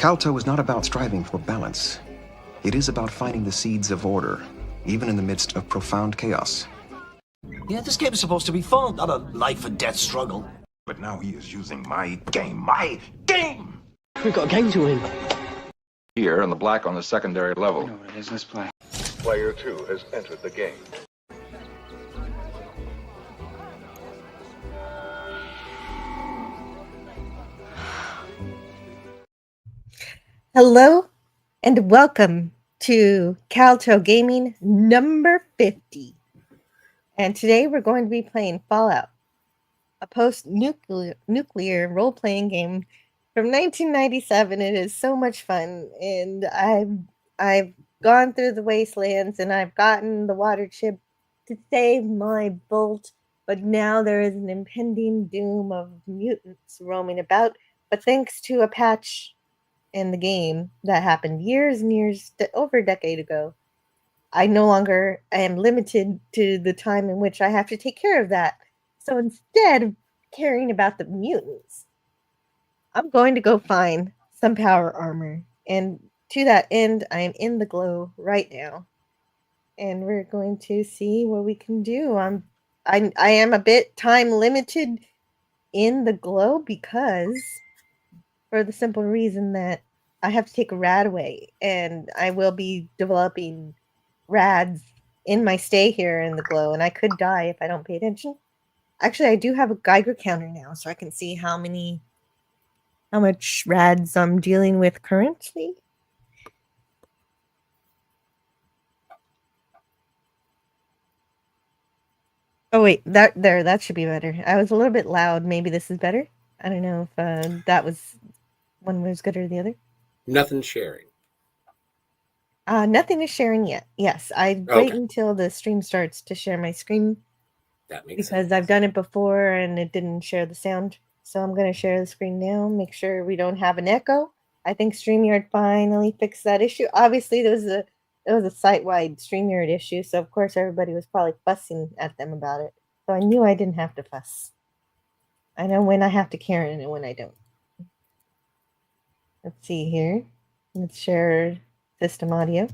Kal-toh is not about striving for balance. It is about finding the seeds of order, even in the midst of profound chaos. Yeah, this game is supposed to be fun, not a life and death struggle. But now he is using my game. My game! We've got a game to win. Here, and the black on the secondary level. I know what it is. Let's play. Player 2 has entered the game. Hello and welcome to Kal-toh Gaming number 50. And today we're going to be playing Fallout, a post-nuclear role-playing game from 1997. It is so much fun, and I've gone through the wastelands and I've gotten the water chip to save my bolt, but now there is an impending doom of mutants roaming about. But thanks to a patch in the game that happened years and years, over a decade ago, I no longer am limited to the time in which I have to take care of that. So instead of caring about the mutants, I'm going to go find some power armor. And to that end, I am in the glow right now. And we're going to see what we can do. I am a bit time limited in the glow because, for the simple reason that I have to take a rad away, and I will be developing rads in my stay here in the glow, and I could die if I don't pay attention. Actually, I do have a Geiger counter now, so I can see how much rads I'm dealing with currently. Oh wait, that should be better. I was a little bit loud. Maybe this is better. I don't know if that was one was good or the other. Nothing sharing. Nothing is sharing yet. Yes, I wait until the stream starts to share my screen. That makes sense. Because I've done it before and it didn't share the sound. So I'm going to share the screen now. Make sure we don't have an echo. I think StreamYard finally fixed that issue. Obviously, there was a site-wide StreamYard issue, so of course everybody was probably fussing at them about it. So I knew I didn't have to fuss. I know when I have to Karen and when I don't. Let's see here. Let's share system audio.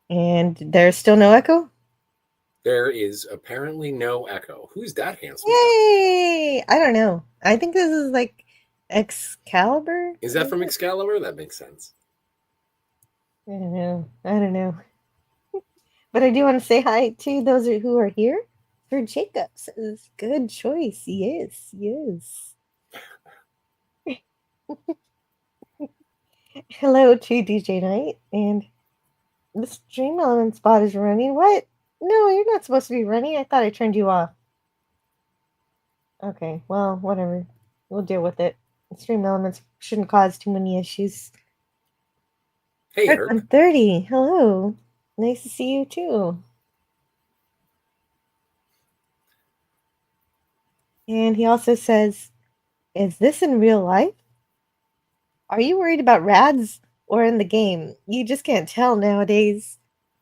And there's still no echo? There is apparently no echo. Who's that handsome? Yay! I don't know. I think this is like Excalibur. Is that from Excalibur? That makes sense. I don't know. But I do want to say hi to those who are here. For Jacob says, good choice. Yes. Hello to DJ Knight, and the stream element spot is running. What? No, you're not supposed to be running. I thought I turned you off. Okay, well, whatever. We'll deal with it. Stream elements shouldn't cause too many issues. Hey, Eric. I'm 30. Hello. Nice to see you too. And he also says, is this in real life? Are you worried about rads or in the game? You just can't tell nowadays.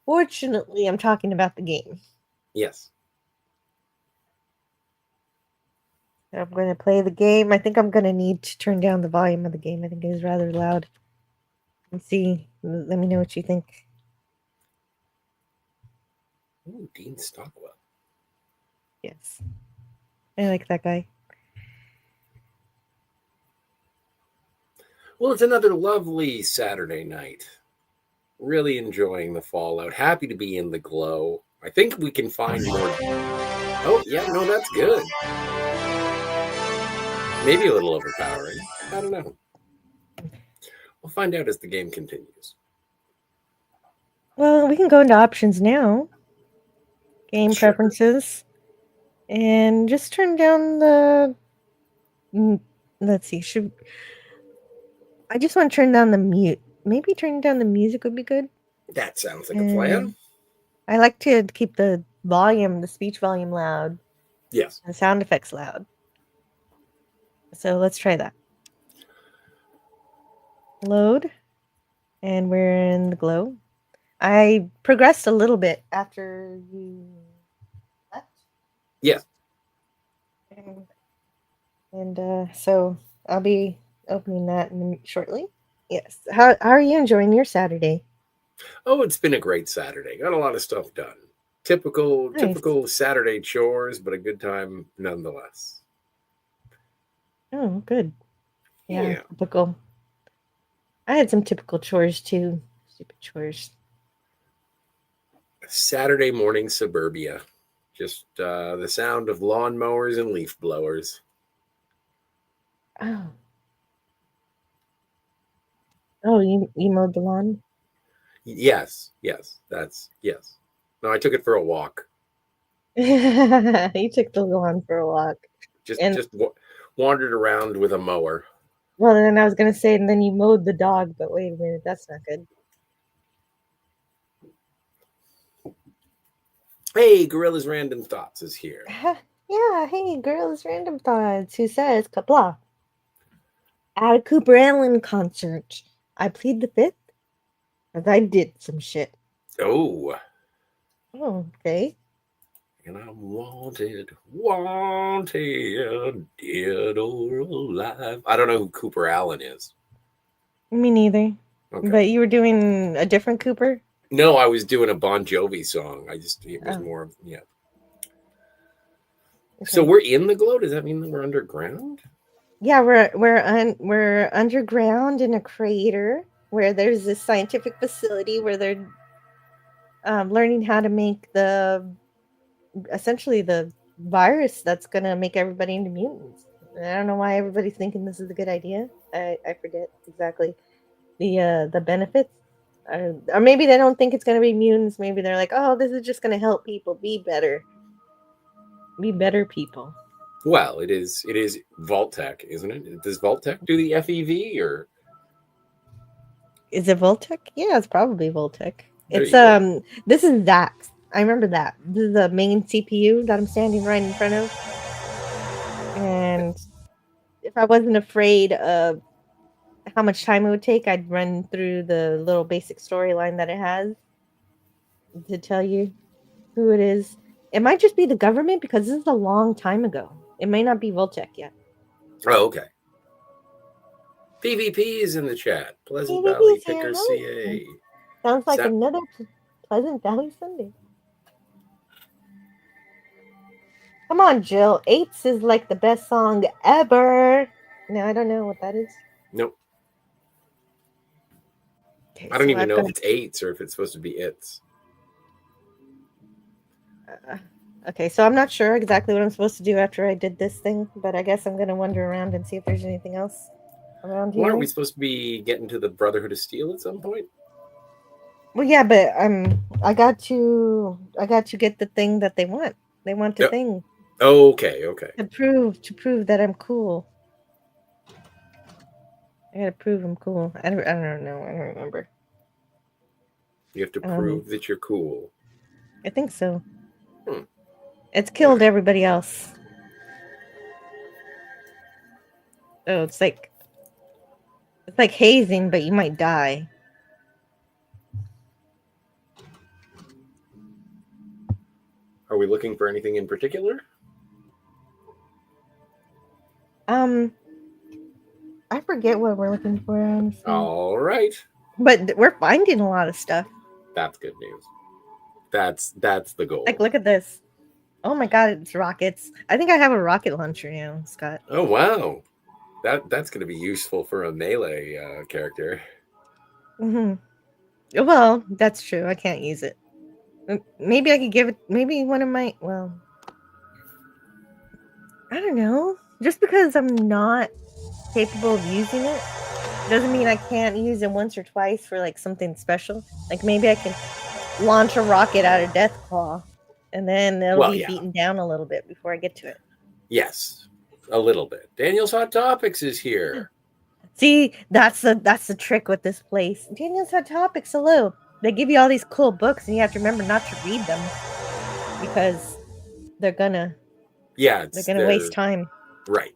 Fortunately, I'm talking about the game. Yes. I'm going to play the game. I think I'm going to need to turn down the volume of the game. I think it is rather loud. Let's see. Let me know what you think. Ooh, Dean Stockwell. Yes. I like that guy. Well, it's another lovely Saturday night. Really enjoying the Fallout. Happy to be in the glow. I think we can find more. Oh, yeah, no, that's good. Maybe a little overpowering. I don't know. We'll find out as the game continues. Well, we can go into options now. Game preferences. And just turn down the... Let's see. I just want to turn down the mute. Maybe turning down the music would be good. That sounds like a plan. I like to keep the volume, the speech volume loud. Yes. And sound effects loud. So let's try that. Load. And we're in the glow. I progressed a little bit after you left. Yes. And so I'll be opening that shortly. Yes. How are you enjoying your Saturday? Oh, it's been a great Saturday. Got a lot of stuff done. Typical Nice. typical Saturday chores, but a good time nonetheless. Oh, good. Yeah, Yeah. typical. I had some typical chores too. Stupid chores. Saturday morning suburbia. Just the sound of lawnmowers and leaf blowers. Oh, you mowed the lawn? Yes, that's yes. No, I took it for a walk. You took the lawn for a walk, Just and just wandered around with a mower. well, then I was gonna say, and then you mowed the dog. But wait a minute, that's not good. Hey, Gorilla's Random Thoughts is here. Yeah, hey, girls, random thoughts. Who says Kapla? At a Cooper Allen concert, I plead the fifth, as I did some shit. Oh, Oh, okay. and I'm wanted, dead or alive. I don't know who Cooper Allen is. Me neither. Okay. But you were doing a different Cooper? No, I was doing a Bon Jovi song. It was Oh, more of, yeah. So okay. we're in the glow? Does that mean that we're underground? Yeah, we're underground in a crater where there's this scientific facility where they're learning how to make essentially the virus that's gonna make everybody into mutants. And I don't know why everybody's thinking this is a good idea. I forget exactly the benefits. Or maybe they don't think it's gonna be mutants. Maybe they're like, oh, this is just gonna help people be better people. Well, it is Vault-Tec, isn't it? Does Vault-Tec do the FEV or Is it Voltec? Yeah, it's probably Voltec. there It's you go. this is Zax. I remember that. This is the main CPU that I'm standing right in front of. And if I wasn't afraid of how much time it would take, I'd run through the little basic storyline that it has to tell you who it is. It might just be the government because this is a long time ago. It may not be Voltec yet. Oh, okay. PvP is in the chat. Pleasant Valley PvP's here. Pickers Hello. CA. Sounds like Sa- another Pleasant Valley Sunday. Come on, Jill. Eights is like the best song ever. No, I don't know what that is. Nope. Okay, I don't so even I've know got if it's eights or if it's supposed to be it's. uh, okay, so I'm not sure exactly what I'm supposed to do after I did this thing, but I guess I'm gonna wander around and see if there's anything else around Well, aren't here. we supposed to be getting to the Brotherhood of Steel at some point? Well, yeah, but I got to get the thing that they want. They want the Yep. thing Okay, okay. to prove that I'm cool. I gotta prove I'm cool. I don't know. I don't remember. You have to Um, prove that you're cool. I think so. Hmm. It's killed everybody else. Oh, it's like hazing, but you might die. Are we looking for anything in particular? I forget what we're looking for, honestly. All right. But we're finding a lot of stuff. That's good news. That's the goal. Like, look at this. Oh my god, it's rockets. I think I have a rocket launcher now, Scott. Oh wow. That's going to be useful for a melee character. Hmm. Well, that's true. I can't use it. Maybe I could give it. Maybe one of my. Well, I don't know. Just because I'm not capable of using it doesn't mean I can't use it once or twice for like something special. Like maybe I can launch a rocket out of Deathclaw, and then it'll Well, be yeah. beaten down a little bit before I get to it. Yes, a little bit. Daniel's Hot Topics is here. See, that's the trick with this place. Daniel's Hot Topics, hello. They give you all these cool books, and you have to remember not to read them because they're gonna waste time. Right.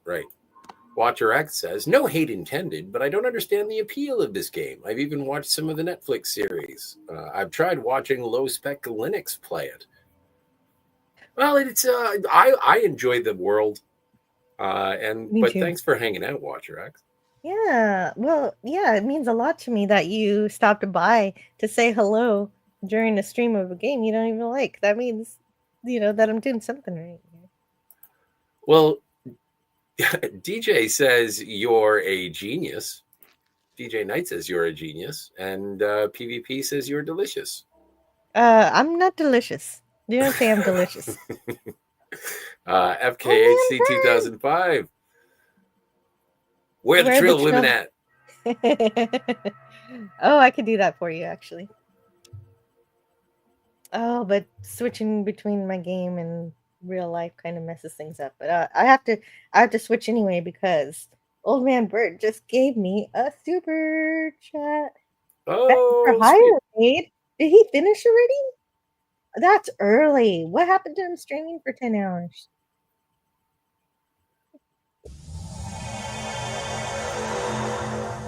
Watcher X says, no hate intended, but I don't understand the appeal of this game. I've even watched some of the Netflix series. I've tried watching Low Spec Linux play it. Well, it's I enjoy the world, Me but too. thanks for hanging out, Watcher X. Yeah. Well, yeah, it means a lot to me that you stopped by to say hello during a stream of a game you don't even like. That means, that I'm doing something right. Well, DJ says you're a genius. DJ Knight says you're a genius, and PvP says you're delicious. I'm not delicious. You don't say I'm delicious. FKHC 2005. Where the trill women at? Oh, I could do that for you, actually. Oh, but switching between my game and real life kind of messes things up. But I have to switch anyway because Old Man Bird just gave me a super chat. For Oh, hire, sweet. Wade. Did he finish already? That's early. What happened to him streaming for 10 hours?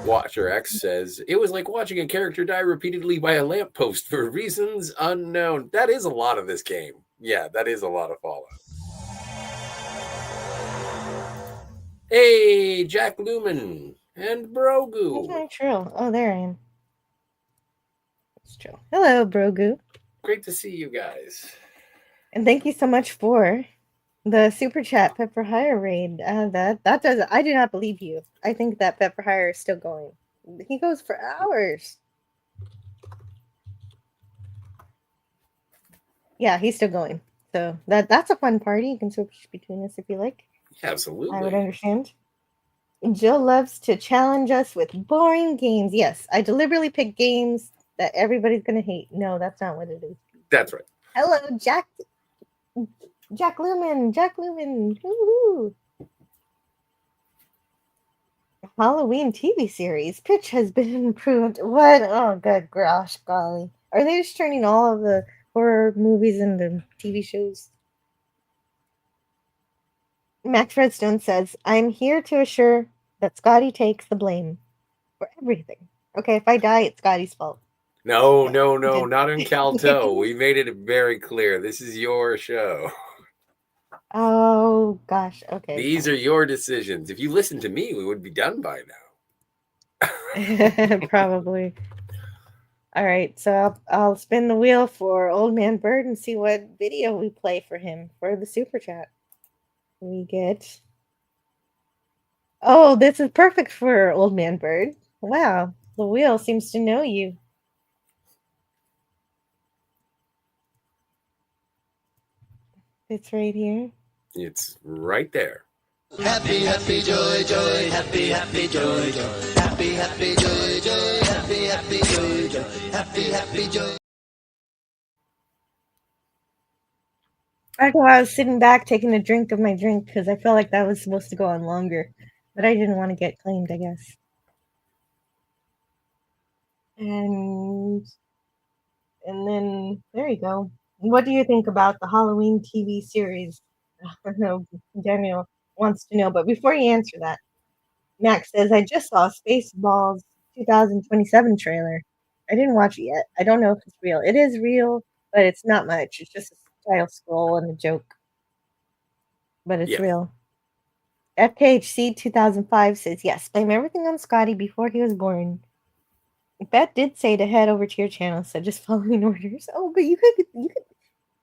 Watcher X says it was like watching a character die repeatedly by a lamppost for reasons unknown. That is a lot of this game. Yeah, that is a lot of Fallout. Hey, Jack Lumen and Brogu. Where's my Trill? Oh, there I am. It's Trill. Hello, Brogu. Great to see you guys. And thank you so much for the super chat Pepper Hire raid. That does. I do not believe you. I think that Pepper Hire is still going. He goes for hours. Yeah, he's still going. So that's a fun party. You can switch between us if you like. Yeah, absolutely. I would understand. Jill loves to challenge us with boring games. Yes, I deliberately pick games that everybody's gonna hate. No, that's not what it is. That's right. Hello, Jack Lumen. Jack Lumen. Woo-hoo. Halloween TV series. Pitch has been improved. What? Oh, good gosh, golly. Are they just turning all of the horror movies into TV shows? Max Redstone says, I'm here to assure that Scotty takes the blame for everything. Okay, if I die, it's Scotty's fault. No, not in Kal-toh. We made it very clear. This is your show. Oh, gosh. Okay. These are your decisions. If you listened to me, we would be done by now. Probably. All right, so I'll spin the wheel for Old Man Bird and see what video we play for him for the super chat. We get... Oh, this is perfect for Old Man Bird. Wow, the wheel seems to know you. It's right here. It's right there. Happy, happy, joy, joy, happy, happy, joy, joy, happy, happy, joy, joy, happy, happy, joy, joy, happy, happy, joy. Back while I was sitting back taking a drink of my drink because I felt like that was supposed to go on longer, but I didn't want to get claimed, I guess. And then there you go. What do you think about the Halloween TV series? I know Daniel wants to know, but before you answer that, Max says, I just saw Spaceballs 2027 trailer. I didn't watch it yet. I don't know if it's real. It is real, but it's not much. It's just a style scroll and a joke. But it's real. FKHC 2005 says, yes, blame everything on Scotty before he was born. Beth did say to head over to your channel, so just following orders. Oh, but you could.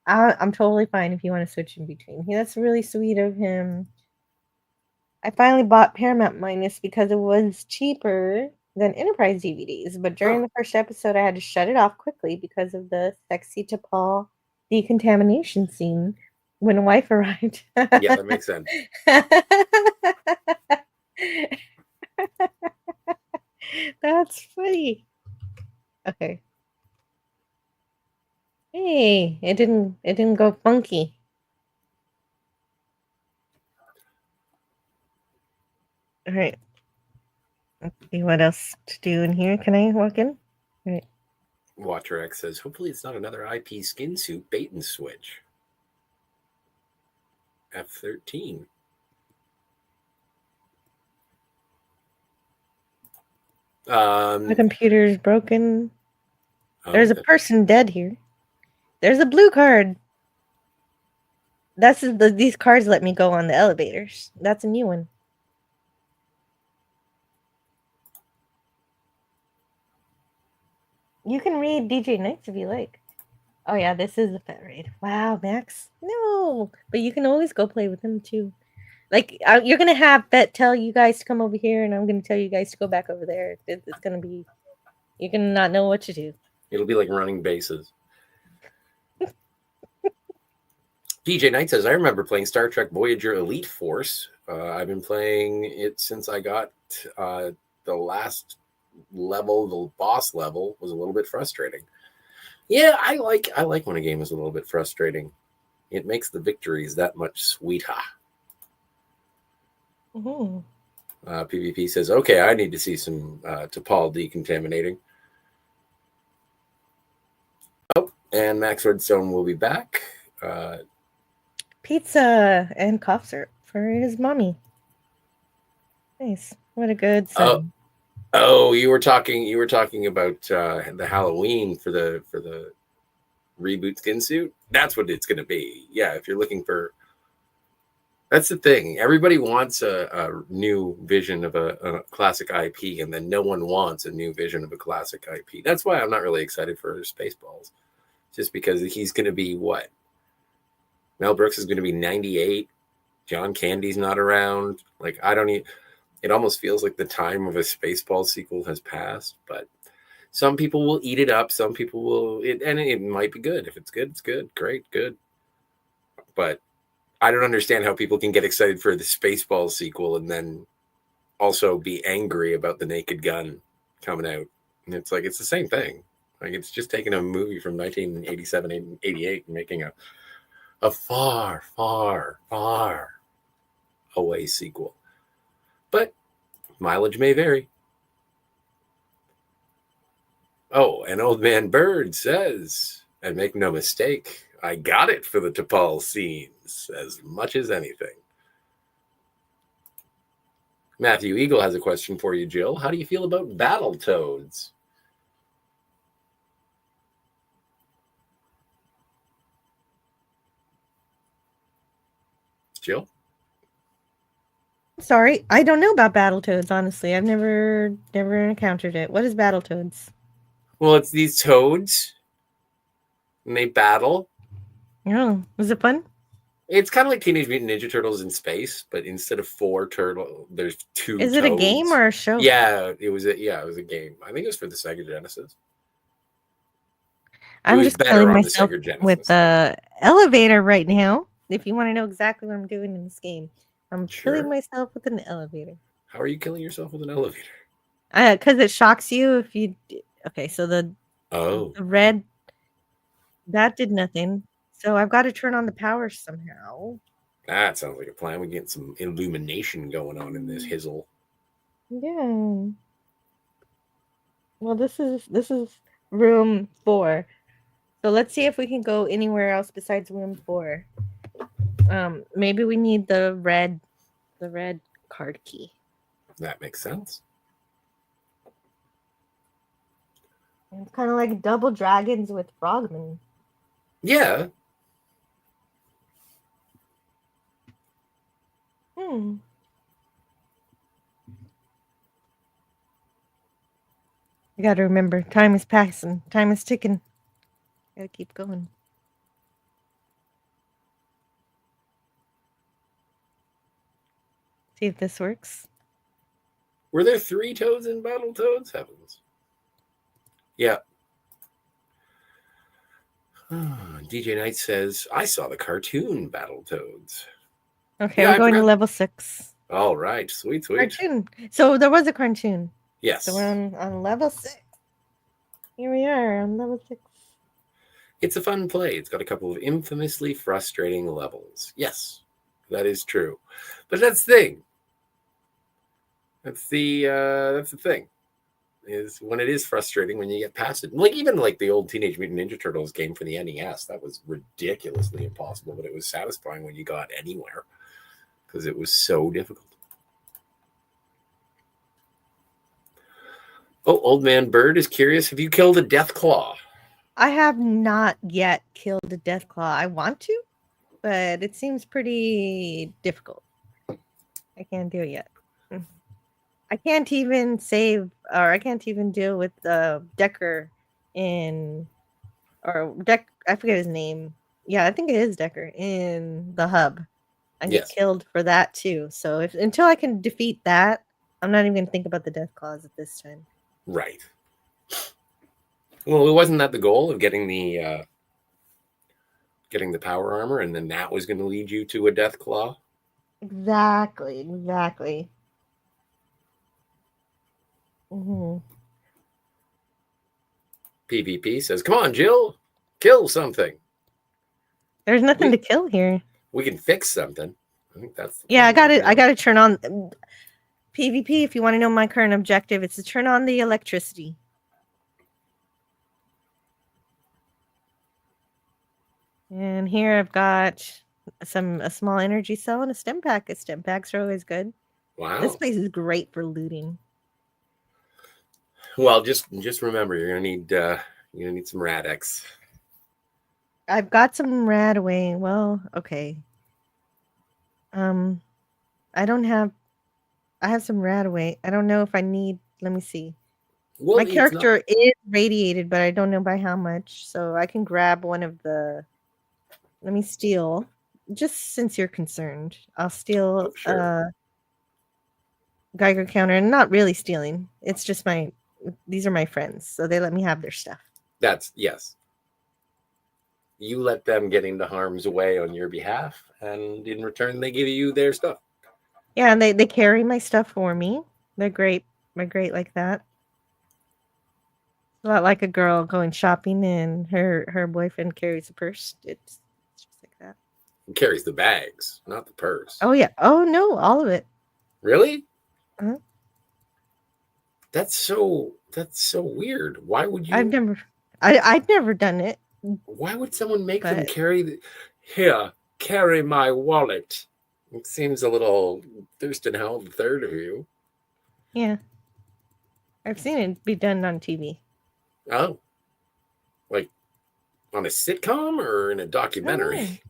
I'm totally fine if you want to switch in between. That's really sweet of him. I finally bought Paramount Minus because it was cheaper than Enterprise DVDs, but during the first episode, I had to shut it off quickly because of the sexy to Paul decontamination scene when wife arrived. Yeah, that makes sense. That's funny. Okay. Hey, it didn't go funky. All right. Let's see what else to do in here. Can I walk in? All right. Watcher X says, hopefully it's not another IP skin suit bait and switch. F13. My computer's broken. There's a person dead here. There's a blue card. These cards let me go on the elevators. That's a new one. You can read DJ Nights if you like. Oh yeah, this is a pet raid. Wow, Max. No, but you can always go play with him too. Like you're gonna have Bet tell you guys to come over here, and I'm gonna tell you guys to go back over there. It's gonna be, you're gonna not know what to do. It'll be like running bases. DJ Knight says, I remember playing Star Trek Voyager Elite Force. I've been playing it since I got the last level. The boss level was a little bit frustrating. Yeah, I like when a game is a little bit frustrating. It makes the victories that much sweeter. Mm-hmm. PvP says, okay, I need to see some T'Pol decontaminating. Oh, and Max Redstone will be back. Pizza and cough syrup for his mommy. Nice. What a good son. Oh, you were talking about the Halloween for the reboot skin suit. That's what it's going to be. Yeah, if you're looking for, that's the thing. Everybody wants a new vision of a classic IP, and then no one wants a new vision of a classic IP. That's why I'm not really excited for Spaceballs, just because he's going to be what? Mel Brooks is going to be 98. John Candy's not around. Like, I don't even. It almost feels like the time of a Spaceballs sequel has passed, but some people will eat it up. Some people will, and it might be good. If it's good, it's good. Great, good. But I don't understand how people can get excited for the Spaceballs sequel and then also be angry about the Naked Gun coming out. And it's like, it's the same thing. Like, it's just taking a movie from 1987 and 88 and making a far, far, far away sequel. But mileage may vary. Oh, and Old Man Bird says, and make no mistake, I got it for the T'Pol scenes as much as anything. Matthew Eagle has a question for you, Jill. How do you feel about Battletoads? Jill? Sorry, I don't know about Battletoads, honestly. I've never encountered it. What is Battletoads? Well, it's these toads, and they battle. Oh, was it fun? It's kind of like Teenage Mutant Ninja Turtles in space, but instead of 4 turtles, there's 2 Is it toads. a game or a show? Yeah, it was a game. I think it was for the Sega Genesis. I'm was just better killing on the myself Sega Genesis. with the elevator right now. If you want to know exactly what I'm doing in this game, I'm killing myself with an elevator. How are you killing yourself with an elevator? Because it shocks you if you. Okay, so the red, that did nothing. So I've got to turn on the power somehow. That sounds like a plan. We get some illumination going on in this hizzle. Yeah. Well, this is room 4. So let's see if we can go anywhere else besides room 4. Maybe we need the red card key. That makes sense. It's kind of like Double Dragons with Frogman. Yeah. You got to remember, time is passing, time is ticking. Got to keep going. See if this works. Were there 3 toads in Battletoads? Heavens. Yeah. DJ Knight says, I saw the cartoon Battletoads. Okay, yeah, we're going to level 6. All right, sweet. Cartoon. So there was a cartoon. Yes. So we're on level 6. Here we are on level 6. It's a fun play. It's got a couple of infamously frustrating levels. Yes, that is true. But that's the thing. That's the thing. Is when it is frustrating when you get past it. Like even like the old Teenage Mutant Ninja Turtles game for the NES, that was ridiculously impossible, but it was satisfying when you got anywhere because it was so difficult. Oh, Old Man Bird is curious. Have you killed a Deathclaw? I have not yet killed a Deathclaw. I want to, but it seems pretty difficult. I can't do it yet. I can't even save, or I can't even deal with the Decker in, or I forget his name. Yeah, I think it is Decker in the hub. I get Yes. killed for that too. So until I can defeat that, I'm not even gonna think about the death clause at this time. Right. Well, wasn't that the goal of getting the power armor, and then that was going to lead you to a death claw? Exactly. PvP says, "Come on, Jill, kill something. There's nothing We to kill here. we can fix something." I think that's the Yeah, I plan got right to I now. got to turn on PvP. If you want to know my current objective, it's to turn on the electricity. And here I've got a small energy cell and a stem pack. A stem packs are always good. Wow. This place is great for looting. Well, just remember, you're gonna need some Rad-X. I've got some rad away. Well, okay. I don't have. I have some rad away. I don't know if I need. Let me see. Well, My it's not. character is radiated, but I don't know by how much. So I can grab one of the. Let me steal. Just since you're concerned, I'll steal Oh, sure. Geiger counter. And not really stealing. It's just these are my friends, so they let me have their stuff. That's yes. You let them get into harm's way on your behalf, and in return, they give you their stuff. Yeah, and they carry my stuff for me. They're great. They're great like that. A lot like a girl going shopping and her boyfriend carries a purse. It's just like that. It carries the bags, not the purse. Oh yeah. Oh no, all of it. Really? Uh-huh. That's so weird. Why would you? I'd never done it. Why would someone make them But carry here? Carry my wallet. It seems a little Thurston Howell the third of you. yeah, I've seen it be done on TV. Oh, like on a sitcom or in a documentary?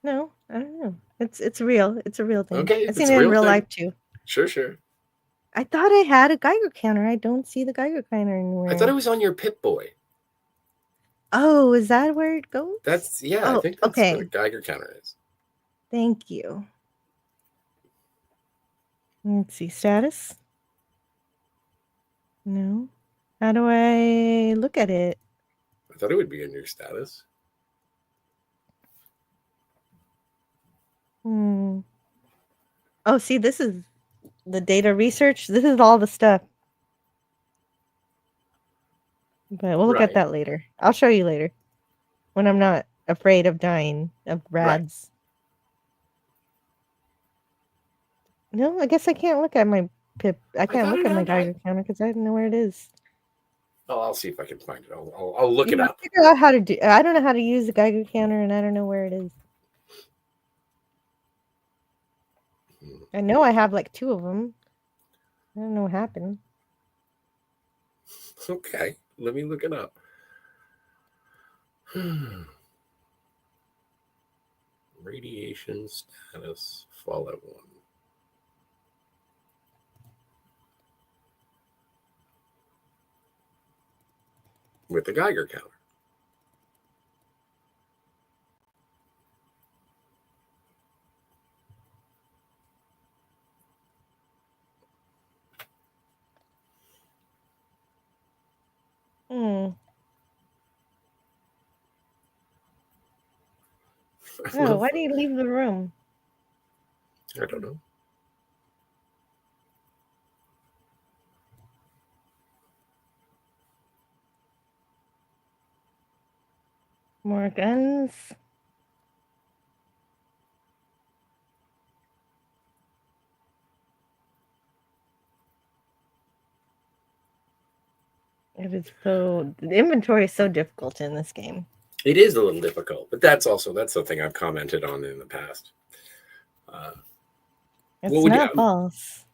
No, I don't know. It's real. It's a real thing. Okay, I've if seen it's it a in real real thing, life too. sure. I thought I had a Geiger counter. I don't see the Geiger counter anywhere. I thought it was on your Pip-Boy. Oh, is that where it goes? I Oh, think that's okay. what a Geiger counter is. Thank you. Let's see, status. No. How do I look at it? I thought it would be in your status. Oh, see, this is the data research. This is all the stuff. But we'll look at that later. I'll show you later. When I'm not afraid of dying of rads. Right. No, I guess I can't look at my pip. I can't look at my Geiger counter because I don't know where it is. Oh, I'll see if I can find it. I'll look it up. Figure out how to do. I don't know how to use the Geiger counter, and I don't know where it is. I know I have like 2 of them. I don't know what happened. Okay, let me look it up. Radiation status Fallout 1. With the Geiger counter. Oh, why do you leave the room? I don't know. More guns. The inventory is so difficult in this game. It is a little difficult, but that's something I've commented on in the past. It's not false.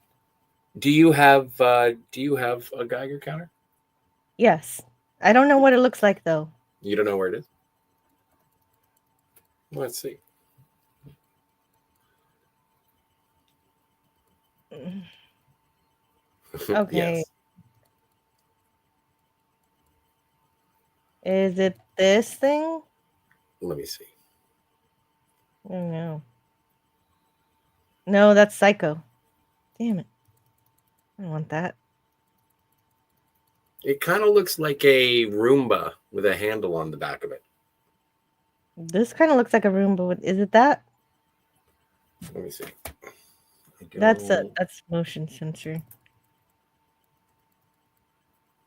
Do you have a Geiger counter? Yes. I don't know what it looks like though. You don't know where it is? Let's see. Okay. Yes. Is it this thing? Let me see. I don't know. No, that's Psycho. Damn it. I don't want that. It kind of looks like a Roomba with a handle on the back of it. This kind of looks like a room, but is it that? Let me see. That's motion sensor.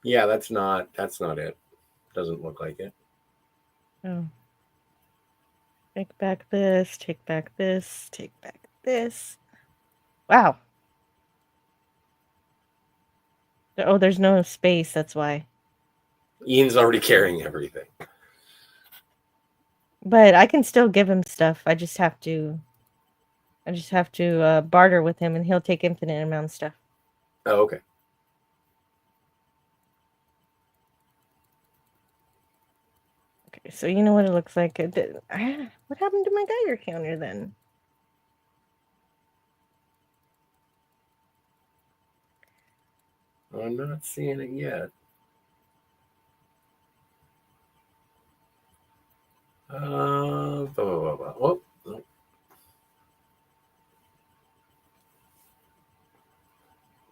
Yeah, that's not it. Doesn't look like it. Oh. Take back this, take back this, take back this. Wow. Oh, there's no space, that's why. Ian's already carrying everything. But I can still give him stuff. I just have to barter with him and he'll take infinite amount of stuff. Oh, okay. Okay, so you know what it looks like. What happened to my Geiger counter then? I'm not seeing it yet. Oh, no.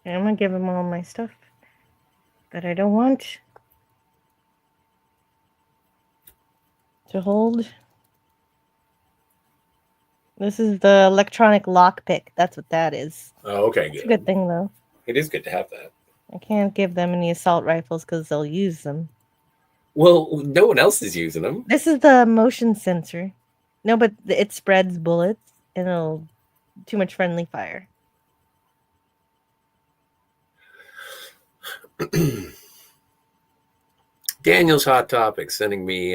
I'm gonna give him all my stuff that I don't want to hold. This is the electronic lockpick. That's what that is. Oh, okay, It's a good thing though. It is good to have that. I can't give them any assault rifles because they'll use them. Well, no one else is using them. This is the motion sensor. No, but it spreads bullets and it'll too much friendly fire. Daniel's Hot Topic sending me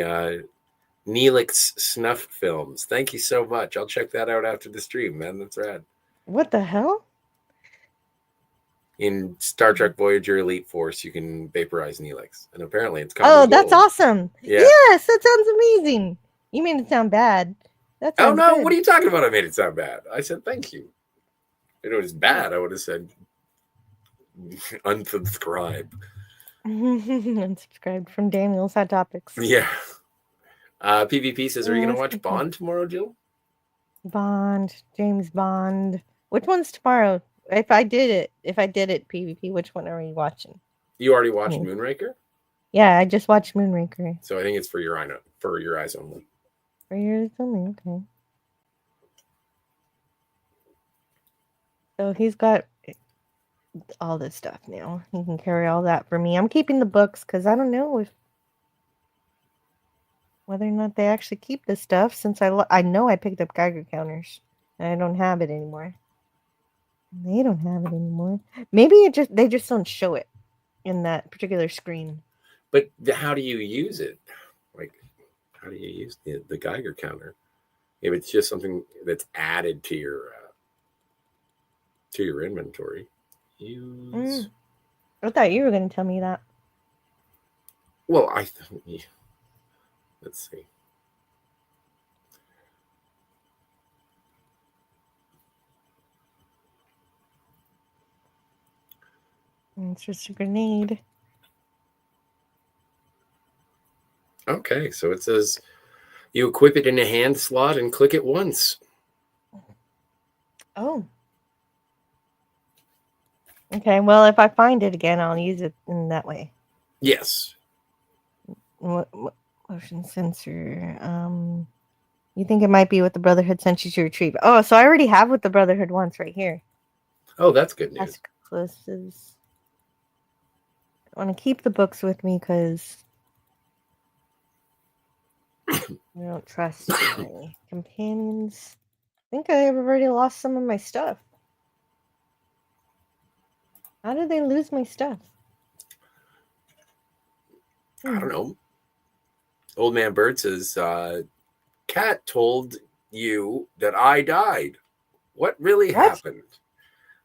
Neelix snuff films. Thank you so much. I'll check that out after the stream, man. That's rad. What the hell? In Star Trek Voyager Elite Force, you can vaporize Neelix, and apparently it's coming. Oh, that's awesome! Yeah. Yes, that sounds amazing. You made it sound bad. That sounds no! good. What are you talking about? I made it sound bad. I said thank you. If it was bad, I would have said unsubscribe. Unsubscribed from Daniel's Hot Topics. Yeah. PvP says, are you going to watch Bond tomorrow, Jill? Bond, James Bond. Which one's tomorrow? If I did it PvP, which one are we watching? You already watched Moonraker? Yeah, I just watched Moonraker. So I think it's for your eyes only. For yours only, okay. So he's got all this stuff now. He can carry all that for me. I'm keeping the books because I don't know whether or not they actually keep this stuff since I know I picked up Geiger counters and I don't have it anymore. They don't have it anymore. Maybe they just don't show it in that particular screen. But how do you use it? Like, how do you use the Geiger counter? If it's just something that's added to your inventory. Use. I thought you were going to tell me that. Well, let's see. It's just a grenade. Okay, so it says you equip it in a hand slot and click it once. Oh. Okay, well, if I find it again, I'll use it in that way. Yes. What motion sensor? You think it might be what the Brotherhood sent you to retrieve? Oh, so I already have what the Brotherhood wants right here. Oh, that's good news. Task closes. I want to keep the books with me because I don't trust my companions. I think I've already lost some of my stuff. How did they lose my stuff? I don't know. Old Man Bird says, Kat told you that I died. What really happened?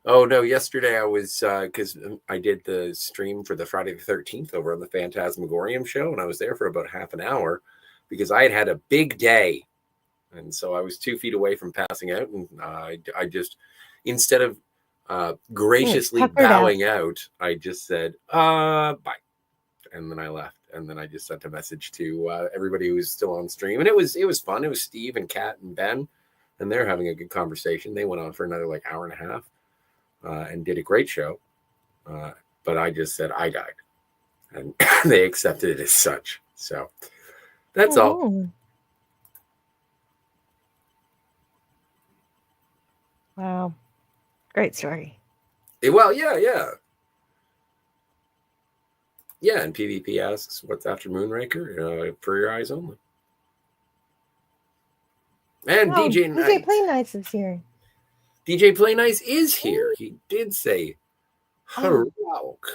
Oh, no, yesterday I was, because I did the stream for the Friday the 13th over on the Phantasmagorium show, and I was there for about half an hour because I had a big day. And so I was 2 feet away from passing out, and I just, instead of graciously bowing out, I just said, bye. And then I left. and then I just sent a message to everybody who's still on stream, and it was fun. It was Steve and Kat and Ben, and they're having a good conversation. They went on for another like hour and a half, and did a great show. But I just said I died, and they accepted it as such. So that's all. Wow, great story. Well, yeah. Yeah, and PvP asks, what's after Moonraker? For your eyes only. And DJ Nice. DJ Play Nice is here. DJ Play Nice is here. He did say, "Harouk."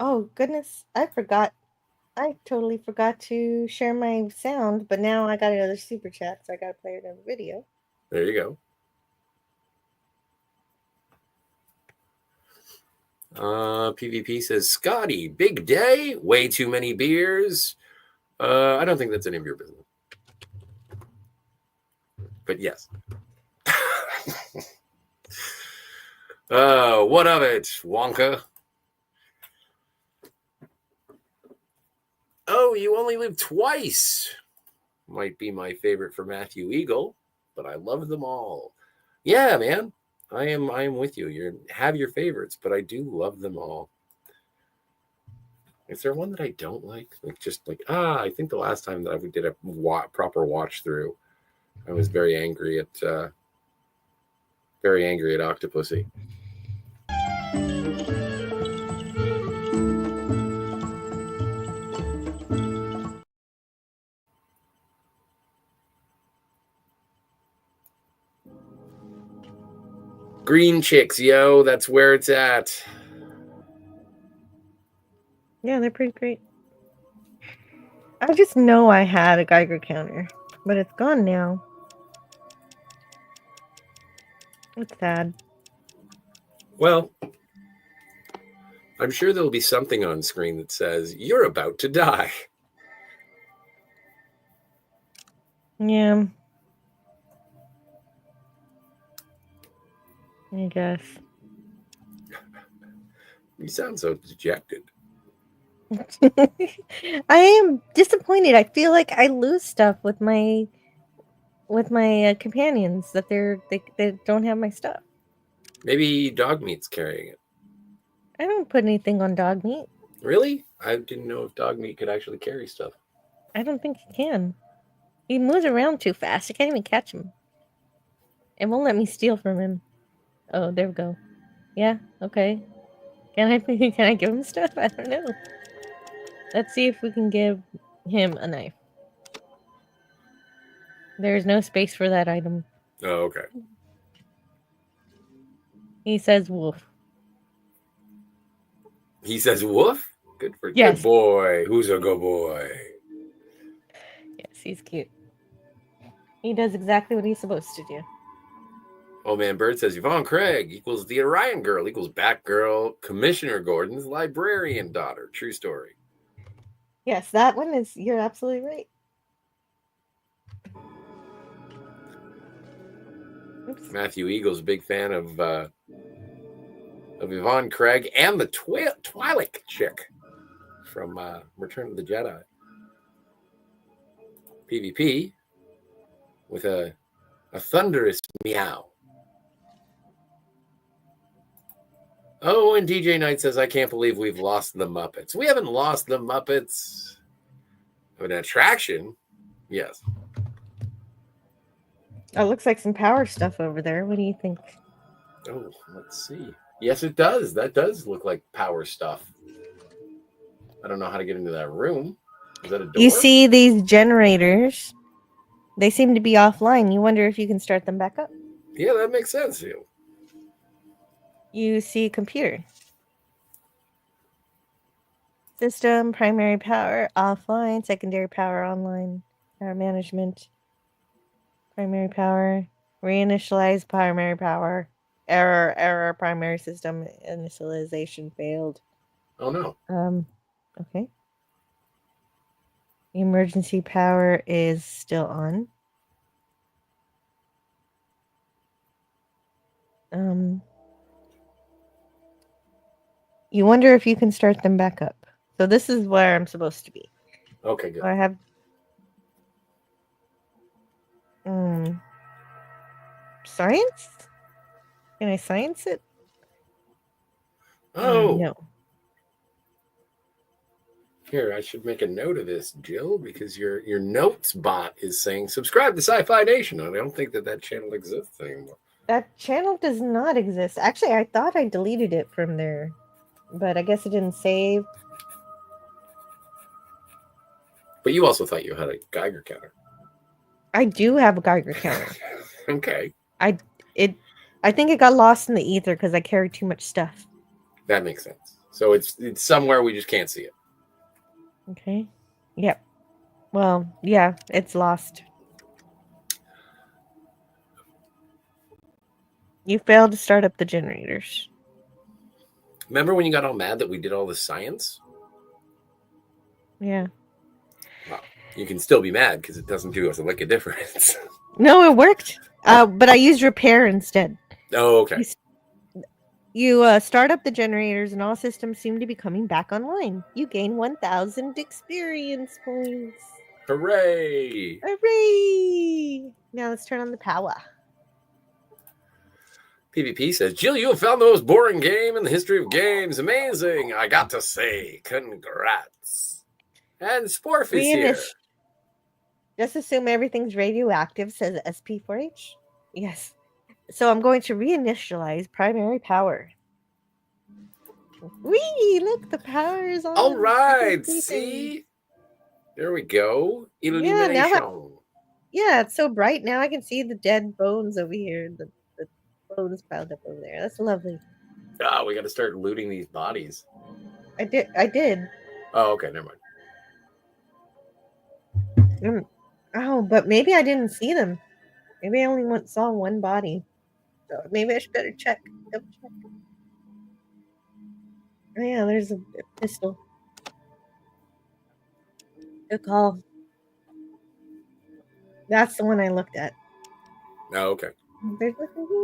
Oh, goodness. I forgot. I totally forgot to share my sound, but now I got another super chat, so I got to play it in the video. There you go. PvP says, Scotty, big day, way too many beers. I don't think that's any of your business. But yes. What of it, Wonka? Oh, you only live twice. Might be my favorite for Matthew Eagle, but I love them all. Yeah, man. I am with you. You have your favorites, but I do love them all. Is there one that I don't like? I think the last time that I did a proper watch through, I was very angry at Octopussy. Green chicks, yo, that's where it's at. Yeah, they're pretty great. I just know I had a Geiger counter, but it's gone now. It's sad. Well, I'm sure there'll be something on screen that says, you're about to die. Yeah. I guess. You sound so dejected. I am disappointed. I feel like I lose stuff with my companions that they don't have my stuff. Maybe dog meat's carrying it. I don't put anything on dog meat. Really? I didn't know if dog meat could actually carry stuff. I don't think he can. He moves around too fast. I can't even catch him. It won't let me steal from him. Oh, there we go. Yeah, okay. Can I give him stuff? I don't know. Let's see if we can give him a knife. There's no space for that item. Oh, okay. He says wolf. He says woof? Good boy. Who's a good boy? Yes, he's cute. He does exactly what he's supposed to do. Old Man Bird says Yvonne Craig equals the Orion Girl equals Batgirl, Commissioner Gordon's librarian daughter. True story. Yes, that one is, you're absolutely right. Oops. Matthew Eagle's a big fan of Yvonne Craig and the Twi'lek chick from Return of the Jedi. PvP with a thunderous meow. Oh, and DJ Knight says, I can't believe we've lost the Muppets. We haven't lost the Muppets. An attraction? Yes. Oh, it looks like some power stuff over there. What do you think? Oh, let's see. Yes, it does. That does look like power stuff. I don't know how to get into that room. Is that a door? You see these generators? They seem to be offline. You wonder if you can start them back up. Yeah, that makes sense. You see a computer. System, primary power, offline, secondary power, online, power management, primary power, reinitialize primary power, error, primary system initialization failed. Oh no. Okay. Emergency power is still on. You wonder if you can start them back up. So this is where I'm supposed to be. Okay, good. I have. Science? Can I science it? Oh, No. here, I should make a note of this, Jill, because your notes bot is saying subscribe to Sci-Fi Nation, and I don't think that channel exists anymore. That channel does not exist. Actually, I thought I deleted it from there, but I guess it didn't save. But you also thought you had a Geiger counter. I do have a Geiger counter. Okay. I think it got lost in the ether because I carried too much stuff. That makes sense. So it's somewhere we just can't see it. Okay. Yep. Well, yeah, it's lost. You failed to start up the generators. Remember when you got all mad that we did all the science? Yeah. Well, you can still be mad because it doesn't do us a lick of difference. No, it worked. But I used repair instead. Oh, okay. You start up the generators and all systems seem to be coming back online. You gain 1,000 experience points. Hooray! Hooray! Now let's turn on the power. PvP says, Jill, you have found the most boring game in the history of games. Amazing. I got to say, congrats. And Sporf is here. Just assume everything's radioactive, says SP4H. Yes. So I'm going to reinitialize primary power. Whee! Look, the power is on. All right. See? There we go. Illumination. Yeah, it's so bright. Now I can see the dead bones over here. The bones piled up over there. That's lovely. Ah, we got to start looting these bodies. I did. Oh, okay. Never mind. Oh, but maybe I didn't see them. Maybe I only saw one body. So maybe I should better check. Double check. Oh yeah, there's a pistol. Good call. That's the one I looked at. Oh, okay.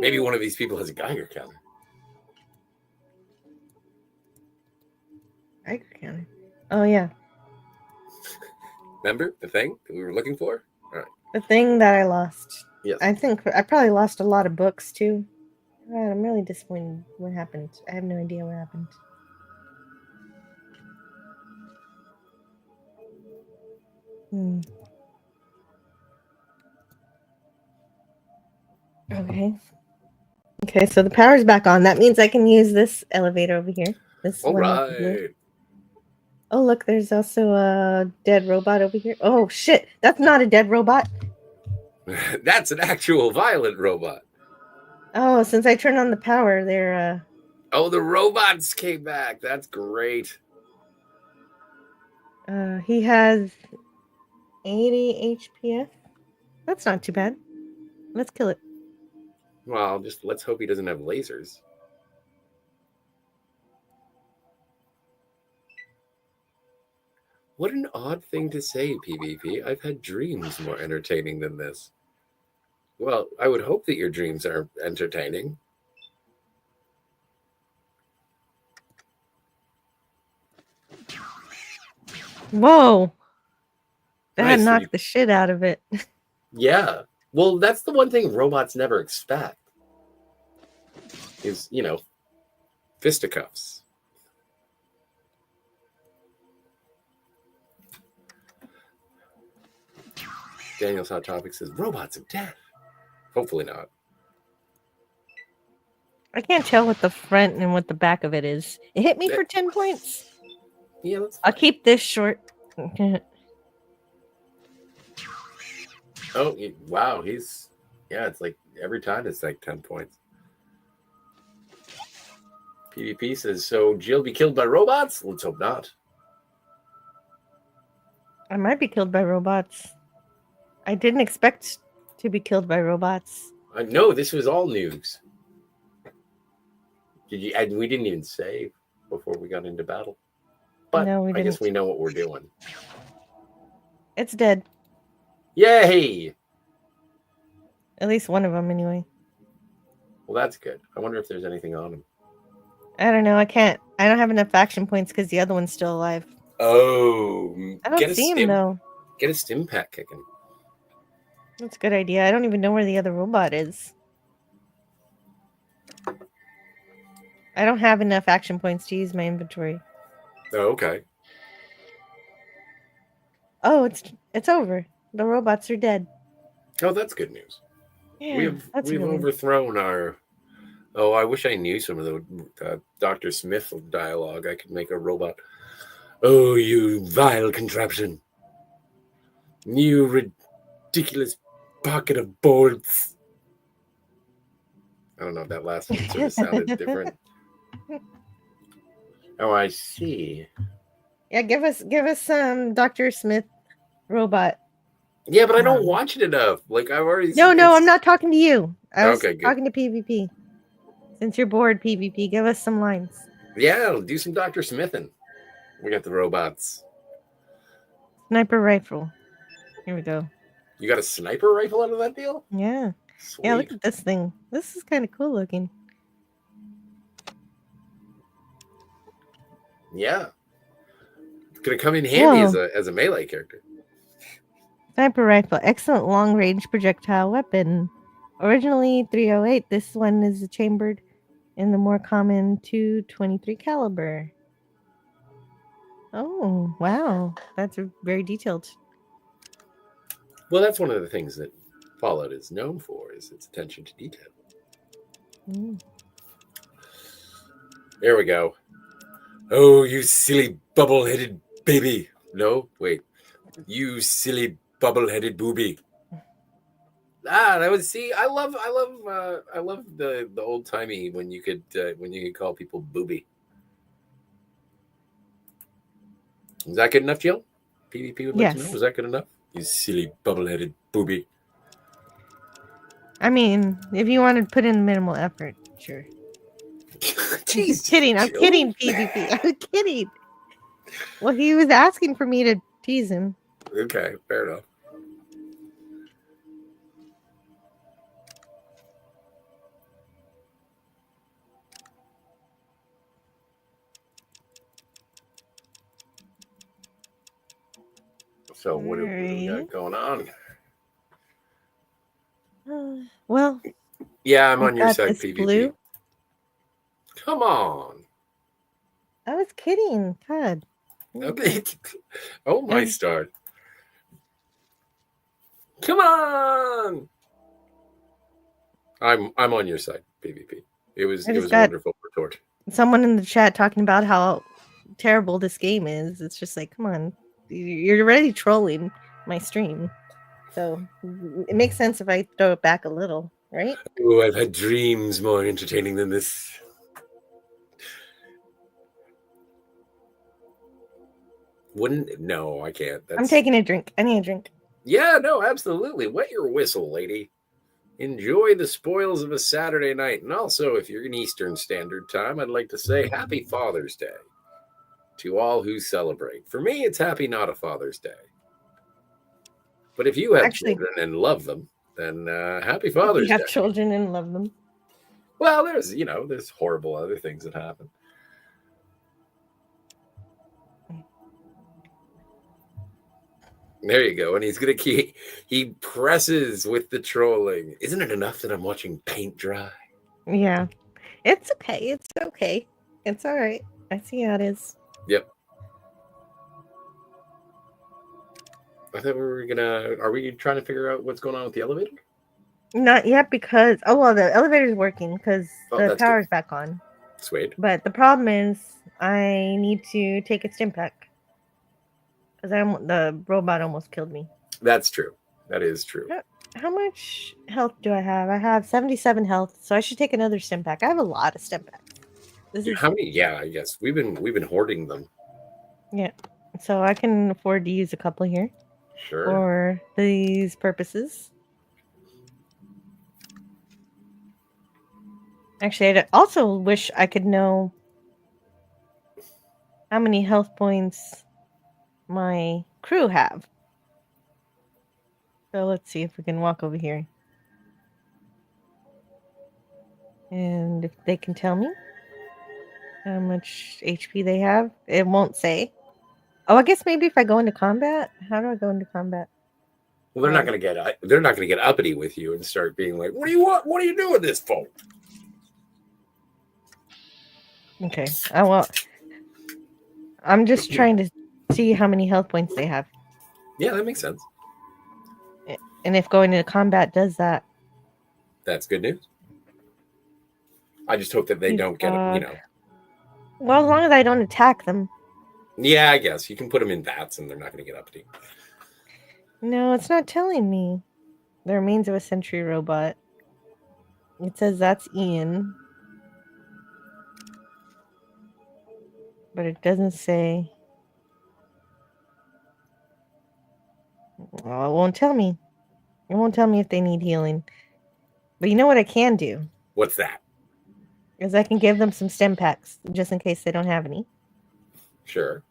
Maybe one of these people has a Geiger counter. Geiger counter. Oh yeah. Remember the thing that we were looking for? All right. The thing that I lost. Yes. I think I probably lost a lot of books too. God, I'm really disappointed. What happened? I have no idea what happened. Okay, so the power's back on. That means I can use this elevator over here. This All one. right. Oh, look, there's also a dead robot over here. Oh, shit. That's not a dead robot. That's an actual violent robot. Oh, since I turned on the power, they're... Oh, the robots came back. That's great. He has 80 HPF. That's not too bad. Let's kill it. Well, just let's hope he doesn't have lasers. What an odd thing to say, PvP. I've had dreams more entertaining than this. Well, I would hope that your dreams are entertaining. Whoa. That Nice. knocked the shit out of it. Yeah. Well, that's the one thing robots never expect. Is, fisticuffs. Daniel's Hot Topic says, robots of death. Hopefully not. I can't tell what the front and what the back of it is. It hit me for 10 points. Yeah, I'll keep this short. Oh, wow. It's like every time it's like 10 points. PvP says, so Jill be killed by robots? Let's hope not. I might be killed by robots. I didn't expect to be killed by robots. No, this was all news. And we didn't even save before we got into battle. But No, we I guess didn't. we know what we're doing. It's dead. Yay! At least one of them, anyway. Well, that's good. I wonder if there's anything on him. I don't know. I don't have enough action points because the other one's still alive. Oh, I don't see him though. Get a stim pack kicking. That's a good idea. I don't even know where the other robot is. I don't have enough action points to use my inventory. Oh, okay. Oh, it's over. The robots are dead. Oh, that's good news. Yeah, that's We've really... overthrown our. Oh, I wish I knew some of the Dr. Smith dialogue. I could make a robot. Oh, you vile contraption! You ridiculous pocket of boards. I don't know if that last one sort of sounded different. Oh, I see. Yeah, give us some Dr. Smith robot. Yeah, but I don't watch it enough. Like I've already. No, I'm not talking to you. I was Okay, good. talking to PvP. Since you're bored, PvP, give us some lines. Yeah, do some Dr. Smithin'. We got the robots. Sniper rifle. Here we go. You got a sniper rifle out of that deal? Yeah. Sweet. Yeah, look at this thing. This is kind of cool looking. Yeah. It's gonna come in handy as a melee character. Sniper rifle. Excellent long range projectile weapon. Originally 308, this one is chambered in the more common 223 caliber. Oh, wow. That's very detailed. Well, that's one of the things that Fallout is known for, is its attention to detail. Mm. There we go. Oh, you silly bubble-headed baby. No, wait. You silly bubble-headed booby. That was, see, I love the old timey when you could call people booby. Is that good enough, Jill? PvP would like to know. Was that good enough? You silly bubble-headed booby. I mean, if you want to put in minimal effort, sure. Jeez, I'm kidding, PvP. I'm kidding. Well, he was asking for me to tease him. Okay, fair enough. So what do we got going on? Well, yeah, I'm on your side, PvP. Blue. Come on. I was kidding. God. Okay. Oh, my start. Come on. I'm on your side, PvP. It was a wonderful retort. Someone in the chat talking about how terrible this game is. It's just like, come on. You're already trolling my stream. So it makes sense if I throw it back a little, right? Oh, I've had dreams more entertaining than this. No, I can't. I'm taking a drink. I need a drink. Yeah, no, absolutely. Wet your whistle, lady. Enjoy the spoils of a Saturday night. And also, if you're in Eastern Standard Time, I'd like to say Happy Father's Day to all who celebrate. For me, it's Happy Not a Father's Day. But if you have children and love them, then Happy Father's Day. You have children and love them. Well, there's horrible other things that happen. There you go. And he's going to he presses with the trolling. Isn't it enough that I'm watching paint dry? Yeah. It's okay. It's okay. It's all right. I see how it is. Yep. I thought we were are we trying to figure out what's going on with the elevator? Not yet, because the elevator's working because the power's back on. Sweet. But the problem is I need to take a stim pack because the robot almost killed me. That's true. That is true. How much health do I have? I have 77 health, so I should take another stim pack. I have a lot of stim packs. How many? Yeah, I guess we've been hoarding them. Yeah, so I can afford to use a couple here. Sure. For these purposes. Actually, I also wish I could know how many health points my crew have. So let's see if we can walk over here. And if they can tell me how much HP they have. It won't say. Oh, I guess maybe if I go into combat. How do I go into combat? Well, they're not going to get uppity with you and start being like, "What do you want? What are you doing this for?" Okay. I'm just trying to see how many health points they have, Yeah, that makes sense. and if going into combat does that. That's good news. I just hope that they don't get it, Well, as long as I don't attack them. Yeah, I guess you can put them in vats and they're not going to get uppity. No, it's not telling me. The remains of a sentry robot. It says that's Ian. But it doesn't say. Well, it won't tell me. It won't tell me if they need healing. But you know what I can do? What's that? Is I can give them some stem packs just in case they don't have any. Sure.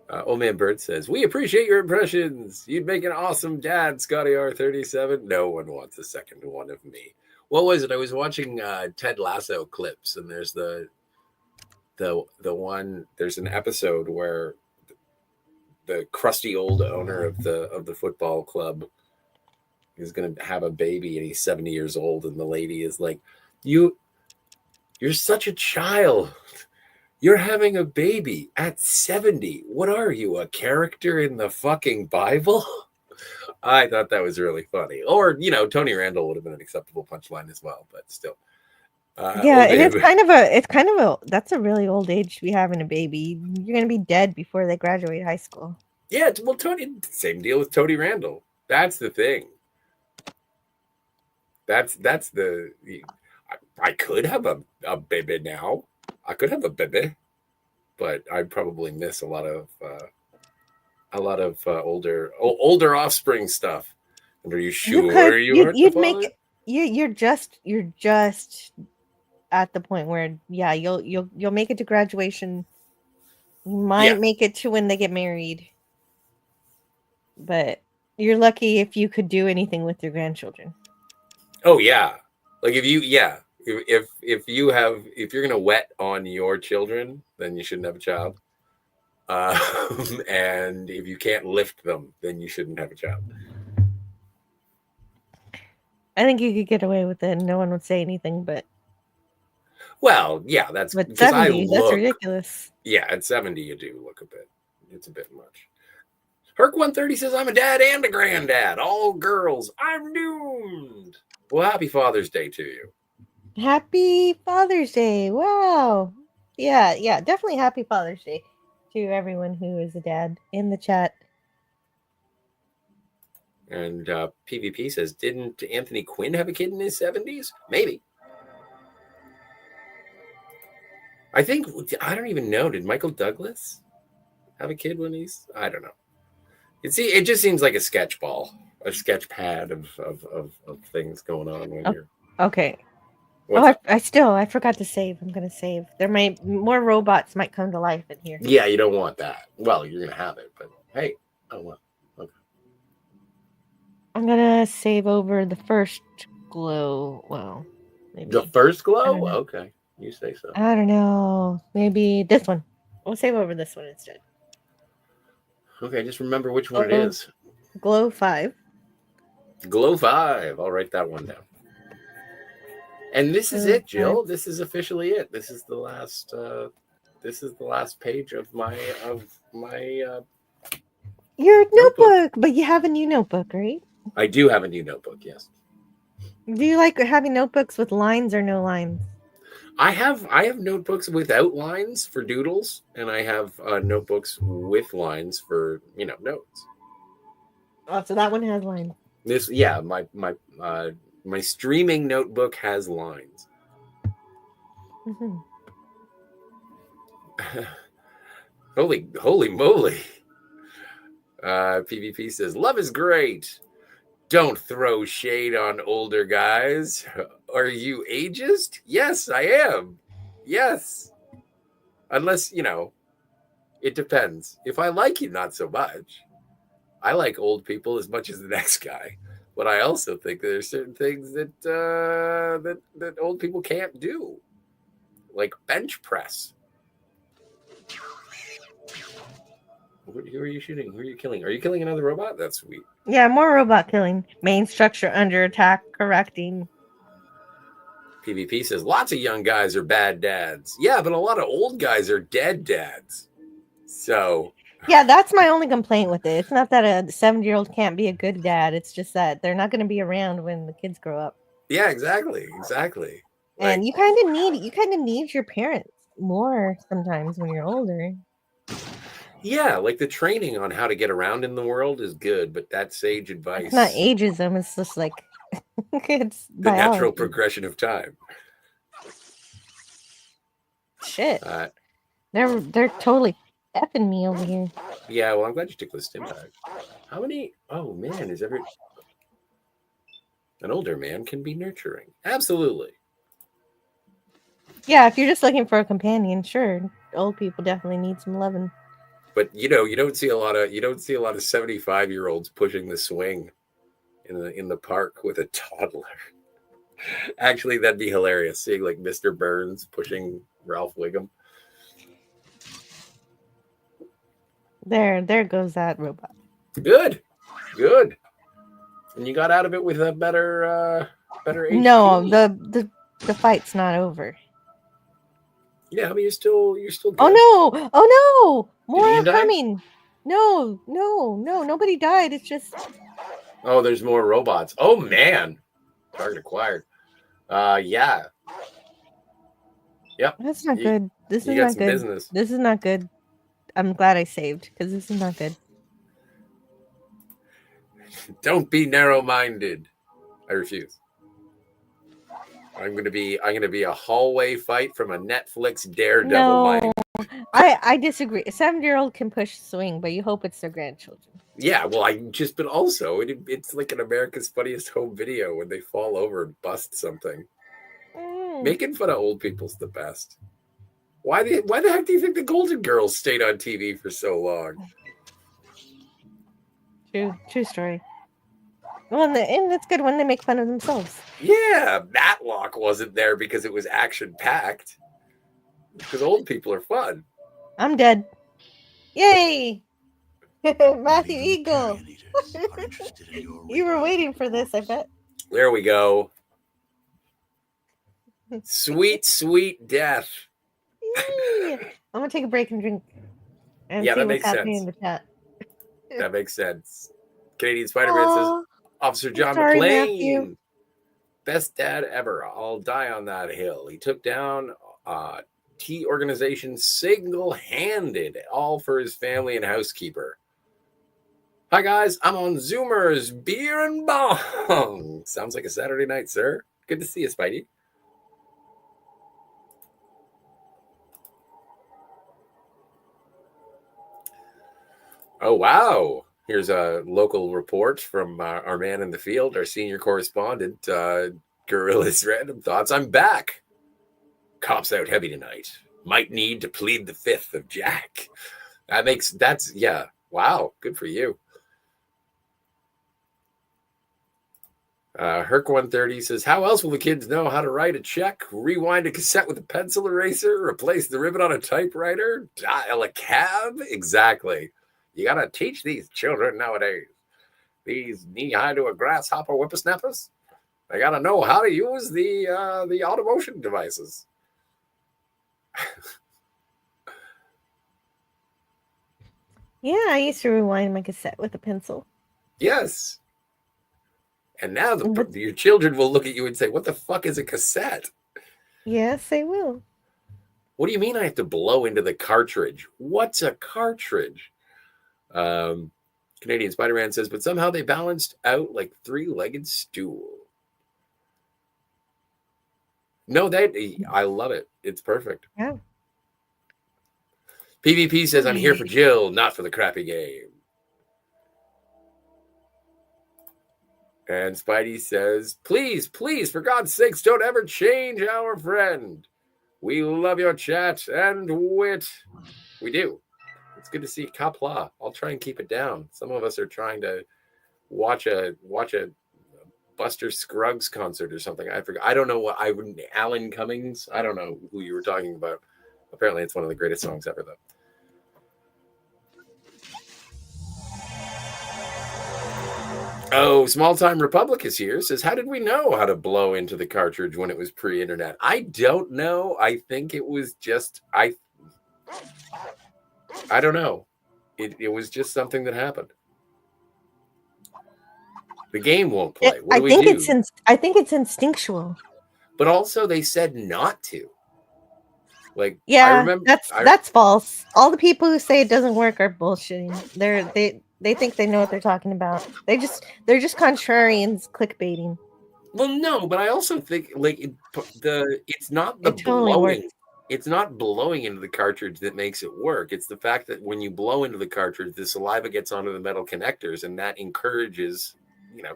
Old Man Bird says, "We appreciate your impressions. You'd make an awesome dad, Scotty R37. No one wants a second one of me." What was it? I was watching Ted Lasso clips, and there's the one. There's an episode where the crusty old owner of the football club is going to have a baby, and he's 70 years old, and the lady is like, "You're such a child. You're having a baby at 70. What are you, a character in the fucking Bible?" I thought that was really funny. Or, Tony Randall would have been an acceptable punchline as well, but still. Yeah, and it's kind of a that's a really old age to be having a baby. You're gonna be dead before they graduate high school. Yeah, well, same deal with Tony Randall. That's the thing. That's the. I could have a baby now. I could have a baby, but I'd probably miss a lot of older offspring stuff. And are you sure you'd make it? You're just at the point where you'll make it to graduation. You might make it to when they get married, but you're lucky if you could do anything with your grandchildren. Oh yeah, like if you're gonna wet on your children, then you shouldn't have a child. And if you can't lift them, then you shouldn't have a child. I think you could get away with it and no one would say anything, but well, yeah, that's but 70, that's ridiculous. Yeah, at 70 you do look it's a bit much. Herc 130 says, "I'm a dad and a granddad, all girls. I'm doomed." Well, happy Father's Day to you. Happy Father's Day. Wow. Yeah, definitely happy Father's Day to everyone who is a dad in the chat. And PvP says, "Didn't Anthony Quinn have a kid in his 70s? Maybe." I don't even know. Did Michael Douglas have a kid when I don't know. It just seems like a sketch pad of things going on when you're. Okay. I forgot to save. I'm going to save. More robots might come to life in here. Yeah, you don't want that. Well, you're going to have it, but hey, oh well. Okay. I'm going to save over the first glow. Well, maybe. The first glow? Okay. You say so. I don't know. Maybe this one. We'll save over this one instead. Okay, just remember which one it is. Glow 5. Glow 5. I'll write that one down. And this is it, Jill. This is officially it. This is the last. This is the last page of my your notebook. But you have a new notebook, right? I do have a new notebook. Yes. Do you like having notebooks with lines or no lines? I have notebooks without lines for doodles, and I have notebooks with lines for notes. Oh, so that one has lines. My streaming notebook has lines. Mm-hmm. Holy moly! PvP says, "Love is great. Don't throw shade on older guys. Are you ageist? Yes, I am. Yes. Unless, it depends. If I like you, not so much. I like old people as much as the next guy. But I also think that there's certain things that that old people can't do. Like bench press. Who are you shooting? Who are you killing? Are you killing another robot? That's sweet. Yeah, more robot killing. Main structure under attack. Correcting. PvP says lots of young guys are bad dads. Yeah, but a lot of old guys are dead dads. So Yeah, that's my only complaint with it. It's not that a 70-year-old can't be a good dad. It's just that they're not going to be around when the kids grow up. yeah, exactly. And you kind of need your parents more sometimes when you're older. Yeah, like the training on how to get around in the world is good, but that's sage advice. It's not ageism. It's just like it's the biology. natural progression of time. Shit. They're totally effing me over here. Yeah, well, I'm glad you took the stim pack. How many? Oh man, an older man can be nurturing? Absolutely. Yeah, if you're just looking for a companion, sure, old people definitely need some loving. But you don't see a lot of 75-year-olds pushing the swing in the park with a toddler. Actually, that'd be hilarious. Seeing like Mr. Burns pushing Ralph Wiggum. There goes that robot. Good. And you got out of it with a better HP. No, the fight's not over. Yeah, I mean you're still good. Oh no! More Did Ian are die? coming. No, nobody died. It's just Oh, there's more robots. Oh man. Target acquired. Yeah. Yep. that's not good. This you is got not some good. business. This is not good. I'm glad I saved because this is not good. Don't be narrow-minded. I refuse. I'm gonna be a hallway fight from a Netflix Daredevil No, mind. I disagree. A 70-year-old can push swing, but you hope it's their grandchildren. Yeah, well, but also it's like an America's Funniest Home Video when they fall over and bust something. Making fun of old people's the best. Why the heck do you think the Golden Girls stayed on TV for so long? True story. Well, and it's good when they make fun of themselves. Yeah, Matlock wasn't there because it was action-packed. Because old people are fun. I'm dead. Yay! Matthew Eagle. You were waiting for this, I bet. There we go. Sweet, sweet death. Yay! I'm gonna take a break and drink. And Yeah, see that what's makes happening sense. in the chat. That makes sense. Canadian Spider-Man says, Officer John sorry, McClane, Matthew. best dad ever. I'll die on that hill. He took down T organization single-handed, all for his family and housekeeper. Hi, guys. I'm on Zoomers, beer and bong. Sounds like a Saturday night, sir. Good to see you, Spidey. Oh, wow. Here's a local report from our man in the field, our senior correspondent, Gorilla's Random Thoughts. I'm back. Cops out heavy tonight. Might need to plead the fifth of Jack. Yeah. Wow. Good for you. Herc 130 says, how else will the kids know how to write a check, rewind a cassette with a pencil eraser, replace the ribbon on a typewriter, dial a cab? Exactly. You got to teach these children nowadays. These knee-high to a grasshopper whippersnappers. They got to know how to use the automotion devices. Yeah, I used to rewind my cassette with a pencil. Yes. And now your children will look at you and say, what the fuck is a cassette? Yes, they will. What do you mean I have to blow into the cartridge? What's a cartridge? Canadian Spider-Man says, but somehow they balanced out like three-legged stool. No, I love it. It's perfect. Yeah. PvP says, I'm here for Jill, not for the crappy game. And Spidey says, please, for God's sakes, don't ever change our friend. We love your chat and wit. We do. It's good to see Kapla. I'll try and keep it down. Some of us are trying to watch a Buster Scruggs concert or something. I forgot. I don't know what Alan Cummings. I don't know who you were talking about. Apparently, it's one of the greatest songs ever, though. Oh, Small Time Republic is here. Says, how did we know how to blow into the cartridge when it was pre-internet? I don't know. I think it was just I don't know. It was just something that happened. The game won't play. What do we do? I think it's instinctual. But also, they said not to. Like, Yeah, I remember that's false. All the people who say it doesn't work are bullshitting. They think they know what they're talking about. They're just contrarians clickbaiting. Well, no, but I also think like it's not the It totally blowing. works. It's not blowing into the cartridge that makes it work. It's the fact that when you blow into the cartridge, the saliva gets onto the metal connectors, and that encourages,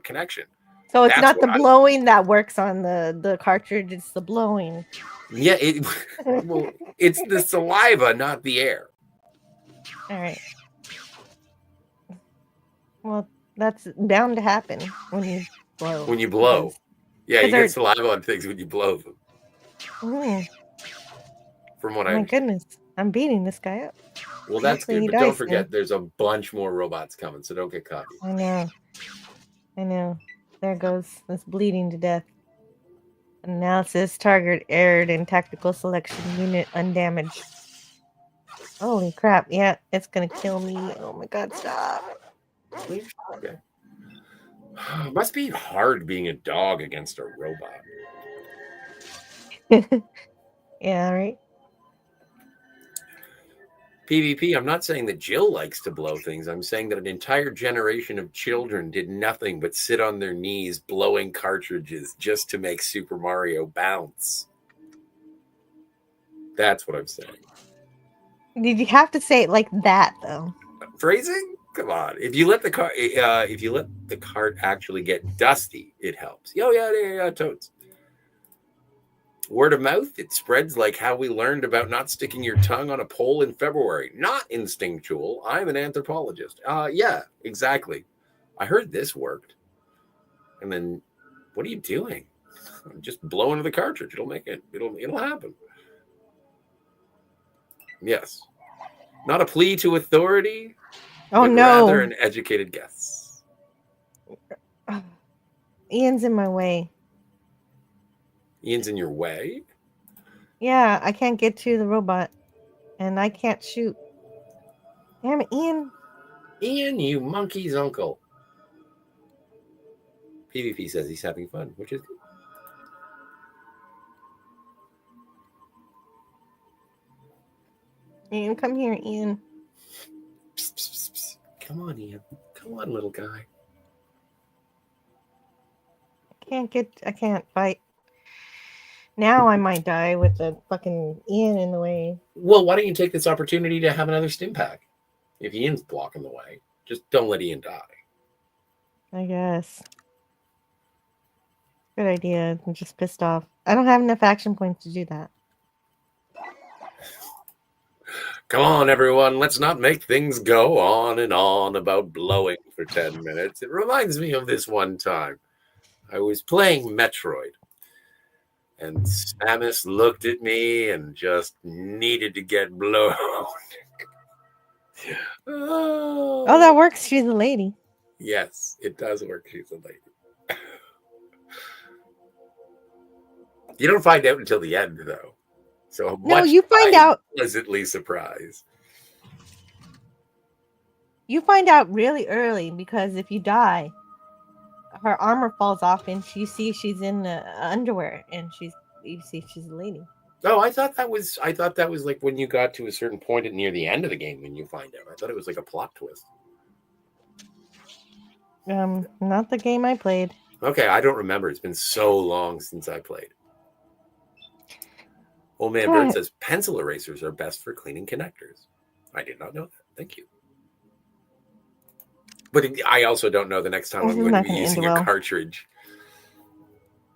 connection. So it's That's not the what blowing that works on the cartridge, it's the blowing. Yeah, well, it's the saliva, not the air. All right. Well, that's bound to happen when you blow. When you blow. Yeah, you they're- get saliva on things when you blow them. Mm, From what my goodness, I'm beating this guy up. Well, that's Hopefully good, he but don't dies forget, soon. there's a bunch more robots coming, so don't get cocky. I know. There goes this bleeding to death. Analysis target errored in tactical selection unit undamaged. Holy crap! Yeah, it's gonna kill me. Oh my god! Stop. Okay. Must be hard being a dog against a robot. Yeah, right. PvP, I'm not saying that Jill likes to blow things. I'm saying that an entire generation of children did nothing but sit on their knees blowing cartridges just to make Super Mario bounce. That's what I'm saying. Did you have to say it like that though? Phrasing? Come on. If you let the cart actually get dusty, it helps. Oh yeah, totes. Word of mouth, it spreads like how we learned about not sticking your tongue on a pole in February. Not instinctual. I'm an anthropologist. Yeah, exactly. I heard this worked. And then, what are you doing? Just blow into the cartridge. It'll make it. It'll happen. Yes. Not a plea to authority. Oh but no! rather an educated guess. Ian's in my way. Ian's in your way? Yeah, I can't get to the robot. And I can't shoot. Damn it, Ian. Ian, you monkey's uncle. PvP says he's having fun, which is good. Ian, come here, Ian. Psst, psst, psst. Come on, Ian. Come on, little guy. I can't fight. Now I might die with the fucking Ian in the way. Well, why don't you take this opportunity to have another stim pack? If Ian's blocking the way, just don't let Ian die. I guess. Good idea. I'm just pissed off. I don't have enough action points to do that. Come on, everyone. Let's not make things go on and on about blowing for 10 minutes. It reminds me of this one time. I was playing Metroid. And Samus looked at me and just needed to get blown. Oh, that works. She's a lady. Yes, it does work. She's a lady. You don't find out until the end, though. So no, you find out pleasantly surprised. You find out really early because if you die, her armor falls off and you see she's in the underwear and you see she's a lady. Oh, I thought that was like when you got to a certain point near the end of the game when you find out. I thought it was like a plot twist. Not the game I played. Okay, I don't remember. It's been so long since I played. Old Man Bird says pencil erasers are best for cleaning connectors. I did not know that. Thank you. But I also don't know the next time I'm going to be using a cartridge.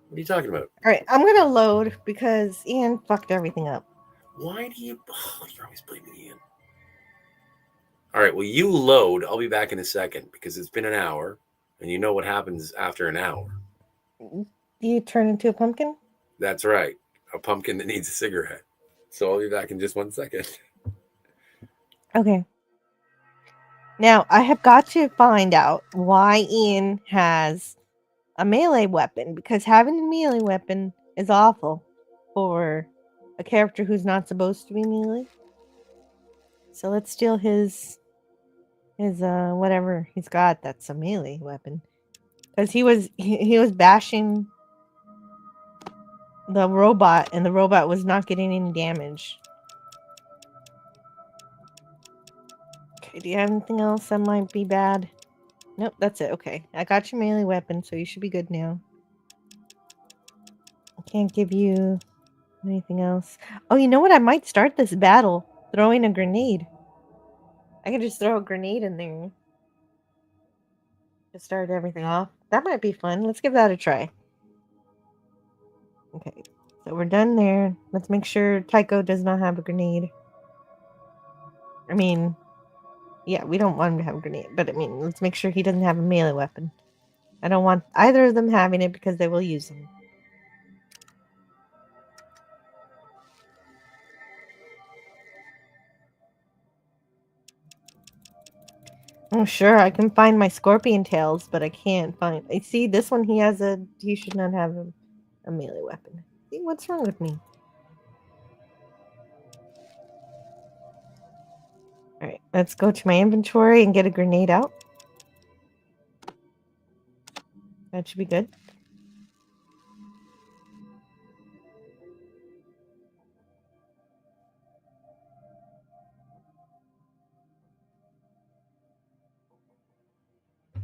What are you talking about? All right, I'm going to load because Ian fucked everything up. Why do you... Oh, you're always blaming Ian. All right, well, you load. I'll be back in a second because it's been an hour, and you know what happens after an hour. You turn into a pumpkin? That's right. A pumpkin that needs a cigarette. So I'll be back in just 1 second. Okay. Now, I have got to find out why Ian has a melee weapon, because having a melee weapon is awful for a character who's not supposed to be melee. So let's steal his whatever he's got that's a melee weapon. Because he was bashing the robot, and the robot was not getting any damage. Okay, do you have anything else that might be bad? Nope, that's it. Okay, I got your melee weapon, so you should be good now. I can't give you anything else. Oh, you know what? I might start this battle throwing a grenade. I can just throw a grenade in there to start everything off. That might be fun. Let's give that a try. Okay, so we're done there. Let's make sure Tycho does not have a grenade. I mean, yeah, we don't want him to have a grenade, but I mean, let's make sure he doesn't have a melee weapon. I don't want either of them having it because they will use them. Oh, sure, I can find my scorpion tails, but I can't find... I see this one, he should not have a melee weapon. See, what's wrong with me? Alright, let's go to my inventory and get a grenade out. That should be good.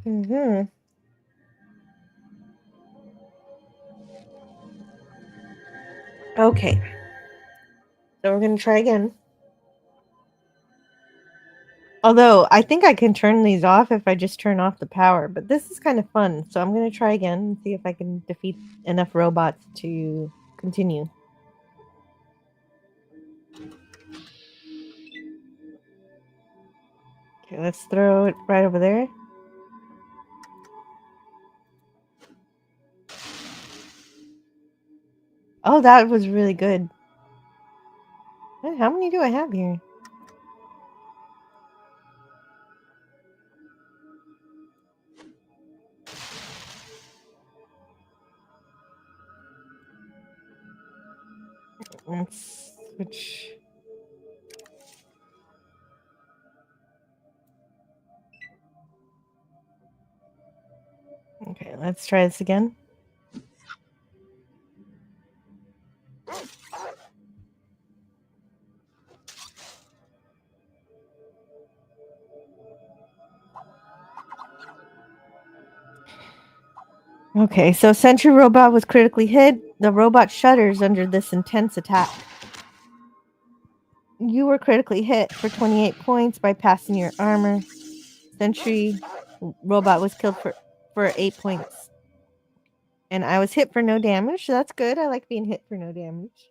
Mm-hmm. Okay. So we're going to try again. Although, I think I can turn these off if I just turn off the power. But this is kind of fun. So I'm going to try again and see if I can defeat enough robots to continue. Okay, let's throw it right over there. Oh, that was really good. How many do I have here? Let's switch. Okay, let's try this again. Okay, so Sentry Robot was critically hit. The robot shudders under this intense attack. You were critically hit for 28 points by passing your armor. Sentry Robot was killed for 8 points. And I was hit for no damage, so that's good. I like being hit for no damage.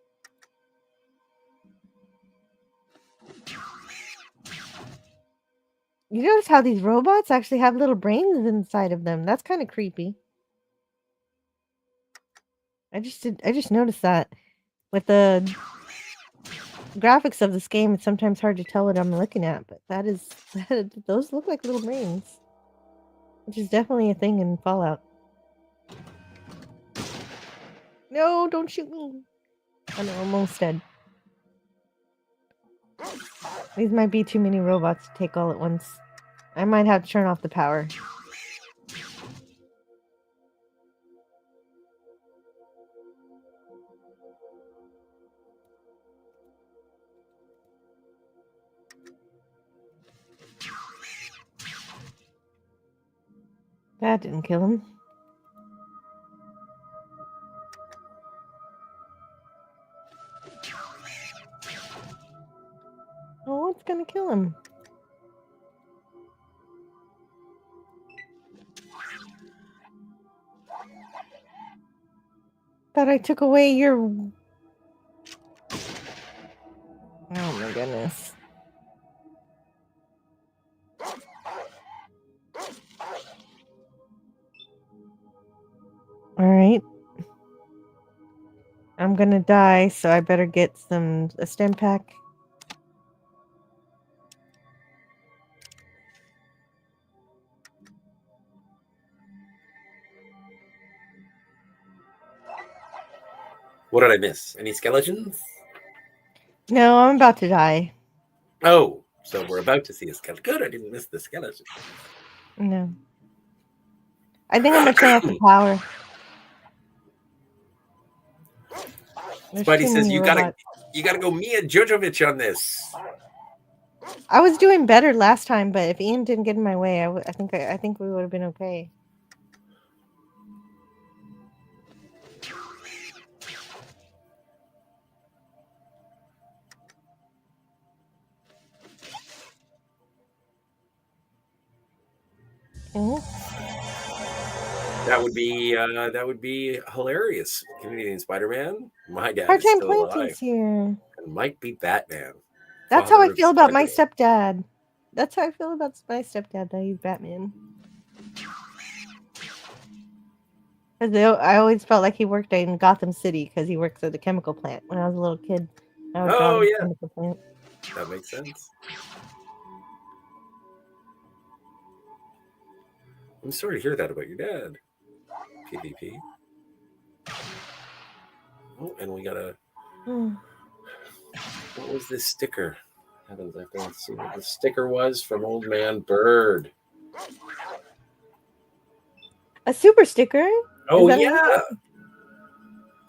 You notice how these robots actually have little brains inside of them. That's kind of creepy. I just noticed that. With the graphics of this game, it's sometimes hard to tell what I'm looking at, but those look like little brains. Which is definitely a thing in Fallout. No, don't shoot me. I'm almost dead. These might be too many robots to take all at once. I might have to turn off the power. That didn't kill him. Oh, what's gonna kill him? Thought I took away your... Oh my goodness. Alright. I'm gonna die, so I better get a stem pack. What did I miss? Any skeletons? No, I'm about to die. Oh, so we're about to see a skeleton. Good, I didn't miss the skeleton. No. I think I'm gonna turn off the power. There's Spidey too says many you gotta robots. go Mia Jojovic on this. I was doing better last time, but if Ian didn't get in my way, I think we would have been okay. Mhm. That would be hilarious. Canadian Spider-Man. My dad is Part-time still alive Planting's here. and might be Batman. That's how I Father of feel about my Spider-Man. stepdad. That's how I feel about my stepdad, that he's Batman. Because I always felt like he worked in Gotham City because he works at the chemical plant. When I was a little kid, I would draw Oh the yeah, chemical plant. that makes sense. I'm sorry to hear that about your dad. PvP. Oh, and we got a. Hmm. What was this sticker? Heavens, I have to see what the sticker was from Old Man Bird. A super sticker? Oh Is that yeah,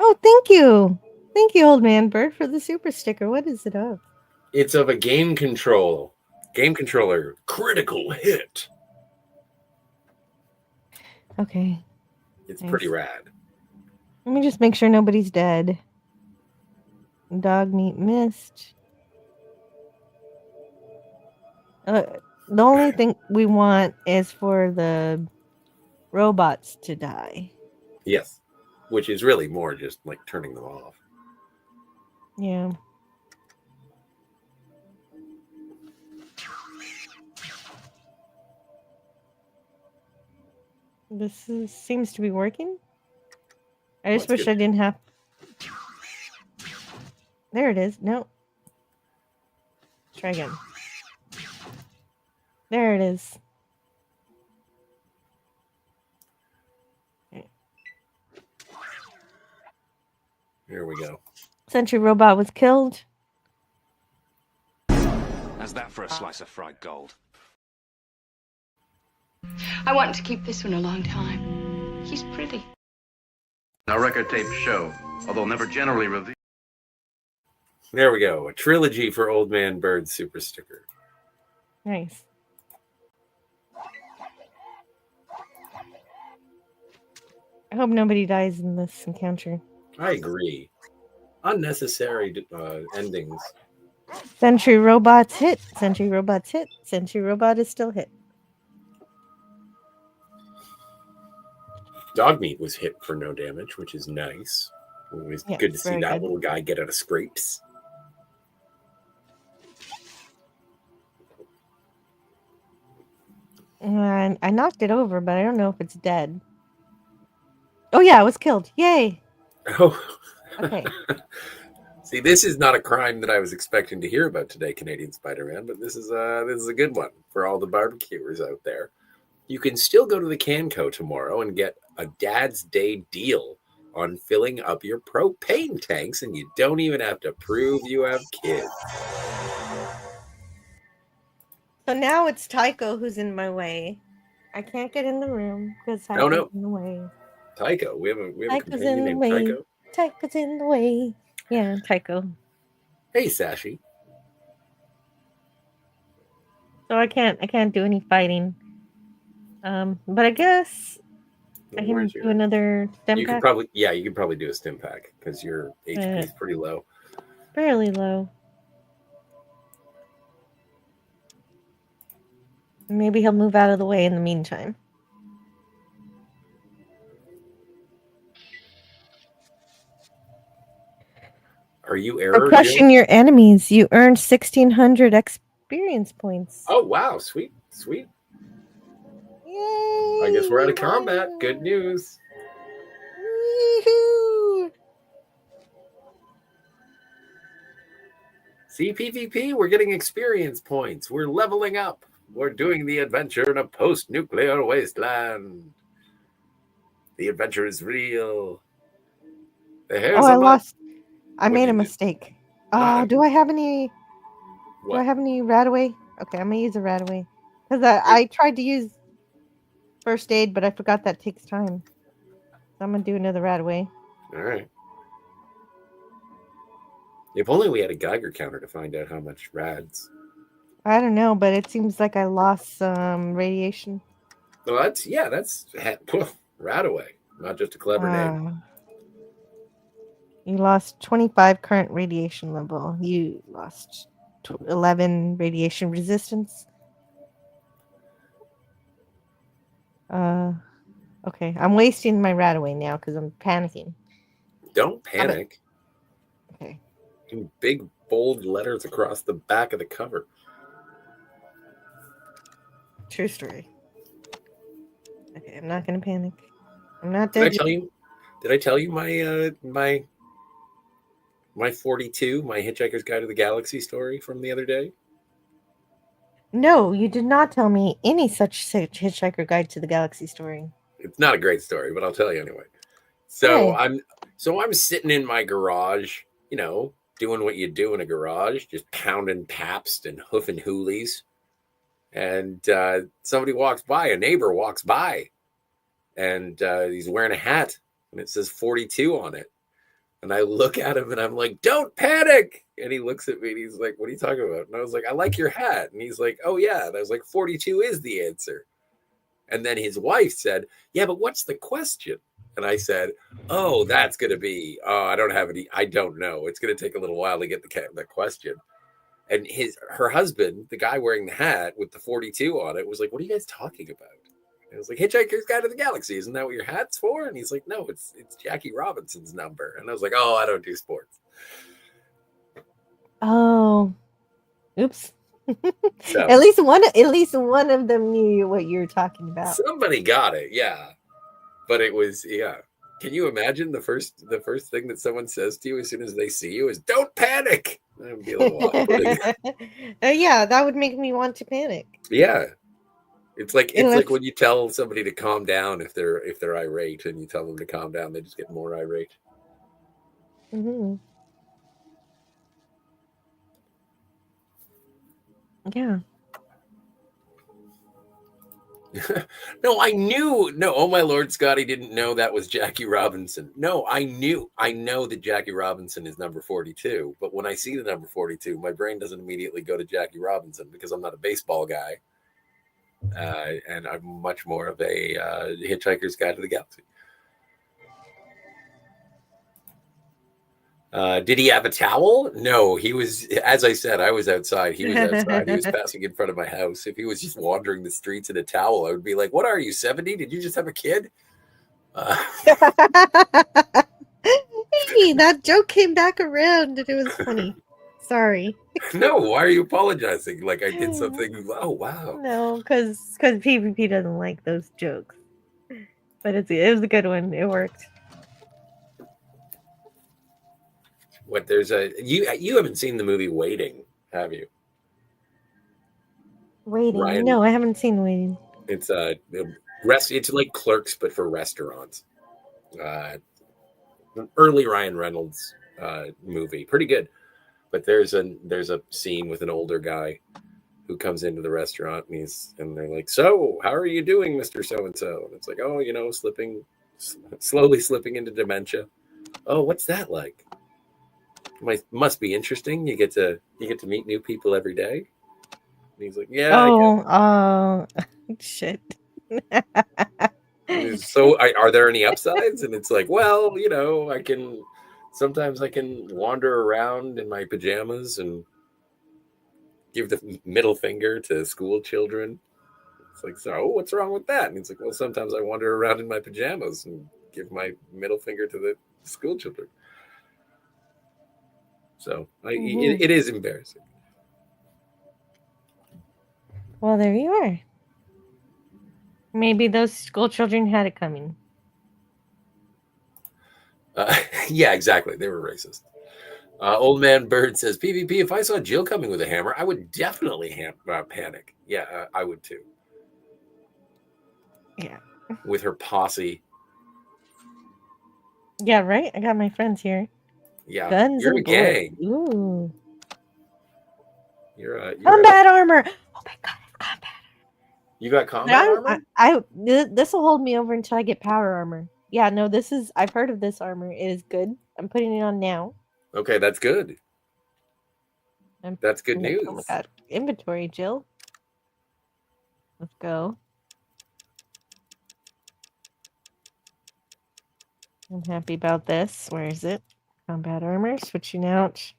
Oh, thank you. Thank you, old man Bird, for the super sticker. What is it of? it's of a game controller. Critical hit. Okay. It's Nice. pretty rad. Let me just make sure nobody's dead. Dog meat missed. The only thing we want is for the robots to die. Yes, which is really more just like turning them off. Yeah. Seems to be working. I just That's wish good. I didn't have. There it is. No. Try again. There it is. Okay. Here we go. Sentry robot was killed. How's that for a slice of fried gold? I wanted to keep this one a long time. He's pretty. Our record tapes show, although never generally revealed. There we go. A trilogy for Old Man Bird super sticker. Nice. I hope nobody dies in this encounter. I agree. Unnecessary endings. Sentry robots hit. Sentry robots hit. Sentry robot is still hit. Dogmeat was hit for no damage, which is nice. It was Yes, good to see very that good. little guy get out of scrapes. And I knocked it over, but I don't know if it's dead. Oh yeah, it was killed. Yay! Oh, Okay. see, this is not a crime that I was expecting to hear about today, Canadian Spider-Man, but this is a good one for all the barbecuers out there. You can still go to the Canco tomorrow and get a Dad's Day deal on filling up your propane tanks, and you don't even have to prove you have kids. So now it's Tycho who's in my way. I can't get in the room because Tycho's no. in the way. Tycho, we have a Tycho's companion in the named way. Tycho. Tycho's in the way. Yeah, Tycho. Hey, Sashi. So I can't do any fighting. But I guess I can Where's do another stem You could pack. probably do a stim pack because your HP is pretty low. Fairly low. Maybe he'll move out of the way in the meantime. Are you For error? crushing your enemies, you earned 1,600 experience points. Oh wow, sweet. Yay! I guess we're out of combat. Good news. Woo-hoo! See, PvP, we're getting experience points. We're leveling up. We're doing the adventure in a post-nuclear wasteland. The adventure is real. Hey, Oh, I somebody- lost. I What'd made you a do? mistake. Ah, Do I have any? Do I What? have any Radaway? Okay, I'm gonna use a Radaway because I tried to use first aid, but I forgot that takes time. So I'm gonna do another Radaway. All right. If only we had a Geiger counter to find out how much rads. I don't know, but it seems like I lost some radiation. Well, that's rad away. Not just a clever name. You lost 25 current radiation level. You lost 11 radiation resistance. Okay. I'm wasting my Radaway now because I'm panicking. Don't panic. Okay. In big bold letters across the back of the cover. True story. Okay, I'm not gonna panic. I'm not Did I dead tell yet. you? Did I tell you my 42, my Hitchhiker's Guide to the Galaxy story from the other day? No, you did not tell me any such Hitchhiker Guide to the Galaxy story. It's not a great story, but I'll tell you anyway. Why? So I'm sitting in my garage, doing what you do in a garage, just pounding Pabst and hoofing Hoolies. And somebody walks by, a neighbor walks by, and he's wearing a hat, and it says 42 on it. And I look at him, and I'm like, "Don't panic!" And he looks at me, and he's like, "What are you talking about?" And I was like, "I like your hat." And he's like, "Oh yeah." And I was like, 42 is the answer. And then his wife said, "Yeah, but what's the question?" And I said, "Oh, that's going to be, I don't have any, I don't know. It's going to take a little while to get the question." And her husband, the guy wearing the hat with the 42 on it, was like, "What are you guys talking about?" And I was like, "Hitchhiker's Guide to the Galaxy. Isn't that what your hat's for?" And he's like, "No, it's Jackie Robinson's number." And I was like, "Oh, I don't do sports." Oh, oops. So, At least one of them knew what you were talking about. somebody got it, yeah. But it was, yeah. Can you imagine the first thing that someone says to you as soon as they see you is "Don't panic"? That would be a little off-putting. Yeah, that would make me want to panic. Yeah. It's like Unless- when you tell somebody to calm down if they're irate, and you tell them to calm down, they just get more irate. Mhm. Yeah. No, I knew. No, oh my Lord, Scotty didn't know that was Jackie Robinson. No, I know that Jackie Robinson is number 42. But when I see the number 42, my brain doesn't immediately go to Jackie Robinson because I'm not a baseball guy. And I'm much more of a Hitchhiker's Guide to the Galaxy. Did he have a towel? No, he was, as I said, I was outside. He was outside. He was passing in front of my house. If he was just wandering the streets in a towel, I would be like, "What are you, 70? Did you just have a kid?" Hey, that joke came back around and it was funny. Sorry. No, why are you apologizing? Like I did something. Oh, wow. No, because PvP doesn't like those jokes. But it was a good one. It worked. What, there's you haven't seen the movie Waiting, have you? Waiting. Ryan- No, I haven't seen Waiting. It's it's like Clerks, but for restaurants. Early Ryan Reynolds movie, pretty good. But there's a scene with an older guy who comes into the restaurant, and they're like, "So, how are you doing, Mr. So-and-so?" And it's like, "Oh, slowly slipping into dementia." "Oh, what's that like?" Must be interesting. You get to meet new people every day. And he's like, "Yeah." Shit. So are there any upsides? And it's like, well, sometimes I can wander around in my pajamas and give the middle finger to school children. It's like, so what's wrong with that? And he's like, well, sometimes I wander around in my pajamas and give my middle finger to the school children. So it is embarrassing. Well, there you are. Maybe those school children had it coming. Yeah, exactly. They were racist. Old Man Bird says, PvP, if I saw Jill coming with a hammer, I would definitely panic. Yeah, I would too. Yeah. With her posse. Yeah, right? I got my friends here. Yeah, Guns you're a and bullets. gang. Ooh. You're a Combat armor! Oh my god, it's combat. You got combat armor? This will hold me over until I get power armor. Yeah, no, this is I've heard of this armor. It is good. I'm putting it on now. Okay, that's good. That's good news. Oh my god. Inventory, Jill. Let's go. I'm happy about this. Where is it? Combat armor. Switching out.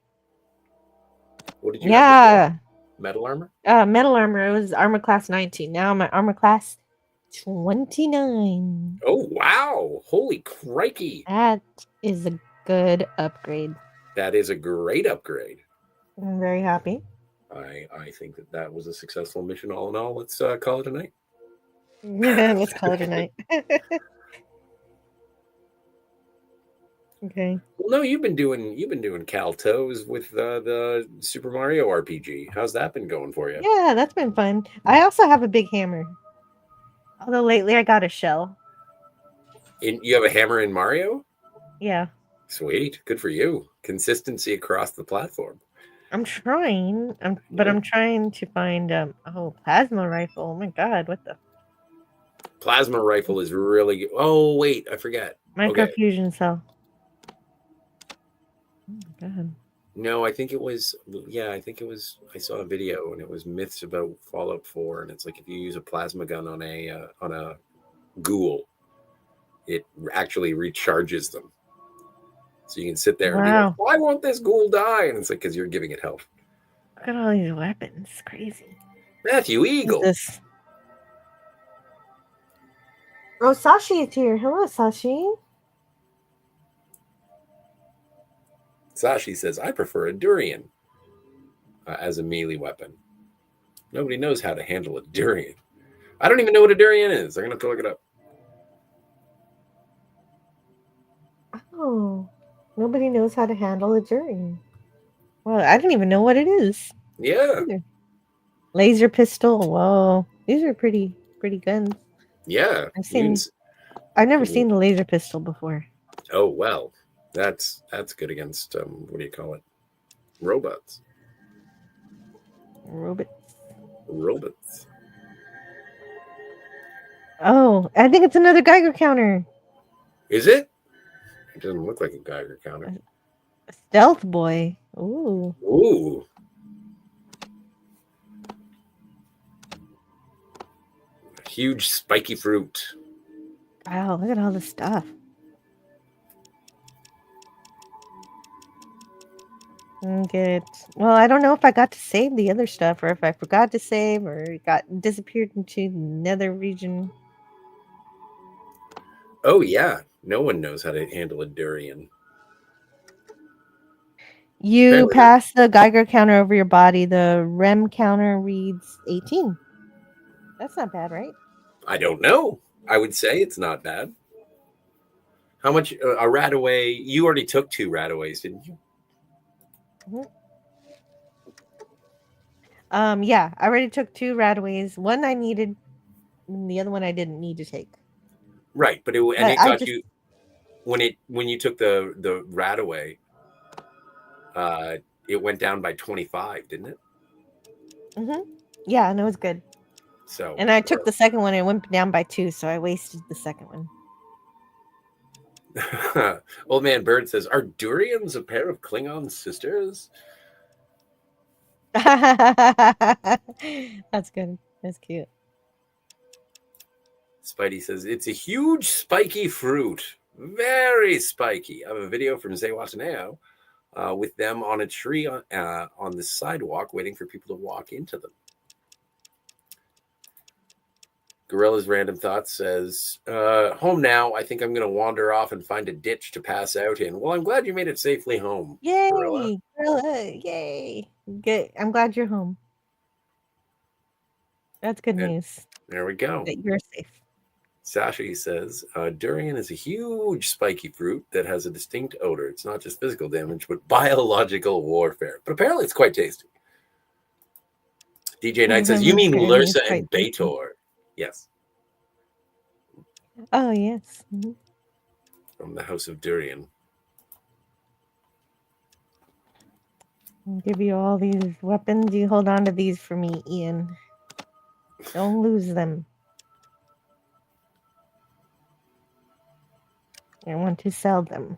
What did you have before? Metal armor? Metal armor. It was armor class 19. Now I'm at armor class 29. Oh, wow. Holy crikey. That is a good upgrade. That is a great upgrade. I'm very happy. I think that was a successful mission all in all. Let's call it a night. Let's call it a night. Okay. Well, no, you've been doing Kal-tohs with the Super Mario RPG. How's that been going for you? Yeah, that's been fun. I also have a big hammer. Although lately I got a shell. You have a hammer in Mario? Yeah. Sweet. Good for you. Consistency across the platform. I'm trying. I'm trying to find plasma rifle. Oh my god, what the Plasma rifle is really good. Oh wait, I forgot. Microfusion cell. Oh my god. No, I think it was. Yeah, I think it was. I saw a video and it was myths about Fallout 4, and it's like if you use a plasma gun on a ghoul, it actually recharges them. So you can sit there and be like, "Why won't this ghoul die?" And it's like because you're giving it health. Look at all these weapons. Crazy. Matthew Eagle. This. Oh, Sashi is here. Hello, Sashi. Sashi says, I prefer a durian as a melee weapon. Nobody knows how to handle a durian. I don't even know what a durian is. I'm going to have to look it up. Oh, nobody knows how to handle a durian. Well, I didn't even know what it is. Yeah. Either. Laser pistol. Whoa, these are pretty guns. Yeah. I've never seen the laser pistol before. Oh, well. That's good against what do you call it? Robots. Robots. Oh, I think it's another Geiger counter. Is it? It doesn't look like a Geiger counter. A stealth boy. Ooh. Ooh. Huge spiky fruit. Wow, look at all the stuff. Good. Well, I don't know if I got to save the other stuff or if I forgot to save or it got disappeared into the nether region. Oh, yeah. No one knows how to handle a durian. You pass the Geiger counter over your body. The REM counter reads 18. That's not bad, right? I don't know. I would say it's not bad. How much a Radaway? You already took 2 Radaways, didn't you? Yeah, I already took 2 Radaways. One I needed, and the other one I didn't need to take. Right, but it got you when you took the Radaway. It went down by 25, didn't it? Yeah, and it was good. So, and I took the second one and it went down by 2, so I wasted the second one. Old Man Bird says, "Are durians a pair of Klingon sisters?" That's good. That's cute. Spidey says, "It's a huge spiky fruit. Very spiky." I have a video from Zewataneo with them on a tree on the sidewalk waiting for people to walk into them. Gorilla's Random Thoughts says, home now. I think I'm going to wander off and find a ditch to pass out in. Well, I'm glad you made it safely home. Yay, Gorilla. Yay. Good. I'm glad you're home. That's good news. There we go. That you're safe. Sashi says, durian is a huge spiky fruit that has a distinct odor. It's not just physical damage, but biological warfare. But apparently it's quite tasty. DJ Knight says, you mean Lursa and Bator. Yes. Oh, yes. from the House of Durian. I'll give you all these weapons. You hold on to these for me, Ian. Don't lose them. I want to sell them.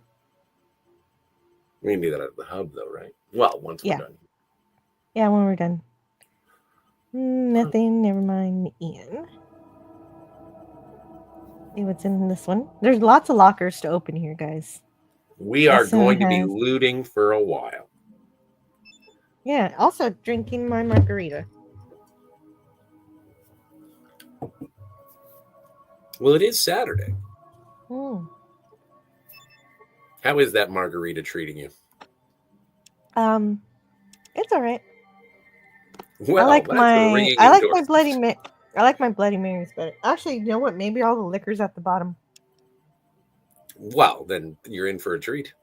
We can do that at the hub, though, right? Well, once we're done. Yeah, when we're done. Nothing. Never mind, Ian. See what's in this one. There's lots of lockers to open here, guys. We are going to be looting for a while. Yeah, also drinking my margarita. Well, it is Saturday. Mm. How is that margarita treating you? It's all right. Well, I like my Bloody Marys better. Actually, you know what? Maybe all the liquor's at the bottom. Well, then you're in for a treat.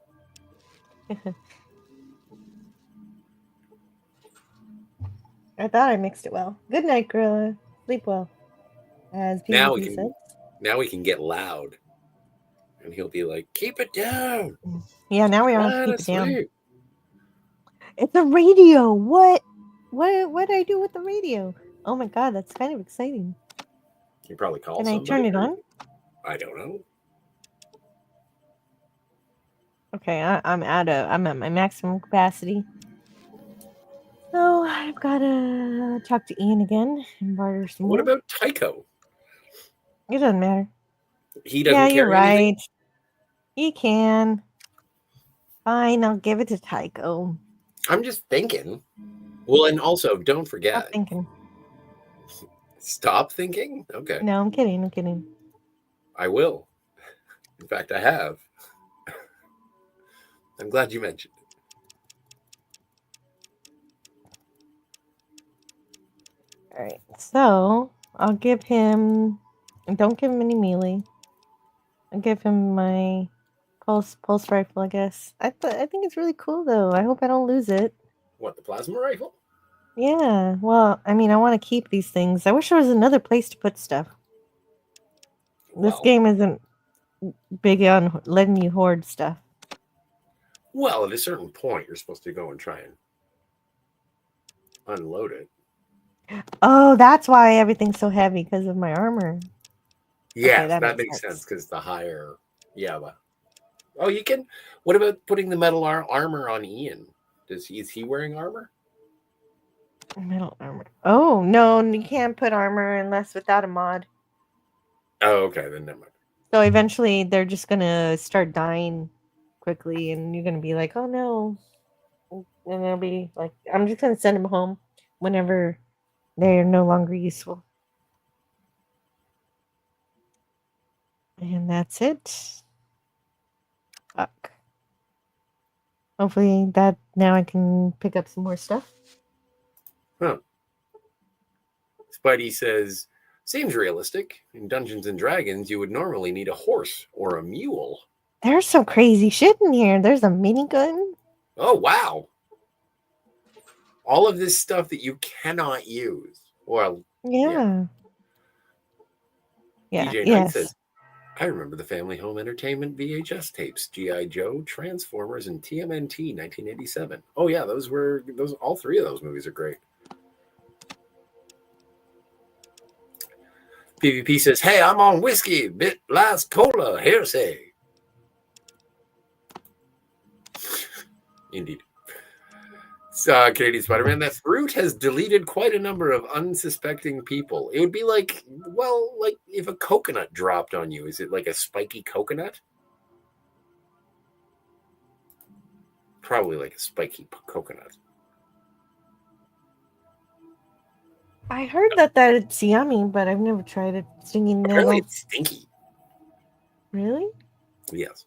I thought I mixed it well. Good night, Gorilla. Sleep well. As PvP said. Now we can get loud. And he'll be like, keep it down. Yeah, now we all have to keep it down. Sleep. It's a radio. What did I do with the radio? Oh my god, that's kind of exciting. You probably call somebody. Can I turn it on? I don't know. Okay, I'm at my maximum capacity. So I've gotta talk to Ian again and barter some more. What about Tycho? It doesn't matter. He doesn't care. You're right. Anything? He can. Fine, I'll give it to Tycho. I'm just thinking. Well, and also, don't forget. Stop thinking. Stop thinking? Okay. No, I'm kidding. I will. In fact, I have. I'm glad you mentioned it. All right, so I'll give him. Don't give him any melee. I'll give him my pulse rifle, I guess. I think it's really cool though. I hope I don't lose it. What, the plasma rifle? Yeah. Well, I mean, I want to keep these things. I wish there was another place to put stuff. This game isn't big on letting you hoard stuff. Well, at a certain point, you're supposed to go and try and unload it. Oh, that's why everything's so heavy, because of my armor. Yeah, okay, that makes sense because the higher. Yeah. Oh, you can. What about putting the metal armor on Ian? Is he wearing armor? Metal armor. Oh no, you can't put armor unless without a mod. Oh, okay, then never mind. So eventually, they're just gonna start dying quickly, and you're gonna be like, "Oh no," and they'll be like, "I'm just gonna send them home whenever they're no longer useful." And that's it. Fuck. Hopefully that now I can pick up some more stuff. Huh. Spidey says, seems realistic. In Dungeons and Dragons, you would normally need a horse or a mule. There's some crazy shit in here. There's a minigun. Oh, wow. All of this stuff that you cannot use. Well, yeah. DJ Knight says, I remember the Family Home Entertainment VHS tapes, G.I. Joe, Transformers, and TMNT 1987. Oh yeah, those all three of those movies are great. PvP says, hey, I'm on whiskey, bit last cola, hearsay. Indeed. Canadian Spider-Man, that fruit has deleted quite a number of unsuspecting people. It would be like, well, like if a coconut dropped on you, is it like a spiky coconut? Probably like a spiky coconut. I heard that it's yummy, but I've never tried it. Stinging nettle. Apparently it's stinky. Really? Yes.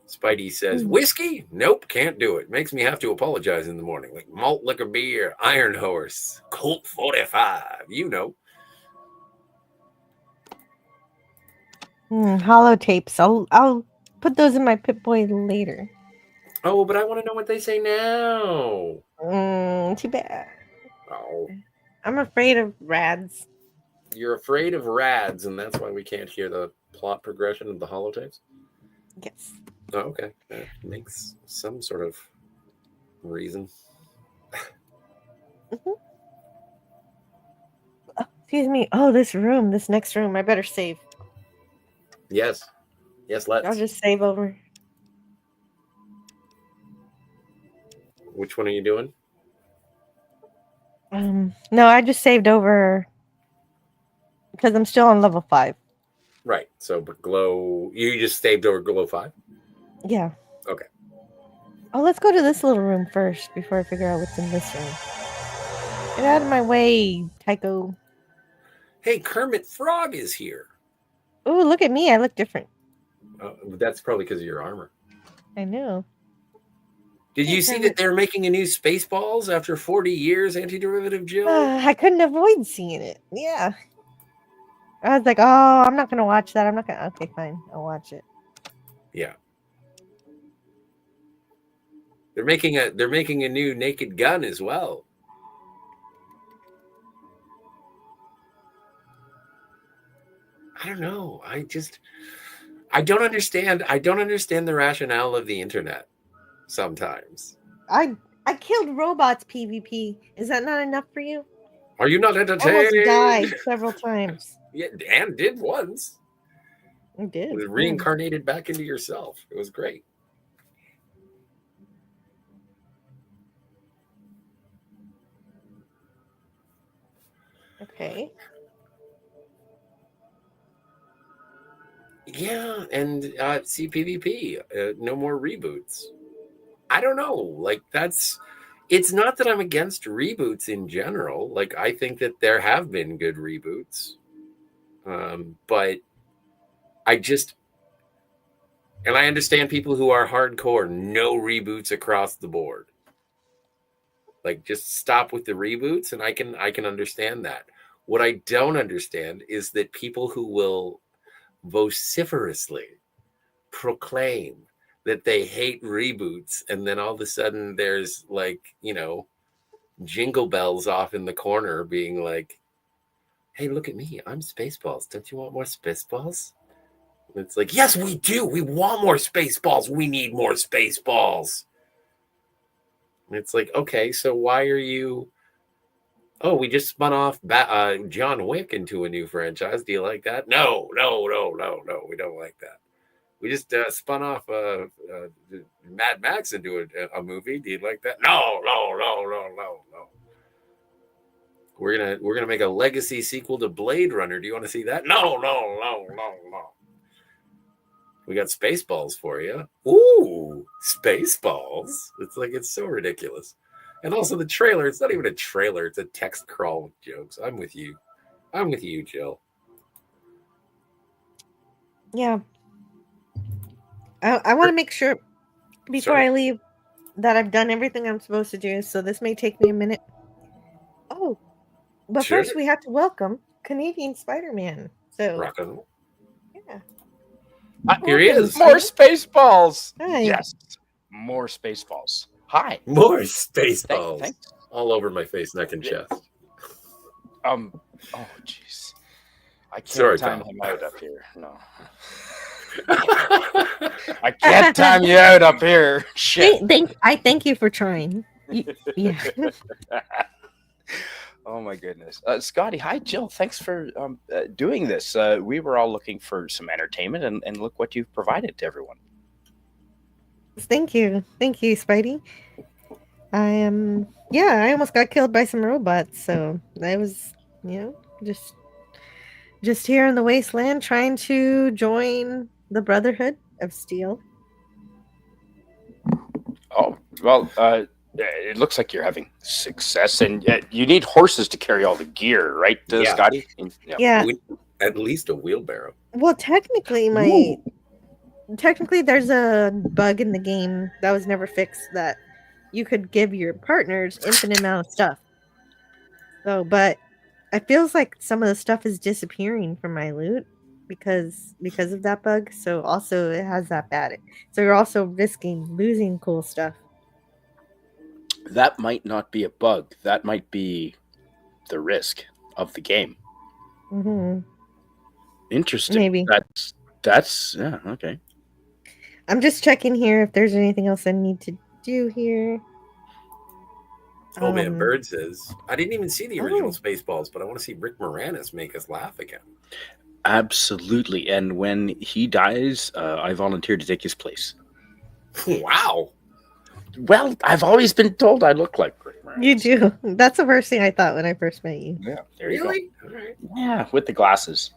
Spidey says, whiskey? Nope, can't do it. Makes me have to apologize in the morning. Like malt liquor beer, Iron Horse, Colt 45, you know. Hollow tapes. I'll put those in my Pip-Boy later. Oh, but I want to know what they say now. Too bad. Oh. I'm afraid of rads. You're afraid of rads, and that's why we can't hear the plot progression of the holotapes? Yes. Oh, okay. That makes some sort of reason. Oh, excuse me. Oh, this next room. I better save. Yes. Yes, let's. I'll just save over. Which one are you doing? No, I just saved over because I'm still on level 5. Right. So, but Glow, you just saved over Glow 5? Yeah. Okay. Oh, let's go to this little room first before I figure out what's in this room. Get out of my way, Tycho. Hey, Kermit Frog is here. Oh, look at me. I look different. That's probably because of your armor. I know. Did you see that they're making a new Spaceballs after 40 years, Antiderivative Jill? I couldn't avoid seeing it. Yeah. I was like, oh, I'm not going to watch that. Okay, fine. I'll watch it. Yeah. They're making a new Naked Gun as well. I don't know. I don't understand the rationale of the internet sometimes. I killed robots PvP. Is that not enough for you? Are you not entertained? Almost died several times. Yeah, and did once. I did. It was reincarnated back into yourself. It was great. Okay. Yeah, and CPVP, no more reboots. I don't know. Like, it's not that I'm against reboots in general. Like, I think that there have been good reboots. But and I understand people who are hardcore, no reboots across the board. Like, just stop with the reboots, and I can understand that. What I don't understand is that people who will vociferously proclaim that they hate reboots, and then all of a sudden there's like, Jingle Bells off in the corner being like, hey, look at me, I'm Spaceballs, don't you want more Spaceballs? And it's like, yes, we do, we want more Spaceballs, we need more Spaceballs. And it's like, okay, so why are you we just spun off John Wick into a new franchise, do you like that? No, we don't like that. We just spun off Mad Max into a movie. Do you like that? No. We're gonna make a legacy sequel to Blade Runner. Do you want to see that? No. We got Spaceballs for you. Ooh, Spaceballs! It's so ridiculous. And also the trailer. It's not even a trailer. It's a text crawl with jokes. I'm with you, Jill. Yeah. I want to make sure before I leave that I've done everything I'm supposed to do. So this may take me a minute. Oh, but first we have to welcome Canadian Spider-Man. So rock and roll. Yeah. Here he is. More Spaceballs. Hi. Yes. More Spaceballs. Hi. More Spaceballs. Thanks. All over my face, neck, and chest. Oh, jeez. I can't Sorry, time Tom. him out up here. No. I can't time you out up here. Shit. I thank you for trying. Yeah. Oh my goodness. Scotty, hi Jill. Thanks for doing this. We were all looking for some entertainment and look what you've provided to everyone. Thank you, Spidey. I almost got killed by some robots, so I was, just here in the wasteland trying to join the Brotherhood of Steel. Oh, well, it looks like you're having success, and you need horses to carry all the gear, right, Scotty? Yeah. At least a wheelbarrow. Well, technically, there's a bug in the game that was never fixed that you could give your partners infinite amount of stuff. So, but it feels like some of the stuff is disappearing from my loot because of that bug. So also it has that bad. So you're also risking losing cool stuff. That might not be a bug. That might be the risk of the game. Mm-hmm. Interesting. Maybe. That's yeah, okay. I'm just checking here if there's anything else I need to do here. Oh man, Bird says, I didn't even see the original Oh. Spaceballs, but I want to see Rick Moranis make us laugh again. Absolutely. And when he dies, I volunteer to take his place. Wow. Well, I've always been told I look like Rick Moranis. You do. That's the first thing I thought when I first met you. Yeah, there Really? you All right. go. Yeah, with the glasses.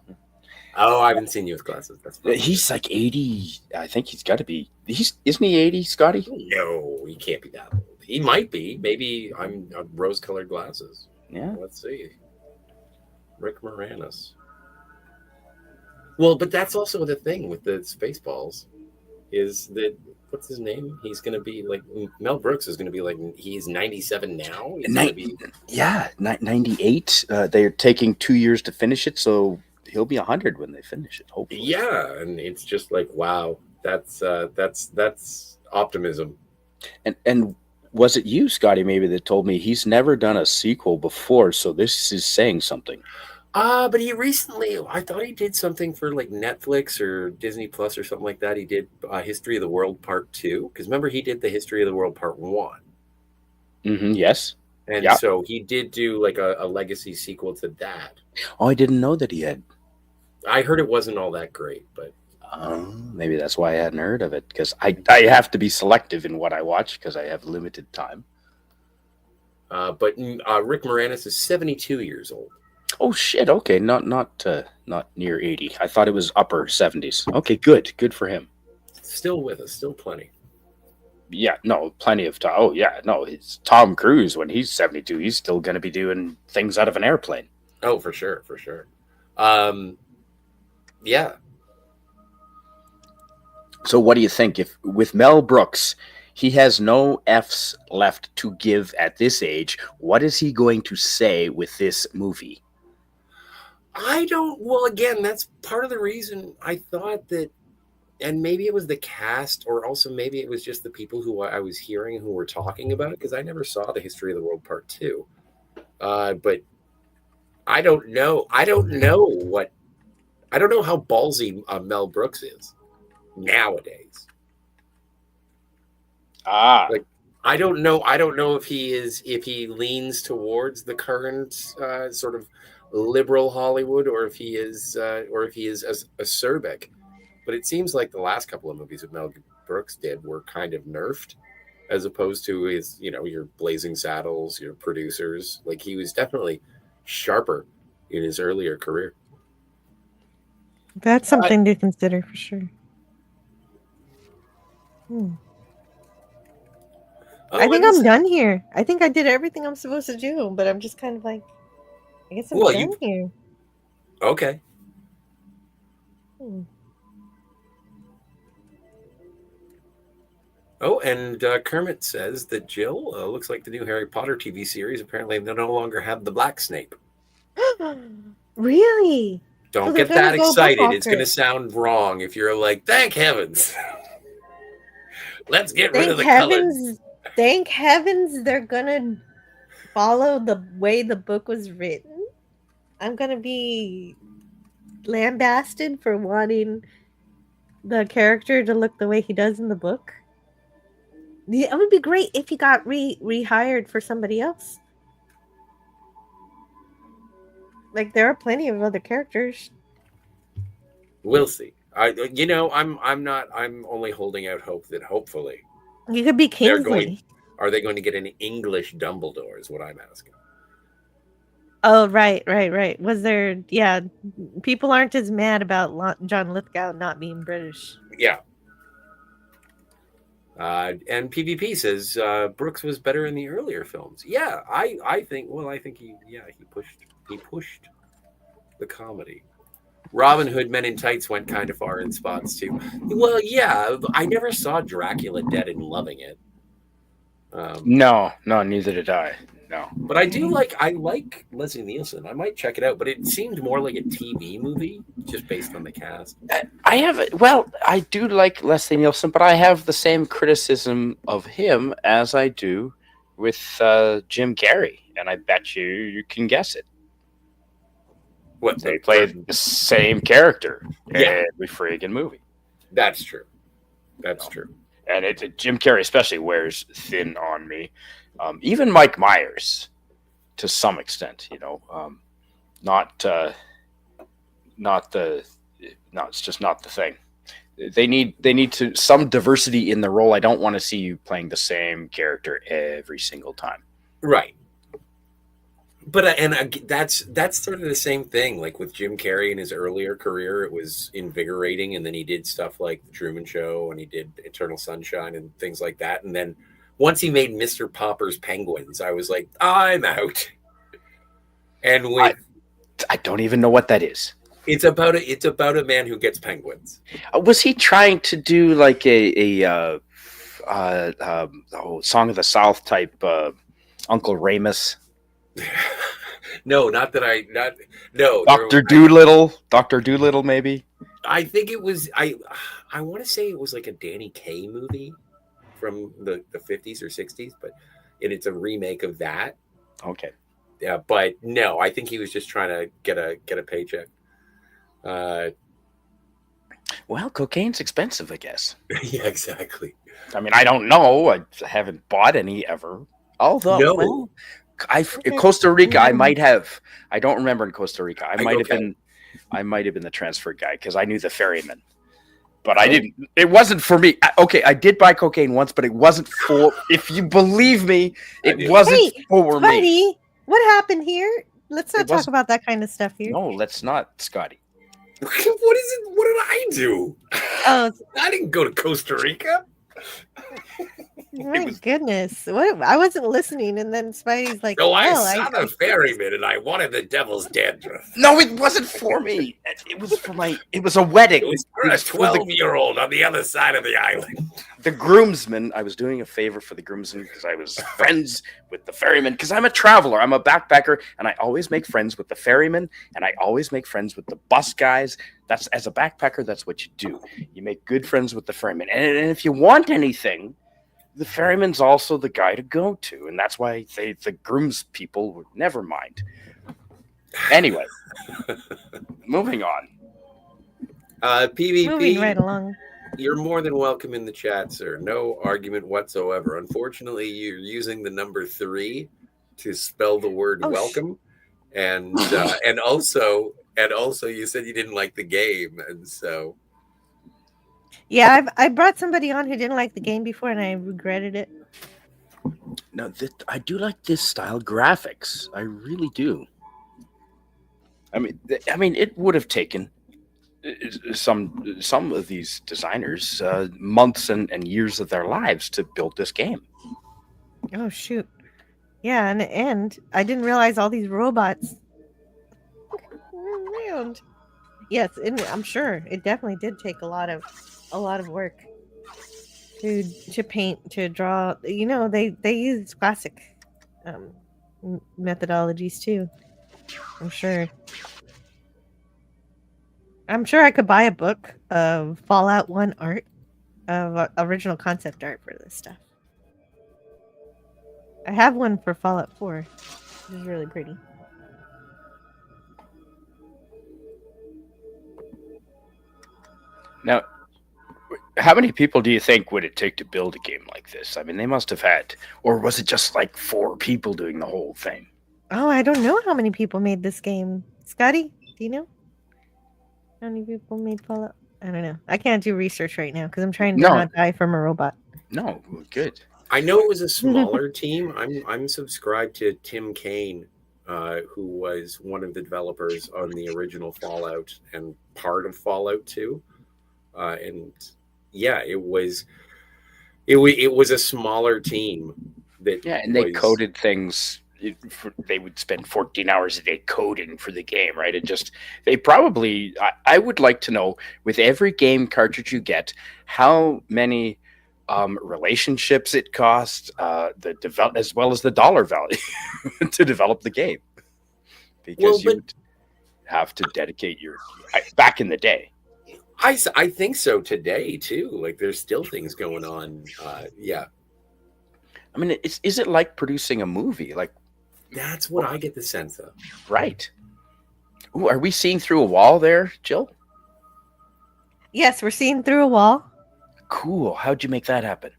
Oh, I haven't seen you with glasses. That's fine. He's like 80. I think he's got to be. Isn't he 80, Scotty? No, he can't be that old. He might be. Maybe I'm rose-colored glasses. Yeah. Let's see. Rick Moranis. Well, but that's also the thing with the Spaceballs is that, what's his name? He's going to be like, Mel Brooks is going to be like, he's 97 now. He's gonna be, yeah, 98. They're taking 2 years to finish it, so he'll be 100 when they finish it, hopefully. Yeah, and it's just like, wow, that's optimism. And was it you, Scotty, maybe, that told me he's never done a sequel before, so this is saying something? But he recently, I thought he did something for like Netflix or Disney Plus or something like that. He did History of the World Part 2. Because remember, he did the History of the World Part 1. Mm-hmm, yes. And so he did do like a legacy sequel to that. Oh, I didn't know that he had. I heard it wasn't all that great, but maybe that's why I hadn't heard of it, because I have to be selective in what I watch because I have limited time. But Rick Moranis is 72 years old. Oh shit! Okay, not near 80. I thought it was upper 70s. Okay, good for him. Still with us, still plenty. Yeah, no, plenty of time. Oh yeah, no, it's Tom Cruise when he's 72. He's still going to be doing things out of an airplane. Oh, for sure. Yeah. So what do you think? If with Mel Brooks, he has no F's left to give at this age, what is he going to say with this movie? Well, again, that's part of the reason I thought that, and maybe it was the cast, or also maybe it was just the people who I was hearing who were talking about it, because I never saw the History of the World Part 2. But I don't know. I don't know how ballsy Mel Brooks is nowadays. Like, I don't know if he leans towards the current sort of liberal Hollywood, or if he is acerbic. But it seems like the last couple of movies that Mel Brooks did were kind of nerfed, as opposed to his, your Blazing Saddles, your Producers. Like, he was definitely sharper in his earlier career. That's something to consider for sure. I think I'm done here. I think I did everything I'm supposed to do, but I'm just kind of like, I guess I'm done here. Okay. Oh, and Kermit says that Jill looks like the new Harry Potter TV series. Apparently, they no longer have the Black Snape. Really? Don't get that excited. It's going to sound wrong if you're like, thank heavens. Let's get rid of the colors. Thank heavens they're going to follow the way the book was written. I'm going to be lambasted for wanting the character to look the way he does in the book. It would be great if he got rehired for somebody else. Like, there are plenty of other characters. We'll see. I'm only holding out hope that hopefully you could be Kingsley. Are they going to get an English Dumbledore is what I'm asking. Oh, right. Was there, people aren't as mad about John Lithgow not being British. Yeah. And PvP says Brooks was better in the earlier films. Yeah, I think he pushed the comedy. Robin Hood Men in Tights went kind of far in spots too. Well, yeah, I never saw Dracula Dead and loving it. No, neither did I. No, but I like Leslie Nielsen. I might check it out, but it seemed more like a TV movie just based on the cast. I do like Leslie Nielsen, but I have the same criticism of him as I do with Jim Carrey, and I bet you can guess it. What They played the same character every friggin' movie. That's true. That's true. And Jim Carrey especially wears thin on me. Even Mike Myers, to some extent, it's just not the thing. They need some diversity in the role. I don't want to see you playing the same character every single time. Right. But that's sort of the same thing. Like with Jim Carrey in his earlier career, it was invigorating, and then he did stuff like The Truman Show, and he did Eternal Sunshine and things like that. And then once he made Mr. Popper's Penguins, I was like, I'm out. And I don't even know what that is. It's about a man who gets penguins. Was he trying to do like a Song of the South type Uncle Remus? No, not no. Dr. Doolittle, maybe. I think it was. I want to say it was like a Danny Kaye movie from the 50s or 60s, but it's a remake of that. Okay. Yeah, but no, I think he was just trying to get a paycheck. Well, cocaine's expensive, I guess. Yeah, exactly. I mean, I don't know. I haven't bought any ever. Although, no. In Costa Rica, I might have. I don't remember in Costa Rica. I might have been the transfer guy because I knew the ferryman, but I didn't. It wasn't for me. I did buy cocaine once, but it wasn't for. If you believe me, it wasn't for me. What happened here? Let's not talk about that kind of stuff here. No, let's not, Scotty. What is it? What did I do? Oh, I didn't go to Costa Rica. My goodness. What? I wasn't listening, and then Spidey's like, "No, I saw the ferryman, and I wanted the devil's dandruff." No, it wasn't for me. It was for my. It was a wedding. It was for a 12-year-old on the other side of the island. The groomsman. I was doing a favor for the groomsman because I was friends with the ferryman. Because I'm a traveler. I'm a backpacker, and I always make friends with the ferryman, and I always make friends with the bus guys. That's as a backpacker. That's what you do. You make good friends with the ferryman, and if you want anything. The ferryman's also the guy to go to, and that's why the grooms people would never mind. Anyway, moving on. PvP. Moving right along. You're more than welcome in the chat, sir. No argument whatsoever. Unfortunately, you're using the number 3 to spell the word welcome, and also you said you didn't like the game, and so. Yeah, I brought somebody on who didn't like the game before, and I regretted it. No, I do like this style graphics. I really do. I mean, it would have taken some of these designers months and years of their lives to build this game. Oh shoot! Yeah, and I didn't realize all these robots were around. Yes, I'm sure it definitely did take a lot of work to paint, to draw. They use classic methodologies too. I'm sure I could buy a book of Fallout 1 art, of original concept art for this stuff. I have one for Fallout 4, which is really pretty. Now, how many people do you think would it take to build a game like this? I mean, they must have had, or was it just like 4 people doing the whole thing? Oh, I don't know how many people made this game. Scotty, do you know? How many people made Fallout? I don't know. I can't do research right now because I'm trying to not die from a robot. No, good. I know it was a smaller team. I'm subscribed to Tim Kaine, who was one of the developers on the original Fallout and part of Fallout 2. And yeah, it was a smaller team and they coded things. They would spend 14 hours a day coding for the game, right? They probably. I would like to know, with every game cartridge you get, how many relationships it costs, as well as the dollar value to develop the game, because you would have to dedicate back in the day. I think so today too. Like there's still things going on. Yeah. I mean, is it like producing a movie? Like that's what I get the sense of. Right. Ooh, are we seeing through a wall there, Jill? Yes, we're seeing through a wall. Cool. How'd you make that happen?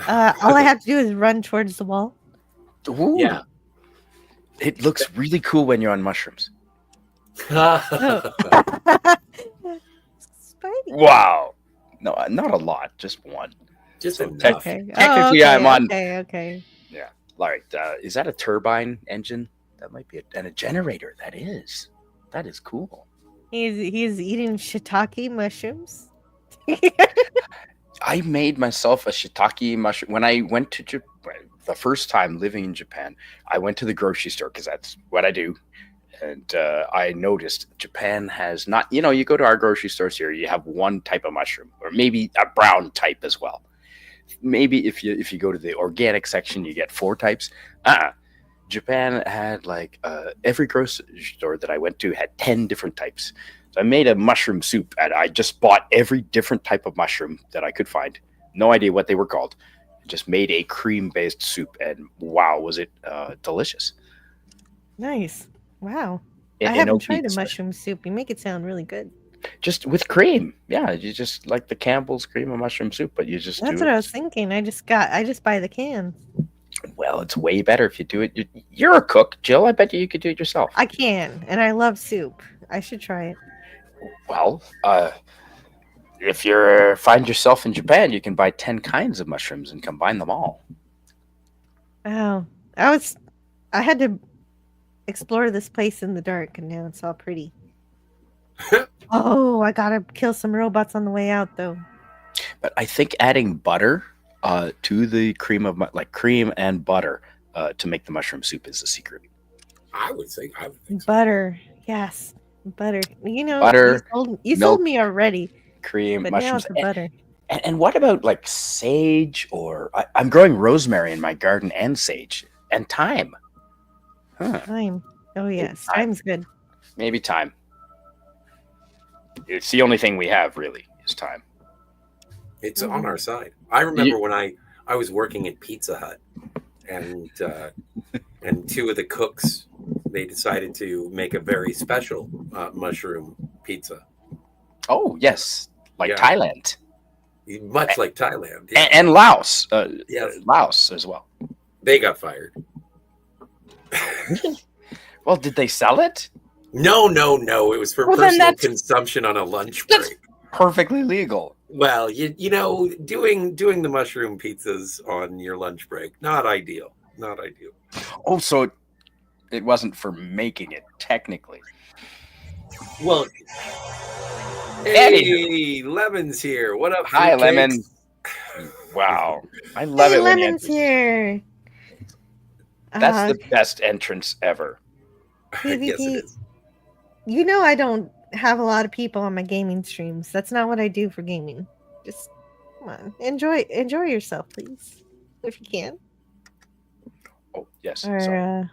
All I have to do is run towards the wall. Ooh. Yeah. It looks really cool when you're on mushrooms. Oh. Spidey. Wow. No, not a lot, just one. Just So enough. Okay. Technically, okay, I'm on. Okay. Yeah. All right. Is that a turbine engine? That might be and a generator. That is cool. He's eating shiitake mushrooms. I made myself a shiitake mushroom when I went to Japan. The first time living in Japan, I went to the grocery store because that's what I do. And I noticed Japan has not, you go to our grocery stores here, you have one type of mushroom, or maybe a brown type as well. Maybe if you go to the organic section, you get 4 types. Japan had every grocery store that I went to had 10 different types. So I made a mushroom soup, and I just bought every different type of mushroom that I could find. No idea what they were called. Just made a cream-based soup, and wow, was it delicious. Nice. Wow. And I haven't oat tried a meats, mushroom soup. You make it sound really good. just with cream. Yeah, you just like the Campbell's cream of mushroom soup, but you just That's do what it. I was thinking. I just buy the cans. Well, it's way better if you do it. You're a cook, Jill. I bet you could do it yourself. I can, and I love soup. I should try it. Well, if you find yourself in Japan, you can buy 10 kinds of mushrooms and combine them all. Wow. I had to explore this place in the dark, and now it's all pretty. Oh, I gotta kill some robots on the way out, though. But I think adding butter to the cream cream and butter to make the mushroom soup is the secret. I would think so. Butter, yes, butter. Butter, you milk, sold me already. cream, But now mushrooms, it's the butter. and what about sage or I'm growing rosemary in my garden and sage and thyme. Huh. Thyme. Oh yes, Thyme. thyme's good. Maybe thyme. It's the only thing we have really is thyme. It's on our side. I remember when I was working at Pizza Hut, and 2 of the cooks, they decided to make a very special mushroom pizza. Oh yes, Yeah. Thailand. Much like Thailand. Yeah. And Laos. Yes. Laos as well. They got fired. Well, did they sell it? No. It was for personal consumption on a lunch break. Perfectly legal. Well, doing the mushroom pizzas on your lunch break, not ideal. Not ideal. Oh, so it wasn't for making it technically. Well, hey, Lemon's here. What up? Hi, fruitcakes? Lemon. Wow, I love it when he Lemon's enters. here. That's the best entrance ever. Yes, it is. I don't have a lot of people on my gaming streams. That's not what I do for gaming. Just come on, enjoy yourself, please, if you can. Oh yes. Or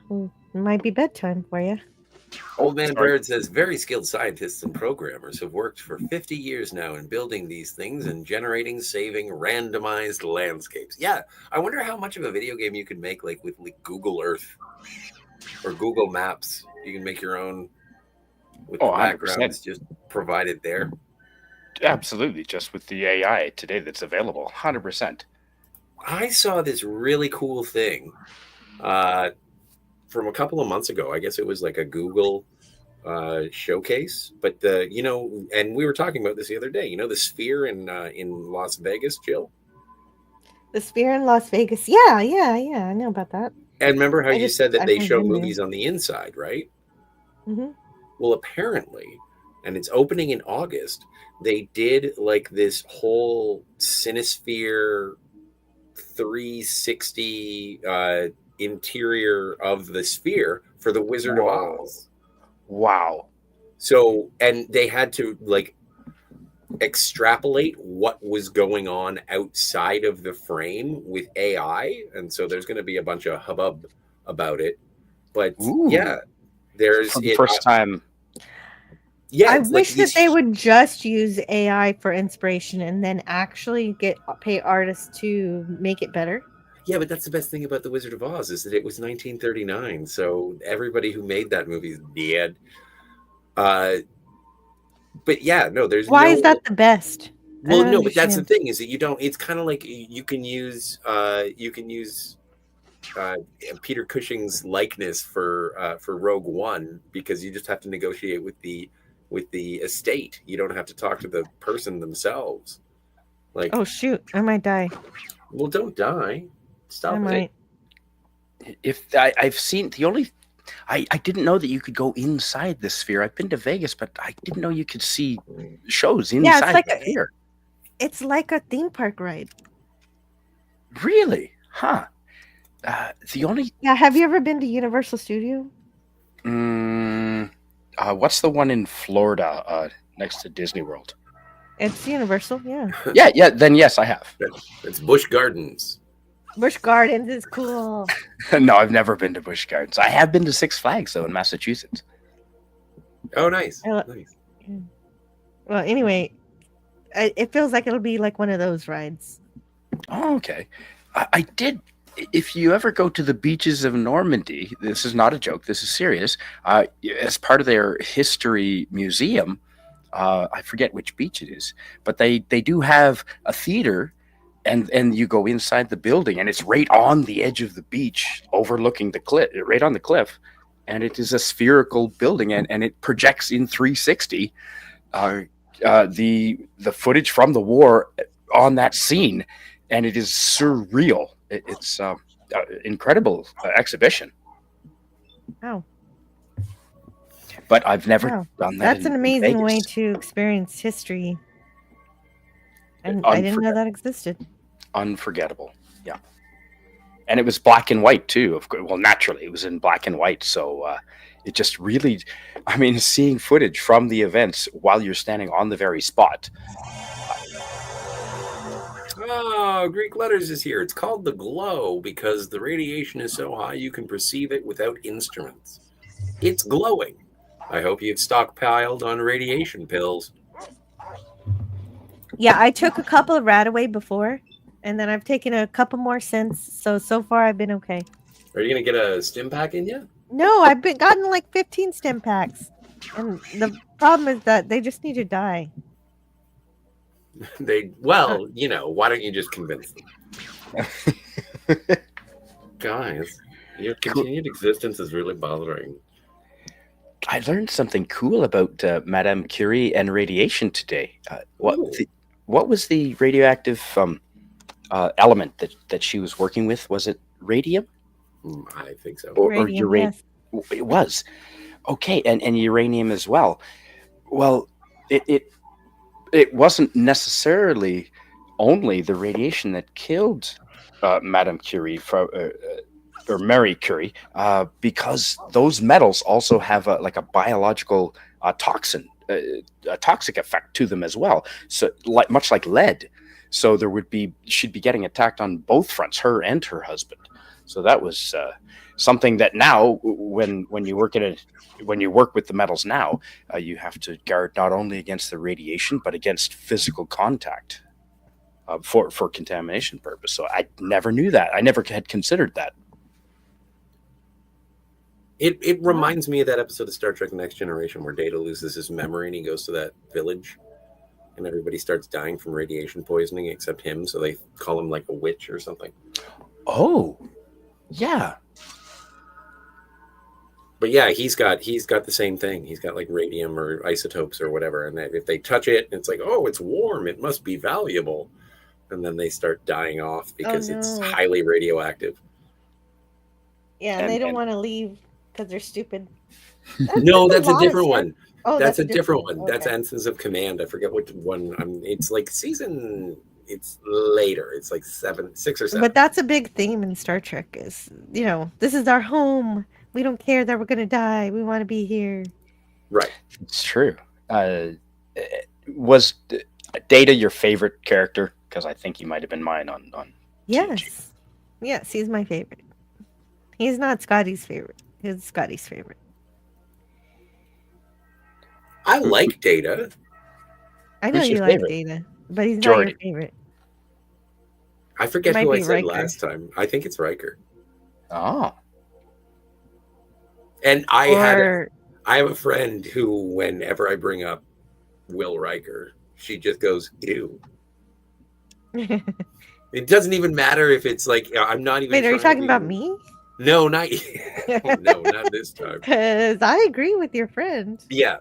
it might be bedtime for you. Old Man Bird says very skilled scientists and programmers have worked for 50 years now in building these things and generating, saving, randomized landscapes. Yeah, I wonder how much of a video game you could make with Google Earth or Google Maps. You can make your own with the 100%. backgrounds just provided there. Absolutely, just with the AI today that's available, 100%. I saw this really cool thing from a couple of months ago. I guess it was like a Google showcase, but and we were talking about this the other day. The Sphere in Las Vegas, Jill. The Sphere in Las Vegas. Yeah, I know about that. And remember how you said that they show been there. movies on the inside, right? Mm-hmm. Well, apparently, and it's opening in August, they did this whole Cinesphere 360 interior of the Sphere for the Wizard of Oz. Wow. So, and they had to extrapolate what was going on outside of the frame with AI. And so there's going to be a bunch of hubbub about it. But yeah, there's for the first time. Yeah, I wish that they would just use AI for inspiration and then actually pay artists to make it better. Yeah, but that's the best thing about The Wizard of Oz is that it was 1939. So everybody who made that movie is dead. But yeah, no, there's Why no. is that the best? I Well, don't no, but that's the understand. thing is that you don't. It's kind of like you can use Peter Cushing's likeness for Rogue One because you just have to negotiate with the estate. You don't have to talk to the person themselves. Like, Oh shoot, I might die. well, don't die. Stop I it. might. If I've seen the only, I didn't know that you could go inside the sphere. I've been to Vegas, but I didn't know you could see shows Yeah, inside the sphere. It's like a theme park ride. Really? Huh. The only. Yeah, have you ever been to Universal Studio? What's the one in Florida next to Disney World? It's Universal, yeah. Yeah. Then yes, I have. It's Busch Gardens. Busch Gardens is cool. No, I've never been to Busch Gardens. I have been to Six Flags though in Massachusetts. Oh, nice. Nice. Well, anyway, it feels like it'll be like one of those rides. Oh, okay. I did. If you ever go to the beaches of Normandy, this is not a joke. This is serious. As part of their history museum, I forget which beach it is, but they do have a theater, and you go inside the building, and it's right on the edge of the beach, overlooking the cliff, right on the cliff, and it is a spherical building, and it projects in 360 the footage from the war on that scene, and it is surreal. It's incredible exhibition. Oh. But I've never done that. That's an amazing way to experience history. And I didn't know that existed. Unforgettable. Yeah. And it was black and white too. Of course, well, naturally it was in black and white. So it just really, I mean, seeing footage from the events while you're standing on the very spot. Oh, Greek Letters is here. It's called the glow because the radiation is so high you can perceive it without instruments. It's glowing. I hope you've stockpiled on radiation pills. Yeah, I took a couple of Radaway before, and then I've taken a couple more since. So far I've been okay. Are you going to get a stim pack in yet? No, I've gotten like 15 stim packs. And the problem is that they just need to die. Why don't you just convince them? Guys, your continued existence is really bothering. I learned something cool about Madame Curie and radiation today. What was the radioactive element that she was working with? Was it radium? I think so. Or uranium? Yes. It was. Okay, and uranium as well. Well, it wasn't necessarily only the radiation that killed Madame Curie or Marie Curie, because those metals also have a biological toxin, a toxic effect to them as well. So, much like lead. So she'd be getting attacked on both fronts, her and her husband. So that was something that now, when you work with the metals now, you have to guard not only against the radiation but against physical contact for contamination purpose. So I never knew that. I never had considered that. It reminds me of that episode of Star Trek Next Generation where Data loses his memory and he goes to that village and everybody starts dying from radiation poisoning except him, so they call him like a witch or something. Oh, yeah. But yeah, he's got the same thing. He's got like radium or isotopes or whatever, and if they touch it, it's like, oh, it's warm, it must be valuable, and then they start dying off because it's highly radioactive. Yeah, and they don't want to leave because they're stupid. No, that's a different one. Oh, that's a different one. Okay. That's Ensigns of Command. I forget which one. It's like season. It's later. It's like 6 or 7. But that's a big theme in Star Trek. Is this is our home. We don't care that we're gonna die. We want to be here. Right. It's true. Was Data your favorite character? Because I think he might have been mine on. Yes. Yes, he's my favorite. He's not Scotty's favorite. He's Scotty's favorite. I like Data. I know you like Data, but he's not your favorite. I forget who I said last time. I think it's Riker. Oh. And I I have a friend who, whenever I bring up Will Riker, she just goes, ew. It doesn't even matter if it's like, I'm not even. Wait, are you trying talking to about be- me? No, not no, not this time. Because I agree with your friend. Yeah.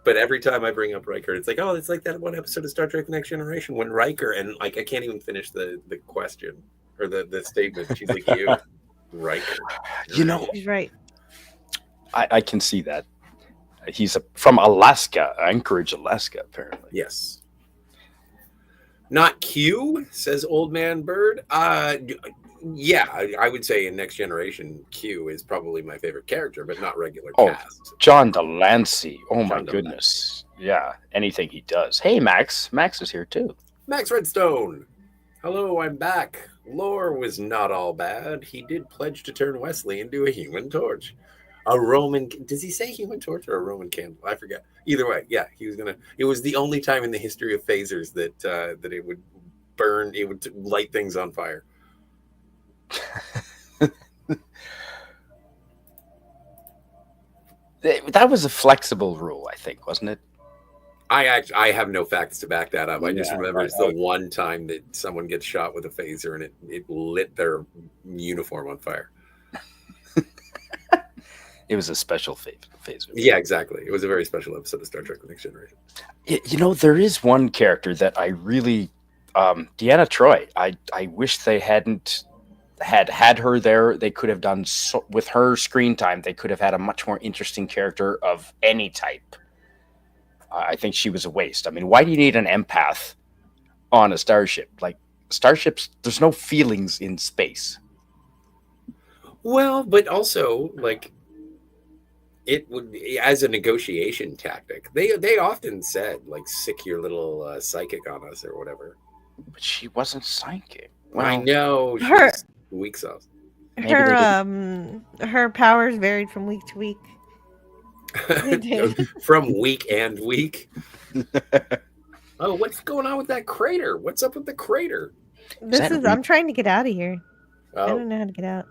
But every time I bring up Riker, it's like, oh, it's like that one episode of Star Trek The Next Generation when Riker, and like I can't even finish the question or the statement. She's like, you, Riker. You know, He's right. I can see that. He's from Alaska, Anchorage, Alaska, apparently. Yes. Not Q, says Old Man Bird. Yeah, I would say in Next Generation, Q is probably my favorite character, but not regular cast. John Delancey. Oh, my John goodness. Yeah, anything he does. Hey, Max. Max is here, too. Max Redstone. Hello, I'm back. Lore was not all bad. He did pledge to turn Wesley into a human torch. A Roman... Does he say human torch or a Roman candle? I forget. Either way, yeah, he was going to... It was the only time in the history of phasers that that it would burn, it would light things on fire. That was a flexible rule, I think, wasn't it? I have no facts to back that up. I just Yeah, remember right. it's the one time that someone gets shot with a phaser and it lit their uniform on fire. It was a special phaser. Yeah, exactly. It was a very special episode of Star Trek: The Next Generation. You know, there is one character that I really, Deanna Troi. I wish they hadn't had her there. They could have done so with her screen time. They could have had a much more interesting character of any type. I think she was a waste. I mean, why do you need an empath on a starship? Like starships, there's no feelings in space. Well, but also like it would as a negotiation tactic. They often said like sick your little psychic on us or whatever. But she wasn't psychic. I know Her- she's weak sauce. Her powers varied from week to week. From week and week. Oh, what's going on with that crater? What's up with the crater? I'm trying to get out of here. I Oh, don't know how to get out.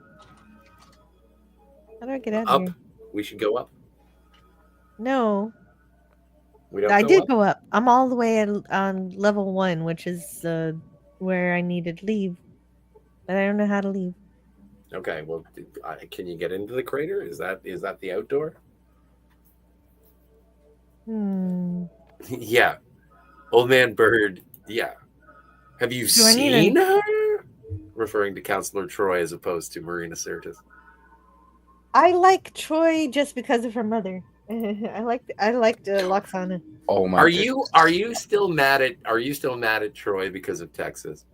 How do I get out up. of here? We should go up. No, We don't. I go did up? go up. I'm all the way on level 1, which is where I needed to leave, but I don't know how to leave. Okay. Well, can you get into the crater? Is that the outdoor? Yeah. Old Man Bird. Yeah. Have you Do I need seen her? Referring to Counselor Troy as opposed to Marina Sirtis. I like Troy just because of her mother. I liked Loxana. Oh my! Are you still mad at Troy because of Texas?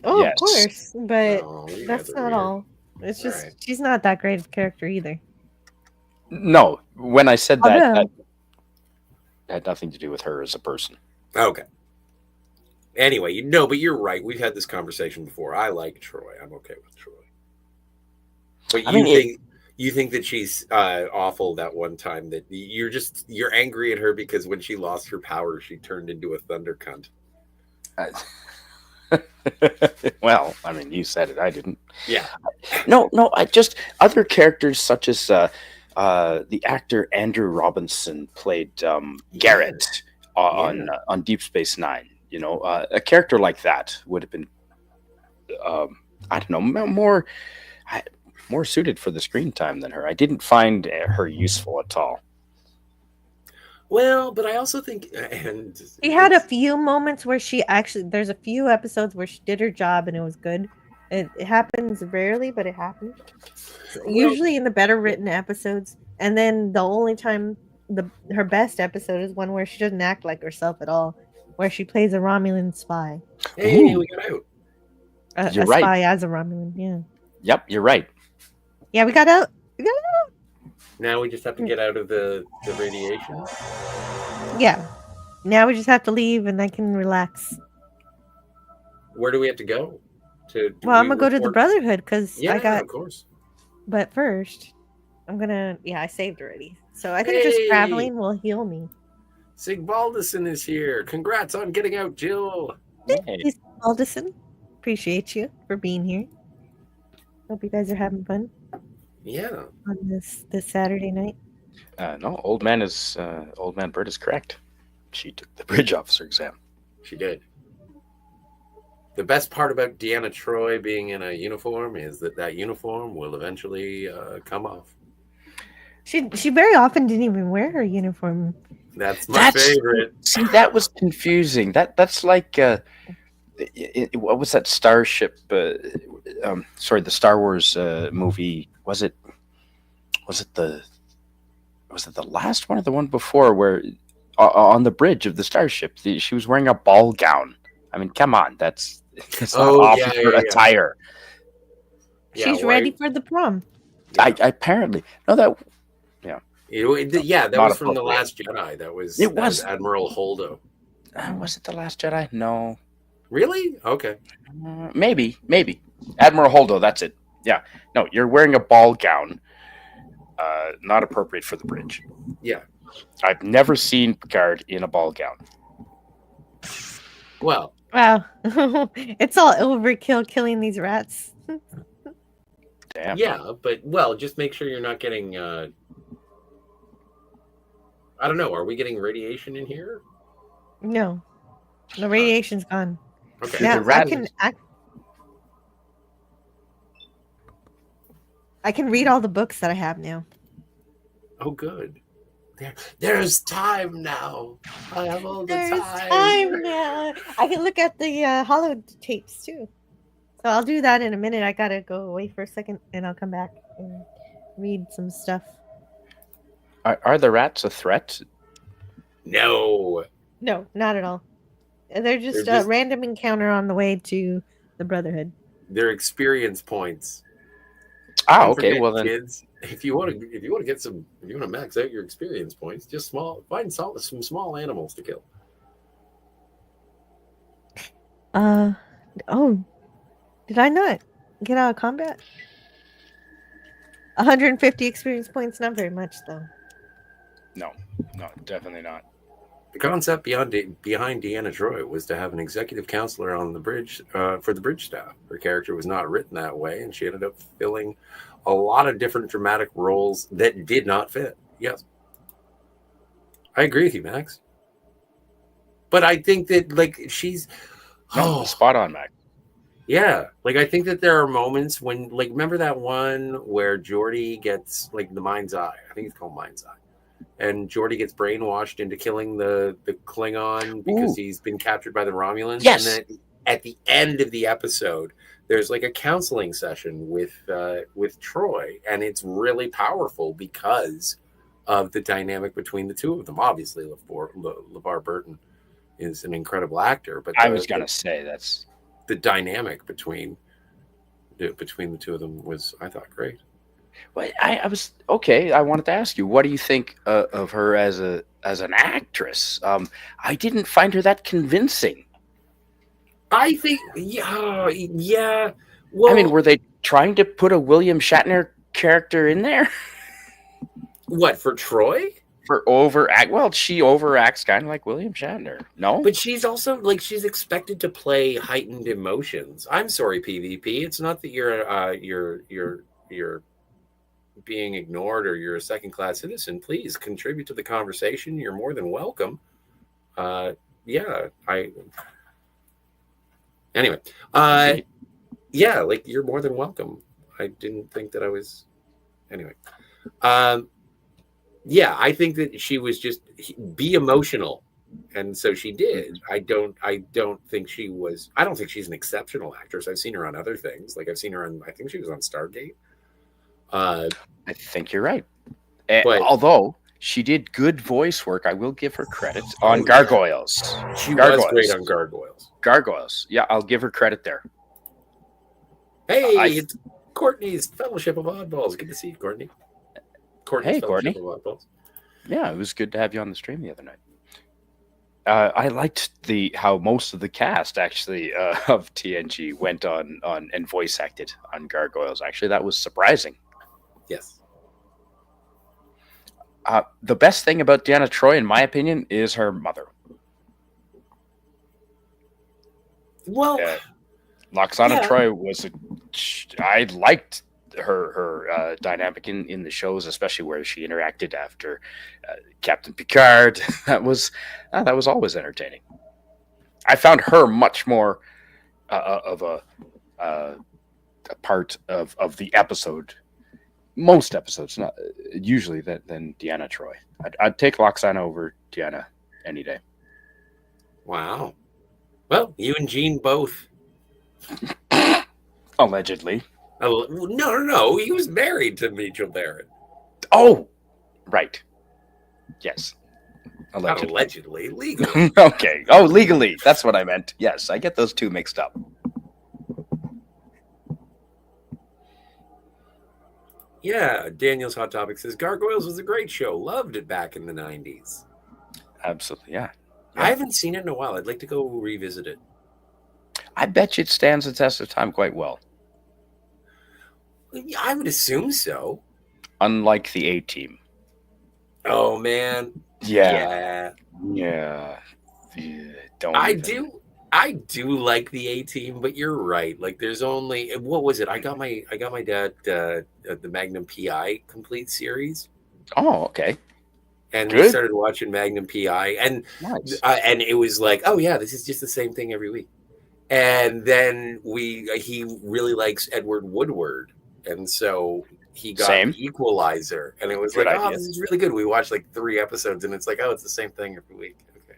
Oh, Yes. of course, but Oh, you that's guys are not weird. all. It's just Alright. she's not that great of a character either. No, when I said that, Although- that had nothing to do with her as a person. Okay. Anyway, but you're right. We've had this conversation before. I like Troy. I'm okay with Troy. But you think that she's awful that one time that you're angry at her because when she lost her power, she turned into a thunder cunt. Well, I mean, you said it. I didn't. Yeah. No. I just other characters such as the actor Andrew Robinson played Garrett on Deep Space Nine. You know, a character like that would have been, I don't know, more suited for the screen time than her. I didn't find her useful at all. Well, but I also think, and She had a few moments where there's a few episodes where she did her job and it was good. It happens rarely, but it happens. Usually in the better written episodes. And then the only time her best episode is one where she doesn't act like herself at all, where she plays a Romulan spy. Hey, we got out. You're a right. spy as a Romulan, yeah. Yep, you're right. Yeah, we got out. We got out. Now we just have to get out of the radiation. Yeah. Now we just have to leave and I can relax. Where do we have to go? Well, I'm gonna go to the Brotherhood because Yeah, I got. of course. But first, I'm gonna. Yeah, I saved already. So I think just traveling will heal me. Sig Baldison is here. Congrats on getting out, Jill. Hey, Aldison. Appreciate you for being here. Hope you guys are having fun Yeah. on this Saturday night. No, old man Bird is correct. She took the bridge officer exam. She did. The best part about Deanna Troi being in a uniform is that uniform will eventually come off. She very often didn't even wear her uniform. That's my favorite. See, that was confusing. That's like what was that Starship? Sorry, the Star Wars movie. Was it the last one or the one before where on the bridge of the Starship she was wearing a ball gown? I mean, come on, that's not officer attire. She's ready for the prom. I apparently no that. Yeah, that was from The Last Jedi. That was Admiral Holdo. Was it The Last Jedi? No. Really? Okay. Maybe. Admiral Holdo, that's it. Yeah. No, you're wearing a ball gown. Not appropriate for the bridge. Yeah. I've never seen Picard in a ball gown. Well. Wow. It's all overkill killing these rats. Damn. Yeah, but, just make sure you're not getting... I don't know. Are we getting radiation in here? No. The radiation's gone. Okay. Now, I can read all the books that I have now. Oh, good. There's time now. I have all the There's time. time now. I can look at the holotapes too. So I'll do that in a minute. I gotta go away for a second, and I'll come back and read some stuff. Are the rats a threat? No. No, not at all. They're just a random encounter on the way to the Brotherhood. They're experience points. Okay. Well then, kids, if you want to max out your experience points, just find some small animals to kill. Oh, did I not get out of combat? 150 experience points, not very much though. No, definitely not. The concept behind Deanna Troi was to have an executive counselor on the bridge for the bridge staff. Her character was not written that way, and she ended up filling a lot of different dramatic roles that did not fit. Yes. I agree with you, Max. But I think that, she's... spot on, Max. Yeah. I think that there are moments when, remember that one where Geordi gets, the Mind's Eye? I think it's called Mind's Eye. And Geordi gets brainwashed into killing the Klingon because he's been captured by the Romulans. Yes. And then at the end of the episode, there's a counseling session with Troi, and it's really powerful because of the dynamic between the two of them. Obviously, LeVar Burton is an incredible actor, but I was gonna say that's the dynamic between the two of them was, I thought, great. Well, I was okay. I wanted to ask you, what do you think of her as an actress? I didn't find her that convincing. I think, yeah. Well, I mean, were they trying to put a William Shatner character in there? What, for Troi? For overact? Well, she overacts kind of like William Shatner. No, but she's also she's expected to play heightened emotions. I'm sorry, PvP. It's not that you're being ignored or you're a second-class citizen. Please contribute to the conversation. You're more than welcome. Anyway, you're more than welcome. I didn't think that I was. Anyway, I think that she was just be emotional, and so she did. I don't think she was. I don't think she's an exceptional actress. I've seen her on other things. I've seen her on. I think she was on Stargate. I think you're right. Although she did good voice work, I will give her credit on Gargoyles. She was great on Gargoyles. Yeah, I'll give her credit there. Hey, it's Courtney's Fellowship of Oddballs. Good to see you, Courtney. Hey, Courtney. Yeah, it was good to have you on the stream the other night. I liked how most of the cast actually of TNG went on and voice acted on Gargoyles. Actually, that was surprising. Yes. The best thing about Deanna Troi, in my opinion, is her mother. Well, Loxana Troi was I liked her dynamic in the shows, especially where she interacted after Captain Picard. That was always entertaining. I found her much more of a part of the episode, most episodes, not usually than Deanna Troi. I'd take Loxana over Deanna any day. Wow. Well, you and Gene both. Allegedly. No. He was married to Mitchell Barrett. Oh, right. Yes. Not allegedly, legally. Okay. Oh, legally. That's what I meant. Yes, I get those two mixed up. Yeah, Daniel's Hot Topic says Gargoyles was a great show. Loved it back in the 90s. Absolutely, yeah. I haven't seen it in a while. I'd like to go revisit it. I bet you it stands the test of time quite well. I would assume so. Unlike the A-Team. Oh, man. Yeah. I do like the A-Team, but you're right. Like, there's only, what was it? I got my dad the Magnum PI complete series. Oh, okay. And Good. we started watching Magnum PI, and nice. And it was like, oh yeah, this is just the same thing every week. And then he really likes Edward Woodward, and so he got the Equalizer, and it was Good like, idea. oh, this is really good. We watched like 3 episodes, and it's like, oh, it's the same thing every week. Okay.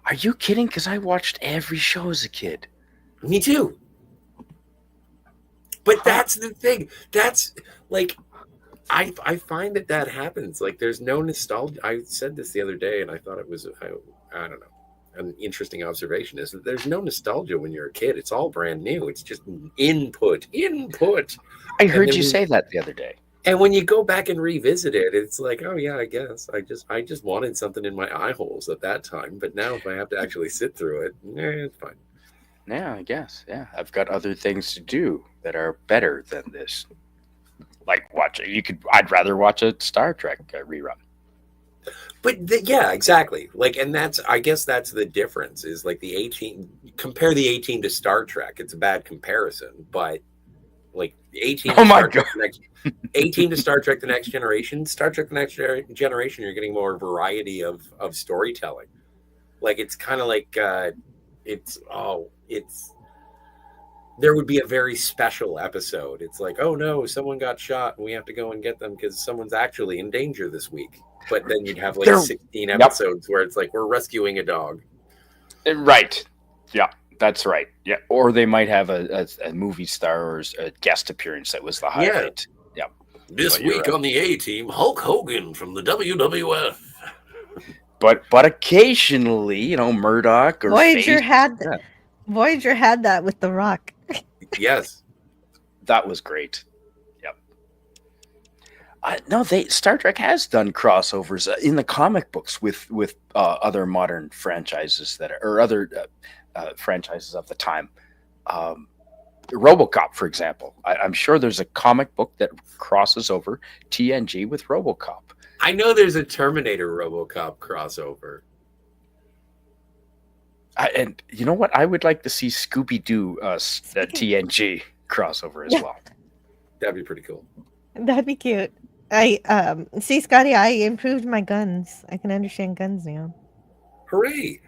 Are you kidding? Because I watched every show as a kid. Me too. But that's the thing. That's like, I find that happens. Like, there's no nostalgia. I said this the other day, and I thought it was, I don't know, an interesting observation is that there's no nostalgia when you're a kid. It's all brand new. It's just input. I heard you say that the other day. And when you go back and revisit it, it's like, oh yeah, I guess I just wanted something in my eye holes at that time. But now if I have to actually sit through it, it's fine. Yeah, I guess. Yeah, I've got other things to do that are better than this. Like I'd rather watch a Star Trek rerun. But yeah, exactly. Like, and I guess that's the difference is like the A-Team, compare the A-Team to Star Trek. It's a bad comparison, but like the A-Team. Oh my God. A-Team to Star Trek: The Next Generation. Star Trek: The Next Generation, you're getting more variety of storytelling. Like, it's kind of like, there would be a very special episode. It's like, oh no, someone got shot and we have to go and get them because someone's actually in danger this week. But then you'd have like 16 episodes where it's like, we're rescuing a dog. Right. Yeah, that's right. Yeah. Or they might have a movie star or a guest appearance that was the highlight. Yeah. This week on the A-Team, Hulk Hogan from the WWF. But occasionally, Murdoch or Voyager had that with The Rock. Yes. That was great. Yep. No, Star Trek has done crossovers in the comic books with other modern franchises or other franchises of the time. RoboCop, for example. I'm sure there's a comic book that crosses over TNG with RoboCop. I know there's a Terminator RoboCop crossover. And you know what? I would like to see Scooby-Doo TNG crossover as well. That'd be pretty cool. That'd be cute. I see, Scotty, I improved my guns. I can understand guns now. Hooray!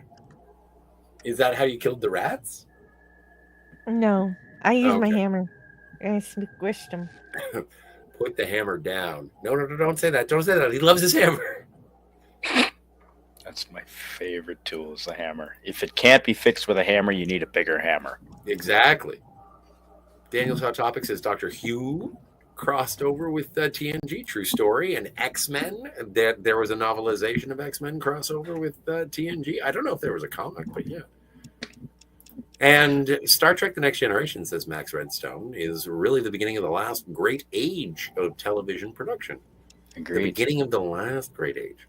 Is that how you killed the rats? No, I used my hammer. I squished them. Put the hammer down. No, don't say that. Don't say that. He loves his hammer. That's my favorite tool is the hammer. If it can't be fixed with a hammer, you need a bigger hammer. Exactly. Daniel's Hot Topic says Dr. Hugh crossed over with TNG. True story. And X-Men. There was a novelization of X-Men crossover with TNG. I don't know if there was a comic, but yeah. And Star Trek: The Next Generation, says Max Redstone, is really the beginning of the last great age of television production. Agreed. The beginning of the last great age.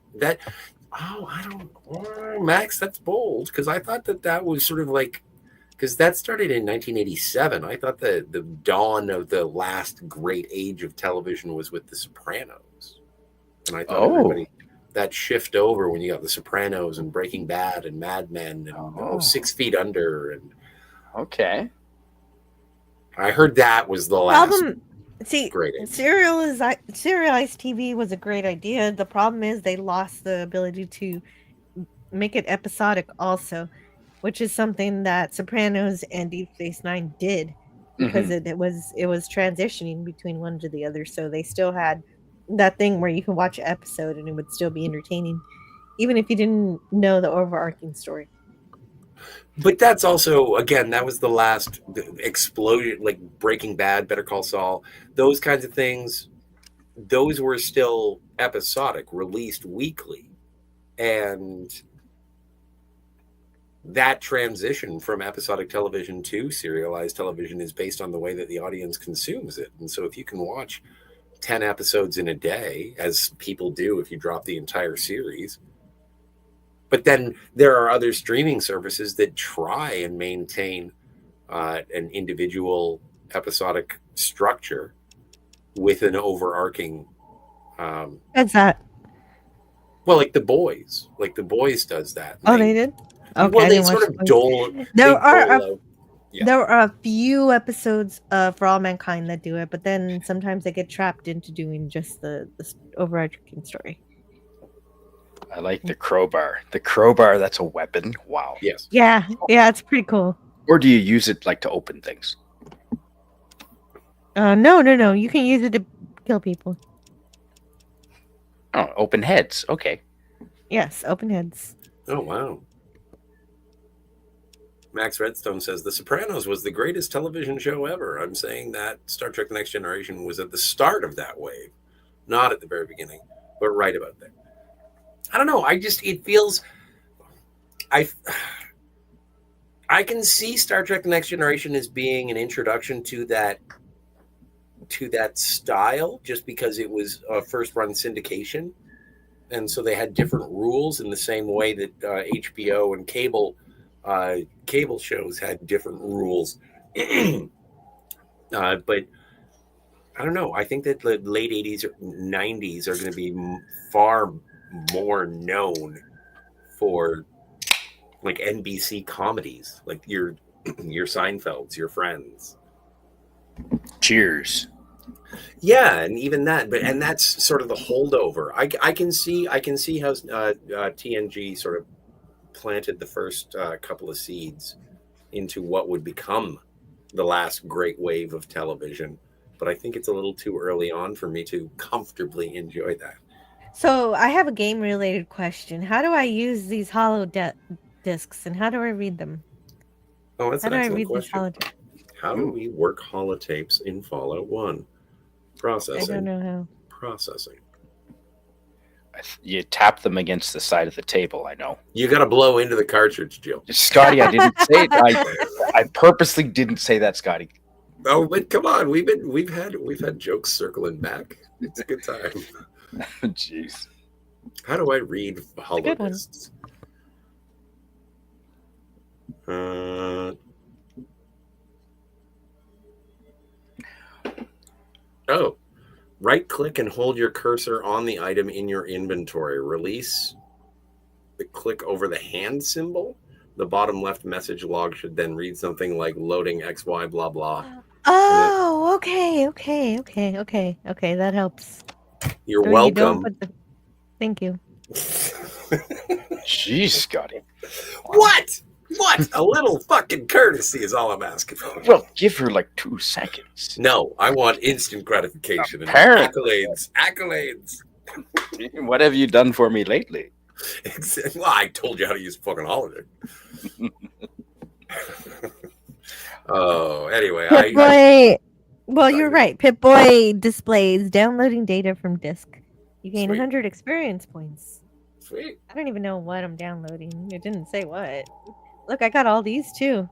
Max, that's bold, because I thought that was sort of like, because that started in 1987. I thought the dawn of the last great age of television was with The Sopranos. And I thought that shift over when you got The Sopranos and Breaking Bad and Mad Men and 6 Feet Under. And okay. I heard that was the last See, Great idea. serialized TV was a great idea. The problem is they lost the ability to make it episodic also, which is something that Sopranos and Deep Space Nine did because it was transitioning between one to the other. So they still had that thing where you could watch an episode and it would still be entertaining, even if you didn't know the overarching story. But that's also, again, that was the last explosion, like Breaking Bad, Better Call Saul, those kinds of things. Those were still episodic, released weekly. And that transition from episodic television to serialized television is based on the way that the audience consumes it. And so if you can watch 10 episodes in a day, as people do if you drop the entire series, but then there are other streaming services that try and maintain an individual episodic structure with an overarching. What's that? Well, like The Boys. Like The Boys does that. Oh, they did? Okay, well, I they didn't sort watch of The Boys. dole. There are Yeah. There are a few episodes For All Mankind that do it, but then sometimes they get trapped into doing just the overarching story. I like the crowbar. The crowbar, that's a weapon. Wow. Yes. Yeah, it's pretty cool. Or do you use it like to open things? No. You can use it to kill people. Oh, open heads. Okay. Yes, open heads. Oh, wow. Max Redstone says, The Sopranos was the greatest television show ever. I'm saying that Star Trek The Next Generation was at the start of that wave. Not at the very beginning, but right about there. I don't know. It feels... I can see Star Trek The Next Generation as being an introduction to that style, just because it was a first-run syndication. And so they had different rules in the same way that HBO and cable shows had different rules. But I don't know. I think that the late 80s or 90s are going to be far more known for like NBC comedies, like your Seinfelds, your Friends. Cheers. Yeah, and even that, and that's sort of the holdover. I can see how TNG sort of planted the first couple of seeds into what would become the last great wave of television, but I think it's a little too early on for me to comfortably enjoy that. So I have a game related question. How do I use these hollow discs and how do I read them? Oh, that's an excellent question. These how do we work holotapes in Fallout 1? Processing. I don't know how. Processing. You tap them against the side of the table, I know. You got to blow into the cartridge, Jill. Scotty, I didn't say it. I purposely didn't say that, Scotty. Oh, but come on, we've had jokes circling back. It's a good time. Jeez. How do I read holodiscs? Right click and hold your cursor on the item in your inventory. Release the click over the hand symbol. The bottom left message log should then read something like loading XY blah blah. Oh, okay. That helps. You're welcome. Thank you. Jeez, Scotty. What? A little fucking courtesy is all I'm asking for. Well, give her like 2 seconds. No, I want instant gratification. Apparently. Accolades. What have you done for me lately? Well, I told you how to use fucking holiday. Oh, anyway. Pip-Boy. Well, you're right. Pip-Boy displays downloading data from disk. You gain 100 experience points. Sweet. I don't even know what I'm downloading. It didn't say what. Look, I got all these too.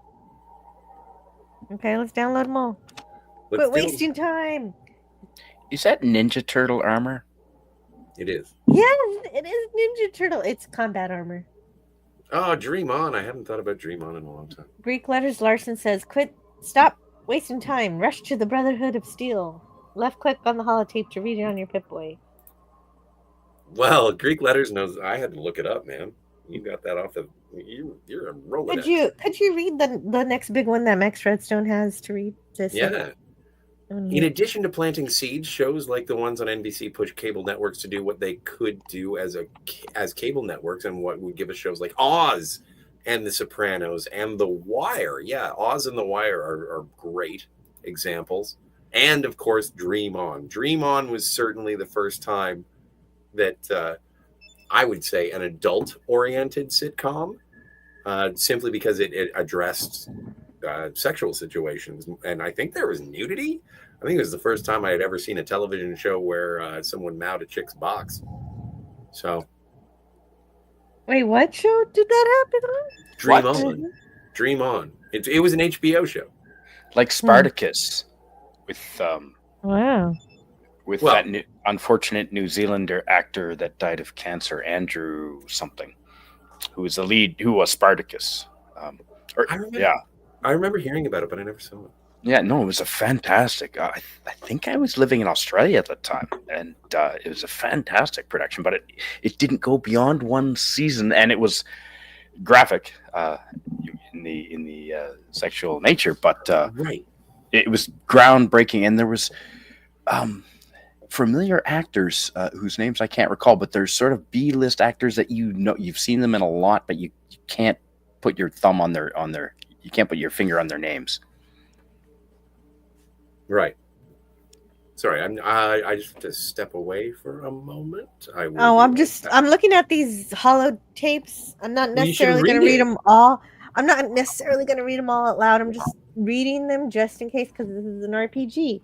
Okay, let's download them all. Quit wasting time. Is that Ninja Turtle armor? It is. Yes, it is Ninja Turtle. It's combat armor. Oh, Dream On. I haven't thought about Dream On in a long time. Greek Letters Larson says, stop wasting time. Rush to the Brotherhood of Steel. Left click on the holotape to read it on your Pip-Boy. Well, Greek Letters knows. I had to look it up, man. You got that off the. You're a Rolodex. Could you read the next big one that Max Redstone has to read? Yeah. In addition to planting seeds, shows like the ones on NBC push cable networks to do what they could do as cable networks, and what would give us shows like Oz and The Sopranos and The Wire. Yeah, Oz and The Wire are great examples. And of course, Dream On. Dream On was certainly the first time that I would say an adult-oriented sitcom, simply because it addressed sexual situations, and I think there was nudity. I think it was the first time I had ever seen a television show where someone mowed a chick's box. So, wait, what show did that happen on? Dream On. Dream On. It was an HBO show, like Spartacus, with wow, with that unfortunate New Zealander actor that died of cancer, Andrew something, who was the lead, who was Spartacus. I remember hearing about it, but I never saw it. Yeah, no, it was a fantastic. I think I was living in Australia at the time, and it was a fantastic production. But it didn't go beyond one season, and it was graphic in the sexual nature. But right, it was groundbreaking, and there was familiar actors whose names I can't recall. But there's sort of B-list actors that you've seen them in a lot, but you can't put your thumb on their you can't put your finger on their names. Right. Sorry, I just have to step away for a moment. I'm looking at these hollow tapes. I'm not necessarily going to read them all. I'm not necessarily going to read them all out loud. I'm just reading them just in case, because this is an RPG.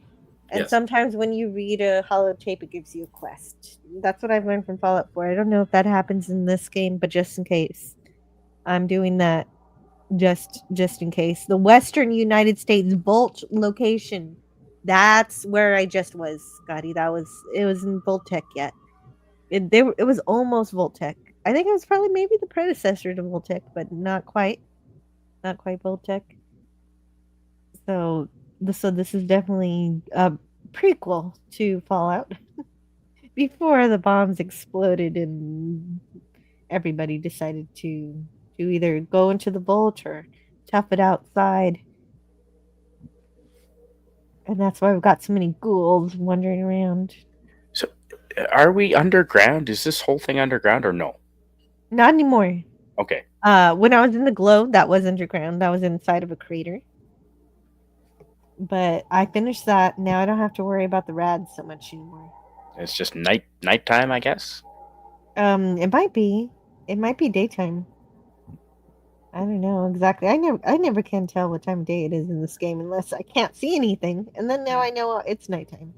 And sometimes when you read a hollow tape, it gives you a quest. That's what I've learned from Fallout 4. I don't know if that happens in this game, but just in case, I'm doing that. Just in case. The Western United States Volt location. That's where I just was, Scotty. It was in Voltech yet. It was almost Voltech. I think it was probably maybe the predecessor to Voltech, but not quite. Not quite Voltech. So this is definitely a prequel to Fallout. Before the bombs exploded and everybody decided to either go into the Vault or tough it outside. And that's why we've got so many ghouls wandering around. So, are we underground? Is this whole thing underground or no? Not anymore. Okay. When I was in the Glow, that was underground. That was inside of a crater. But I finished that. Now I don't have to worry about the rads so much anymore. It's just nighttime, I guess. It might be. It might be daytime. I don't know exactly. I never can tell what time of day it is in this game unless I can't see anything. And then now I know it's nighttime.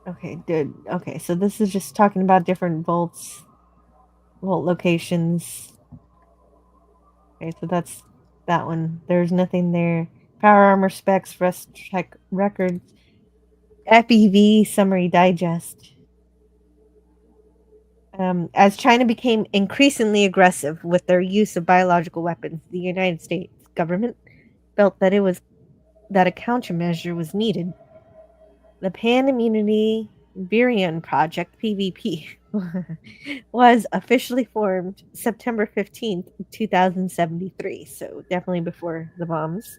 Okay, good. Okay, so this is just talking about different vault locations. Okay, so that's that one. There's nothing there. Power armor specs, rest check records. FEV summary digest. As China became increasingly aggressive with their use of biological weapons, the United States government felt that a countermeasure was needed. The Pan Immunity Virion Project (PVP) was officially formed September 15th, 2073. So definitely before the bombs.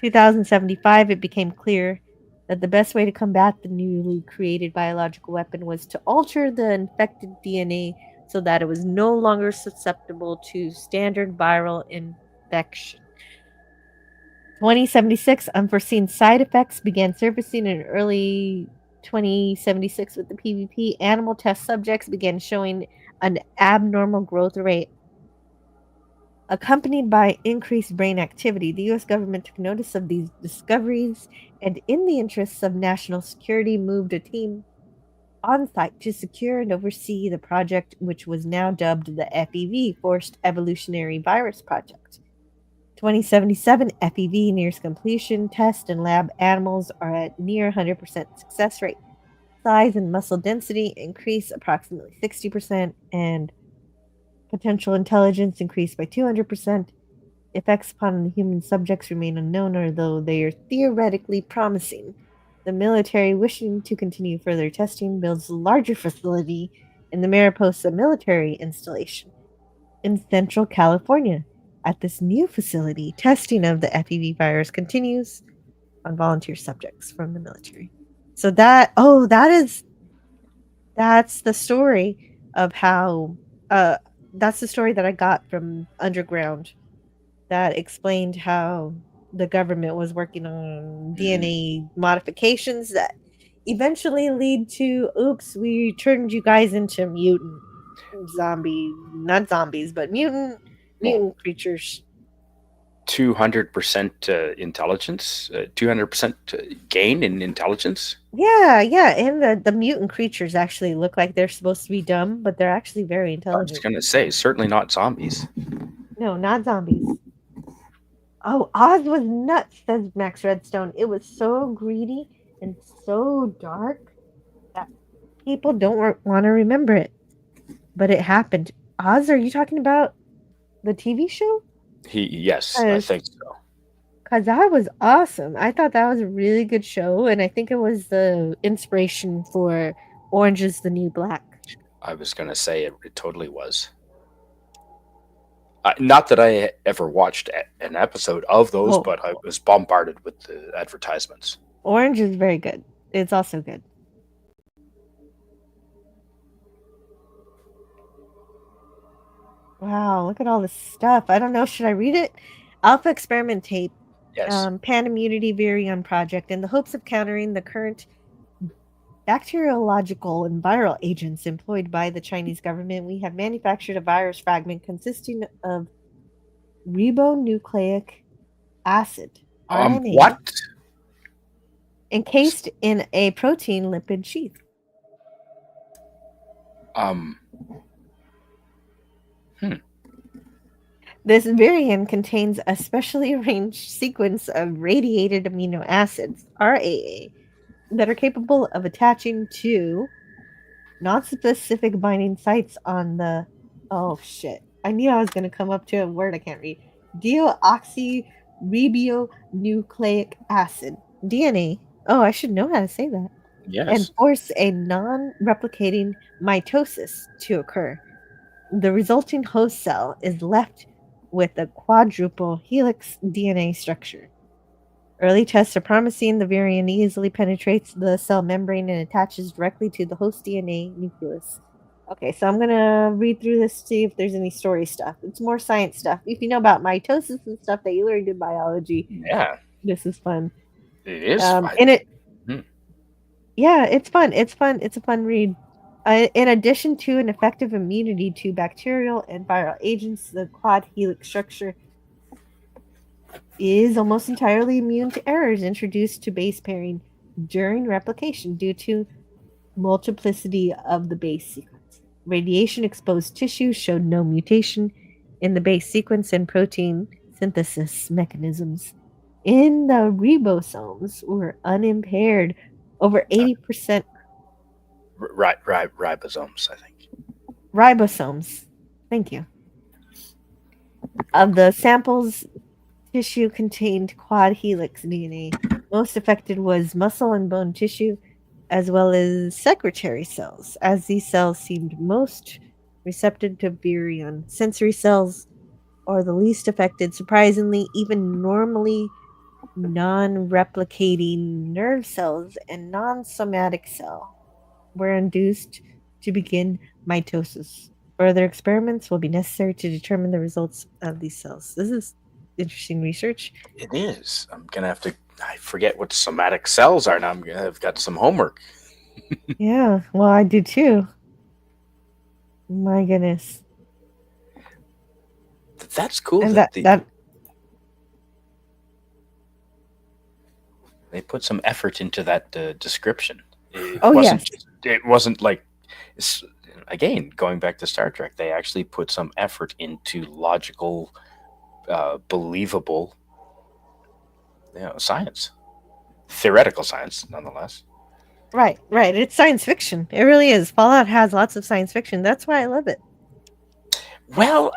2075, it became clear that the best way to combat the newly created biological weapon was to alter the infected DNA so that it was no longer susceptible to standard viral infection. 2076, unforeseen side effects began surfacing in early 2076 with the PvP. Animal test subjects began showing an abnormal growth rate accompanied by increased brain activity. The U.S. government took notice of these discoveries and, in the interests of national security, moved a team on site to secure and oversee the project, which was now dubbed the FEV, Forced Evolutionary Virus Project. 2077, FEV nears completion. Test and lab animals are at near 100% success rate. Size and muscle density increase approximately 60%, and potential intelligence increased by 200%. Effects upon the human subjects remain unknown, although they are theoretically promising. The military, wishing to continue further testing, builds a larger facility in the Mariposa military installation in Central California. At this new facility, testing of the FEV virus continues on volunteer subjects from the military. So that's the story of how that's the story that I got from Underground that explained how the government was working on DNA modifications that eventually lead to oops, we turned you guys into mutant zombie, not zombies, but mutant creatures. 200% intelligence, 200% gain in intelligence. Yeah, yeah, and the mutant creatures actually look like they're supposed to be dumb, but they're actually very I was intelligent. going to say, certainly not zombies. No, not zombies. Oh, Oz was nuts, says Max Redstone. It was so greedy and so dark that people don't want to remember it. But it happened. Oz, are you talking about the TV show? Yes, I think so. Because that was awesome. I thought that was a really good show, and I think it was the inspiration for Orange is the New Black. I was going to say it totally was. Not that I ever watched an episode of those, but I was bombarded with the advertisements. Orange is very good. It's also good. Wow, look at all this stuff. I don't know. Should I read it? Alpha experiment tape. Yes. Pan immunity virion project. In the hopes of countering the current bacteriological and viral agents employed by the Chinese government, we have manufactured a virus fragment consisting of ribonucleic acid, RNA, what? encased in a protein lipid sheath. This virion contains a specially arranged sequence of radiated amino acids, RAA, that are capable of attaching to non-specific binding sites on the... Oh, shit. I knew I was going to come up to a word I can't read. Deoxyribonucleic acid, DNA. Oh, I should know how to say that. Yes. And force a non-replicating mitosis to occur. The resulting host cell is left with a quadruple helix DNA structure. Early tests are promising. The virion easily penetrates the cell membrane and attaches directly to the host DNA nucleus. Okay, so I'm going to read through this to see if there's any story stuff. It's more science stuff. If you know about mitosis and stuff that you learned in biology, yeah, this is fun. It is fun. Yeah, it's fun. It's fun. It's a fun read. In addition to an effective immunity to bacterial and viral agents, the quad helix structure is almost entirely immune to errors introduced to base pairing during replication due to multiplicity of the base sequence. Radiation-exposed tissue showed no mutation in the base sequence, and protein synthesis mechanisms in the ribosomes were unimpaired. Over 80%. Ribosomes, I think. Ribosomes. Thank you. Of the samples, tissue contained quad helix DNA. Most affected was muscle and bone tissue, as well as secretory cells, as these cells seemed most receptive to virion. Sensory cells are the least affected. Surprisingly, even normally non-replicating nerve cells and non-somatic cell were induced to begin mitosis. Further experiments will be necessary to determine the results of these cells. This is interesting research. It is. I'm going to have to... I forget what somatic cells are now. I've got some homework. Yeah, well, I do too. My goodness. That's cool. And that they put some effort into that description. It wasn't like... Again, going back to Star Trek, they actually put some effort into logical, believable science. Theoretical science, nonetheless. Right. It's science fiction. It really is. Fallout has lots of science fiction. That's why I love it. Well,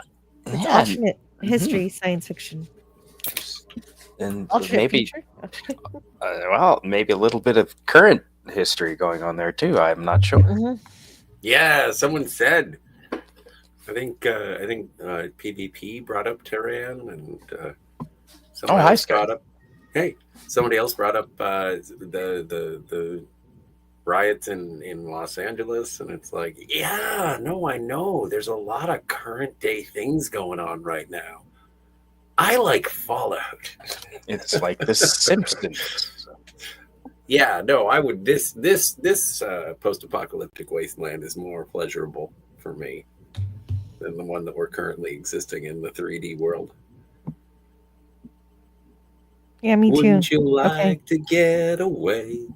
it's alternate history science fiction. And alternate maybe, future? Maybe a little bit of current history going on there too. I'm not sure. Mm-hmm. Yeah, someone said I think PvP brought up Terran, and somebody else brought up the riots in Los Angeles, and it's like, yeah, no, I know. There's a lot of current day things going on right now. I like Fallout. It's like The Simpsons. Yeah, no, I would. This post-apocalyptic wasteland is more pleasurable for me than the one that we're currently existing in, the 3D world. Yeah, me too. Wouldn't you like to get away?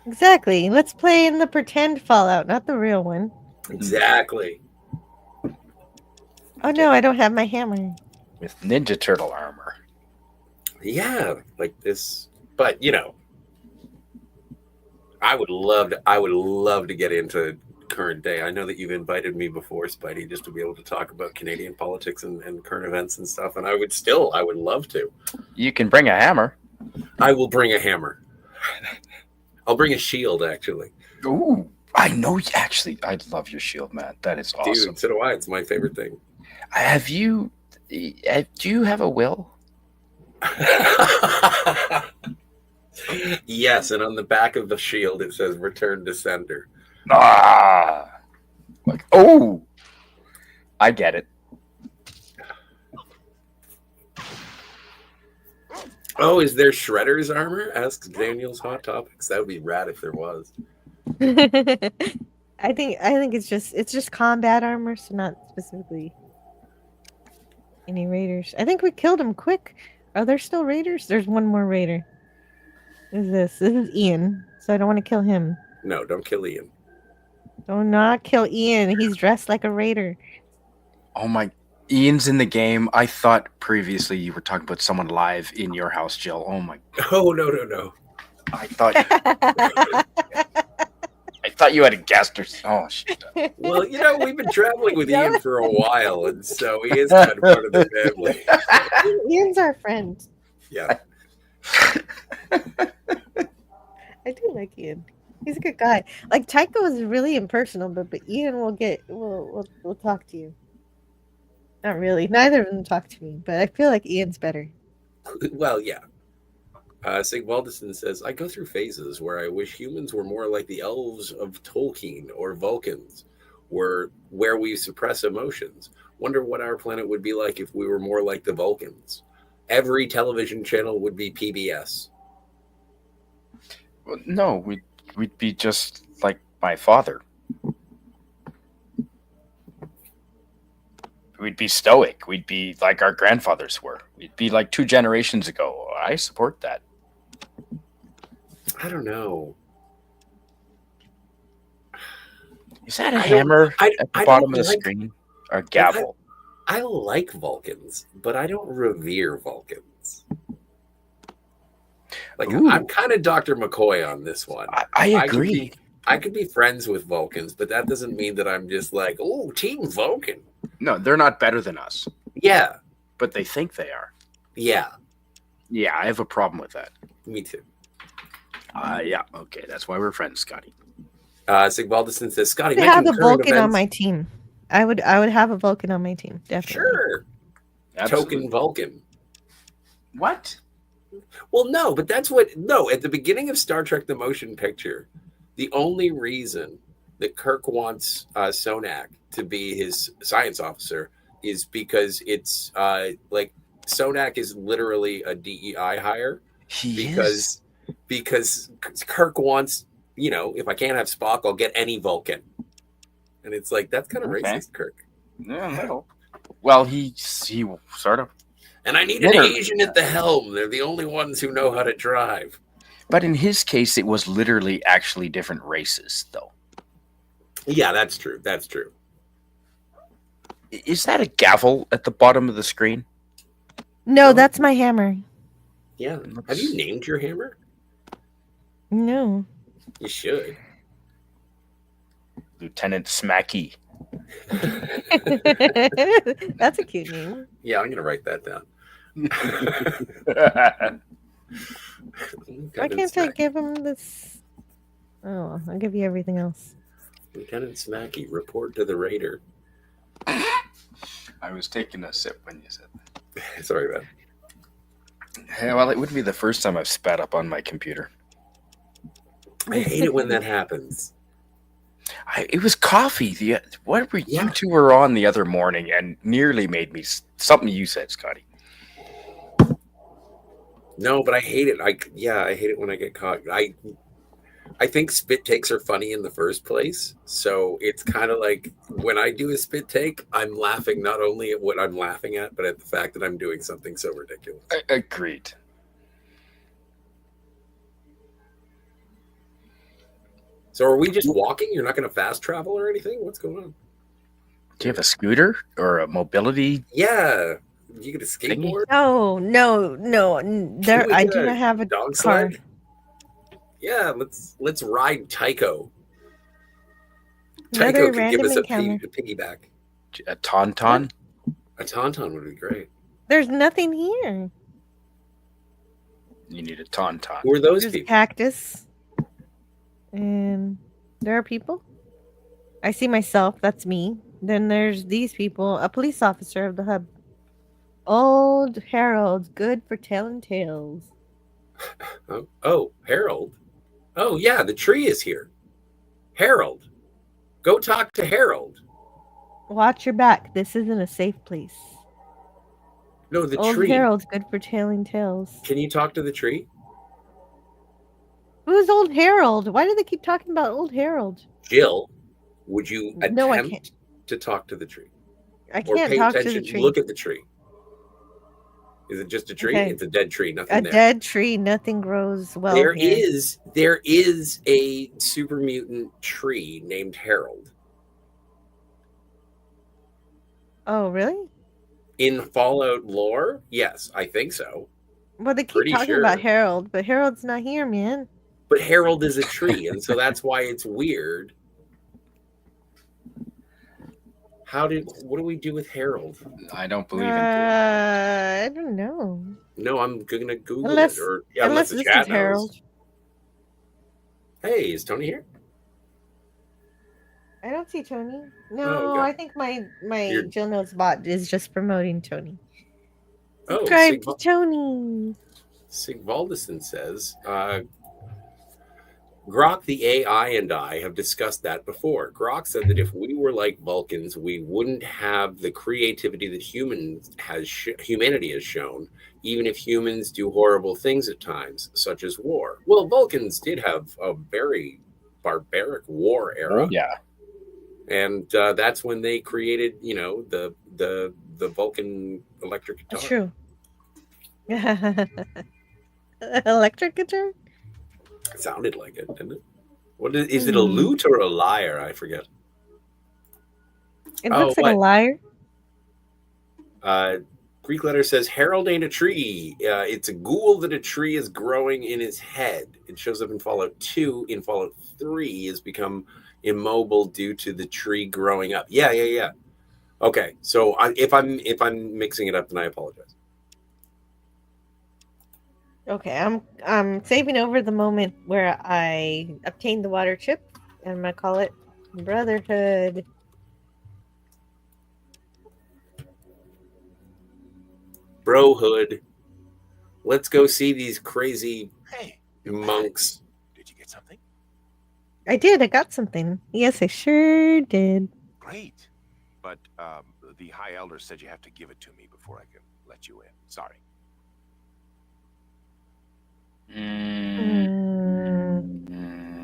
Exactly. Let's play in the pretend Fallout, not the real one. Exactly. Oh no, I don't have my hammer. With Ninja Turtle armor. Yeah, like this. But I would love to get into current day. I know that you've invited me before, Spidey, just to be able to talk about Canadian politics and current events and stuff. And I would love to. You can bring a hammer. I will bring a hammer. I'll bring a shield, actually. Ooh, I know. Actually, I love your shield, man. That is awesome. Dude, so do I. It's my favorite thing. Do you have a will? Yes, and on the back of the shield it says "Return to Sender." I get it. Oh, is there Shredder's armor? Asks Daniel's Hot Topics. That would be rad if there was. I think it's just combat armor, so not specifically any raiders. I think we killed him quick. Are there still raiders? There's one more raider. Who's this? This is Ian, so I don't want to kill him. No, don't kill Ian. Do not kill Ian. He's dressed like a raider. Oh my! Ian's in the game. I thought previously you were talking about someone live in your house, Jill. Oh my! Oh no! I thought. I thought you had a guest or oh shit. Well, we've been traveling with Ian for a while, and so he is kind of part of the family. Ian's our friend. Yeah. I do like Ian. He's a good guy. Like Tycho is really impersonal, but Ian we'll talk to you. Not really. Neither of them talk to me, but I feel like Ian's better. Well, yeah. Sig Waldison says, I go through phases where I wish humans were more like the elves of Tolkien or Vulcans, where we suppress emotions. Wonder what our planet would be like if we were more like the Vulcans. Every television channel would be PBS. Well, no, we'd be just like my father. We'd be stoic. We'd be like our grandfathers were. We'd be like 2 generations ago. I support that. I don't know. Is that a hammer at the bottom of the screen? Or gavel? I like Vulcans, but I don't revere Vulcans. Like, Ooh. I'm kind of Dr. McCoy on this one. I agree. I could be friends with Vulcans, but that doesn't mean that I'm just like, oh, Team Vulcan. No, they're not better than us. Yeah. But they think they are. Yeah. Yeah, I have a problem with that. Me too. Yeah, okay. That's why we're friends, Scotty. Sig Baldiston says, Scotty, I have a Vulcan on my team. I would have a Vulcan on my team, definitely. Sure. Absolutely. Token Vulcan. What? Well, no, but at the beginning of Star Trek the Motion Picture, the only reason that Kirk wants Sonak to be his science officer is because it's like Sonak is literally a DEI hire. Because Kirk wants, if I can't have Spock, I'll get any Vulcan. And it's like, that's kind of racist, Kirk. Yeah, no. Well, he sort of. And I need an Asian at the helm. They're the only ones who know how to drive. But in his case, it was literally actually different races, though. Yeah, that's true. That's true. Is that a gavel at the bottom of the screen? No, that's my hammer. Yeah. Have you named your hammer? No. You should. Lieutenant Smacky. That's a cute name. Yeah, I'm going to write that down. Why can't I give him this? Oh, I'll give you everything else. Lieutenant Smacky, report to the raider. I was taking a sip when you said that. Sorry, man. Yeah, well, it wouldn't be the first time I've spat up on my computer. I hate it when that happens. It was coffee. What were you two were on the other morning and nearly made me something you said, Scotty. No, but I hate it. I hate it when I get caught. I think spit takes are funny in the first place. So it's kind of like when I do a spit take, I'm laughing not only at what I'm laughing at, but at the fact that I'm doing something so ridiculous. Agreed. So are we just walking? You're not going to fast travel or anything? What's going on? Do you have a scooter or a mobility? Yeah. You get a skateboard? No. There, I do not have a dog car. sled? Yeah, let's ride Tycho. Tycho could give us a piggyback. A tauntaun? A tauntaun would be great. There's nothing here. You need a tauntaun. Who are those There's people? a cactus. And there are people. I see myself. That's me. Then there's these people. A police officer of the hub. Old Harold. Good for telling tales. Oh, Harold. Oh, yeah, the tree is here. Harold. Go talk to Harold. Watch your back. This isn't a safe place. No, the Old tree. Harold's good for telling tales. Can you talk to the tree? Who's Old Harold? Why do they keep talking about Old Harold? Jill, would you No, I attempt can't. to talk to the tree? I Or can't pay talk attention, to the tree. look at the tree. Is it just a tree? Okay. It's a dead tree, nothing A there. dead tree. Nothing grows well There here. is a super mutant tree named Harold. Oh, really? In Fallout lore? Yes, I think so. Well, they keep Pretty talking sure. about Harold, but Harold's not here, man. But Harold is a tree, and so that's why it's weird. What do we do with Harold? I don't believe in I don't know. No, I'm gonna Google Unless- it. Or Unless the this chat is knows. Harold. Hey, is Tony here? I don't see Tony. No, Oh, okay. I think my You're- Jill Knows bot is just promoting Tony. Oh, Subscribe to Tony. Sigvaldison says, Grok the AI and I have discussed that before. Grok said that if we were like Vulcans, we wouldn't have the creativity that humanity has shown, even if humans do horrible things at times, such as war. Well, Vulcans did have a very barbaric war era. Oh, yeah. And that's when they created, the Vulcan electric guitar. That's true. Electric guitar? It sounded like it, didn't it? What is it? A lute or a lyre? I forget. It looks like a liar. Greek letter says Harold ain't a tree. It's a ghoul that a tree is growing in his head. It shows up in Fallout 2. In Fallout 3, has become immobile due to the tree growing up. Yeah. Okay, so if I'm mixing it up, then I apologize. Okay, I'm saving over the moment where I obtained the water chip, and I'm gonna call it Brotherhood. Brohood. Let's go see these crazy monks. Did you get something? I did. I got something. Yes, I sure did. Great. But the High Elder said you have to give it to me before I can let you in. Sorry.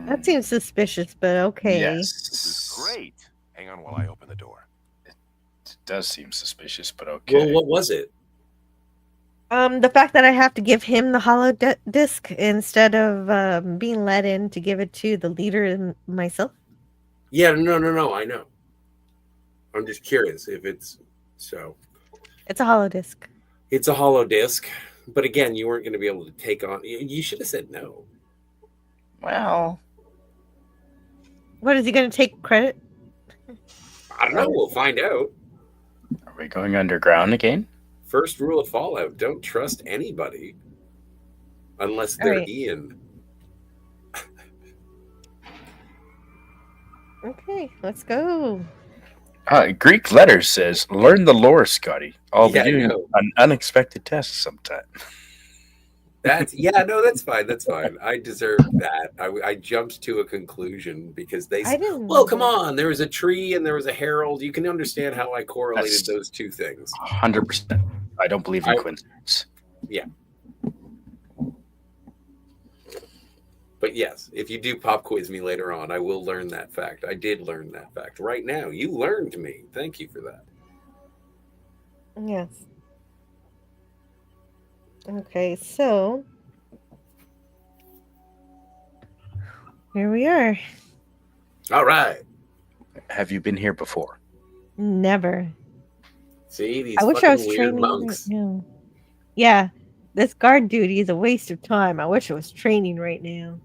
That seems suspicious, but okay. Yes. This is great. Hang on while I open the door. It does seem suspicious, but okay. Well, what was it? The fact that I have to give him the hollow disc instead of being let in to give it to the leader and myself. Yeah, no. I know. I'm just curious if it's so. It's a hollow disc. It's a hollow disc, but again, you weren't going to be able to take on. You should have said no. Well, what is he going to take credit? I don't know. We'll find out. Are we going underground again? First rule of Fallout: don't trust anybody unless they're right. Ian. Okay, let's go. Greek letters says, "Learn the lore, Scotty. I'll Yeah, be I doing know. an unexpected test sometime." That's that's fine. That's fine. I deserve that. I jumped to a conclusion because I didn't well, know come that. on. There was a tree and there was a herald. You can understand how I correlated That's those two things. 100%. I don't believe in I- coincidence. Yeah. But yes, if you do pop quiz me later on, I will learn that fact. I did learn that fact. Right now, you learned me. Thank you for that. Yes. Okay, so here we are. All right. Have you been here before? Never. See, these I wish I fucking was weird training monks. right now. Yeah, this guard duty is a waste of time. I wish I was training right now.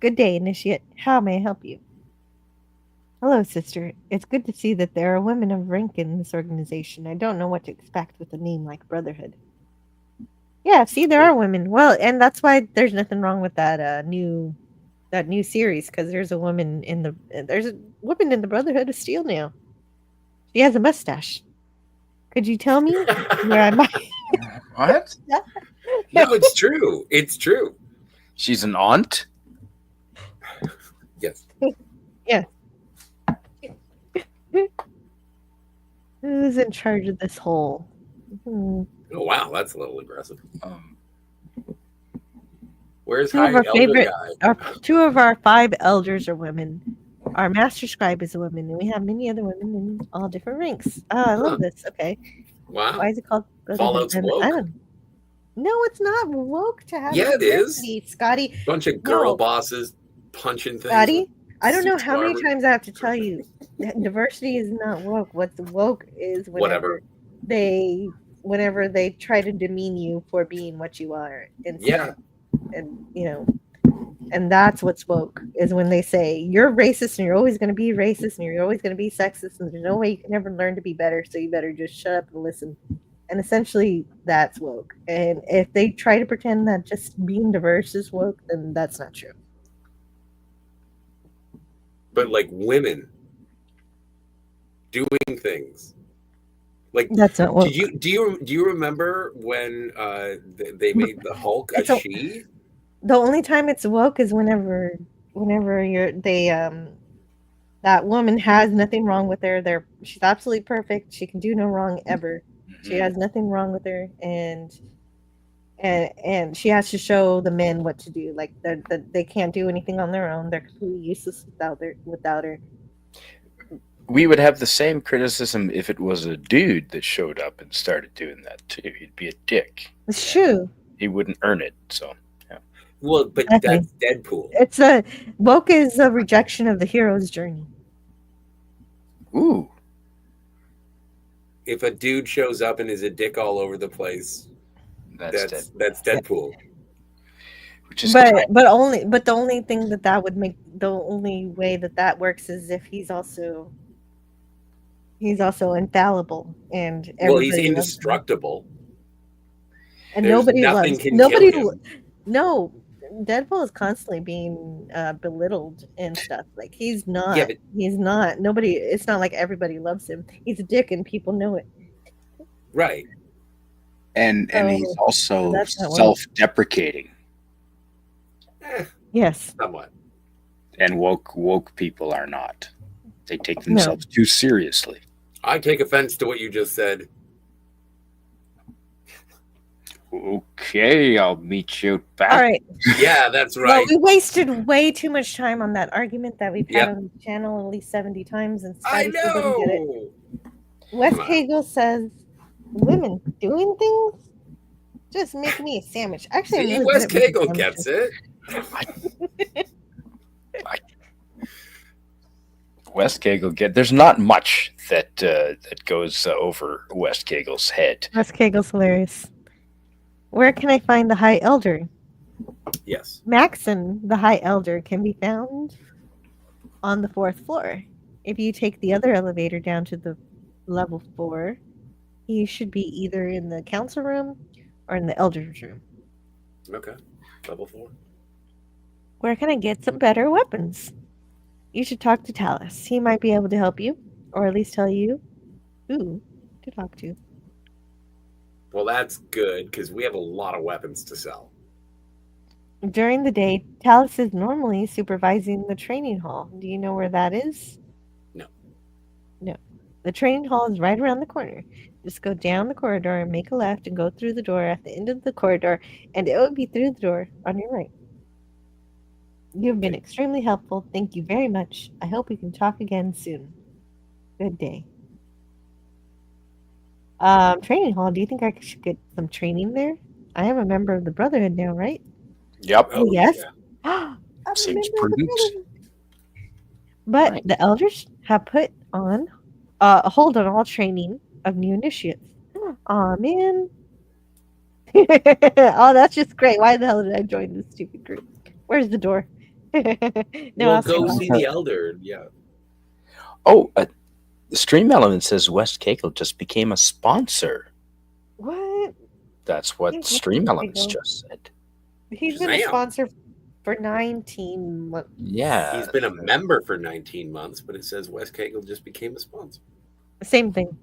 Good day, Initiate. How may I help you? Hello, sister. It's good to see that there are women of rank in this organization. I don't know what to expect with a name like Brotherhood. Yeah, see, there are women. Well, and that's why there's nothing wrong with that new series, because there's a woman in the Brotherhood of Steel now. She has a mustache. Could you tell me where I might? What? No, it's true. It's true. She's an aunt? Yes. Yeah. Who's in charge of this whole? Oh wow, that's a little aggressive. Um, Where's Two of High our Elder favorite, guy? two of our 5 elders are women. Our master scribe is a woman, and we have many other women in all different ranks. I love this. Okay, Wow. why is it called Brotherhood? Fallout's And woke. I don't. No, it's not woke to have Yeah, it is. diversity, Scotty. Bunch of girl bosses punching things. Scotty, I don't know suits how many armor. times I have to tell you that diversity is not woke. What's woke is Whatever. whenever they try to demean you for being what you are instead. And and that's what's woke, is when they say you're racist and you're always going to be racist and you're always going to be sexist and there's no way you can ever learn to be better, so you better just shut up and listen. And essentially that's woke. And if they try to pretend that just being diverse is woke, then that's not true. But like women doing things. Like That's not woke. do you remember when they made the Hulk a she? The only time it's woke is whenever that woman has nothing wrong with her. She's absolutely perfect. She can do no wrong ever. She has nothing wrong with her, and she has to show the men what to do. Like they can't do anything on their own. They're completely useless without her. We would have the same criticism if it was a dude that showed up and started doing that too. He'd be a dick. It's true. He wouldn't earn it. So, yeah. Well, but Exactly. that's Deadpool. It's woke is a rejection of the hero's journey. Ooh. If a dude shows up and is a dick all over the place, that's Deadpool. Which is But the only thing that would make, the only way that works is if he's also infallible and Well, he's everybody loves him. indestructible. And There's nobody nothing loves can nobody. kill him. No, Deadpool is constantly being belittled and stuff. Like he's not. Yeah, but- he's not. Nobody. It's not like everybody loves him. He's a dick, and people know it. Right. And he's also that's not self-deprecating. Yes. Somewhat. And woke people are not. They take themselves too seriously. I take offense to what you just said. Okay, I'll meet you back. All right. Yeah, that's Well, right. we wasted way too much time on that argument that we've had Yep. on the channel at least 70 times, and I Scotty still didn't get it. know. Wes Come on. Cagle says, "Women doing things just make me a sandwich." Actually, I'm See, really Wes good at making Cagle gets it. West Cagle there's not much that goes over West Cagle's head. Wes Cagle's hilarious. Where can I find the High Elder? Yes. Maxon, the High Elder, can be found on the 4th floor. If you take the other elevator down to the level 4, he should be either in the council room or in the Elder's room. Okay. Level 4. Where can I get some better weapons? You should talk to Talus. He might be able to help you. or at least tell you who to talk to. Well, that's good because we have a lot of weapons to sell. During the day, Talus is normally supervising the training hall. Do you know where that is? No. No. The training hall is right around the corner. Just go down the corridor and make a left and go through the door at the end of the corridor, and it will be through the door on your right. You've been extremely helpful. Thank you very much. I hope we can talk again soon. Good day. Training hall. Do you think I should get some training there? I am a member of the Brotherhood now, right? Yep. Oh, yes. Yeah. Seems prudent. But Right. the elders have put on a hold on all training of new initiates. Aw, man. Oh, that's just great. Why the hell did I join this stupid group? Where's the door? No, Well, I'll go stay see back. the elder. Yeah. Oh, the Stream Element says West Cagle just became a sponsor. What? That's what Yeah, Stream Elements Cagle. just said. He's been a Shazam. sponsor for 19 months. Yeah. He's been a member for 19 months, but it says West Cagle just became a sponsor. Same thing.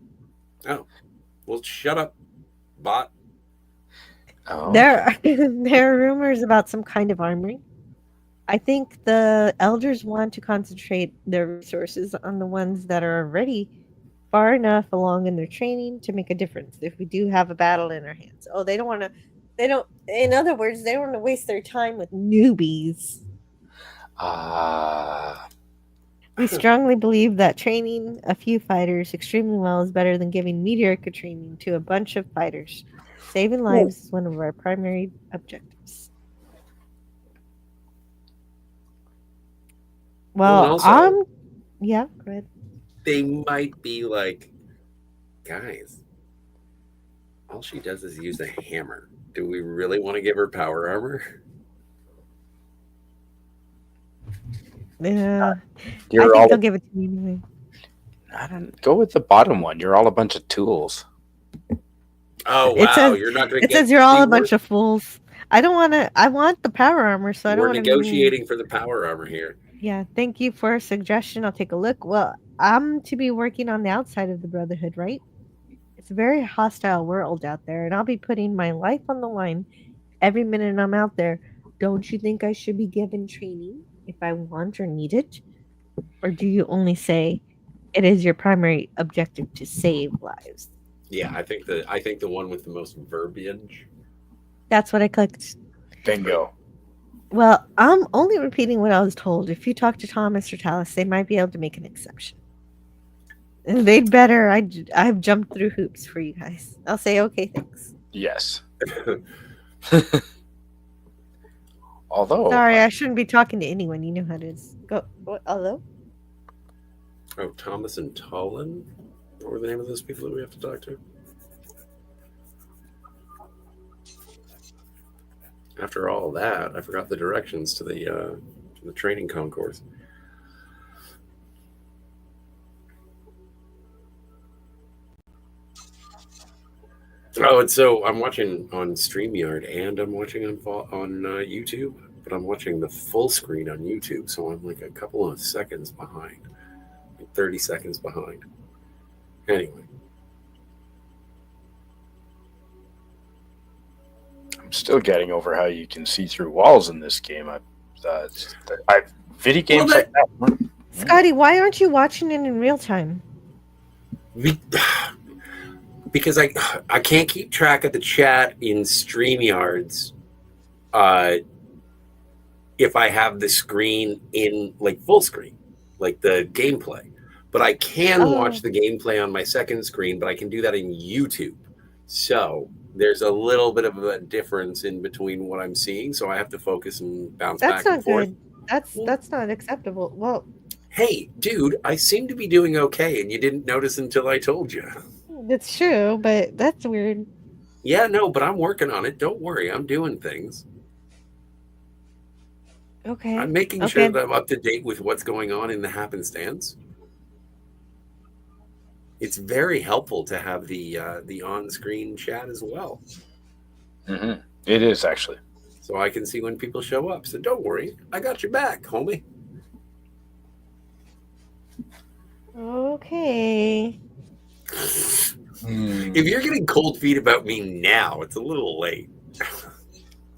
Oh. Well, shut up, bot. Oh. There are rumors about some kind of armory. I think the elders want to concentrate their resources on the ones that are already far enough along in their training to make a difference if we do have a battle in our hands. Oh, in other words, they don't want to waste their time with newbies. We strongly believe that training a few fighters extremely well is better than giving mediocre training to a bunch of fighters. Saving lives is one of our primary objectives. Well, also, yeah, go ahead. They might be like, guys, all she does is use a hammer. Do we really want to give her power armor? Yeah. You're I think all they'll give it to me anyway. I don't go with the bottom one. You're all a bunch of tools. Oh wow, you're not going to It get. says you're all a bunch of fools. I don't want to. I want the power armor, so I don't We're want to. negotiating for the power armor here. Yeah, thank you for a suggestion. I'll take a look. Well, I'm to be working on the outside of the Brotherhood, right? It's a very hostile world out there, and I'll be putting my life on the line every minute I'm out there. Don't you think I should be given training if I want or need it? Or do you only say it is your primary objective to save lives? Yeah, I think the one with the most verbiage. That's what I clicked. Bingo. Well, I'm only repeating what I was told. If you talk to Thomas or Talus, they might be able to make an exception. And they'd better. I've jumped through hoops for you guys. I'll say okay, thanks. Yes. Although, sorry, I shouldn't be talking to anyone. You know how it is. Go. Hello. Oh, Thomas and Tolan. What were the name of those people that we have to talk to? After all that, I forgot the directions to the training concourse. Oh, and so I'm watching on StreamYard and I'm watching on YouTube, but I'm watching the full screen on YouTube, so I'm like a couple of seconds behind, like 30 seconds behind. Anyway. I'm still getting over how you can see through walls in this game. Video games like that. Scotty, why aren't you watching it in real time? Because I can't keep track of the chat in StreamYards if I have the screen in like full screen, like the gameplay. But I can watch the gameplay on my second screen, but I can do that in YouTube. So there's a little bit of a difference in between what I'm seeing, so I have to focus and bounce back and forth. That's not good. That's not acceptable. Well, hey, dude, I seem to be doing okay, and you didn't notice until I told you. That's true, but that's weird. Yeah, no, but I'm working on it. Don't worry, I'm doing things. Okay. I'm making sure that I'm up to date with what's going on in the happenstance. It's very helpful to have the on-screen chat as well. Mm-hmm. It is, actually. So I can see when people show up. So don't worry, I got your back, homie. Okay. If you're getting cold feet about me now, it's a little late.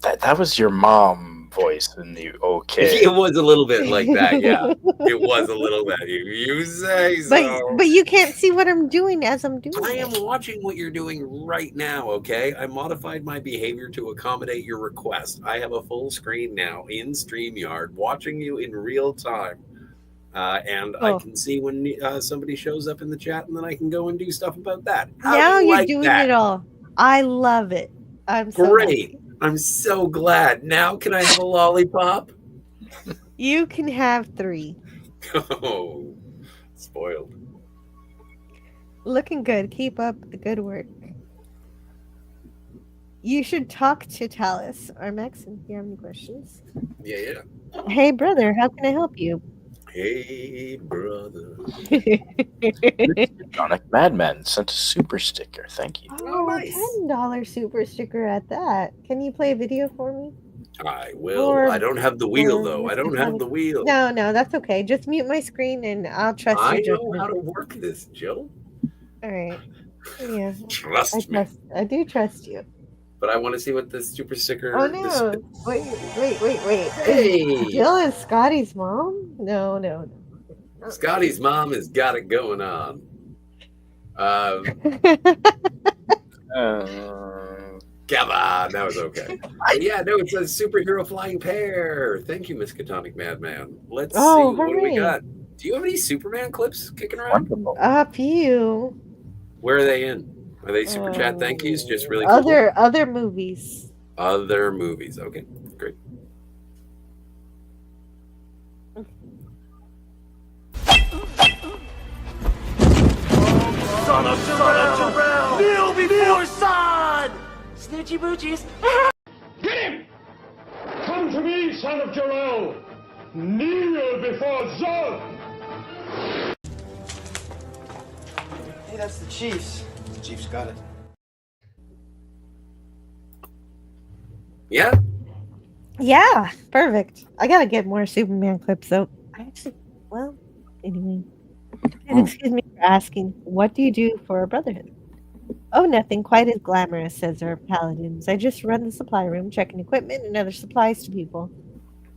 That was your mom voice in the okay. It was a little bit like that, yeah. It was a little bit. If you say so. But you can't see what I'm doing as I'm doing I it. am watching what you're doing right now, okay? I modified my behavior to accommodate your request. I have a full screen now in StreamYard watching you in real time. And I can see when somebody shows up in the chat, and then I can go and do stuff about that. How Now do you you're like doing that? it all. I love it. I'm so Great. happy. I'm so glad. Now can I have a lollipop? You can have 3. Oh, spoiled. Looking good. Keep up the good work. You should talk to Talus or Maxon if you have any questions. Yeah. Hey, brother, how can I help you? Hey, brother. Sonic Madman sent a super sticker. Thank you. Oh, nice. $10 super sticker at that. Can you play a video for me? I will. Or- I don't have the wheel, or though. I Mr. don't have Tony? the wheel. No, that's okay. Just mute my screen and I'll trust I your know judgment. how to work this, Jill. All right. Yeah. Trust me. I do trust you. But I want to see what the super sticker. Oh no! Wait! Hey! Is Jill is Scotty's mom? No. Scotty's mom has got it going on. Come on, that was okay. Yeah, no, it's a superhero flying pair. Thank you, Miss Catonic Madman. Let's see what do we hooray. got. Do you have any Superman clips kicking around? Up you. Where are they in? Are they super chat thank yous? Just really cool? Other movies. Other movies. Okay, great. Son of Jor-El! Kneel before Zod! Snitchy boochies. Get him! Come to me, son of Jor-El! Kneel before Zod! Hey, that's the Chiefs. The Chiefs got it. Yeah? Yeah, perfect. I gotta get more Superman clips though. Anyway. And excuse me for asking, what do you do for a brotherhood? Oh, nothing quite as glamorous, says our paladins. I just run the supply room, checking equipment and other supplies to people.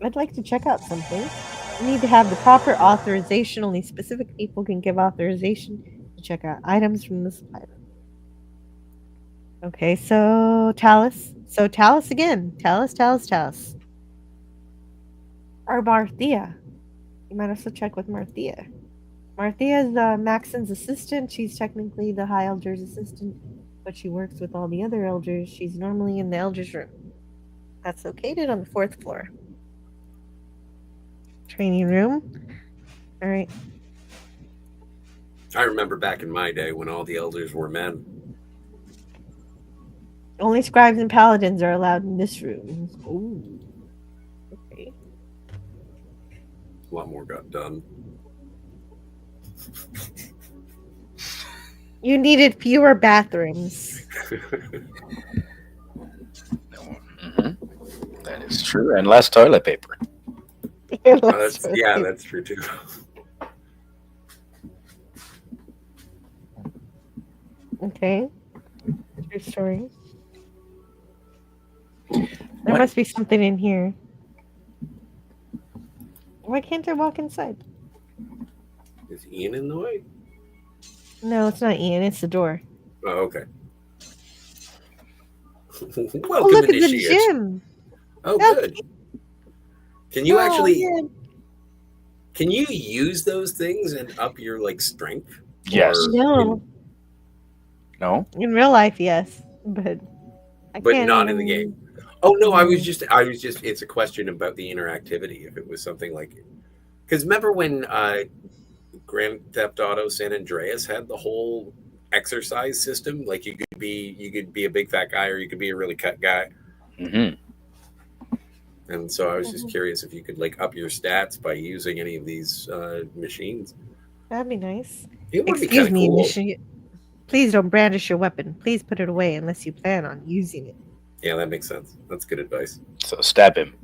I'd like to check out something. You need to have the proper authorization. Only specific people can give authorization to check out items from the supply room. Okay, so Talus. So Talus again. Talus. Or Marthea. You might also check with Marthea. Marthea is Maxon's assistant. She's technically the High Elder's assistant, but she works with all the other elders. She's normally in the Elder's room. That's located on the 4th floor. Training room. All right. I remember back in my day when all the elders were men. Only scribes and paladins are allowed in this room. Ooh. Okay. A lot more got done. You needed fewer bathrooms. That is true. And less toilet paper. That's true too. Okay. True story. There must be something in here. Why can't I walk inside? Is Ian in the way? No, it's not Ian. It's the door. Oh, okay. Welcome, look at the initiates. gym. Oh, good. Can you actually? Yeah. Can you use those things and up your strength? Yes. No. No. In real life, yes, but Not in the game. Oh no, I was just. It's a question about the interactivity. If it was something like, because remember when Grand Theft Auto San Andreas had the whole exercise system? Like you could be a big fat guy, or you could be a really cut guy. Mm-hmm. And so I was just curious if you could up your stats by using any of these machines. That'd be nice. It would Excuse be me, cool. please don't brandish your weapon. Please put it away unless you plan on using it. Yeah, that makes sense. That's good advice. So stab him.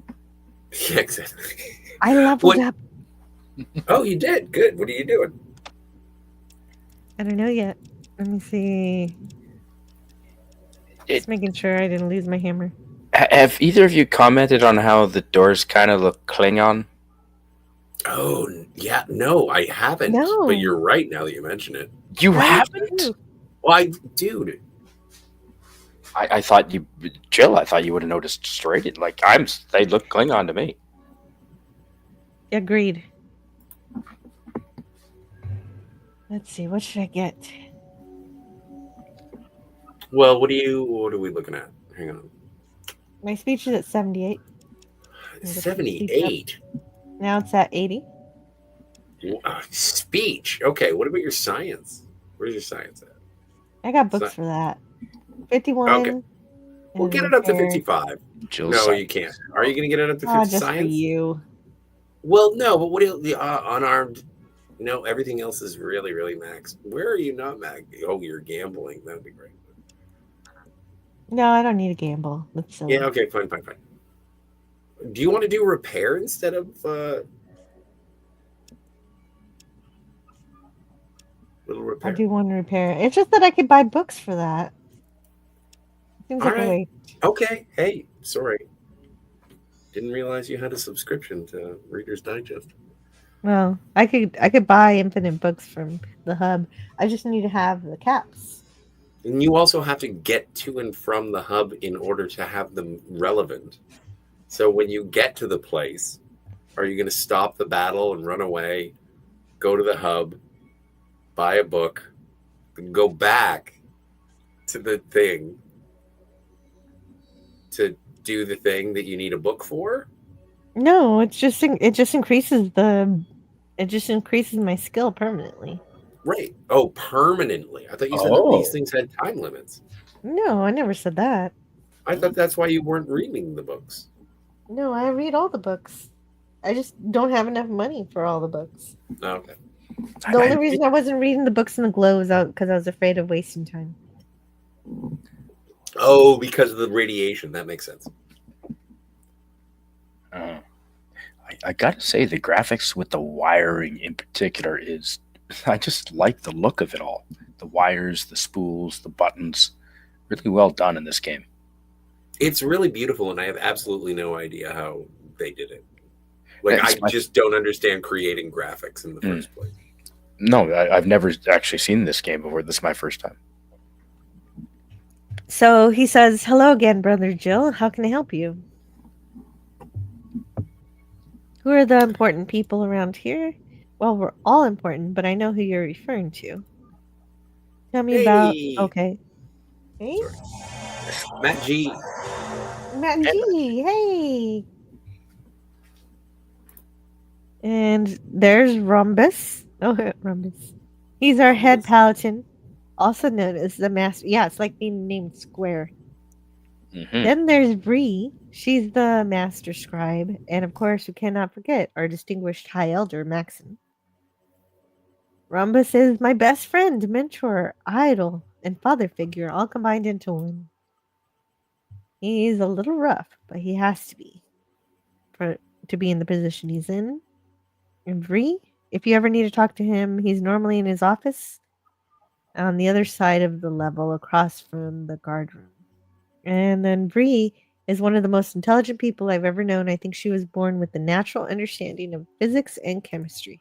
Yeah, exactly. I leveled up. Oh, you did? Good. What are you doing? I don't know yet. Let me see. Just making sure I didn't lose my hammer. Have either of you commented on how the doors kind of look Klingon? Oh, yeah. No, I haven't. No. But you're right now that you mention it. You haven't? Why, dude? I thought you, Jill. I thought you would have noticed straight. Like they look Klingon to me. Agreed. Let's see. What should I get? Well, what are we looking at? Hang on. My speech is at 78. 78? Now it's at 80. Speech. Okay, what about your science? Where's your science at? I got books for that. 51. Okay. We'll get it up to 55. Jill's no, science. You can't. Are you going to get it up to 50 just science? for you. Well, no, but what do you, unarmed, everything else is really, really max. Where are you not max? Oh, you're gambling. That would be great. No, I don't need a gamble. That's silly. Yeah, okay, fine. Do you want to do repair instead of little repair? I do want to repair. It's just that I could buy books for that. Seems All like a right. waste. Okay. Hey, sorry. Didn't realize you had a subscription to Reader's Digest. Well, I could buy infinite books from the hub. I just need to have the caps. And you also have to get to and from the hub in order to have them relevant. So when you get to the place, are you going to stop the battle and run away, go to the hub, buy a book, then go back to the thing to do the thing that you need a book for? No, it just increases my skill permanently. Right. Oh, permanently. I thought you said that these things had time limits. No, I never said that. I thought that's why you weren't reading the books. No, I read all the books. I just don't have enough money for all the books. Okay. The only reason I wasn't reading the books in the glow is because I was afraid of wasting time. Oh, because of the radiation. That makes sense. I gotta say, the graphics with the wiring in particular is, I just like the look of it all. The wires, the spools, the buttons, really well done in this game. It's really beautiful, and I have absolutely no idea how they did it. Like, I just don't understand creating graphics in the first place. No, I've never actually seen this game before. This is my first time. So he says, "Hello again, Brother Jill. How can I help you? Who are the important people around here? Well, we're all important, but I know who you're referring to. Tell me about..." Okay. Hey? Matt G. Matt G. Hey! And there's Rhombus. Oh, Rhombus. He's our head paladin, also known as the master. Yeah, it's like being named Square. Then there's Bree. She's the master scribe. And of course, we cannot forget our distinguished high elder, Maxon. Rhombus is my best friend, mentor, idol, and father figure, all combined into one. He's a little rough, but he has to be to be in the position he's in. And Bree, if you ever need to talk to him, he's normally in his office on the other side of the level across from the guard room. And then Bree is one of the most intelligent people I've ever known. I think she was born with a natural understanding of physics and chemistry.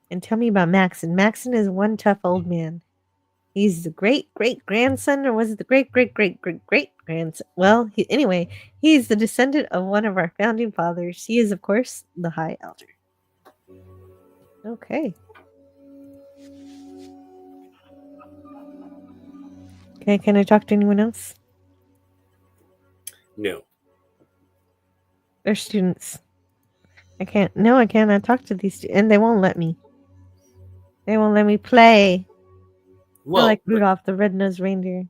And tell me about Maxon. Maxon is one tough old man. He's the great-great-grandson, or was it the great-great-great-great-great-grandson? Well, anyway, he's the descendant of one of our founding fathers. He is, of course, the High Elder. Okay. Okay, can I talk to anyone else? No. They're students. I can't. No, I cannot talk to these and they won't let me. They won't let me play. Well, like Rudolph the Red-Nosed Reindeer.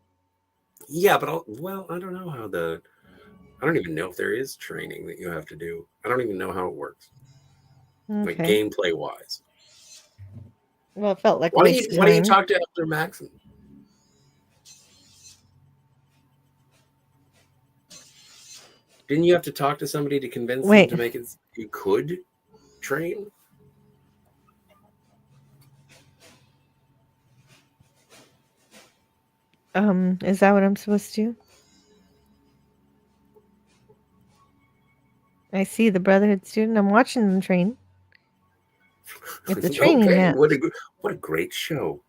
Yeah, but I don't know how I don't even know if there is training that you have to do. I don't even know how it works. Okay. Like gameplay wise. Well, it felt like why don't you talk to Elder Maxon? Didn't you have to talk to somebody to convince them to make it you could train? Is that what I'm supposed to do? I see the Brotherhood student. I'm watching the train. It's a training Okay, match. what a great show.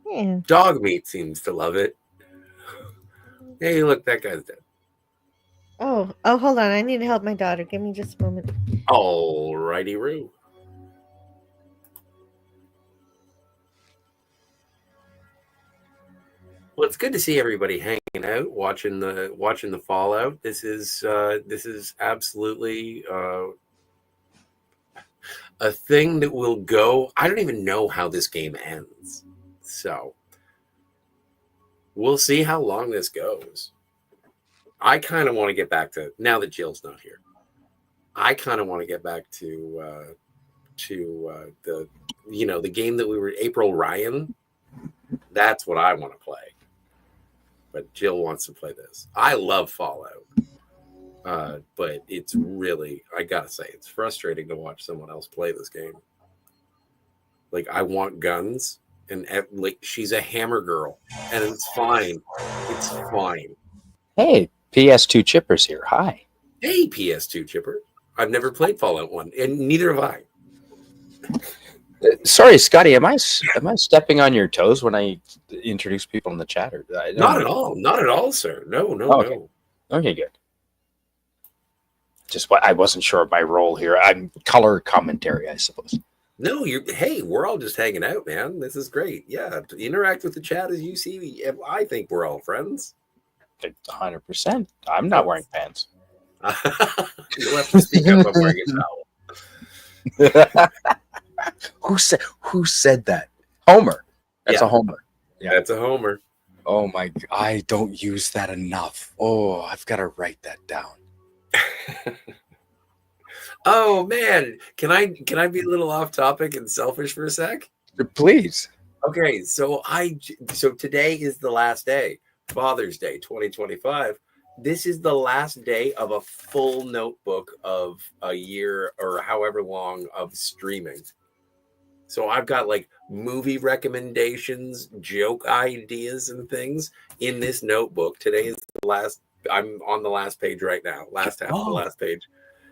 Yeah. Dog meat seems to love it. Hey, look, that guy's dead. Oh, hold on. I need to help my daughter. Give me just a moment. Alrighty, Roo. Well, it's good to see everybody hanging out, watching the Fallout. This is absolutely a thing that will go. I don't even know how this game ends, so we'll see how long this goes. I kind of want to get back to, now that Jill's not here, I kind of want to get back to the game that we were, April Ryan. That's what I want to play. But Jill wants to play this. I love Fallout. But it's really, I gotta say, it's frustrating to watch someone else play this game. Like, I want guns, and like, she's a hammer girl, and it's fine. It's fine. Hey, PS2 Chippers here. Hi. Hey, PS2 Chipper. I've never played Fallout 1, and neither have I. Sorry, Scotty. Am I stepping on your toes when I introduce people in the chat? Or Not at all. Not at all, sir. No. Okay, good. Just I wasn't sure of my role here. I'm color commentary, I suppose. No, hey, we're all just hanging out, man. This is great. Yeah, to interact with the chat as you see. I think we're all friends. 100%. I'm not wearing pants. You'll have to speak up. I'm wearing a towel. Who said that? Homer. That's a Homer. Yeah, that's a Homer. Oh my! I don't use that enough. Oh, I've got to write that down. Oh man, can I be a little off topic and selfish for a sec? Please. Okay, so today is the last day, Father's Day 2025. This is the last day of a full notebook of a year or however long of streaming. So I've got like movie recommendations, joke ideas, and things in this notebook. Today is the last. I'm on the last page right now. Last half of the last page.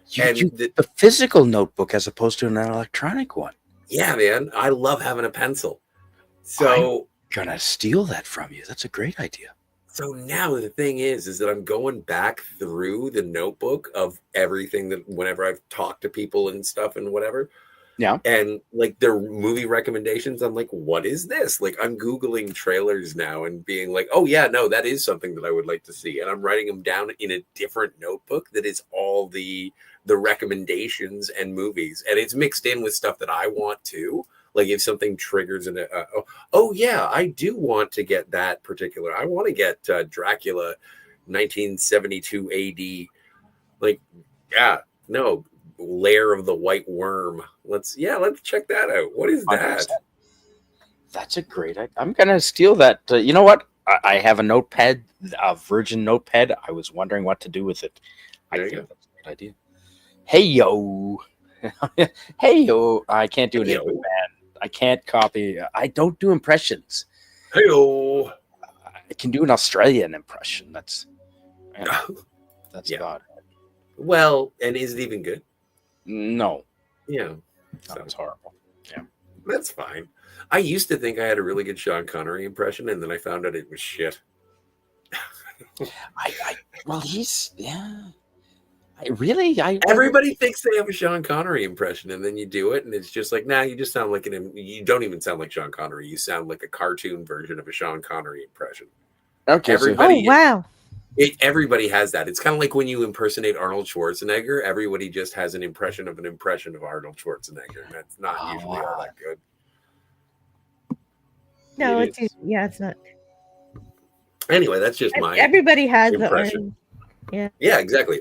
The physical notebook as opposed to an electronic one. Yeah, man. I love having a pencil. So I'm gonna steal that from you. That's a great idea. So now the thing is that I'm going back through the notebook of everything that whenever I've talked to people and stuff and whatever. Yeah. And like their movie recommendations, I'm like, what is this? Like I'm Googling trailers now and being like, oh yeah, no, that is something that I would like to see. And I'm writing them down in a different notebook that is all the recommendations and movies. And it's mixed in with stuff that I want to. Like if something triggers oh yeah, I do want to get that particular. I want to get Dracula 1972 AD. Like, yeah, no. Lair of the White Worm. Let's check that out. What is that? That's a great idea. I'm gonna steal that. You know what? I have a notepad, a Virgin notepad. I was wondering what to do with it. I think that's a good idea. Hey yo, hey yo. I can't do an English man. I can't copy. I don't do impressions. Hey yo. I can do an Australian impression. That's about it. Well, and is it even good? No. Yeah. Sounds horrible. Yeah. That's fine. I used to think I had a really good Sean Connery impression, and then I found out it was shit. Everybody thinks they have a Sean Connery impression, and then you do it, and it's just like, nah, you just sound like you don't even sound like Sean Connery. You sound like a cartoon version of a Sean Connery impression. Okay. Wow. Everybody has that. It's kind of like when you impersonate Arnold Schwarzenegger. Everybody just has an impression of Arnold Schwarzenegger, and that's not usually all that good. No, it's not. Anyway, that's just my everybody has impression. Yeah, exactly.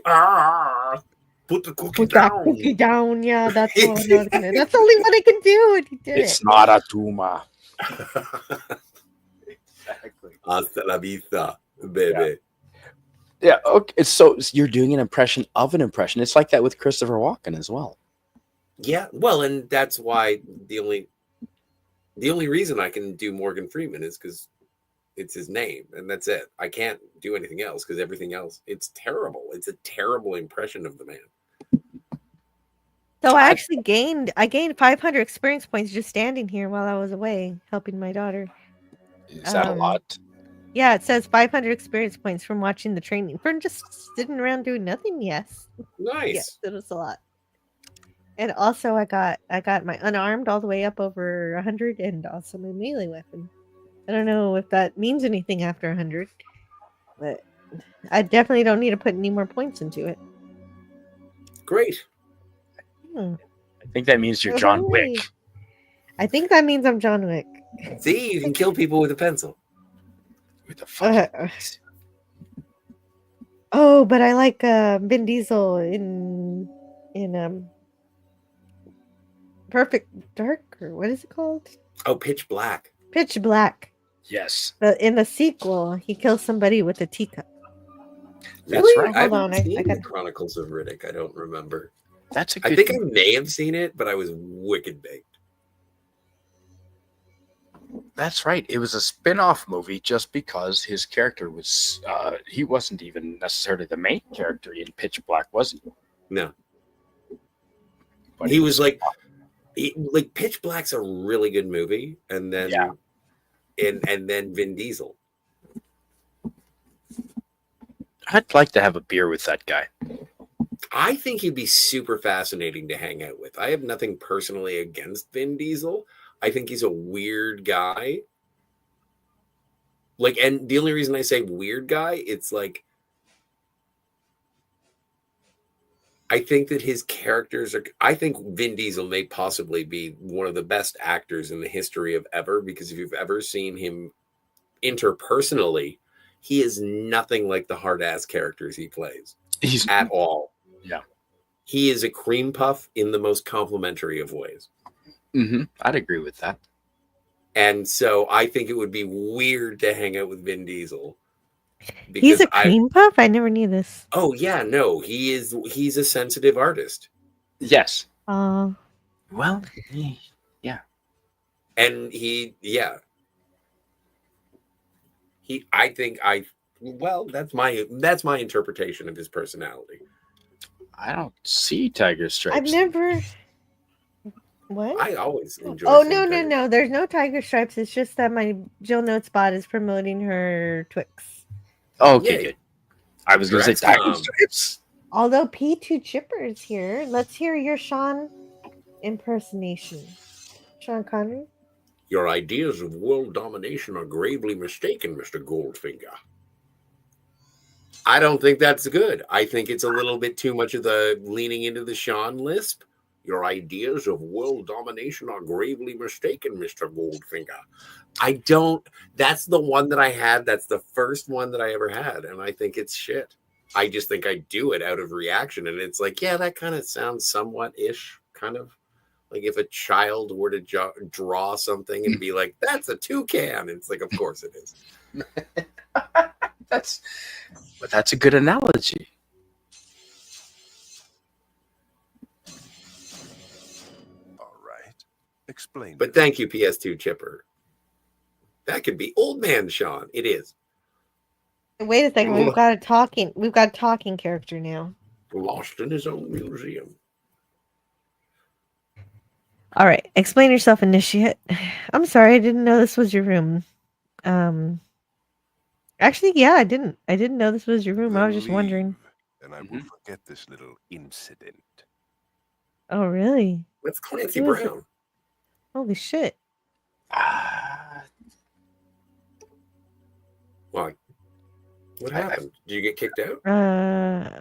Put the cookie down. That cookie down. Yeah, that's all that's the only one I can do, and he did it's not a tumor. Exactly. Hasta la vista, baby. Yeah, okay. So you're doing an impression of an impression. It's like that with Christopher Walken as well. Yeah, well, and that's why the only reason I can do Morgan Freeman is because It's his name, and that's it. I can't do anything else because everything else, it's terrible. It's a terrible impression of the man. So I actually gained 500 experience points just standing here while I was away helping my daughter. Is that a lot? Yeah, it says 500 experience points from watching the training. For just sitting around doing nothing, yes. Nice. Yes, it was a lot. And also I got my unarmed all the way up over 100 and also my melee weapon. I don't know if that means anything after 100, but I definitely don't need to put any more points into it. Great. I think that means you're John Wick. I think that means I'm John Wick. See, you can kill people with a pencil. With a fucking Oh, but I like Vin Diesel in Perfect Dark, or what is it called? Oh, Pitch Black. Pitch Black. Yes. In the sequel, he kills somebody with a teacup. That's right. Hold on, I haven't I seen got the Chronicles of Riddick. I don't remember. That's a good I think I may have seen it, but I was wicked baked. That's right. It was a spin-off movie just because his character was he wasn't even necessarily the main character in Pitch Black, was he? No. But he was like Pitch Black's a really good movie, and then and then Vin Diesel. I'd like to have a beer with that guy. I think he'd be super fascinating to hang out with. I have nothing personally against Vin Diesel. I think he's a weird guy. Like, and the only reason I say weird guy, it's like, I think that his characters are, I think Vin Diesel may possibly be one of the best actors in the history of ever, because if you've ever seen him interpersonally, he is nothing like the hard-ass characters he plays at all. Yeah. He is a cream puff in the most complimentary of ways. I'd agree with that. And so I think it would be weird to hang out with Vin Diesel. He's a cream puff? I never knew this. Oh, yeah, no. He's a sensitive artist. Yes. Well, yeah. And that's my interpretation of his personality. I don't see tiger stripes. I've never. What? I always enjoy. Oh no! There's no tiger stripes. It's just that my Jill Note Spot is promoting her Twix. Oh, okay, good. I was going to say tiger stripes. Although P2 Chipper is here, let's hear your Sean impersonation. Sean Connery. Your ideas of world domination are gravely mistaken, Mr. Goldfinger. I don't think that's good. I think it's a little bit too much of the leaning into the Sean lisp. Your ideas of world domination are gravely mistaken, Mr. Goldfinger. That's the one that I had. That's the first one that I ever had. And I think it's shit. I just think I do it out of reaction. And it's like, yeah, that kind of sounds somewhat-ish, kind of. Like if a child were to draw something and be like, that's a toucan. It's like, of course it is. That's a good analogy. All right. Explain. But thank you, PS2 Chipper. That could be old man Sean. It is. Wait a second. We've got a talking character now. Lost in his own museum. All right. Explain yourself, Initiate. I'm sorry. I didn't know this was your room. Actually, yeah, I didn't know this was your room. I was just wondering. And I will forget this little incident. Oh, really? That's Clancy Brown. Holy shit. What happened? Did you get kicked out?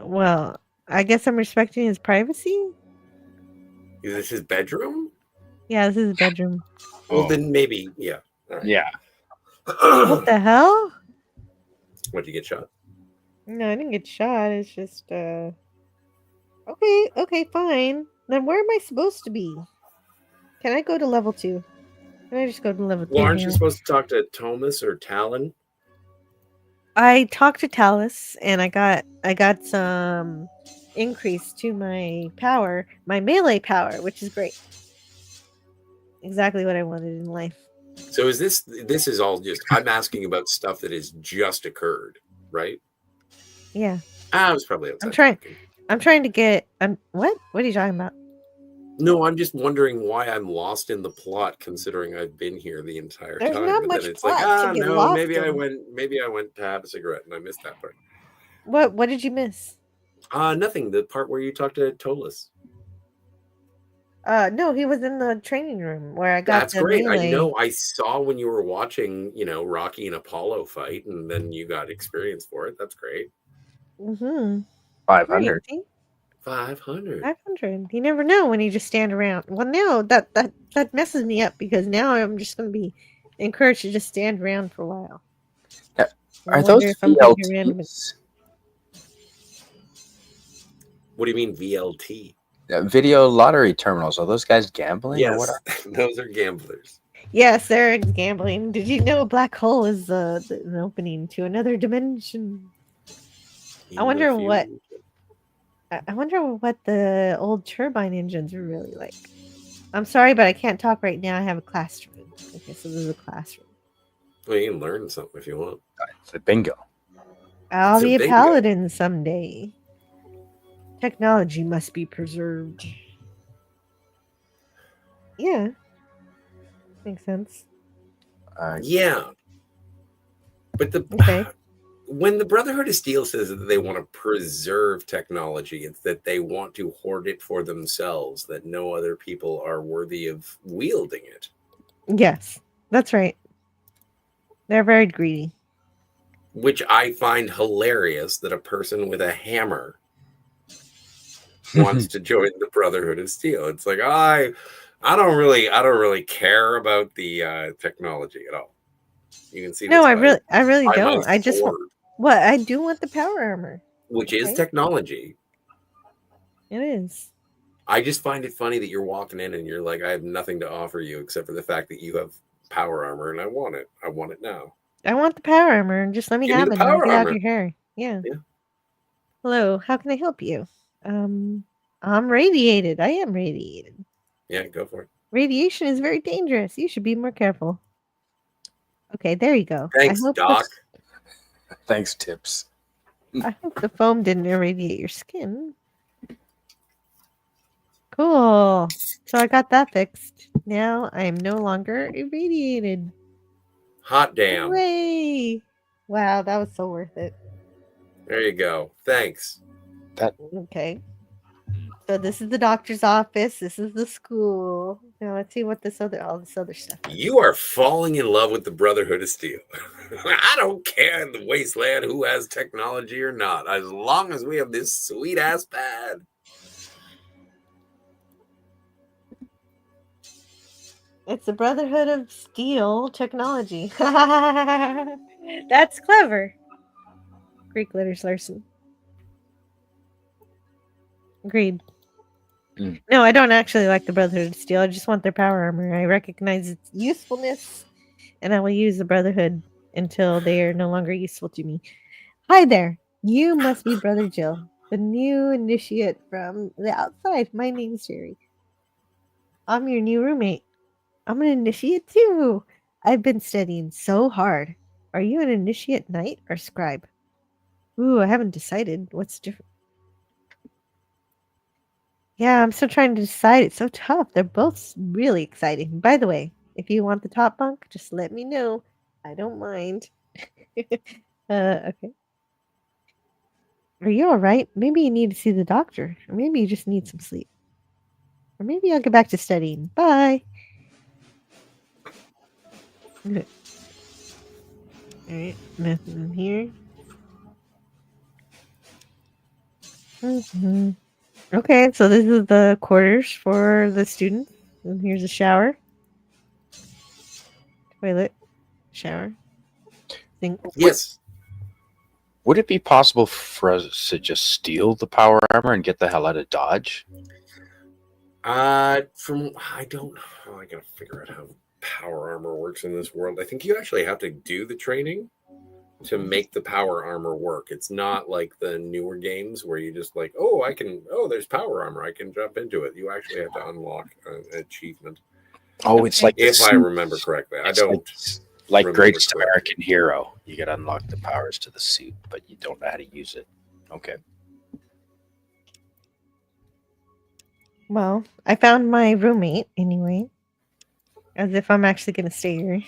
Well, I guess I'm respecting his privacy. Is this his bedroom? Yeah, this is his bedroom. Well, then maybe, yeah. All right. Yeah. What the hell? What'd you get shot? No, I didn't get shot. It's just, okay, fine. Then where am I supposed to be? Can I go to level 2? Can I just go to level 2? Well, aren't you supposed to talk to Thomas or Talon? I talked to Talus, and I got some increase to my power, my melee power, which is great. Exactly what I wanted in life. So is this is all just, I'm asking about stuff that has just occurred, right? Yeah. I was probably outside. I'm trying to get. What? What are you talking about? No, I'm just wondering why I'm lost in the plot, considering I've been here the entire There's time. not But much then it's plot like, to get no, lost maybe I in. went to have a cigarette and I missed that part. What did you miss? Nothing. The part where you talked to Tolis. No, he was in the training room where I got That's the great. I melee. know. I saw when you were watching, Rocky and Apollo fight, and then you got experience for it. That's great. 500. 500. 500. You never know when you just stand around. Well, now that messes me up because now I'm just going to be encouraged to just stand around for a while. Yeah. I Are wonder those if I'm gonna get random. VLTs? What do you mean VLT? Video lottery terminals. Are those guys gambling or what? Yes, those are gamblers. Yes, they're gambling. Did you know a black hole is an opening to another dimension? I wonder what the old turbine engines were really like. I'm sorry, but I can't talk right now. I have a classroom. Okay, so this is a classroom. Well, you can learn something if you want. It's a bingo. I'll It's a be a bingo. paladin someday. Technology must be preserved. Yeah. Makes sense. Yeah. But Okay. when the Brotherhood of Steel says that they want to preserve technology, it's that they want to hoard it for themselves, that no other people are worthy of wielding it. Yes, that's right. They're very greedy. Which I find hilarious that a person with a hammer wants to join the Brotherhood of Steel. It's like, I don't really care about the technology at all. You can see No, this I really by don't. my I just want sword, what I do want the power armor, which is okay? technology. It is. I just find it funny that you're walking in and you're like, I have nothing to offer you except for the fact that you have power armor and I want it. I want it now. I want the power armor. Just let me Give me have the it and I'll power get out of armor. your hair. Yeah. Yeah. Hello, how can I help you? I'm radiated. I am radiated. Yeah, go for it. Radiation is very dangerous. You should be more careful. Okay, there you go. Thanks, Doc. Thanks, Tips. I hope the foam didn't irradiate your skin. Cool. So I got that fixed. Now I am no longer irradiated. Hot damn. Hooray! Wow, that was so worth it. There you go. Thanks. Okay. So this is the doctor's office. This is the school. Now let's see what all this other stuff is. You are falling in love with the Brotherhood of Steel. I don't care in the wasteland who has technology or not, as long as we have this sweet ass pad. It's the Brotherhood of Steel technology. That's clever. Greek letters, Larson. Agreed. No, I don't actually like the Brotherhood of Steel. I just want their power armor. I recognize its usefulness, and I will use the Brotherhood until they are no longer useful to me. Hi there. You must be Brother Jill, the new initiate from the outside. My name's Jerry. I'm your new roommate. I'm an initiate too. I've been studying so hard. Are you an initiate knight or scribe? Ooh, I haven't decided. What's different? Yeah, I'm still trying to decide. It's so tough. They're both really exciting. By the way, if you want the top bunk, just let me know. I don't mind. Okay. Are you all right? Maybe you need to see the doctor. Or maybe you just need some sleep. Or maybe I'll get back to studying. Bye. All right, nothing in here. Okay, so this is the quarters for the students. And here's a shower, toilet, shower, sink. Yes. Would it be possible for us to just steal the power armor and get the hell out of Dodge? I don't know. I gotta figure out how power armor works in this world. I think you actually have to do the training to make the power armor work. It's not like the newer games where you just like, there's power armor, I can jump into it. You actually have to unlock an achievement. Oh, it's like if I remember correctly. I don't. Like remember Greatest correctly. American Hero, you can unlock the powers to the suit, but you don't know how to use it. Okay. Well, I found my roommate anyway. As if I'm actually going to stay here.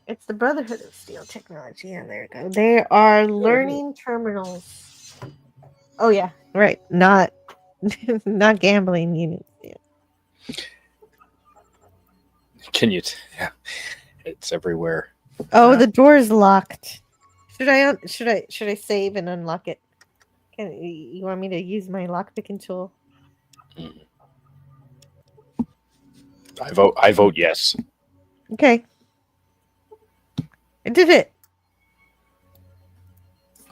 It's the Brotherhood of Steel Technology. Yeah, there we go. There are learning terminals. Oh yeah, right. Not not gambling units. Yeah. Can you? Yeah, it's everywhere. Oh, the door is locked. Should I save and unlock it? You want me to use my lockpicking tool? I vote yes. Okay. I did it.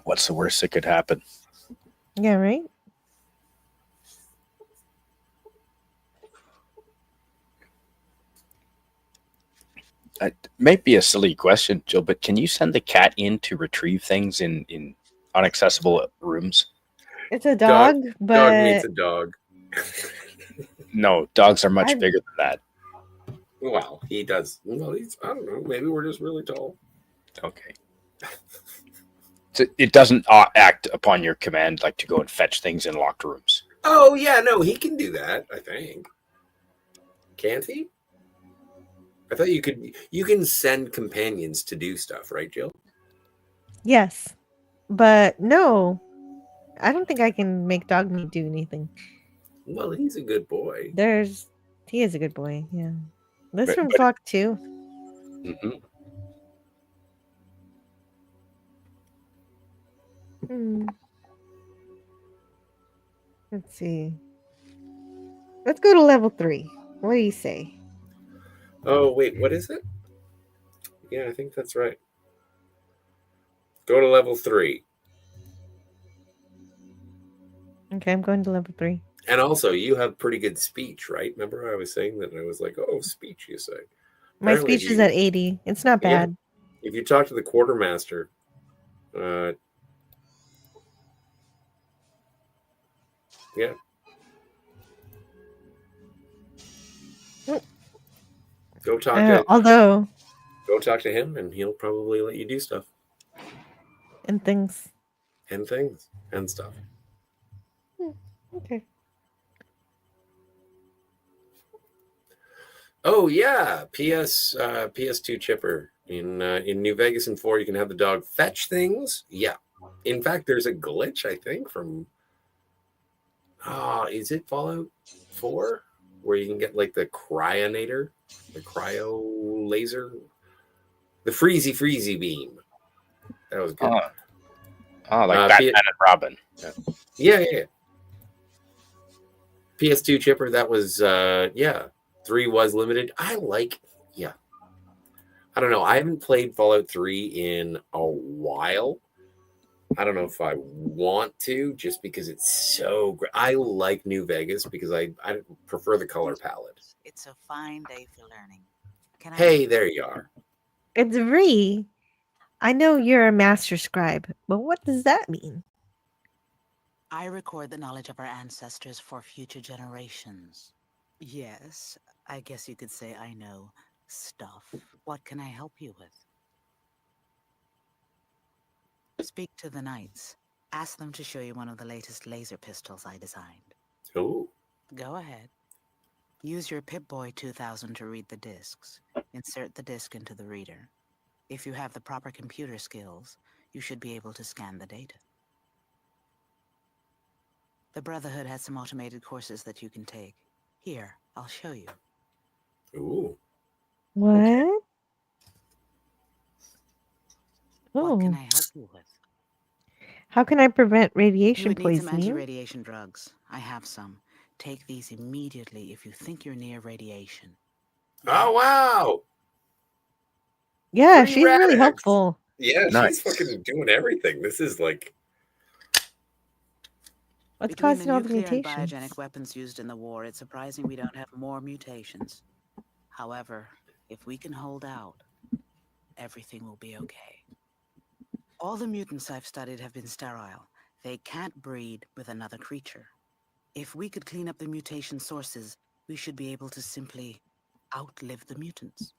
What's the worst that could happen? Yeah, right? It might be a silly question, Jill, but can you send the cat in to retrieve things in inaccessible rooms? It's a dog, but dog meets a dog. No, dogs are much bigger than that. Well, he does. Well, I don't know. Maybe we're just really tall. Okay. So it doesn't act upon your command like to go and fetch things in locked rooms. Oh yeah, no, he can do that. I think. Can't he? I thought you could. You can send companions to do stuff, right, Jill? yes. But no. I don't think I can make dog meat do anything. Well, he's a good boy. He is a good boy, yeah. This But- one's but- locked too. Mm-hmm. Let's see. Let's go to level 3. What do you say? Oh wait, what is it? Yeah, I think that's right. Go to level 3. Okay, I'm going to level 3. And also, you have pretty good speech, right? Remember, I was saying that I was like, "Oh, speech," you say. My Apparently, speech is at 80. It's not Yeah. bad. If you talk to the quartermaster, yeah. Go talk to him, and he'll probably let you do stuff And things. and things and stuff. Okay. Oh yeah, PS2 chipper in New Vegas and 4. You can have the dog fetch things. Yeah, in fact, there's a glitch I think from is it Fallout 4 where you can get like the cryonator, the cryo laser, the freezy beam. That was good. Like Batman and Robin. Yeah. PS2 chipper. That was 3 was limited. I don't know. I haven't played Fallout 3 in a while. I don't know if I want to, just because it's so great. I like New Vegas because I prefer the color palette. It's a fine day for learning. Hey, there you are. It's Ree. I know you're a master scribe, but what does that mean? I record the knowledge of our ancestors for future generations. Yes, I guess you could say I know stuff. What can I help you with? Speak to the knights. Ask them to show you one of the latest laser pistols I designed. Oh. Go ahead. Use your Pip-Boy 2000 to read the discs. Insert the disc into the reader. If you have the proper computer skills, you should be able to scan the data. The Brotherhood has some automated courses that you can take. Here, I'll show you. Ooh. What? Okay. Oh. What can I help you with? How can I prevent You radiation would need some poisoning? anti-radiation drugs. I have some. Take these immediately if you think you're near radiation. Oh wow! Yeah, Free she's really Radix. helpful. Yeah, Nice. she's fucking doing everything. This is like What's Between causing the all the nuclear and mutations? biogenic weapons used in the war, it's surprising we don't have more mutations. However, if we can hold out, everything will be okay. All the mutants I've studied have been sterile. They can't breed with another creature. If we could clean up the mutation sources, we should be able to simply outlive the mutants.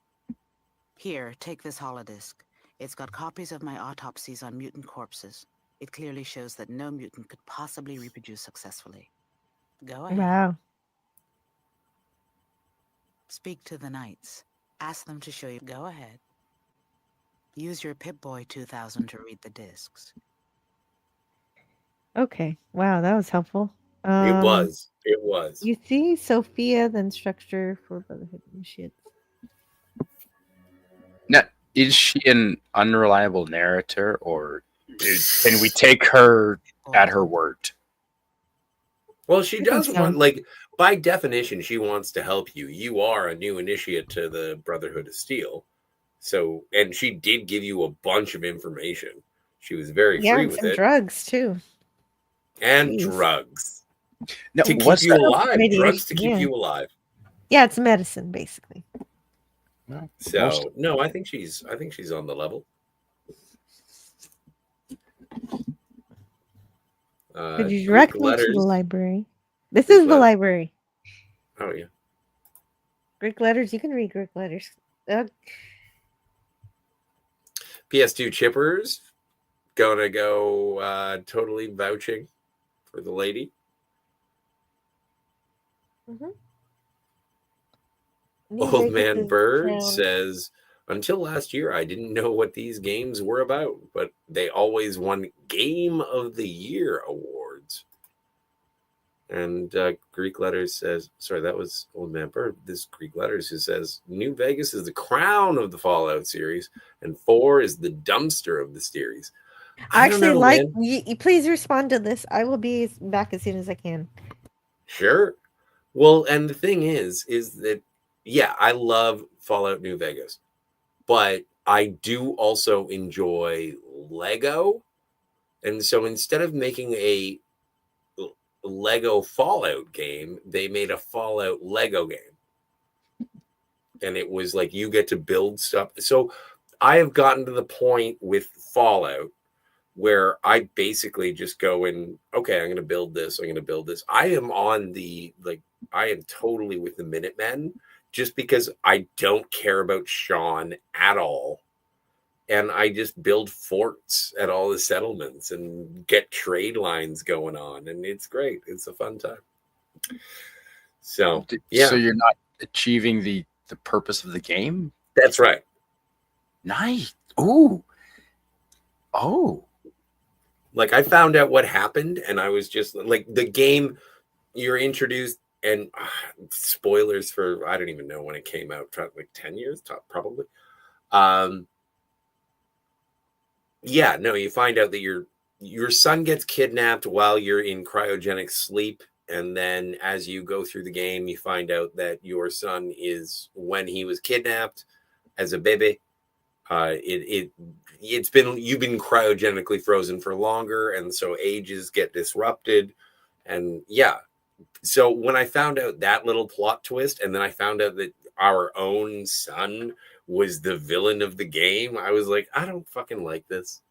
Here, take this holodisk. It's got copies of my autopsies on mutant corpses. It clearly shows that no mutant could possibly reproduce successfully. Go ahead. Wow. Speak to the knights. Ask them to show you. Go ahead. Use your Pip-Boy 2000 to read the discs. Okay. Wow, that was helpful. It was. It was. You see, Sophia, then structure for Brotherhood Initiates. Now, is she an unreliable narrator, or can we take her at her word? Well, she does so. want, like, by definition, she wants to help you. You are a new initiate to the Brotherhood of Steel. So, and she did give you a bunch of information. She was very free and with some it. drugs, too. And Jeez. drugs. No, to keep you alive. Drugs to keep yeah. you alive. Yeah, it's medicine, basically. So, no, I think she's on the level. Could you direct me to the library? This is the library. Oh, yeah. Greek letters. You can read Greek letters. PS2 chippers. Gonna go totally vouching for the lady. Mm-hmm. Old Man Bird says, until last year, I didn't know what these games were about, but they always won Game of the Year awards. And Greek Letters says, sorry, that was Old Man Bird. This Greek Letters who says, New Vegas is the crown of the Fallout series, and 4 is the dumpster of the series. I actually like, please respond to this. I will be back as soon as I can. Sure. Well, and the thing is that, yeah, I love Fallout New Vegas, but I do also enjoy Lego. And so instead of making a Lego Fallout game, they made a Fallout Lego game. And it was like you get to build stuff. So I have gotten to the point with Fallout where I basically just go in, okay, I'm going to build this. I'm going to build this. I am on the, like, I am totally with the Minutemen just because I don't care about Sean at all. And I just build forts at all the settlements and get trade lines going on. And it's great. It's a fun time. So, yeah. So you're not achieving the purpose of the game? That's right. Nice. Ooh. Oh. Like, I found out what happened, and I was just like, the game, you're introduced, and spoilers for, I don't even know when it came out, like 10 years, probably. Yeah, no, you find out that your son gets kidnapped while you're in cryogenic sleep, and then as you go through the game, you find out that your son is, when he was kidnapped as a baby, you've been cryogenically frozen for longer, and so ages get disrupted. And yeah, so when I found out that little plot twist, and then I found out that our own son was the villain of the game, I was like, I don't fucking like this.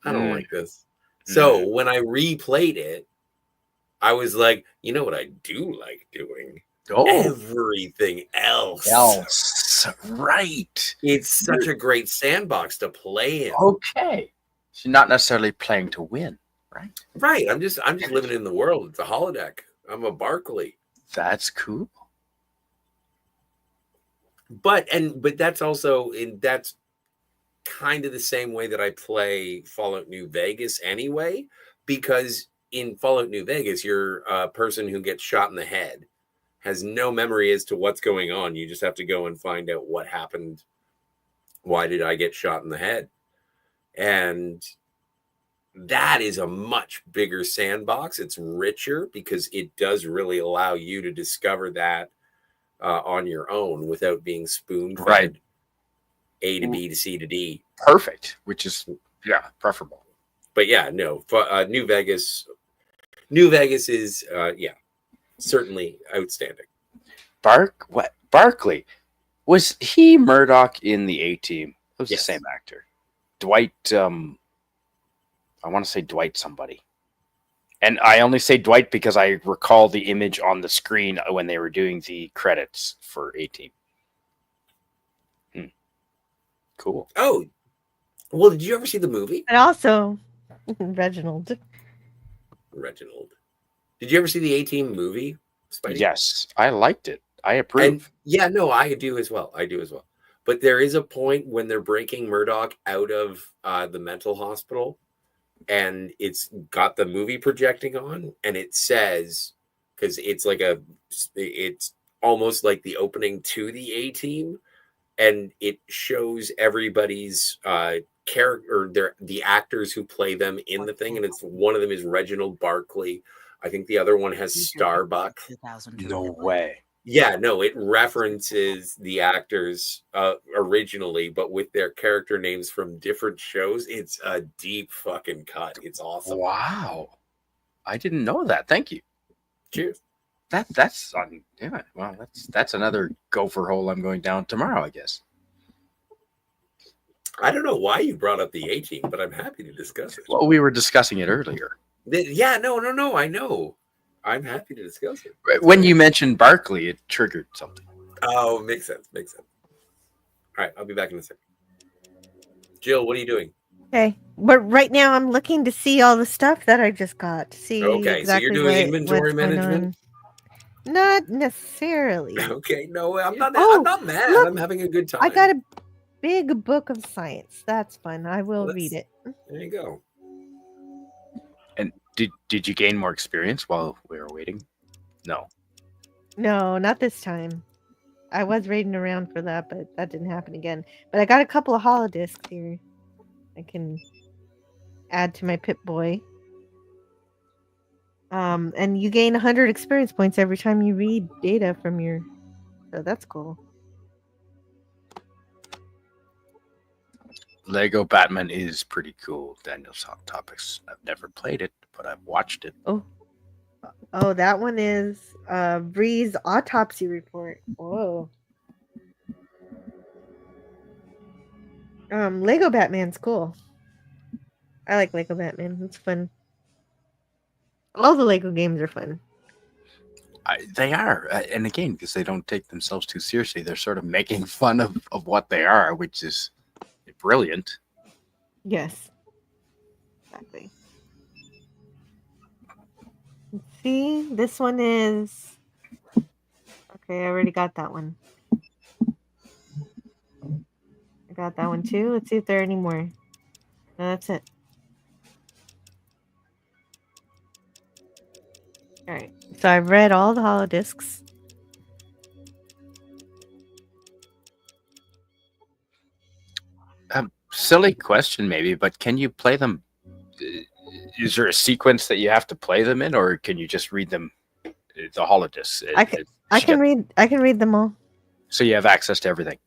I don't like this. So when I replayed it, I was like, you know what I do like doing? Everything else. Right. It's such a great sandbox to play in. Okay. So you're not necessarily playing to win, right? Right. I'm just living in the world. It's a holodeck. I'm a Barkley. That's cool. But that's also that's kind of the same way that I play Fallout New Vegas anyway, because in Fallout New Vegas, you're a person who gets shot in the head, has no memory as to what's going on. You just have to go and find out what happened. Why did I get shot in the head? And that is a much bigger sandbox. It's richer because it does really allow you to discover that on your own without being spoon-fed. Right. A to B to C to D. Perfect, which is, yeah, preferable. But yeah, no, New Vegas is, yeah, certainly outstanding. Barkley, was he Murdoch in the A-Team? It was Yes. the same actor. Dwight, I want to say Dwight somebody. And I only say Dwight because I recall the image on the screen when they were doing the credits for A-Team. Cool. Oh, well, did you ever see the movie? And also, Reginald. Reginald. Did you ever see the A-Team movie, Spidey? Yes, I liked it. I approve. And yeah, no, I do as well. But there is a point when they're breaking Murdoch out of the mental hospital, and it's got the movie projecting on, and it says, because it's almost like the opening to the A-Team, and it shows everybody's character, the actors who play them in the thing, and it's one of them is Reginald Barkley. I think the other one has Starbuck. No way. Yeah, no, it references the actors originally, but with their character names from different shows. It's a deep fucking cut. It's awesome. Wow. I didn't know that. Thank you. Cheers. That's yeah. Well, that's another gopher hole I'm going down tomorrow, I guess. I don't know why you brought up the A-Team, but I'm happy to discuss it. Well, we were discussing it earlier. Yeah, no, I know. I'm happy to discuss it. When you mentioned Barkley, it triggered something. Oh, makes sense. All right, I'll be back in a second. Jill, what are you doing? Okay, but right now I'm looking to see all the stuff that I just got. See. Okay, exactly so you're doing inventory management. Not necessarily. Okay, no, I'm not. Oh, I'm not mad. look, I'm having a good time. I got a big book of science. That's fun. I will read it. There you go. And did you gain more experience while we were waiting? No. No, not this time. I was raiding around for that, but that didn't happen again. But I got a couple of holodiscs here. I can add to my Pip-Boy. And you gain 100 experience points every time you read data from your... So that's cool. Lego Batman is pretty cool. Daniel's Hot Topics. I've never played it, but I've watched it. Oh, that one is Bree's autopsy report. Whoa. Lego Batman's cool. I like Lego Batman. It's fun. All the Lego games are fun. They are. And again, because they don't take themselves too seriously, they're sort of making fun of what they are, which is brilliant. Yes. Exactly. Let's see. This one is... Okay, I already got that one. I got that one too. Let's see if there are any more. No, that's it. Alright. So I've read all the holodiscs. Silly question maybe, but can you play them? Is there a sequence that you have to play them in, or can you just read them, the holodiscs? I can read them all. So you have access to everything.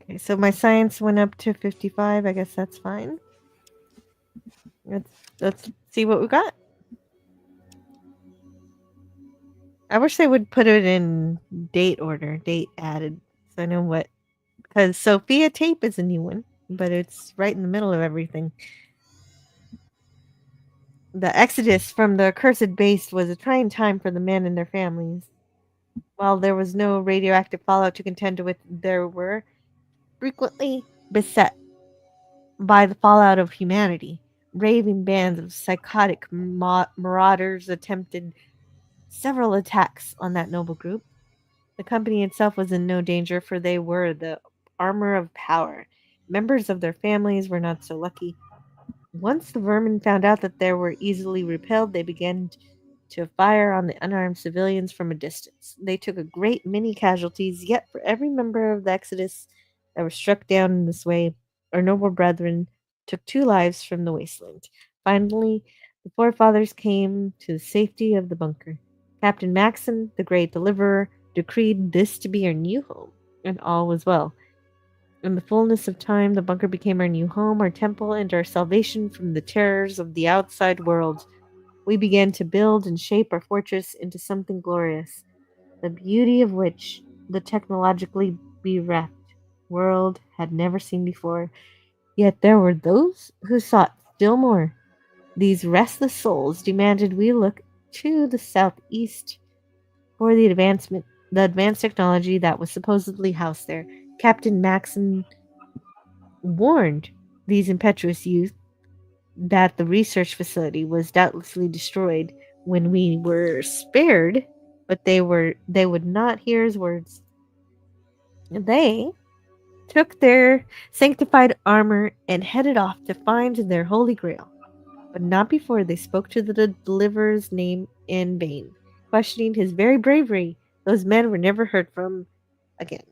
Okay, so my science went up to 55. I guess that's fine. Let's see what we got. I wish they would put it in date order, date added, so I know what. Because Sophia Tape is a new one, but it's right in the middle of everything. The exodus from the accursed base was a trying time for the men and their families. While there was no radioactive fallout to contend with, there were frequently beset by the fallout of humanity. Raving bands of psychotic marauders attempted several attacks on that noble group. The company itself was in no danger, for they were the armor of power. Members of their families were not so lucky. Once the vermin found out that they were easily repelled, they began to fire on the unarmed civilians from a distance. They took a great many casualties, yet for every member of the Exodus that were struck down in this way, our noble brethren took 2 lives from the wasteland. Finally, the forefathers came to the safety of the bunker. Captain Maxon, the great deliverer, decreed this to be our new home, and all was well. In the fullness of time, the bunker became our new home, our temple, and our salvation from the terrors of the outside world. We began to build and shape our fortress into something glorious, the beauty of which the technologically bereft world had never seen before. Yet there were those who sought still more. These restless souls demanded we look to the southeast for the advanced technology that was supposedly housed there. Captain Maxon warned these impetuous youth that the research facility was doubtlessly destroyed when we were spared, but they would not hear his words. They took their sanctified armor and headed off to find their holy grail, but not before they spoke to the deliverer's name in vain, questioning his very bravery. Those men were never heard from again.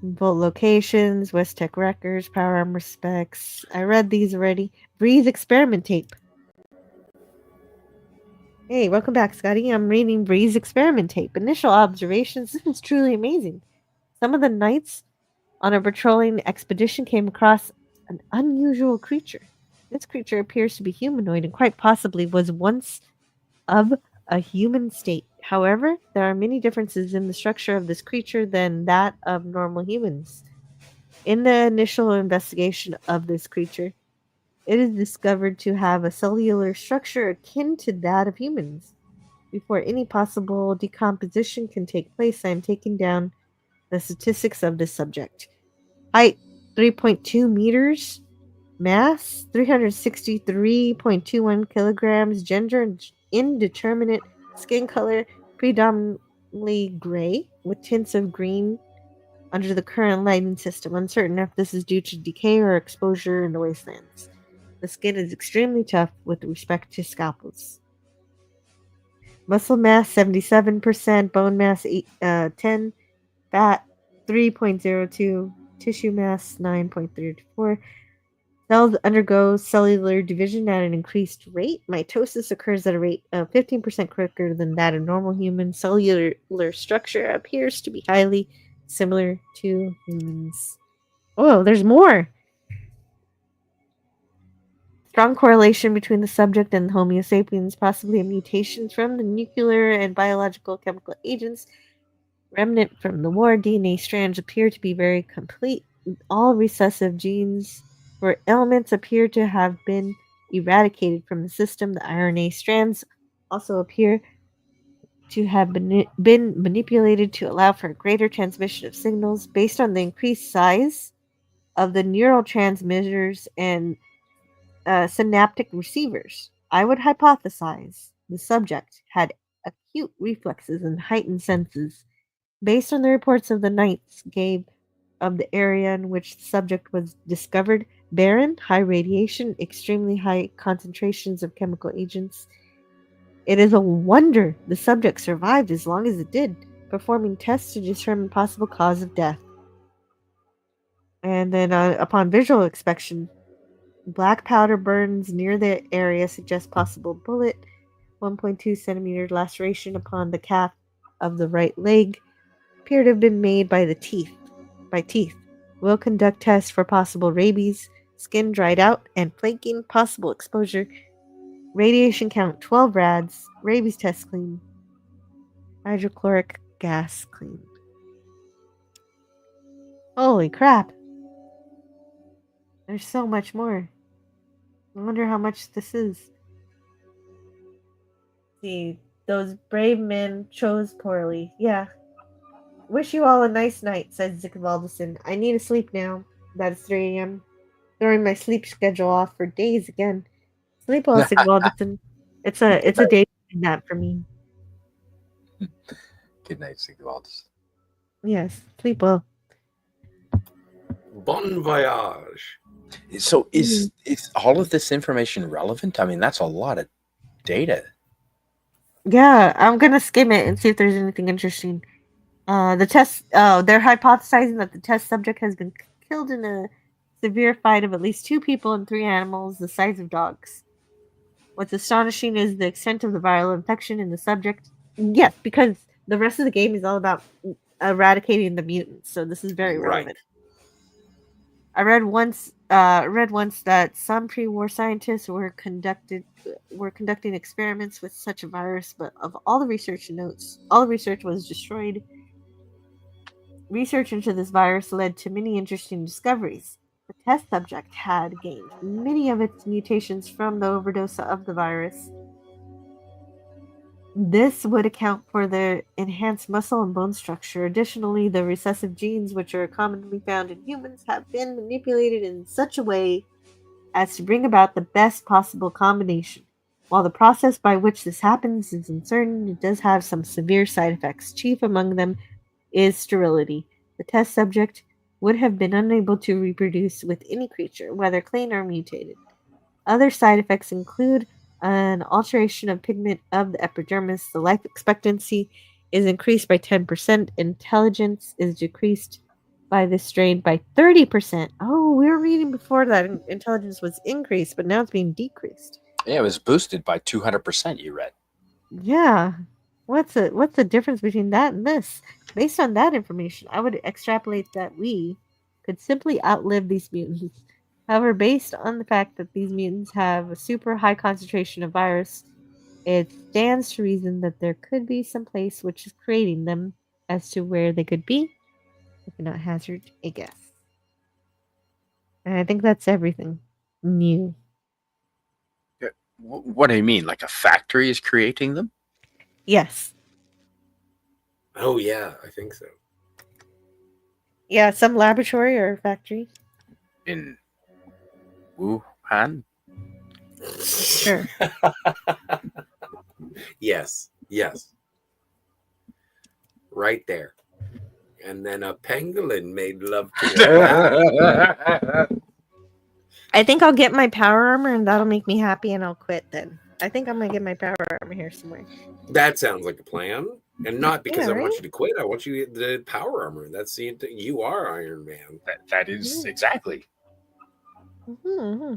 Vault locations, West Tech records, power armor specs. I read these already. Breeze experiment tape. Hey, welcome back, Scotty. I'm reading Breeze experiment tape. Initial observations. This is truly amazing. Some of the knights on a patrolling expedition came across an unusual creature. This creature appears to be humanoid and quite possibly was once of a human state. However, there are many differences in the structure of this creature than that of normal humans. In the initial investigation of this creature, it is discovered to have a cellular structure akin to that of humans. Before any possible decomposition can take place, I am taking down the statistics of this subject. Height 3.2 meters. Mass 363.21 kilograms. Gender indeterminate. Skin color predominantly gray with tints of green under the current lighting system. Uncertain if this is due to decay or exposure in the wastelands. The skin is extremely tough with respect to scalpels. Muscle mass 77%, bone mass 10, fat 3.02, tissue mass 9.34. Cells undergo cellular division at an increased rate. Mitosis occurs at a rate of 15% quicker than that of normal humans. Cellular structure appears to be highly similar to humans. Oh, there's more! Strong correlation between the subject and Homo sapiens, possibly a mutation from the nuclear and biological chemical agents remnant from the war. DNA strands appear to be very complete. All recessive genes or elements appear to have been eradicated from the system. The RNA strands also appear to have been manipulated to allow for greater transmission of signals based on the increased size of the neural transmitters and synaptic receivers. I would hypothesize the subject had acute reflexes and heightened senses. Based on the reports of the knights gave of the area in which the subject was discovered, barren, high radiation, extremely high concentrations of chemical agents. It is a wonder the subject survived as long as it did, performing tests to determine possible cause of death. And then upon visual inspection, black powder burns near the area suggest possible bullet. 1.2 centimeter laceration upon the calf of the right leg appear to have been made by teeth. Will conduct tests for possible rabies, skin dried out, and flaking, possible exposure. Radiation count 12 rads, rabies test clean. Hydrochloric gas clean. Holy crap. There's so much more. I wonder how much this is. See, those brave men chose poorly. Yeah. Wish you all a nice night, said Zikvaldison. I need to sleep now. That is 3 a.m. Throwing my sleep schedule off for days again. Sleep well, Zikvaldison. It's a day nap for me. Good night, Zikvaldison. Yes, sleep well. Bon voyage. So is all of this information relevant? I mean, that's a lot of data. Yeah, I'm gonna skim it and see if there's anything interesting. The test. They're hypothesizing that the test subject has been killed in a severe fight of at least 2 people and 3 animals the size of dogs. What's astonishing is the extent of the viral infection in the subject. Yes, because the rest of the game is all about eradicating the mutants, so this is very relevant. I read once that some pre-war scientists were conducting experiments with such a virus, but of all the research notes, all the research was destroyed. Research into this virus led to many interesting discoveries. The test subject had gained many of its mutations from the overdose of the virus. This would account for their enhanced muscle and bone structure. Additionally, the recessive genes, which are commonly found in humans, have been manipulated in such a way as to bring about the best possible combination. While the process by which this happens is uncertain, it does have some severe side effects. Chief among them is sterility. The test subject would have been unable to reproduce with any creature, whether clean or mutated. Other side effects include an alteration of pigment of the epidermis. The life expectancy is increased by 10%. Intelligence is decreased by this strain by 30%. Oh, we were reading before that intelligence was increased, but now it's being decreased. Yeah, it was boosted by 200%, you read. Yeah. What's the difference between that and this? Based on that information, I would extrapolate that we could simply outlive these mutants. However, based on the fact that these mutants have a super high concentration of virus, it stands to reason that there could be some place which is creating them. As to where they could be, I cannot hazard a guess. And I think that's everything new. What do you mean? Like a factory is creating them? Yes. Oh, yeah, I think so. Yeah, some laboratory or factory. In Wuhan? Sure. Yes. Right there. And then a pangolin made love to a I think I'll get my power armor and that'll make me happy and I'll quit then. I think I'm going to get my power armor here somewhere. That sounds like a plan. And not because Yeah, I want right? you to quit. I want you to get the power armor. That's you are Iron Man. That is exactly. Mm-hmm.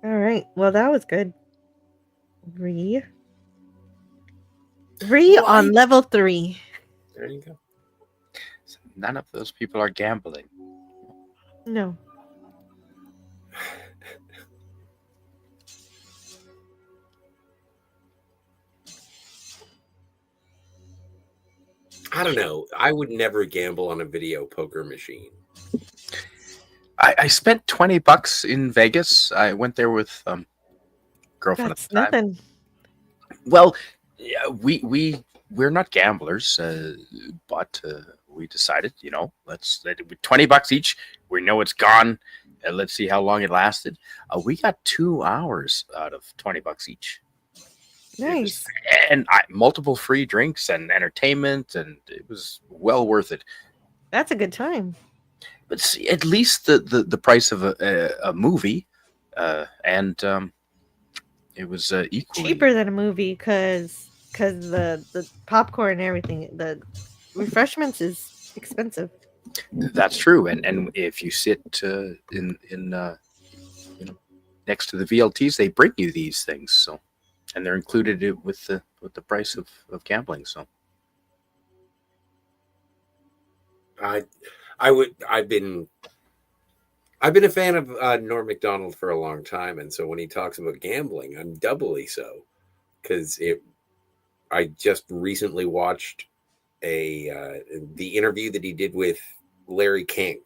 All right. Well, that was good. Three on level 3. There you go. None of those people are gambling. No. I don't know. I would never gamble on a video poker machine. I spent $20 in Vegas. I went there with girlfriend That's at the time. nothing. Well, yeah, we're not gamblers, but we decided, let's let it, $20 each. We know it's gone. Let's see how long it lasted. We got 2 hours out of $20 each. Nice. And multiple free drinks and entertainment, and it was well worth it. That's a good time. But see, at least the price of a movie, and it was equally Cheaper than a movie because the popcorn and everything, the refreshments is expensive. That's true, and if you sit in next to the VLTs, they bring you these things, so, and they're included with the price of gambling. So, I've been a fan of Norm Macdonald for a long time, and so when he talks about gambling, I'm doubly so, because I just recently watched the interview that he did with Larry King,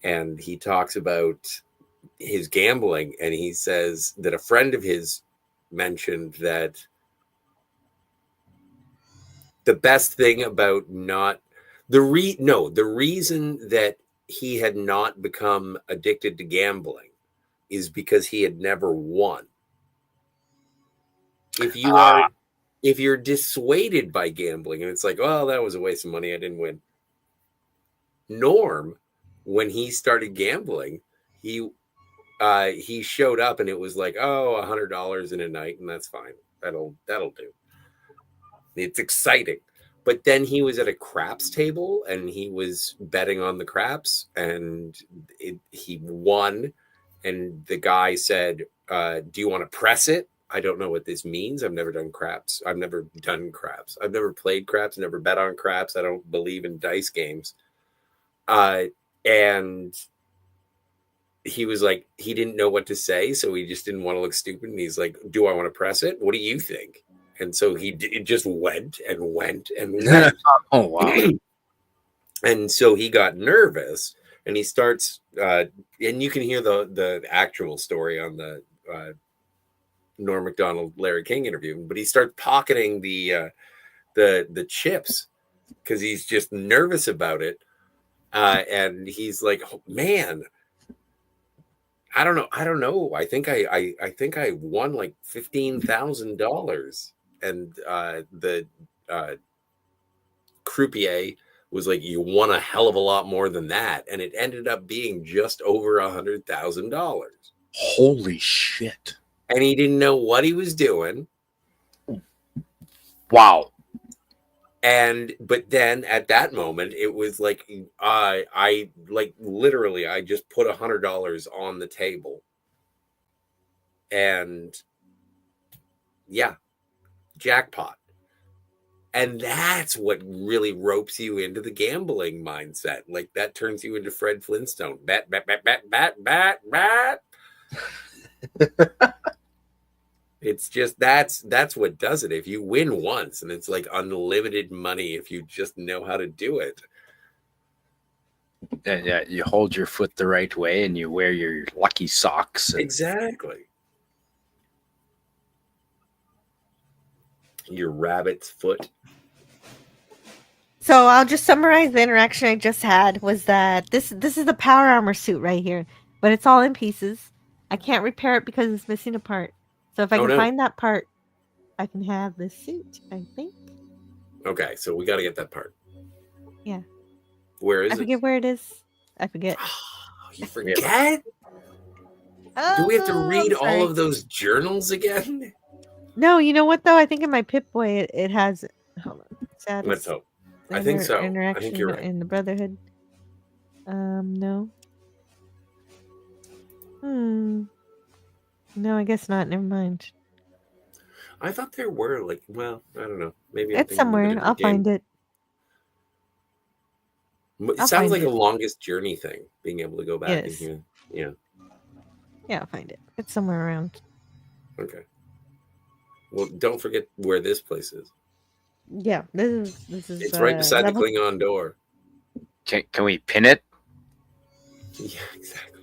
and he talks about his gambling, and he says that a friend of his mentioned that the best thing about the reason that he had not become addicted to gambling is because he had never won. If you're dissuaded by gambling and it's like, oh, that was a waste of money, I didn't win. Norm, when he started gambling, he showed up and it was like, oh, $100 in a night, and that's fine. That'll do. It's exciting. But then he was at a craps table and he was betting on the craps, and he won. And the guy said, do you want to press it? I don't know what this means. I've never done craps. I've never played craps, never bet on craps. I don't believe in dice games. And he was like, he didn't know what to say, so he just didn't want to look stupid. And he's like, do I want to press it? What do you think? And so it just went and went and went. Oh, wow. And so he got nervous, and he starts, and you can hear the actual story on the Norm Macdonald, Larry King interview, but he starts pocketing the chips because he's just nervous about it. And he's like, oh, man, I don't know. I think I won like $15,000. And the croupier was like, you won a hell of a lot more than that. And it ended up being just over $100,000. Holy shit. And he didn't know what he was doing. Wow. But then at that moment, it was like, I like literally, I just put $100 on the table. And yeah, jackpot. And that's what really ropes you into the gambling mindset. Like that turns you into Fred Flintstone. Bet, bet, bet, bet, bet, bet, bet. It's just that's what does it. If you win once, and it's like unlimited money if you just know how to do it. Yeah, you hold your foot the right way and you wear your lucky socks. Exactly. Your rabbit's foot. So I'll just summarize the interaction I just had was that this is the power armor suit right here, but it's all in pieces. I can't repair it because it's missing a part. So if I can find that part, I can have this suit, I think. Okay, so we got to get that part. Yeah. Where is it? I forget where it is. I forget. You forget? Do we have to read all of those journals again? No, you know what though? I think in my Pip-Boy it has. Hold on. Status, Let's hope. I think so. Interaction I think you're right. in the Brotherhood. No. No, I guess not. Never mind. I thought there were like, well, I don't know. Maybe it's somewhere. I'll find it. It sounds like a longest journey thing, being able to go back in here. Yeah. Yeah, I'll find it. It's somewhere around. Okay. Well, don't forget where this place is. Yeah, this is. It's right beside the Klingon door. Can we pin it? Yeah, exactly.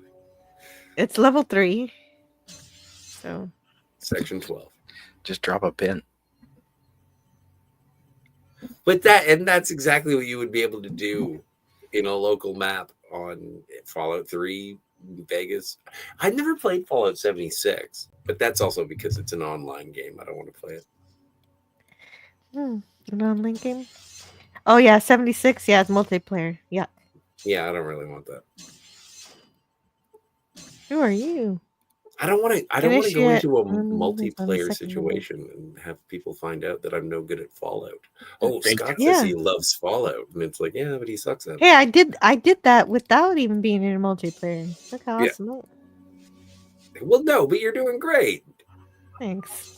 It's level 3. So. Section 12. Just drop a pin. But that's exactly what you would be able to do in a local map on Fallout 3 Vegas. I've never played Fallout 76, but that's also because it's an online game. I don't want to play it. An online game? Oh yeah, 76. Yeah, it's multiplayer. Yeah. Yeah, I don't really want that. Who are you? I don't want to go into a multiplayer situation and have people find out that I'm no good at Fallout. Oh, Scott says he loves Fallout, and it's like, yeah, but he sucks at it. Hey, I did that without even being in a multiplayer. Look how awesome that was. Well, no, but you're doing great. Thanks.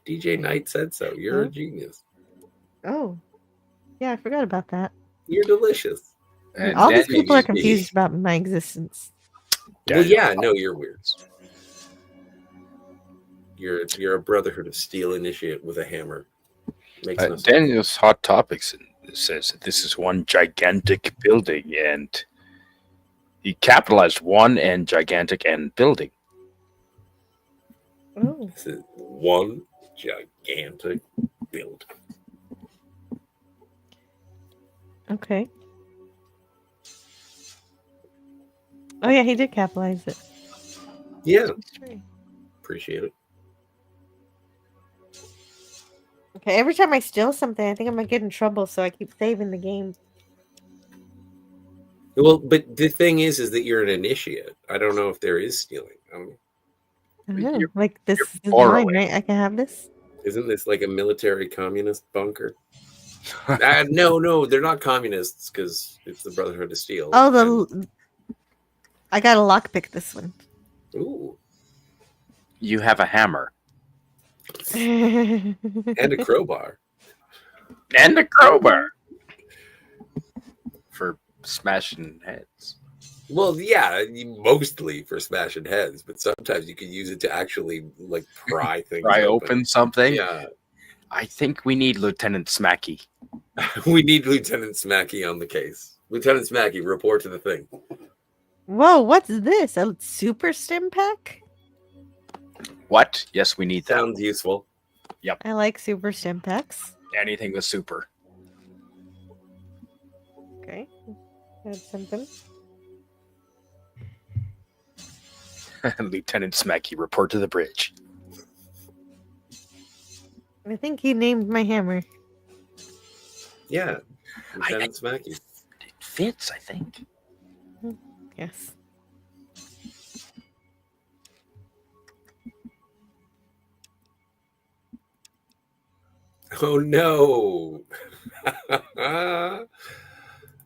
DJ Knight said so. You're a genius. Oh, yeah, I forgot about that. You're delicious. All these people are confused about my existence. Well, yeah, no, you're weird. You're a Brotherhood of Steel initiate with a hammer. Makes no sense. Daniel's Hot Topics says that this is one gigantic building, and he capitalized one and gigantic and building. Oh. This is one gigantic building. Okay. Oh yeah, he did capitalize it. Yeah. Appreciate it. Okay, every time I steal something, I think I'm gonna get in trouble, so I keep saving the game. Well, but the thing is that you're an initiate. I don't know if there is stealing. I don't know. Like this is mine, right? I can have this. Isn't this like a military communist bunker? No, they're not communists because it's the Brotherhood of Steel. Oh, I got a lockpick this one. Ooh. You have a hammer. And a crowbar. And a crowbar. For smashing heads. Well, yeah, mostly for smashing heads, but sometimes you can use it to actually like pry things Pry open something. Yeah, I think we need Lieutenant Smacky. we need Lieutenant Smacky on the case. Lieutenant Smacky, report to the thing. Whoa, what's this? A super stim pack? What? Yes, we need that. Sounds useful. Yep. I like super stim packs. Anything with super. Okay. That's something. Lieutenant Smacky, report to the bridge. I think he named my hammer. Yeah, Lieutenant Smacky. It fits, I think. Yes. Oh no!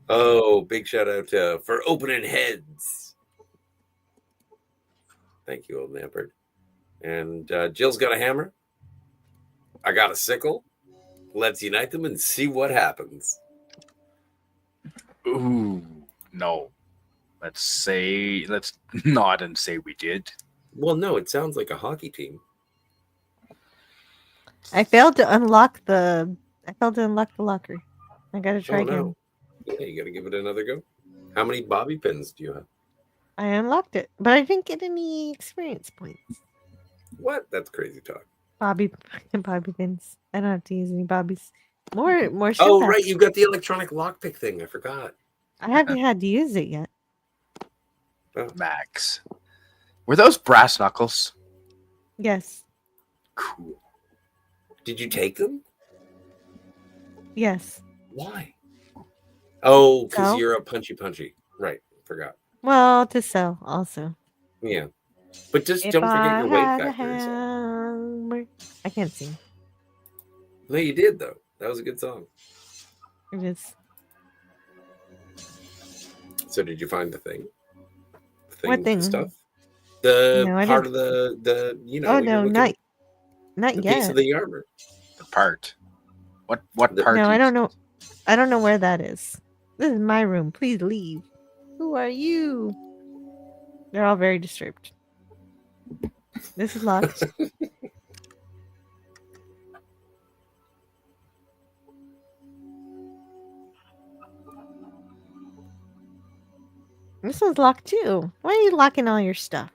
Oh, big shout out for opening heads. Thank you, old Nampert. And Jill's got a hammer. I got a sickle. Let's unite them and see what happens. Ooh, no. Let's nod and say we did. Well, no, it sounds like a hockey team. I failed to unlock the locker. I gotta try again. Yeah, you gotta give it another go. How many bobby pins do you have? I unlocked it, but I didn't get any experience points. What? That's crazy talk. Bobby pins. I don't have to use any bobbies. More Oh, stim right. packs. You got the electronic lockpick thing. I forgot. I haven't had to use it yet. Oh. Max. Were those brass knuckles? Yes. Cool. Did you take them? Yes. Why? Oh, because No. you're a punchy. Right. Forgot. Well, to sell also. Yeah. But just If don't forget I your weight had a factor. and stuff. hammer. I can't sing. No, you did, though. That was a good song. It is. So did you find the thing? What The thing? stuff? The No, I part didn't. of the Oh you're no, looking- not the yet. piece of the armor. The part. What part? No, I don't know. I don't know where that is. This is my room. Please leave. Who are you? They're all very disturbed. This is locked. This one's locked too. Why are you locking all your stuff?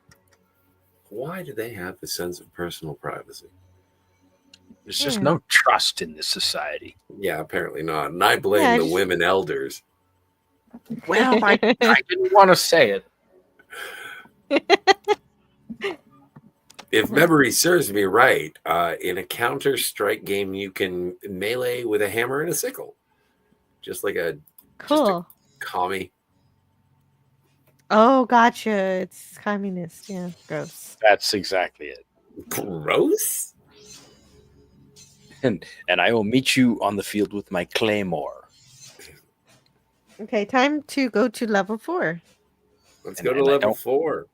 Why do they have the sense of personal privacy? There's just Yeah. no trust in this society. Yeah, apparently not. And I blame Yeah, the just- women elders. Well, I didn't want to say it. If memory serves me right, in a Counter-Strike game, you can melee with a hammer and a sickle. Just like a Cool. commie. Oh, gotcha. It's communist. Yeah, gross. That's exactly it. Gross? And I will meet you on the field with my claymore. Okay, time to go to level 4. Let's And- go to and I level don't- 4.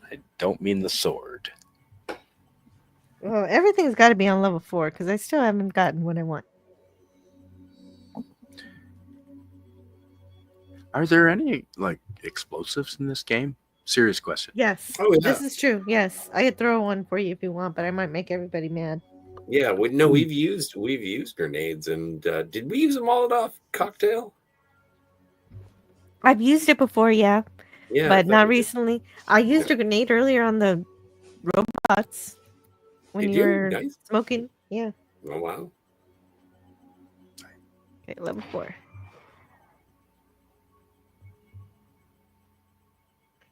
I don't mean the sword. Well, everything's got to be on level 4 because I still haven't gotten what I want. Are there any explosives in this game? Serious question. Yes. Oh, yeah. This is true. Yes. I could throw one for you if you want, but I might make everybody mad. Yeah, we've used grenades, and did we use a Molotov cocktail? I've used it before, yeah, Yeah, I but thought not we did. recently. I used a grenade earlier on the robots when Did you you? were Nice. smoking. Yeah. Oh wow. Okay, level 4.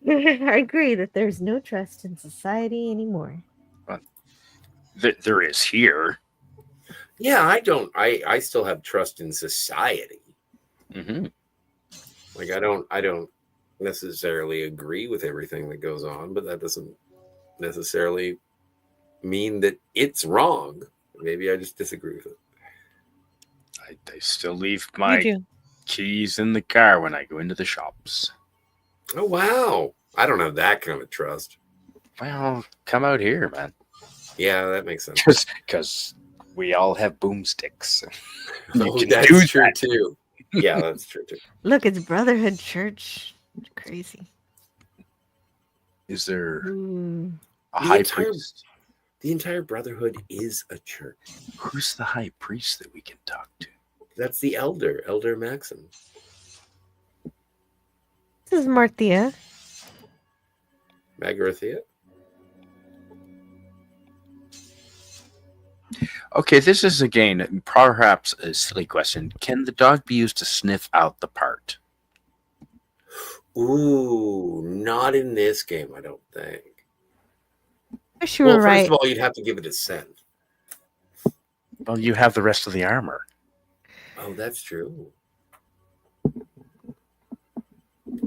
I agree that there's no trust in society anymore. There is here. Yeah, I still have trust in society. Mm-hmm. Like I don't necessarily agree with everything that goes on, but that doesn't necessarily mean that it's wrong. Maybe I just disagree with it. I still leave You my do. keys in the car when I go into the shops. Oh wow. I don't have that kind of trust. Well, come out here, man. Yeah, that makes sense. Because we all have boomsticks. You Oh, can that's do true that. too. Yeah, that's true too. Look, it's Brotherhood Church. Crazy. Is there Ooh. a high priest? The entire Brotherhood is a church. Who's the high priest that we can talk to? That's the Elder Maxim. This is Marthea. Magarathea? Okay, this is again perhaps a silly question. Can the dog be used to sniff out the part? Ooh, not in this game, I don't think. I sure well, first of all, you'd have to give it a scent. Well, you have the rest of the armor. Oh, that's true.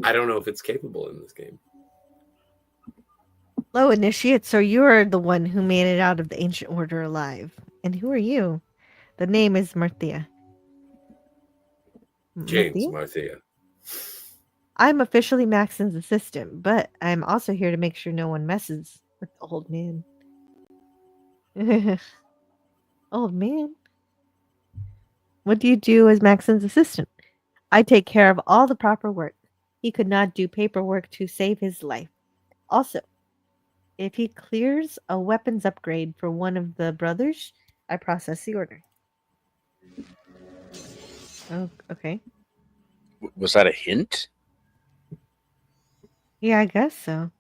I don't know if it's capable in this game. Hello, Initiate. So you're the one who made it out of the Ancient Order alive. And who are you? The name is Marthea. James Marthea. I'm officially Maxon's assistant, but I'm also here to make sure no one messes with the old man. Old man? What do you do as Maxon's assistant? I take care of all the proper work. He could not do paperwork to save his life. Also, if he clears a weapons upgrade for one of the brothers, I process the order. Oh, okay. Was that a hint? Yeah, I guess so.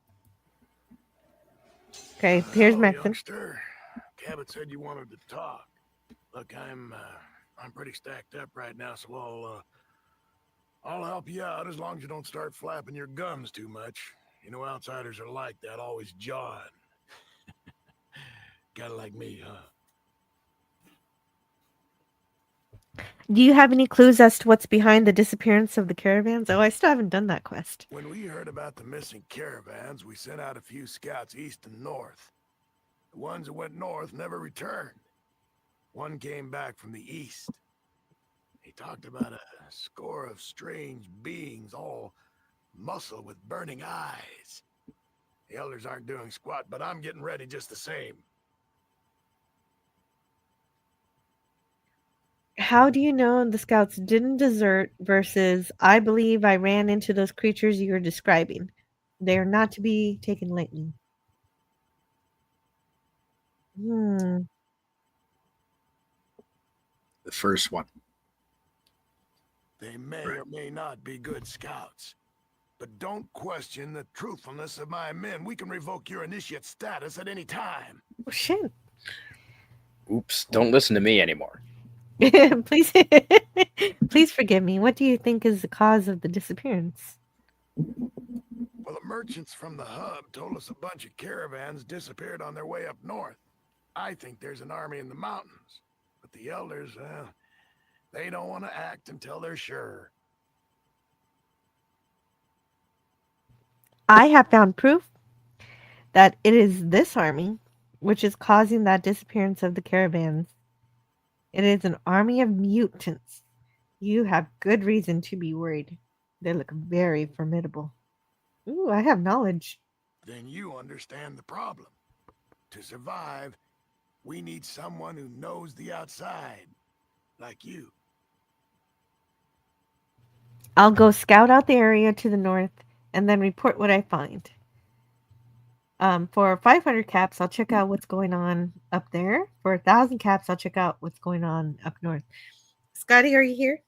Okay, here's Maxon. Youngster. Cabot said you wanted to talk. Look, I'm pretty stacked up right now, so I'll help you out as long as you don't start flapping your gums too much. You know, outsiders are like that, always jawing. Kinda like me, huh? Do you have any clues as to what's behind the disappearance of the caravans? Oh, I still haven't done that quest. When we heard about the missing caravans, we sent out a few scouts east and north. The ones that went north never returned. One came back from the east. He talked about a score of strange beings, all muscle with burning eyes. The elders aren't doing squat, but I'm getting ready just the same. How do you know the scouts didn't desert versus I believe I ran into those creatures you're describing? They are not to be taken lightly. The first one. They may or may not be good scouts. But don't question the truthfulness of my men. We can revoke your initiate status at any time. Oh, shit. Oops, don't listen to me anymore. Please, please forgive me. What do you think is the cause of the disappearance? Well, the merchants from the hub told us a bunch of caravans disappeared on their way up north. I think there's an army in the mountains. But the elders, they don't want to act until they're sure. I have found proof that it is this army which is causing that disappearance of the caravans. It is an army of mutants. You have good reason to be worried. They look very formidable. Ooh, I have knowledge. Then you understand the problem. To survive, we need someone who knows the outside, like you. I'll go scout out the area to the north and then report what I find. For 500 caps, I'll check out what's going on up there. For 1,000 caps, I'll check out what's going on up north. Scotty, are you here?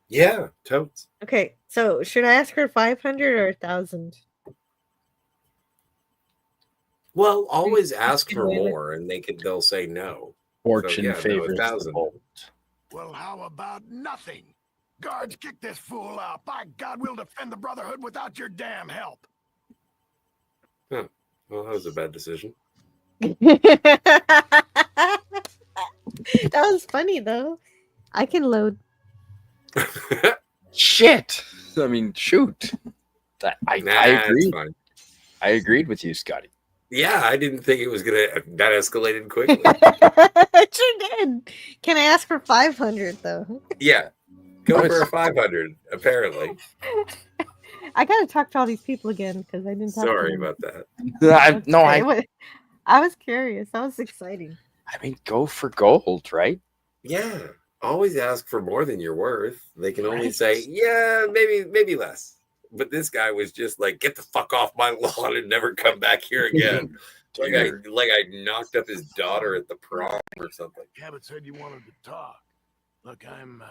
Yeah, totes. Okay, so should I ask her 500 or 1,000? Well, always ask for more, and they'll say no. Fortune favors the bold. Well, how about nothing? Guards, kick this fool out. By God, we'll defend the Brotherhood without your damn help. Huh. Well, that was a bad decision. That was funny, though. I can load. Shit! I mean, shoot. I agree. I agreed with you, Scotty. Yeah, I didn't think it was that escalated quickly. It sure did. Can I ask for 500, though? Yeah. Go for a 500, apparently. I gotta talk to all these people again because I didn't talk Sorry to them. about that. I was curious. That was exciting. I mean, go for gold, right? Yeah. Always ask for more than you're worth. They can only say, yeah, maybe less. But this guy was just like, get the fuck off my lawn and never come back here again. I knocked up his daughter at the prom or something. Cabot said you wanted to talk. Look, I'm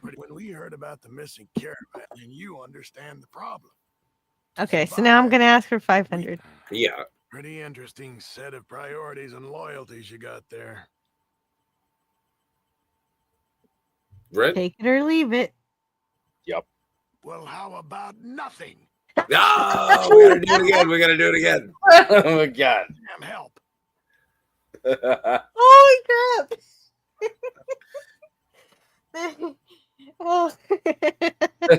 pretty. When we heard about the missing caravan, and you understand the problem. Okay, so now I'm gonna ask for 500. Yeah. Pretty interesting set of priorities and loyalties you got there. Right? Take it or leave it. Yep. Well, how about nothing? No, we gotta do it again. We gotta do it again. Oh my god. Damn help. Holy crap. Oh.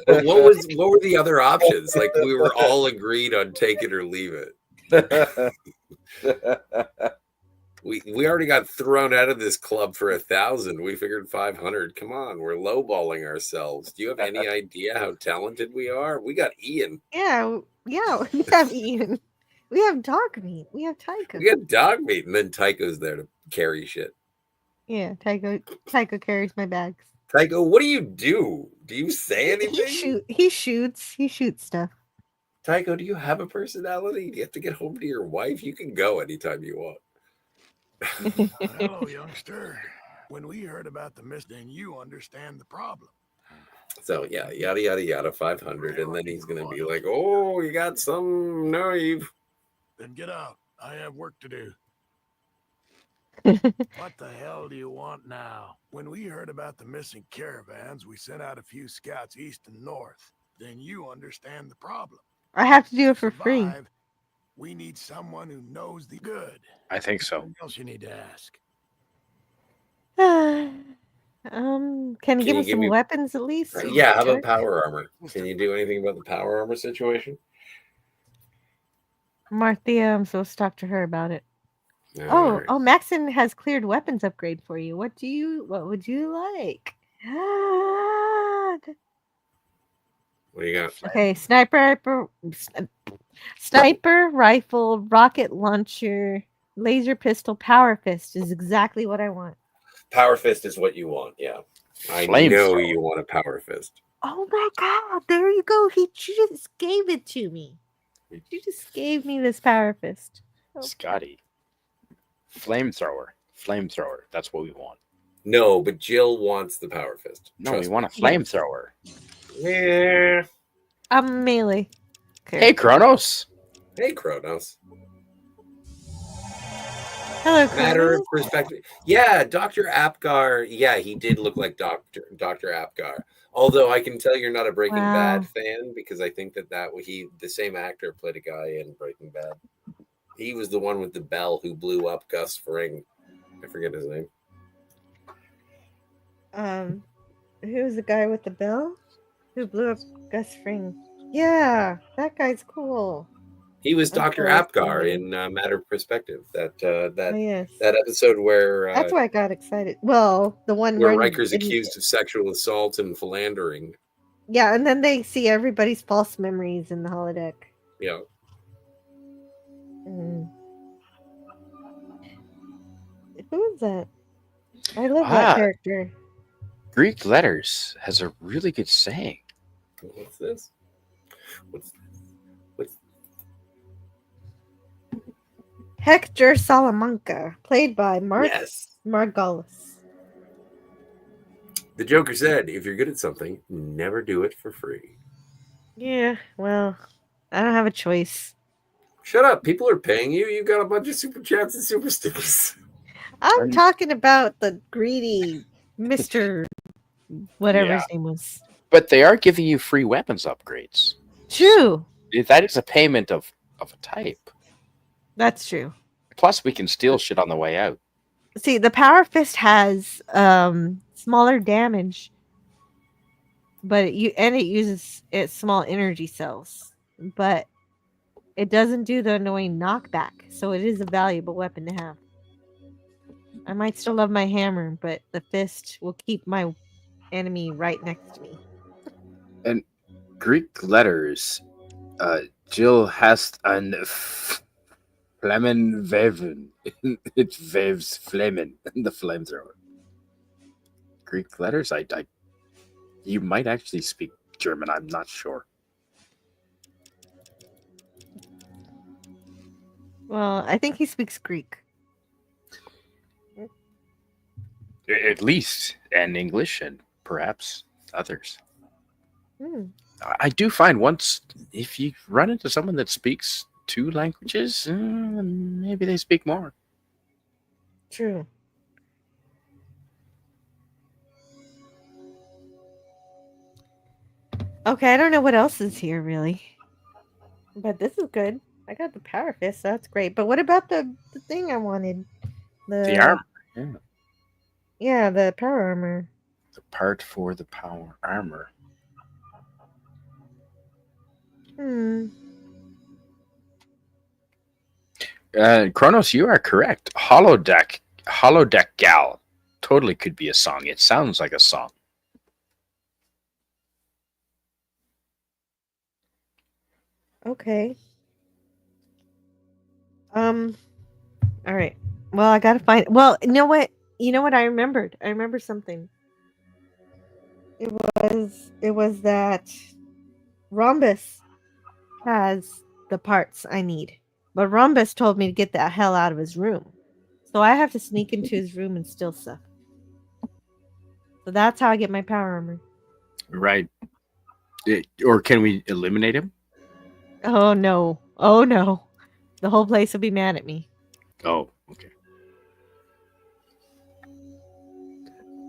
What were the other options? Like we were all agreed on take it or leave it. We already got thrown out of this club for 1,000. We figured 500. Come on, we're lowballing ourselves. Do you have any idea how talented we are? We got Ian. Yeah, we have Ian. We have dog meat. We have Tycho. We got dog meat, and then Tycho's there to carry shit. Yeah, Tycho carries my bags. Tycho, what do you do? Do you say anything? He shoots stuff. Tycho, do you have a personality? Do you have to get home to your wife? You can go anytime you want. Hello, youngster. When we heard about the miss, then you understand the problem. So yeah, yada yada yada, 500, and then he's gonna be like, "Oh, you got some naive." Then get out. I have work to do. What the hell do you want now? When we heard about the missing caravans, we sent out a few scouts east and north. Then you understand the problem. I have to do it for free. We need someone who knows the good. I think so. What else you need to ask? Can you give me some weapons at least? Yeah, how about power armor? Can you do anything about the power armor situation? Marthea, I'm supposed to talk to her about it. All Oh, Maxon has cleared weapons upgrade for you. What would you like? What do you got? Okay, sniper rifle, rocket launcher, laser pistol, power fist is exactly what I want. Power fist is what you want, yeah. I know you want a power fist. Oh my god, there you go. He just gave it to me. You just gave me this power fist. Scotty. Flamethrower. That's what we want. No, but Jill wants the power fist. No, we want a flamethrower. Yeah. I'm melee. Okay. Hey, Kronos. Hey, Kronos. Hello, Kronos. Matter of perspective. Yeah, Dr. Apgar. Yeah, he did look like Dr. Apgar. Although I can tell you're not a Breaking Bad fan because I think that the same actor played a guy in Breaking Bad. He was the one with the bell who blew up Gus Fring. I forget his name. Who was the guy with the bell? Who blew up Gus Fring? Yeah, that guy's cool. He was Dr. Apgar in Matter of Perspective. That episode where that's why I got excited. Well, the one where Riker's accused of sexual assault and philandering. Yeah, and then they see everybody's false memories in the holodeck. Yeah. Who is that? I love that character. Greek Letters has a really good saying. What's this? What's Hector Salamanca, played by Margolis. The Joker said, if you're good at something, never do it for free. Yeah, well, I don't have a choice. Shut up. People are paying you. You got a bunch of super chats and super stickers. I'm talking about the greedy Mr. whatever his name was. But they are giving you free weapons upgrades. True. That is a payment of a type. That's true. Plus, we can steal shit on the way out. See, the Power Fist has smaller damage, but it uses small energy cells. But it doesn't do the annoying knockback, so it is a valuable weapon to have. I might still love my hammer, but the fist will keep my enemy right next to me. And Greek Letters, Jill hast an Flammen Waven. It waves flamen, the flamethrower. Greek Letters? You might actually speak German, I'm not sure. Well, I think he speaks Greek. At least, and English, and perhaps others. Hmm. I do find once, if you run into someone that speaks 2 languages, maybe they speak more. True. Okay, I don't know what else is here really, but this is good. I got the power fist, so that's great. But what about the thing I wanted? The armor. Yeah. Yeah, the power armor. The part for the power armor. Kronos, you are correct. Holodeck Gal totally could be a song. It sounds like a song. Okay. All right. Well, I gotta find. Well, you know what? You know what? I remembered. I remember something. It was that Rhombus has the parts I need, but Rhombus told me to get the hell out of his room, so I have to sneak into his room and steal stuff. So that's how I get my power armor. Right. Or can we eliminate him? Oh no! Oh no! The whole place will be mad at me. Oh, okay.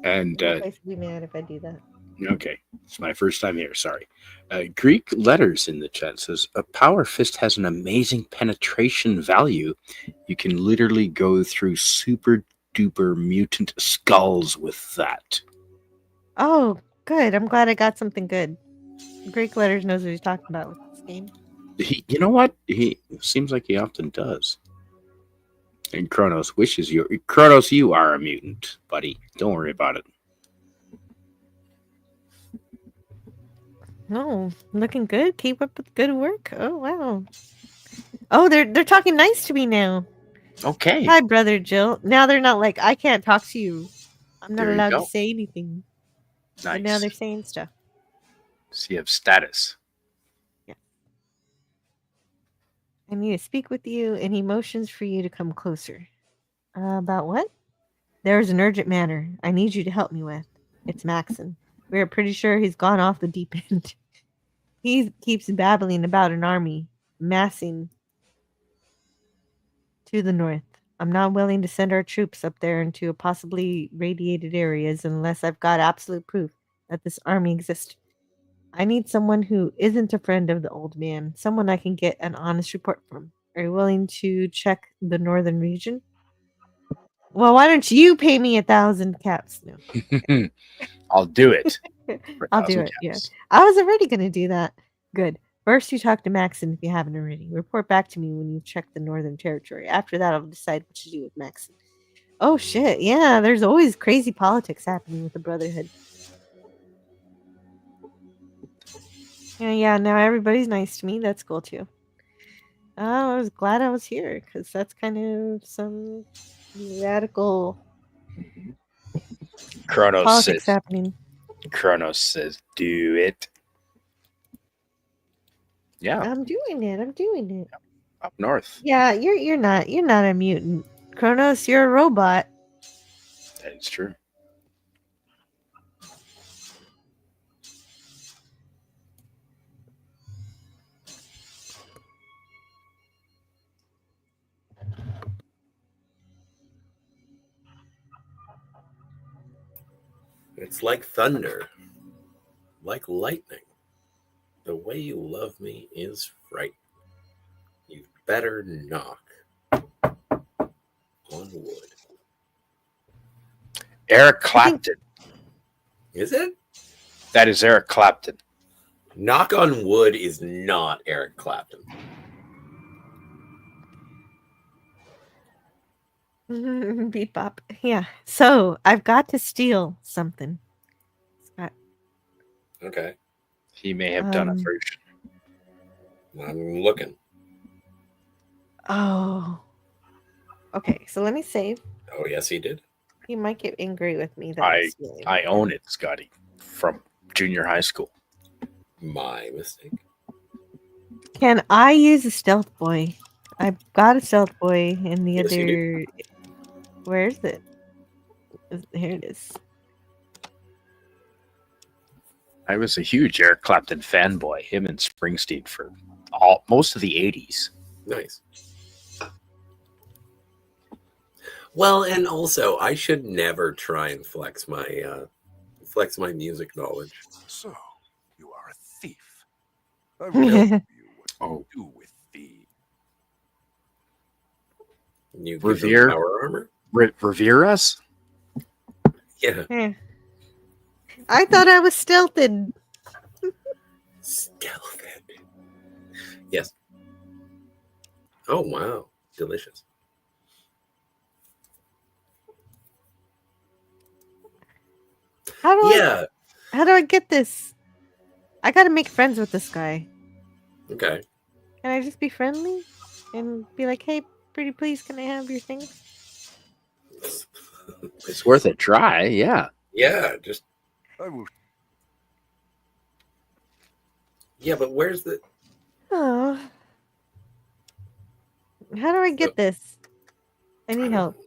And The whole place will be mad if I do that. okay, it's my first time here. Sorry. Greek letters in the chat says a power fist has an amazing penetration value. You can literally go through super duper mutant skulls with that. Oh, good. I'm glad I got something good. Greek Letters knows what he's talking about with this game. You know what? He seems like he often does. And Kronos wishes you. Kronos, you are a mutant, buddy. Don't worry about it. Oh, looking good. Keep up with good work. Oh wow. Oh, they're talking nice to me now. Okay. Hi, brother Jill. Now they're not like I can't talk to you. I'm not There you allowed to go. say anything. Nice. But now they're saying stuff. So you have status. Yeah. I need to speak with you, and he motions for you to come closer. About what? There is an urgent matter I need you to help me with. It's Maxon. We are pretty sure he's gone off the deep end. He keeps babbling about an army massing to the north. I'm not willing to send our troops up there into possibly radiated areas unless I've got absolute proof that this army exists. I need someone who isn't a friend of the old man, someone I can get an honest report from. Are you willing to check the northern region? Well, why don't you pay me 1,000 caps? No. I'll do it. I'll do it. Yeah. I was already going to do that. Good. First, you talk to Maxon if you haven't already. Report back to me when you check the Northern Territory. After that, I'll decide what to do with Maxon. Oh, shit. Yeah, there's always crazy politics happening with the Brotherhood. Yeah, now everybody's nice to me. That's cool, too. I was glad I was here, because that's kind of some radical politics happening. Kronos says, do it. Yeah. I'm doing it. Up north. Yeah, you're not a mutant. Kronos, you're a robot. That is true. It's like thunder, like lightning. The way you love me is right. You better knock on wood. Eric Clapton. Is it? That is Eric Clapton. Knock on wood is not Eric Clapton. Beat bop. Yeah. So I've got to steal something. Scott. Okay. He may have done a version. I'm looking. Oh. Okay, so let me save. Oh, yes, he did. He might get angry with me that I own it, Scotty, from junior high school. My mistake. Can I use a stealth boy I've got a stealth boy in the Yes, you do. other. Where is it? Here it is. I was a huge Eric Clapton fanboy, him and Springsteen for most of the 80s. Nice. Well, and also, I should never try and flex my music knowledge. So, you are a thief. I will show you what to do with thee. You give them power armor? Revere us? Yeah. I thought I was stealthed. Stealthed. Yes. Oh, wow. Delicious. How do I get this? I gotta make friends with this guy. Okay. Can I just be friendly and be like, "Hey, pretty please, can I have your thing?" It's worth a try, yeah. Yeah, just. Yeah, but where's the? Oh, how do I get this? I need help.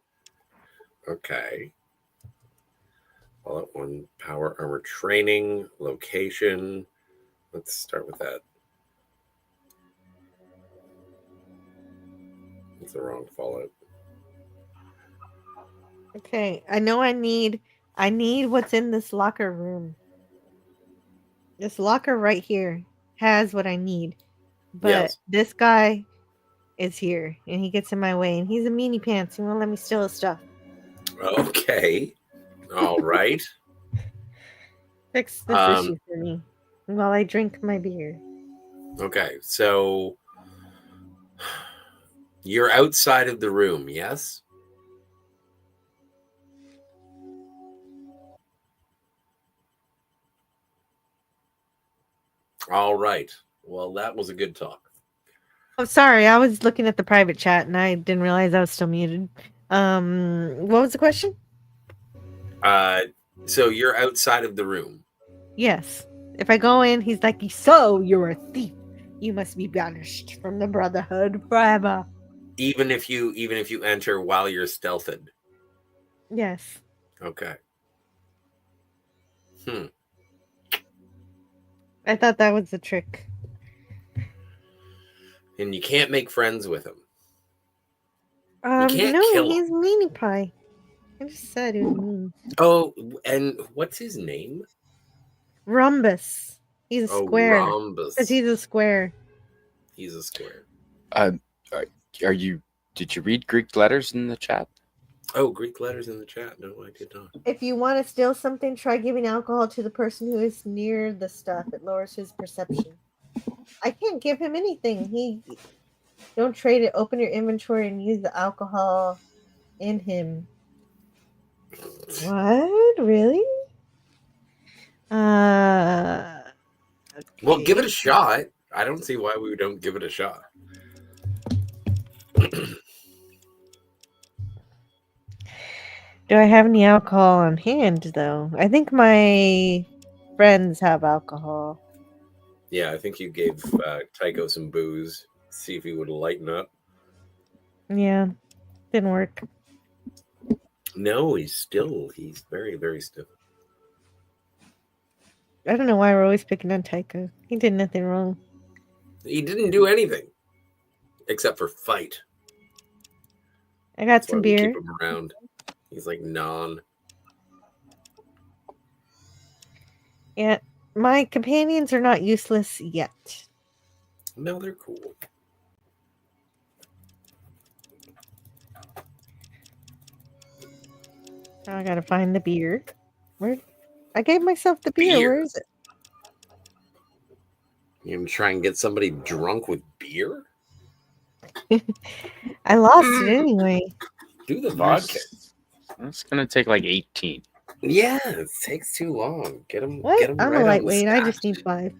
Okay. All at one power armor training location. Let's start with that. That's the wrong Fallout. Okay, I know I need what's in this locker room. This locker right here has what I need. But this guy is here and he gets in my way and he's a meanie pants. He won't let me steal his stuff. Okay. All right. Fix this issue for me while I drink my beer. Okay, so you're outside of the room, yes? All right. Well, that was a good talk. Oh, sorry. I was looking at the private chat and I didn't realize I was still muted. What was the question? So you're outside of the room. Yes. If I go in, he's like, "So you're a thief. You must be banished from the Brotherhood forever." Even if you enter while you're stealthed. Yes. Okay. I thought that was the trick. And you can't make friends with him. You can't no, kill him. he's meanie pie. I just said he was mean. Oh, and what's his name? Rhombus. He's a square. Rhombus. Because he's a square. He's a square. Did you read Greek letters in the chat? Oh, Greek letters in the chat. No, I did not. If you want to steal something, try giving alcohol to the person who is near the stuff. It lowers his perception. I can't give him anything. Don't trade it. Open your inventory and use the alcohol in him. What? Really? Okay. Well, give it a shot. I don't see why we don't give it a shot. Do I have any alcohol on hand, though? I think my friends have alcohol. Yeah, I think you gave Tycho some booze. See if he would lighten up. Yeah, didn't work. No, he's very, very stiff. I don't know why we're always picking on Tycho. He did nothing wrong. He didn't do anything except for fight. I got That's some why we beer. keep him around. He's like non. Yeah, my companions are not useless yet. No, they're cool. Now I gotta find the beer. Where? I gave myself the beer. Where is it? You gonna try and get somebody drunk with beer? I lost it anyway. Do the vodka. That's gonna take like 18. Yeah, it takes too long. Get them. What? Get them I'm right a on the lightweight. I stack. just need 5.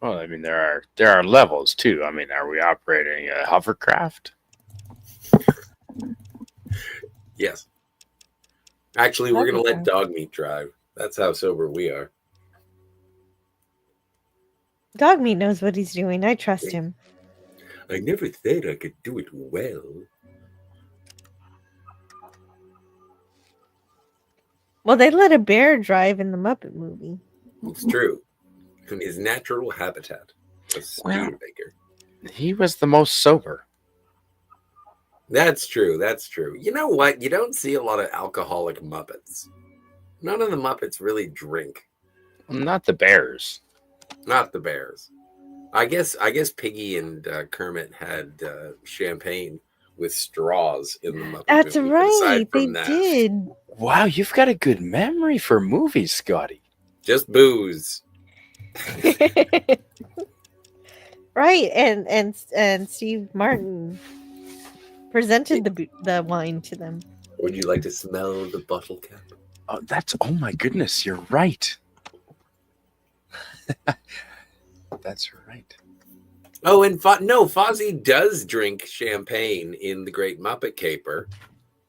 Well, I mean, there are levels too. I mean, are we operating a hovercraft? Yes. Actually, we're gonna let Dogmeat drive. That's how sober we are. Dog meat knows what he's doing. I trust him. I never said I could do it well. Well, they let a bear drive in the Muppet movie. It's true. In his natural habitat. A Studebaker. He was the most sober. That's true. That's true. You know what? You don't see a lot of alcoholic Muppets. None of the Muppets really drink. Not the bears. Not the bears. I guess Piggy and Kermit had champagne with straws in the Muppet That's movie. right. They did. Wow, you've got a good memory for movies, Scotty. Just booze. Right, and Steve Martin presented the wine to them. Would you like to smell the bottle cap? Oh my goodness, you're right. That's right. Oh, and Fozzie does drink champagne in The Great Muppet Caper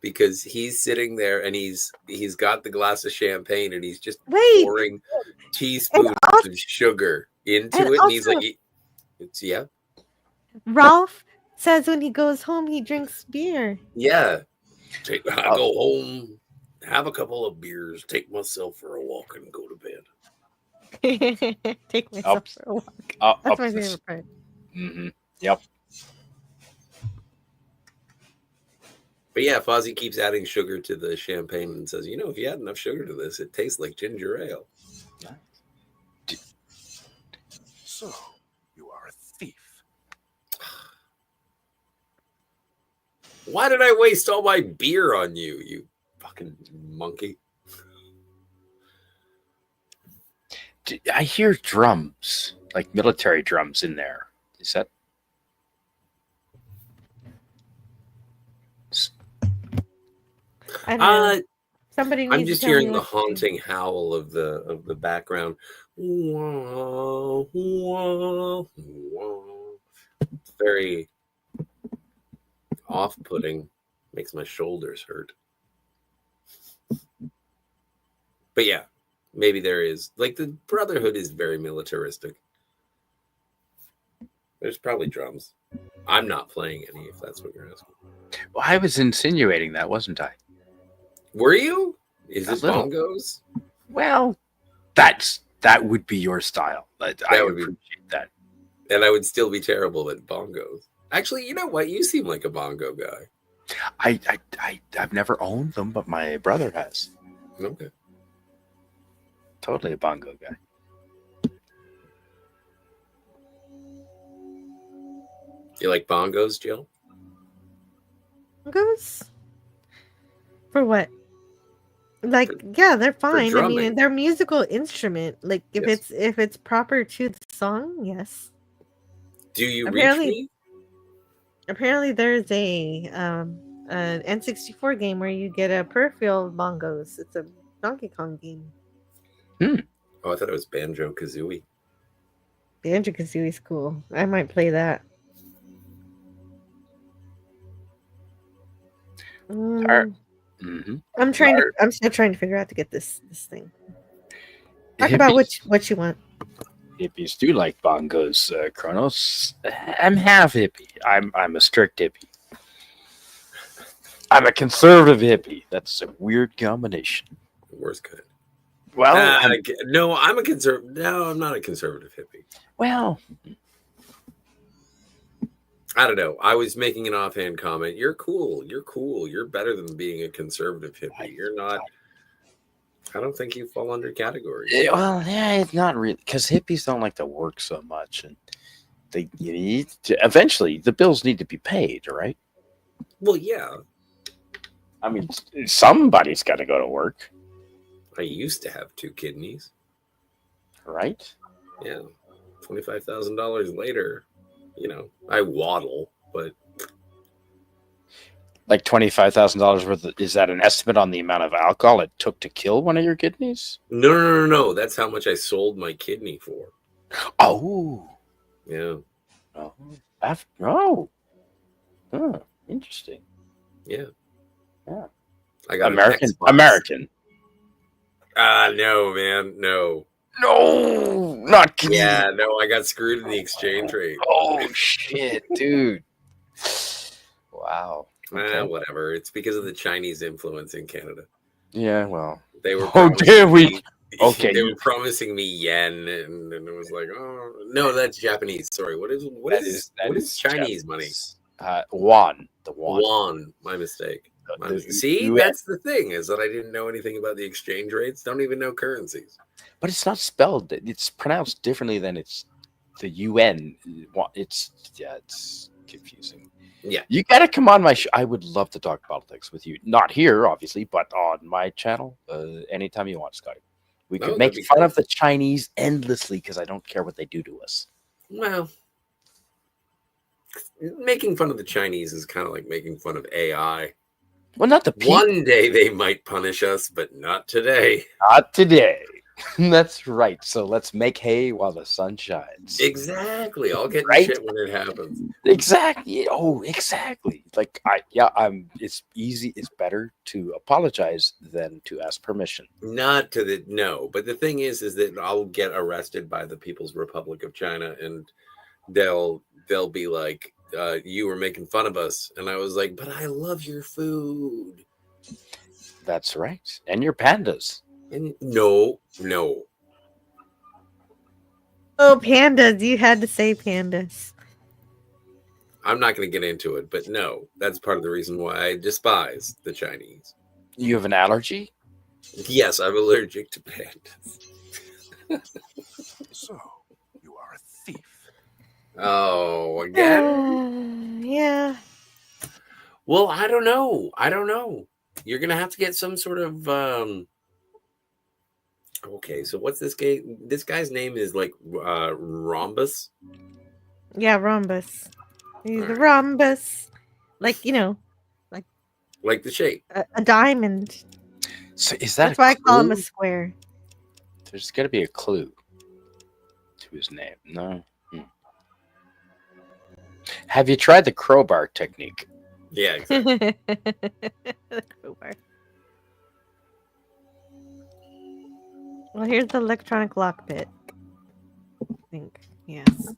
because he's sitting there and he's got the glass of champagne and he's just pouring teaspoons of sugar into it, and he's like, "Yeah." Ralph says when he goes home he drinks beer. Yeah. I go home, have a couple of beers, take myself for a walk, and go to bed. Take myself for a walk. That's my favorite part. Mm-hmm. Yep. But yeah, Fozzie keeps adding sugar to the champagne and says, if you add enough sugar to this, it tastes like ginger ale. So, you are a thief. Why did I waste all my beer on you, you fucking monkey? I hear drums, like military drums in there. Is that? I don't know. Somebody I'm needs just to tell me hearing the what to do. haunting howl of the background. Wah, wah, wah. It's very off-putting. Makes my shoulders hurt. But yeah, maybe there is. Like, the Brotherhood is very militaristic. There's probably drums. I'm not playing any, if that's what you're asking. Well, I was insinuating that, wasn't I? Were you? Is it little. bongos? Well, that would be your style. I appreciate that. And I would still be terrible at bongos. Actually, you know what? You seem like a bongo guy. I've never owned them, but my brother has. Okay. Totally a bongo guy. You like bongos, Jill? Bongos? For what? Like, yeah, they're fine. I drumming. mean, they're a musical instrument. Like, if it's proper to the song, yes. Do you Apparently- reach me? Apparently, there's an N64 game where you get a peripheral bongos. It's a Donkey Kong game. Oh, I thought it was Banjo-Kazooie. Banjo-Kazooie's cool. I might play that. Mm-hmm. I'm still trying to figure out to get this thing. Talk about what you want. Hippies do like bongos, Kronos. I'm half hippie. I'm a strict hippie. I'm a conservative hippie. That's a weird combination. The worst kind. Well, no, I'm a conservative. No, I'm not a conservative hippie. Well, I don't know. I was making an offhand comment. You're cool. You're cool. You're better than being a conservative hippie. You're not. I don't think you fall under categories. Well, yeah, it's not really, because hippies don't like to work so much, and you need to, eventually the bills need to be paid, right? Well, yeah. I mean, somebody's got to go to work. I used to have 2 kidneys. Right? Yeah. $25,000 later, I waddle, but like $25,000 worth. Is that an estimate on the amount of alcohol it took to kill one of your kidneys? No. That's how much I sold my kidney for. Oh, yeah. Oh, interesting. Yeah. Yeah. I got American. No, man, no. No, not Canadian. Yeah, no, I got screwed in the exchange rate. Oh shit, dude. Wow. Okay. Whatever. It's because of the Chinese influence in Canada. Yeah, well. They were Oh, dare we? me, Okay. They were promising me yen, and it was like, oh no, that's Japanese. Sorry, what is Chinese Japanese. money? Won. The won. Won. My mistake. See, that's the thing, is that I didn't know anything about the exchange rates. Don't even know currencies. But it's not spelled. It's pronounced differently than it's the UN. It's confusing. Yeah. You gotta come on my show. I would love to talk politics with you. Not here, obviously, but on my channel. Anytime you want, Scotty. We could make fun of the Chinese endlessly because I don't care what they do to us. Well, making fun of the Chinese is kind of like making fun of AI. Well, not the people. One day they might punish us, but not today. Not today. That's right. So let's make hay while the sun shines. Exactly. I'll get shit when it happens. Exactly. Oh, exactly. Like it's easy. It's better to apologize than to ask permission. Not to the no, but the thing is that I'll get arrested by the People's Republic of China, and they'll be like, you were making fun of us, and I was like, but I love your food. That's right, and your pandas. And no. Oh, pandas! You had to say pandas. I'm not going to get into it, but no, that's part of the reason why I despise the Chinese. You have an allergy? Yes, I'm allergic to pandas. So, you are a thief. Oh, again? Yeah. Well, I don't know. You're going to have to get some sort of... Okay, so what's this guy? This guy's name is like Rhombus? Yeah, Rhombus. He's a rhombus. Like, like the shape. A diamond. So is that That's why I call him a square. There's got to be a clue to his name. No. Have you tried the crowbar technique? Yeah, exactly. The crowbar. Well, here's the electronic lock bit. I think. Yes.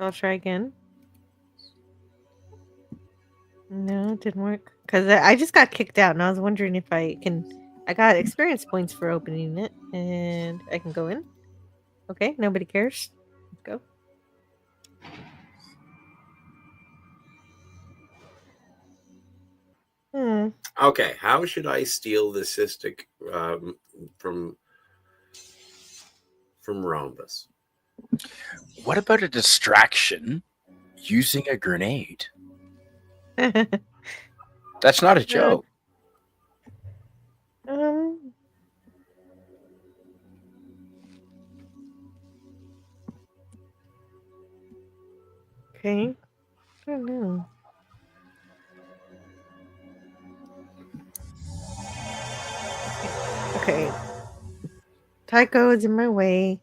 I'll try again. No, it didn't work. Because I just got kicked out, and I was wondering if I can... I got experience points for opening it, and I can go in. Okay, nobody cares. Let's go. Okay, how should I steal the cystic from Rhombus? What about a distraction using a grenade? That's not a joke. Okay. I don't know. Okay. Tycho is in my way.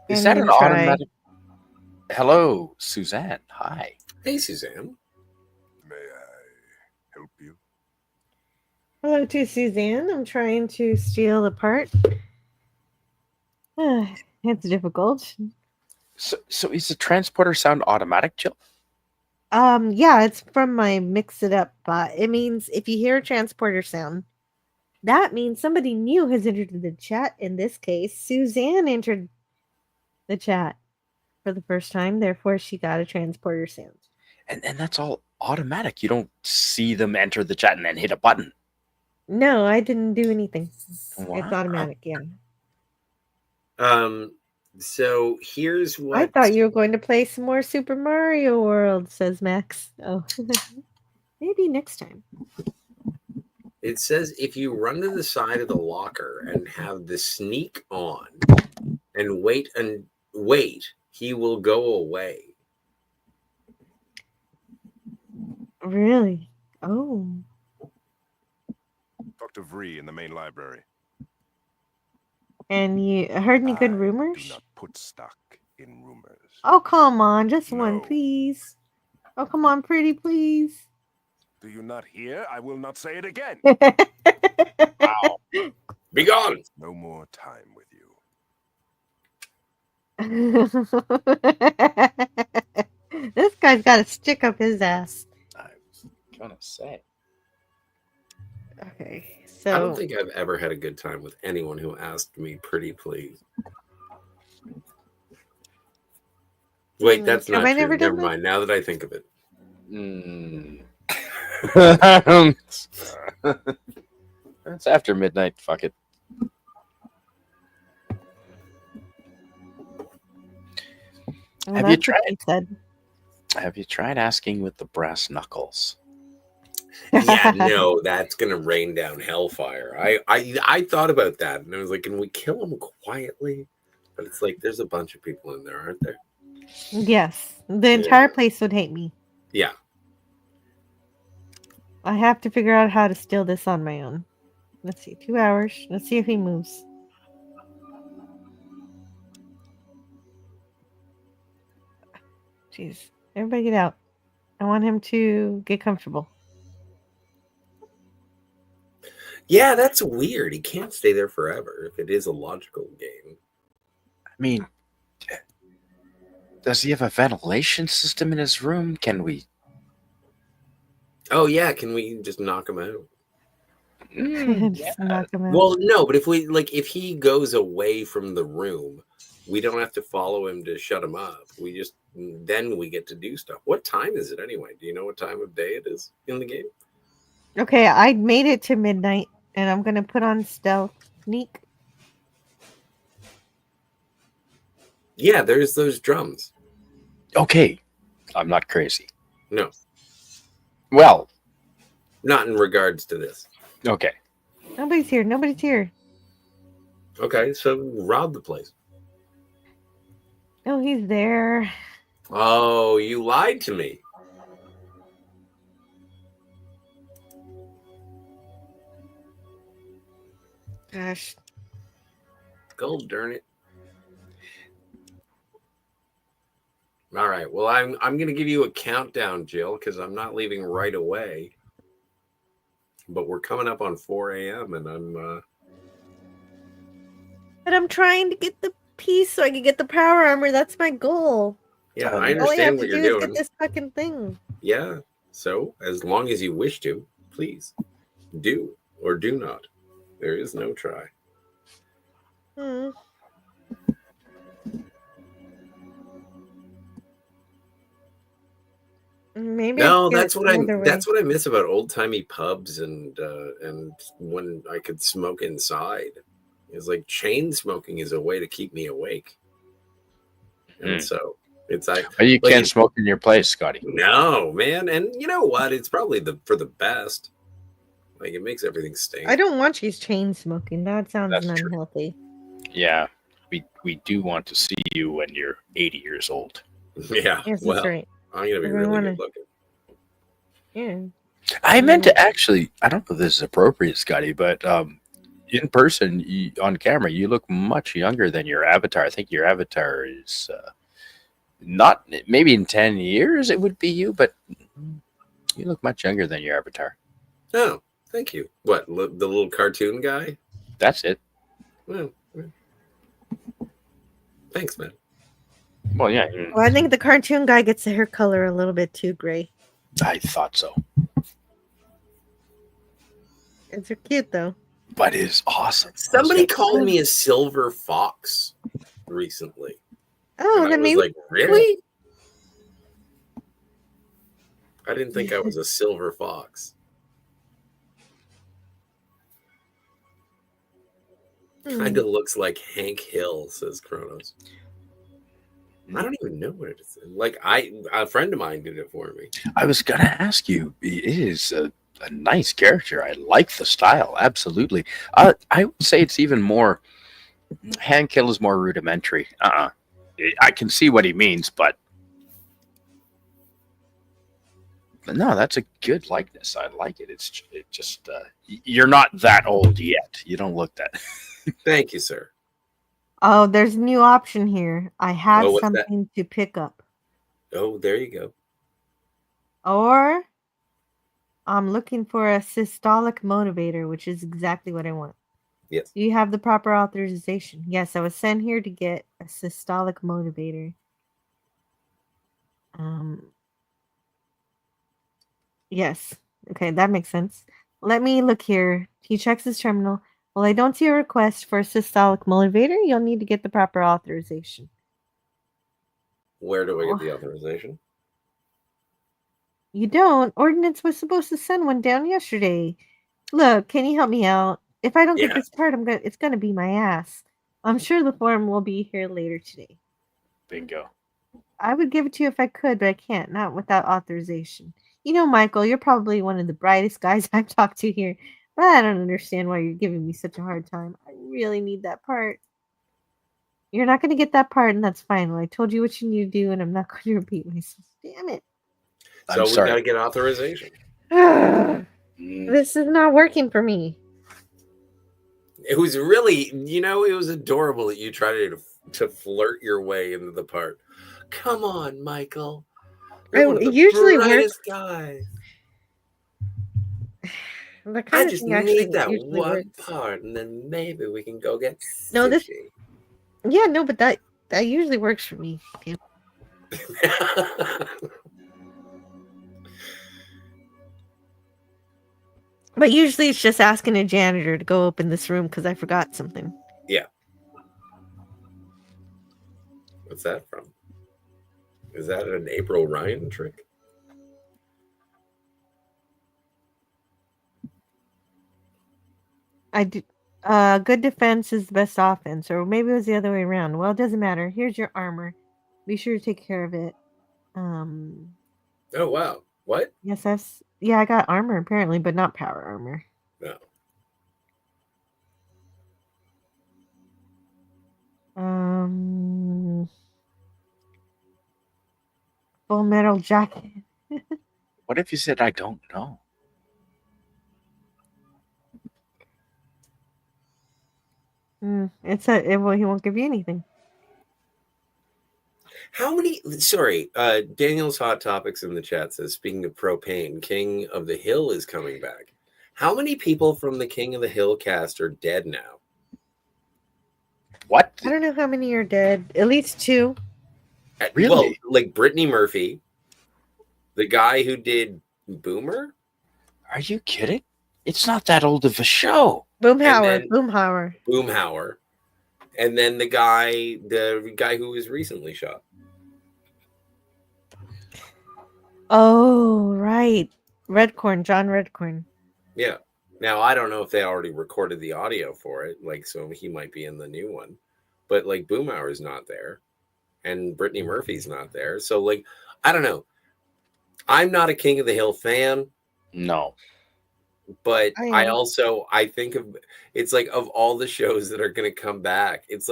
Is that an automatic? Hello, Suzanne. Hi. Hey, Suzanne. May I help you? Hello to Suzanne. I'm trying to steal a part. It's difficult. So is the transporter sound automatic, Jill? Yeah, it's from my Mix It Up bot. It means if you hear a transporter sound, that means somebody new has entered the chat. In this case, Suzanne entered the chat for the first time. Therefore, she got a transporter sound. And that's all automatic. You don't see them enter the chat and then hit a button. No, I didn't do anything. Wow. It's automatic, yeah. So here's what... I thought you were going to play some more Super Mario World, says Max. Oh, maybe next time. It says if you run to the side of the locker and have the sneak on and wait, he will go away. Really? Oh. Dr. Vree in the main library. And you heard any good rumors? Do not put stock in rumors. Oh, come on. Just one, please. Oh, come on, pretty, please. Do you not hear? I will not say it again. Wow. Be gone. No more time with you. This guy's got a stick up his ass. I was gonna say. Okay, I don't so think I've ever had a good time with anyone who asked me pretty please. Wait, that's have not I true. never done Never mind. Now that I think of it. It's after midnight. Fuck it. Well, Have you that's what tried? he said. Have you tried asking with the brass knuckles? Yeah, no, that's gonna rain down hellfire. I thought about that, and I was like, can we kill him quietly? But it's like there's a bunch of people in there, aren't there? Yes, the entire place would hate me. Yeah. I have to figure out how to steal this on my own. Let's see, 2 hours. Let's see if he moves. Jeez, everybody get out. I want him to get comfortable. Yeah, that's weird. He can't stay there forever if it is a logical game. I mean, does he have a ventilation system in his room? Can we? Oh yeah, can we just knock him out? Just knock him out. Well, no, but if he goes away from the room, we don't have to follow him to shut him up. Then we get to do stuff. What time is it anyway? Do you know what time of day it is in the game? Okay, I made it to midnight, and I'm gonna put on stealth sneak. Yeah, there's those drums. Okay, I'm not crazy. No. Well, not in regards to this. Okay. Nobody's here. Nobody's here. Okay, so rob the place. Oh, he's there. Oh, you lied to me. Gosh. God darn it. All right. Well, I'm going to give you a countdown, Jill, because I'm not leaving right away. But we're coming up on 4 a.m. and But I'm trying to get the piece so I can get the power armor. That's my goal. Yeah, I All I have understand to what you're do is doing. get this fucking thing. Yeah. So, as long as you wish to, please do or do not. There is no try. Hmm. Maybe No, that's what I miss about old timey pubs and when I could smoke inside. It's like chain smoking is a way to keep me awake. And so it's like you can't smoke in your place, Scotty. No, man. And you know what? It's probably for the best. Like it makes everything stink. I don't want you chain smoking. That sounds That's true. unhealthy. Yeah, we do want to see you when you're 80 years old. Yeah. Yes, well, that's right. I'm gonna be really good looking. Yeah. I meant to actually. I don't know if this is appropriate, Scotty, but in person, on camera, you look much younger than your avatar. I think your avatar is not maybe in 10 years it would be you, but you look much younger than your avatar. Oh, thank you. What, the little cartoon guy? That's it. Well, thanks, man. Well, yeah. Well, I think the cartoon guy gets the hair color a little bit too gray. I thought so. It's cute though. But it is awesome. Somebody called me a silver fox recently. Oh, and I then was maybe like, really? I didn't think I was a silver fox. Kind of looks like Hank Hill, says Kronos. I don't even know what it is. Like a friend of mine did it for me. I was gonna ask you. It is a nice character. I like the style. Absolutely. I would say it's even more. Hank Hill is more rudimentary. I can see what he means, but no, that's a good likeness. I like it. It just you're not that old yet. You don't look that. Thank you, sir. Oh, there's a new option here. I have Oh, what's that? something to pick up. Oh, there you go. Or I'm looking for a systolic motivator, which is exactly what I want. Yes. Do you have the proper authorization? Yes, I was sent here to get a systolic motivator. Yes. Okay, that makes sense. Let me look here. He checks his terminal. Well, I don't see a request for a systolic motivator. You'll need to get the proper authorization. Where do I get the authorization? You don't. Ordnance was supposed to send one down yesterday. Look, can you help me out? If I don't get this part, it's gonna be my ass. I'm sure the form will be here later today. Bingo. I would give it to you if I could, but I can't. Not without authorization. You know, Michael, you're probably one of the brightest guys I've talked to here, but I don't understand why you're giving me such a hard time. I really need that part. You're not going to get that part, and that's fine. Well, I told you what you need to do, and I'm not going to repeat myself. Damn it. So we got to get authorization. This is not working for me. It was really, it was adorable that you tried to flirt your way into the part. Come on, Michael. You're one of the usually brightest guys. I just need that one part, and then maybe we can go get sushi. But that usually works for me. Yeah. But usually it's just asking a janitor to go open this room because I forgot something. Yeah. What's that from? Is that an April Ryan trick? I do. Good defense is the best offense, or maybe it was the other way around. Well, it doesn't matter. Here's your armor. Be sure to take care of it. Oh wow! What? Yes, I got armor apparently, but not power armor. No. Full metal jacket. What if you said I don't know? He won't give you anything. How many? Sorry, Daniel's Hot Topics in the chat says, speaking of propane, King of the Hill is coming back. How many people from the King of the Hill cast are dead now? What? I don't know how many are dead. At least 2. Really? Well, like Brittany Murphy, the guy who did Boomer. Are you kidding? It's not that old of a show. Boomhauer. And then the guy who was recently shot. Oh, right. John Redcorn. Yeah. Now, I don't know if they already recorded the audio for it, so he might be in the new one. But, Boomhauer's not there. And Brittany Murphy's not there. So, I don't know. I'm not a King of the Hill fan. No. But I think of it's of all the shows that are going to come back, it's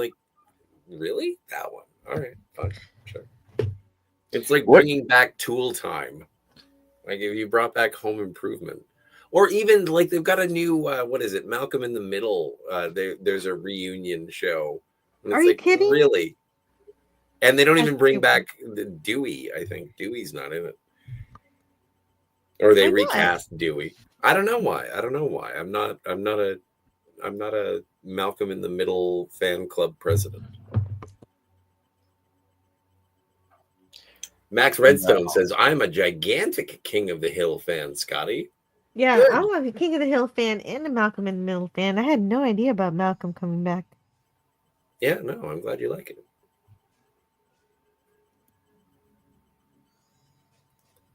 really that one. All right, fine, sure. It's bringing back Tool Time. If you brought back Home Improvement, or even they've got a new what is it? Malcolm in the Middle. There's a reunion show. And are you kidding? Really? And they don't even bring back the Dewey. I think Dewey's not in it, or they recast Dewey. I don't know why. I'm not a Malcolm in the Middle fan club president. Max Redstone says, I'm a gigantic King of the Hill fan, Scotty. Yeah, good. I'm a King of the Hill fan and a Malcolm in the Middle fan. I had no idea about Malcolm coming back. Yeah, no, I'm glad you like it.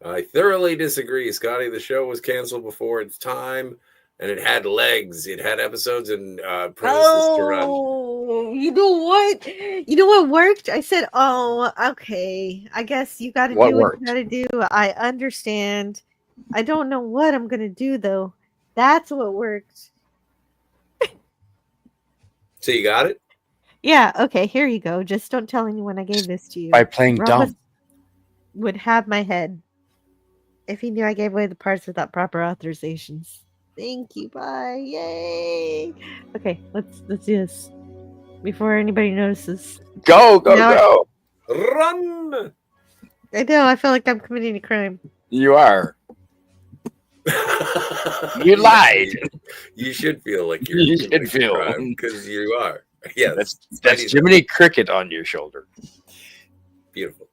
I thoroughly disagree, Scotty. The show was canceled before its time, and it had legs. It had episodes and premises to run. You know what? You know what worked? I said, "Oh, okay. I guess you got to do what you got to do." I understand. I don't know what I'm gonna do though. That's what worked. So you got it? Yeah. Okay. Here you go. Just don't tell anyone I gave this to you. By playing dumb. Would have my head. If he knew I gave away the parts without proper authorizations. Thank you. Bye. Yay. Okay, let's do this before anybody notices. Go. Run. I know. I feel like I'm committing a crime. You are. You lied. You should feel like you're You should feel. because you are. Yeah, That's Jiminy Cricket on your shoulder. Beautiful.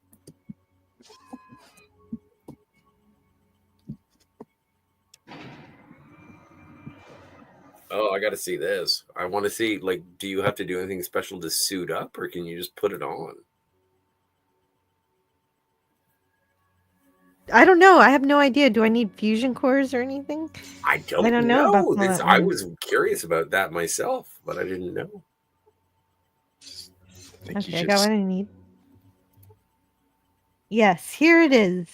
Oh, I got to see this. I want to see, like, do you have to do anything special to suit up, or can you just put it on? I don't know. I have no idea. Do I need fusion cores or anything? I don't know about know. Fallout I 1. was curious about that myself, but I didn't know. Okay, I got what I need. Yes, here it is.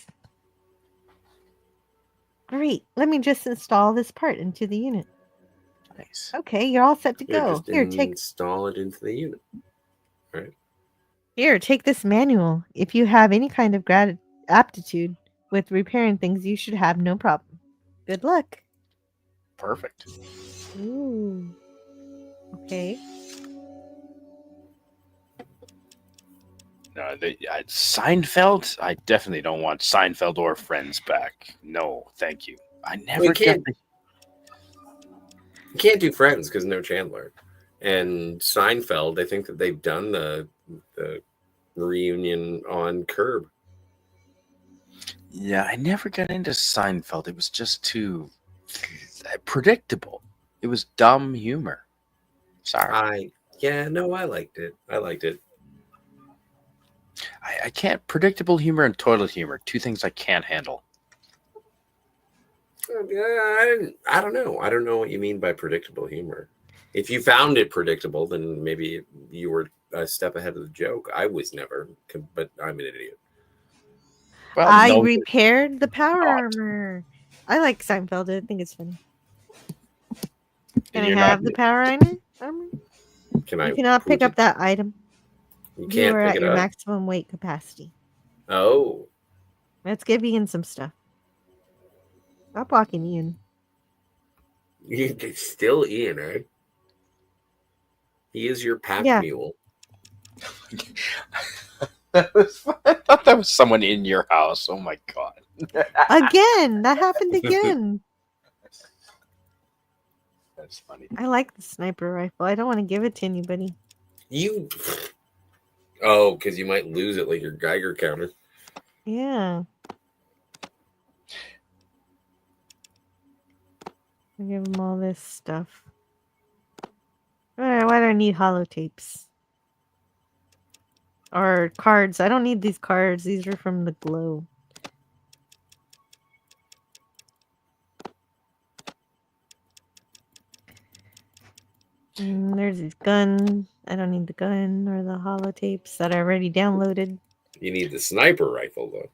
Great. Let me just install this part into the unit. Nice. Okay, you're all set to Here, go. just Here, take install it into the unit. All right. Here, take this manual. If you have any kind of aptitude with repairing things, you should have no problem. Good luck. Perfect. Ooh. Okay. No, Seinfeld? I definitely don't want Seinfeld or Friends back. No, thank you. I never get the... You can't do Friends because no Chandler. And Seinfeld, I think that they've done the reunion on Curb. Yeah, I never got into Seinfeld. It was just too predictable. It was dumb humor. Sorry. I liked it. I can't. Predictable humor and toilet humor, two things I can't handle. I don't know. I don't know what you mean by predictable humor. If you found it predictable, then maybe you were a step ahead of the joke. I was never, but I'm an idiot. Well, I repaired the power armor. I like Seinfeld. I think it's funny. Can I have the power armor? You cannot pick up that item. You can't are pick at it your up. maximum weight capacity. Oh. Let's give Ian some stuff. Stop walking, Ian. It's still Ian, right? He is your pack mule. I thought that was someone in your house. Oh my god. Again, that happened again. That's funny. I like the sniper rifle. I don't want to give it to anybody. Oh, because you might lose it like your Geiger counter. Yeah. I give them all this stuff. Why do I need holotapes? Or cards. I don't need these cards. These are from the glow. There's this gun. I don't need the gun or the holotapes that I already downloaded. You need the sniper rifle, though.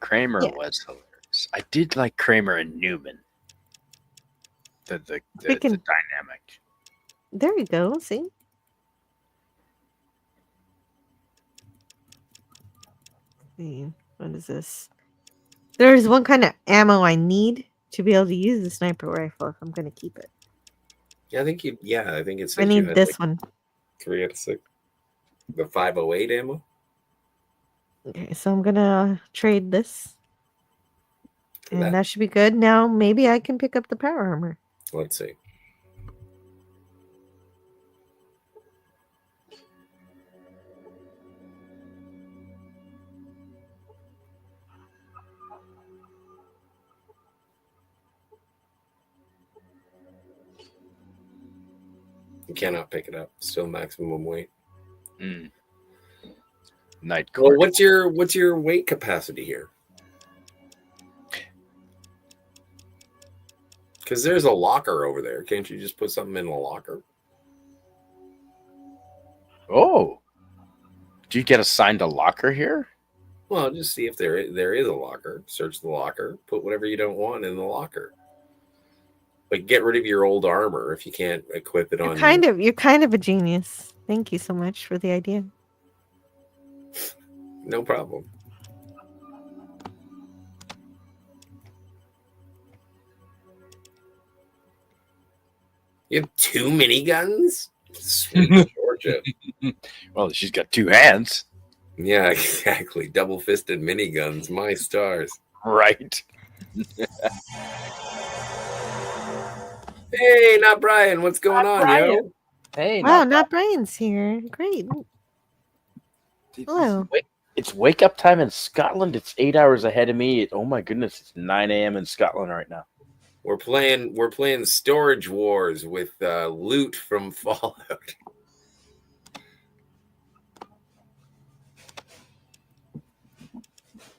Kramer was hilarious. I did like Kramer and Newman. The dynamic. There you go. See? See, what is this? There's one kind of ammo I need to be able to use the sniper rifle if I'm going to keep it. Yeah, I think it says I need this one. 3 out of 6. The 508 ammo. Okay, so I'm gonna trade this. And that should be good. Now maybe I can pick up the power armor. Let's see. You cannot pick it up. Still maximum weight. Night court. Well, what's your weight capacity here? Because there's a locker over there. Can't you just put something in a locker? Oh. Do you get assigned a locker here? Well, just see if there is a locker. Search the locker. Put whatever you don't want in the locker. Like, get rid of your old armor if you can't equip it on. You're kind of a genius. Thank you so much for the idea. No problem. You have 2 miniguns? Sweet Georgia. Well, she's got 2 hands. Yeah, exactly. Double-fisted miniguns. My stars. Right. Hey, not Brian. What's going Not on, Brian. yo? Hey, Wow, not not Brian's here. Great. Hello. It's wake up time in Scotland. It's 8 hours ahead of me. Oh my goodness, it's 9 a.m. in Scotland right now. We're playing Storage Wars with loot from Fallout.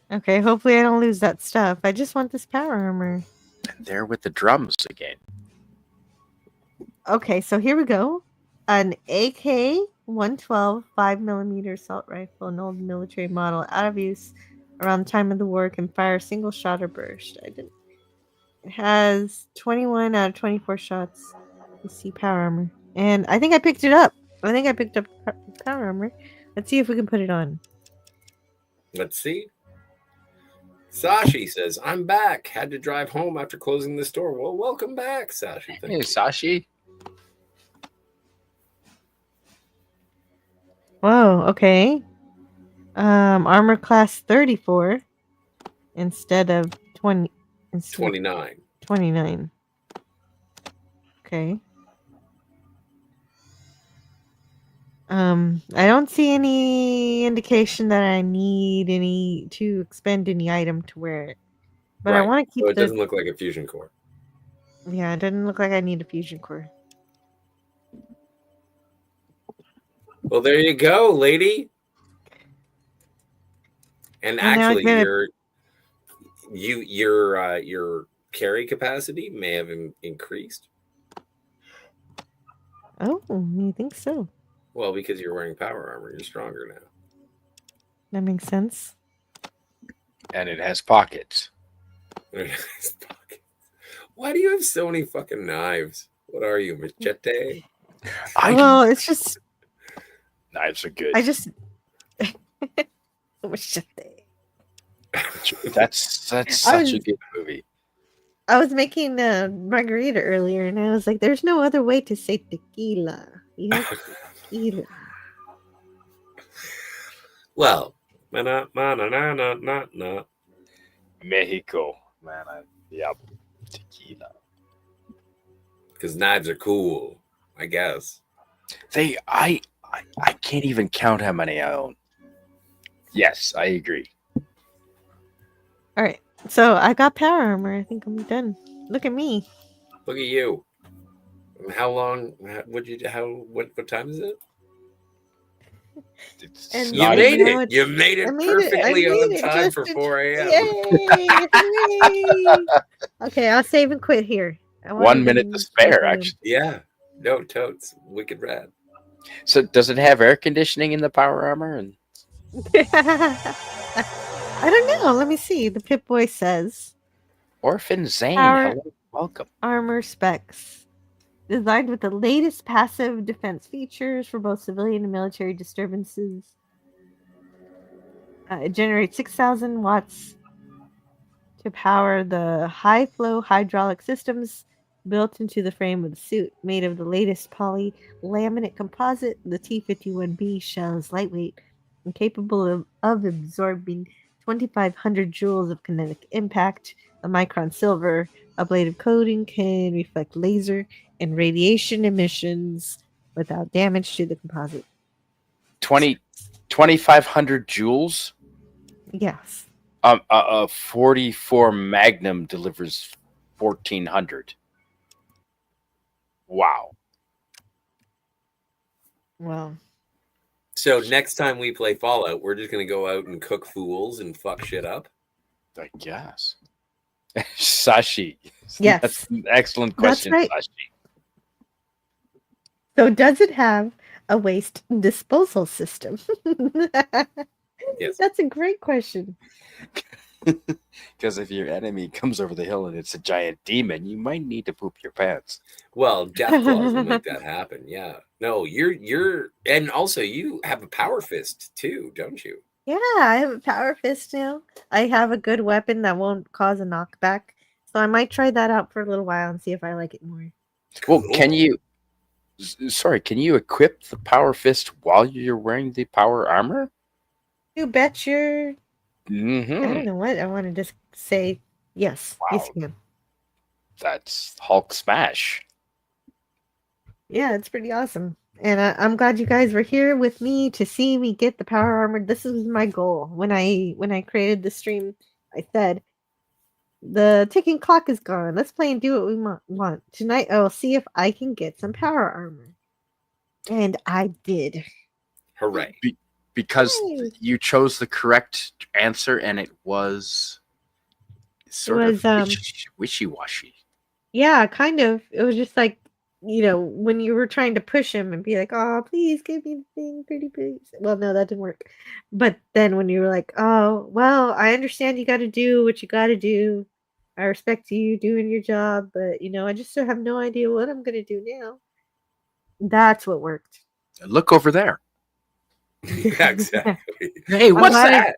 Okay, hopefully I don't lose that stuff. I just want this power armor. And there with the drums again. Okay, so here we go. An AK-112 5mm assault rifle, an old military model, out of use around the time of the war, can fire a single shot or burst. It has 21 out of 24 shots. You see power armor. And I think I picked it up. I think I picked up power armor. Let's see if we can put it on. Let's see. Sashi says, I'm back. Had to drive home after closing the store. Well, welcome back, Sashi. Hey, Sashi. Whoa, okay. Armor class 34 instead of 20. 29. 29. Okay. I don't see any indication that I need to expend any item to wear it. But I want to keep so it doesn't look like a fusion core. Yeah, it doesn't look like I need a fusion core. Well, there you go, lady. And actually, your carry capacity may have increased. Oh, you think so? Well, because you're wearing power armor, you're stronger now. That makes sense. And it has pockets. It has pockets. Why do you have so many fucking knives? What are you, machete? Well, it's just knives are good. I just machete. That's such a good movie. I was making a margarita earlier, and I was like, "There's no other way to say tequila. You have to say tequila." Well, Mexico, man. Tequila. Because knives are cool, I guess. I can't even count how many I own. Yes, I agree. All right, so I got power armor. I think I'm done. Look at me. Look at you. How long? What time is it? And you made it. You made it perfectly on time for 4 a.m. Yay! Okay, I'll save and quit here. 1 minute to spare, actually. Yeah. No, totes. Wicked rad. So does it have air conditioning in the power armor? And I don't know. Let me see. The Pip-Boy says. Orphan Zane, Power hello, welcome. Armor specs. Designed with the latest passive defense features for both civilian and military disturbances. It generates 6,000 watts to power the high-flow hydraulic systems built into the frame of the suit. Made of the latest poly-laminate composite, the T-51B shell is lightweight and capable of absorbing 2,500 joules of kinetic impact. A micron silver ablative coating can reflect laser and radiation emissions without damage to the composite. 2,500 joules? Yes. A 44 Magnum delivers 1,400. Wow. Well. So next time we play Fallout, we're just going to go out and cook fools and fuck shit up? I guess. Sashi. Yes. That's an excellent question, That's right. Sashi. So does it have a waste disposal system? Yes. That's a great question. Because if your enemy comes over the hill and it's a giant demon, you might need to poop your pants. Well, death claws will make that happen. Yeah. No, you're and also you have a power fist too, don't you? Yeah, I have a power fist now. I have a good weapon that won't cause a knockback. So I might try that out for a little while and see if I like it more. Well, can you equip the power fist while you're wearing the power armor? You bet your... Mm-hmm. I don't know what I want to just say. Yes. Wow. Yes, you can. That's Hulk smash. Yeah, it's pretty awesome. And I'm glad you guys were here with me to see me get the power armor. This was my goal when I created the stream. I said the ticking clock is gone. Let's play and do what we want. Tonight I will see if I can get some power armor. And I did. Hooray. Because Yay. you chose the correct answer and it was sort of wishy-washy. Yeah, kind of. It was just like, when you were trying to push him and be like, "Oh, please give me the thing, pretty please." Well, no, that didn't work. But then when you were like, "Oh, well, I understand you got to do what you got to do. I respect you doing your job, but I just have no idea what I'm gonna do now." That's what worked. Look over there. Yeah, exactly. Hey, what's that?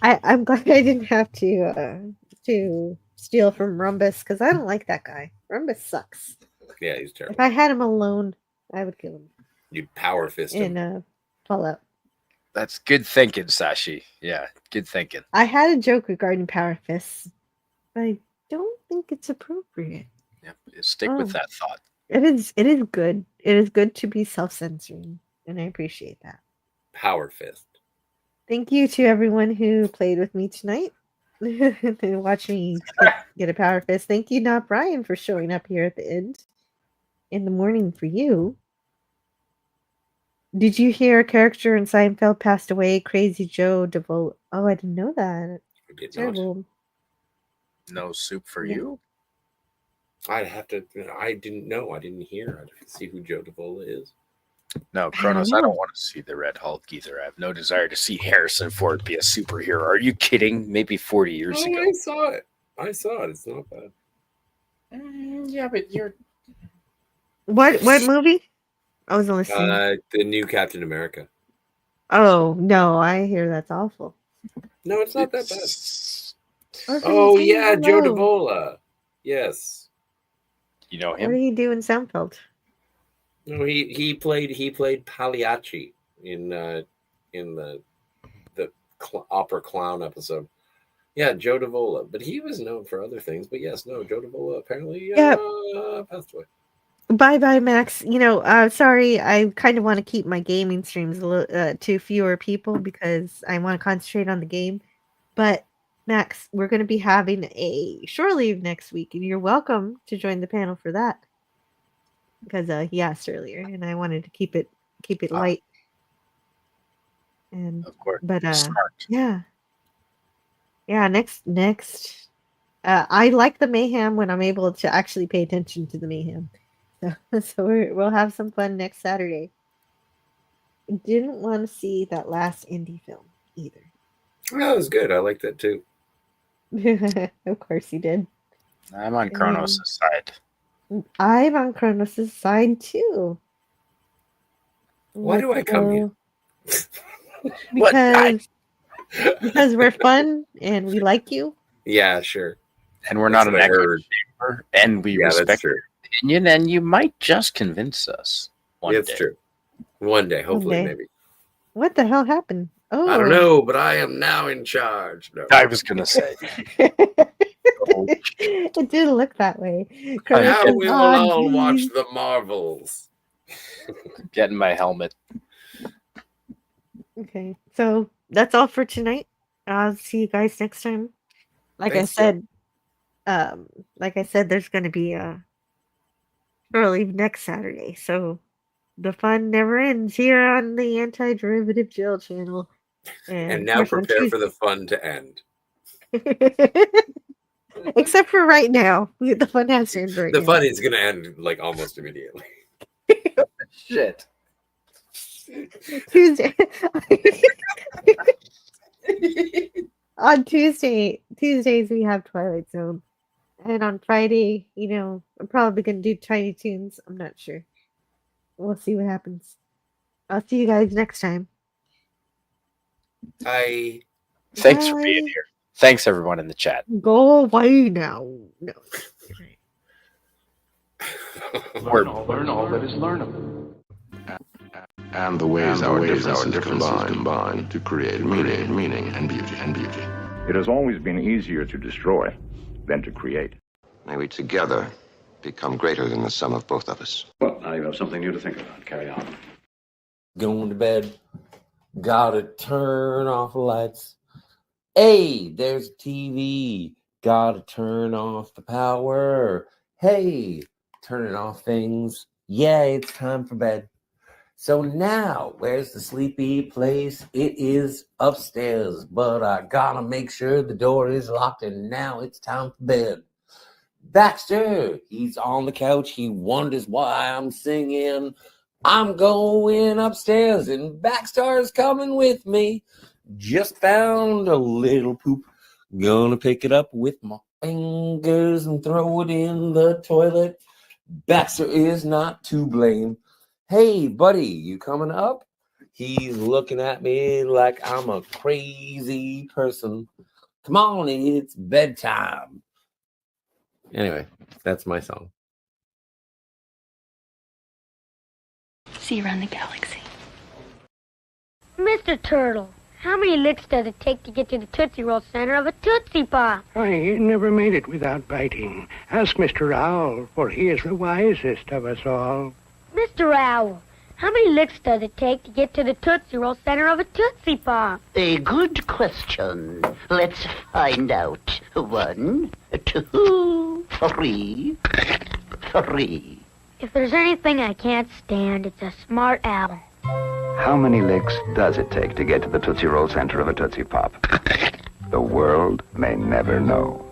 I'm glad I didn't have to steal from Rhombus because I don't like that guy. Rhombus sucks. Yeah, he's terrible. If I had him alone, I would kill him. You'd power fist him. In Fallout. That's good thinking, Sashi. Yeah, good thinking. I had a joke regarding power fists, but I don't think it's appropriate. Yep, stick with that thought. It is good. It is good to be self-censoring, and I appreciate that. Power fist. Thank you to everyone who played with me tonight. Watch me get a power fist. Thank you, not Brian, for showing up here at the end in the morning for you. Did you hear a character in Seinfeld passed away? Crazy Joe DeVoe. Oh, I didn't know that. I did Terrible. No soup for you. I'd have to. I didn't know. I didn't hear. I'd have to see who Joe DeVola is. No, Kronos, I don't want to see the Red Hulk either. I have no desire to see Harrison Ford be a superhero. Are you kidding? Maybe 40 years ago. I saw it. It's not bad. Yeah, but you're... What movie? I was only seeing... the new Captain America. Oh, no, I hear that's awful. No, it's not that bad. Oh, yeah, Joe DeVola. Yes. You know him? What did he do in Seinfeld? No, he played Pagliacci in the opera clown episode. Yeah, Joe DeVola, but he was known for other things. But yes, no, Joe DeVola apparently passed away. Bye, Max. Sorry, I kind of want to keep my gaming streams a little to fewer people because I want to concentrate on the game. But Max, we're going to be having a shore leave next week, and you're welcome to join the panel for that. Because he asked earlier, and I wanted to keep it light. And of course, but yeah. Next. I like the mayhem when I'm able to actually pay attention to the mayhem. So we'll have some fun next Saturday. Didn't want to see that last indie film either. Well, it was good. I liked that too. Of course you did. I'm on Kronos' side. I'm on Kronos' side too. Why do I come here? Because we're fun and we like you. Yeah, sure. And we're not an echo chamber, and we respect your opinion, and you might just convince us one day. It's true. One day, hopefully, maybe. What the hell happened? Oh, I don't know, but I am now in charge. No. I was gonna say. It didn't look that way. Now we will all watch the Marvels. Getting my helmet. Okay, so that's all for tonight. I'll see you guys next time. Like I said, there's going to be a early next Saturday, so the fun never ends here on the Anti-Derivative Jail channel. And now prepare for the fun to end. Except for right now, the fun has to end right now. The fun is going to end like almost immediately. Shit. Tuesday. On Tuesdays we have Twilight Zone, and on Friday, I'm probably gonna do Tiny Toons. I'm not sure. We'll see what happens. I'll see you guys next time. Bye. Thanks for being here. Thanks everyone in the chat. Go away now. No. Learn all that is learnable. And the ways our differences combine to create meaning and beauty. It has always been easier to destroy than to create. May we together become greater than the sum of both of us. Well, now you have something new to think about. Carry on. Going to bed. Gotta turn off the lights. Hey, there's TV. Gotta turn off the power. Hey, turning off things. Yeah, it's time for bed. So now, where's the sleepy place? It is upstairs, but I gotta make sure the door is locked, and now it's time for bed. Baxter, he's on the couch. He wonders why I'm singing. I'm going upstairs, and Baxter's coming with me. Just found a little poop. Gonna pick it up with my fingers and throw it in the toilet. Baxter is not to blame. Hey, buddy, you coming up? He's looking at me like I'm a crazy person. Come on, it's bedtime. Anyway, that's my song. See you around the galaxy. Mr. Turtle, how many licks does it take to get to the Tootsie Roll center of a Tootsie Pop? I never made it without biting. Ask Mr. Owl, for he is the wisest of us all. Mr. Owl, how many licks does it take to get to the Tootsie Roll center of a Tootsie Pop? A good question. Let's find out. 1, 2, 3. If there's anything I can't stand, it's a smart owl. How many licks does it take to get to the Tootsie Roll center of a Tootsie Pop? The world may never know.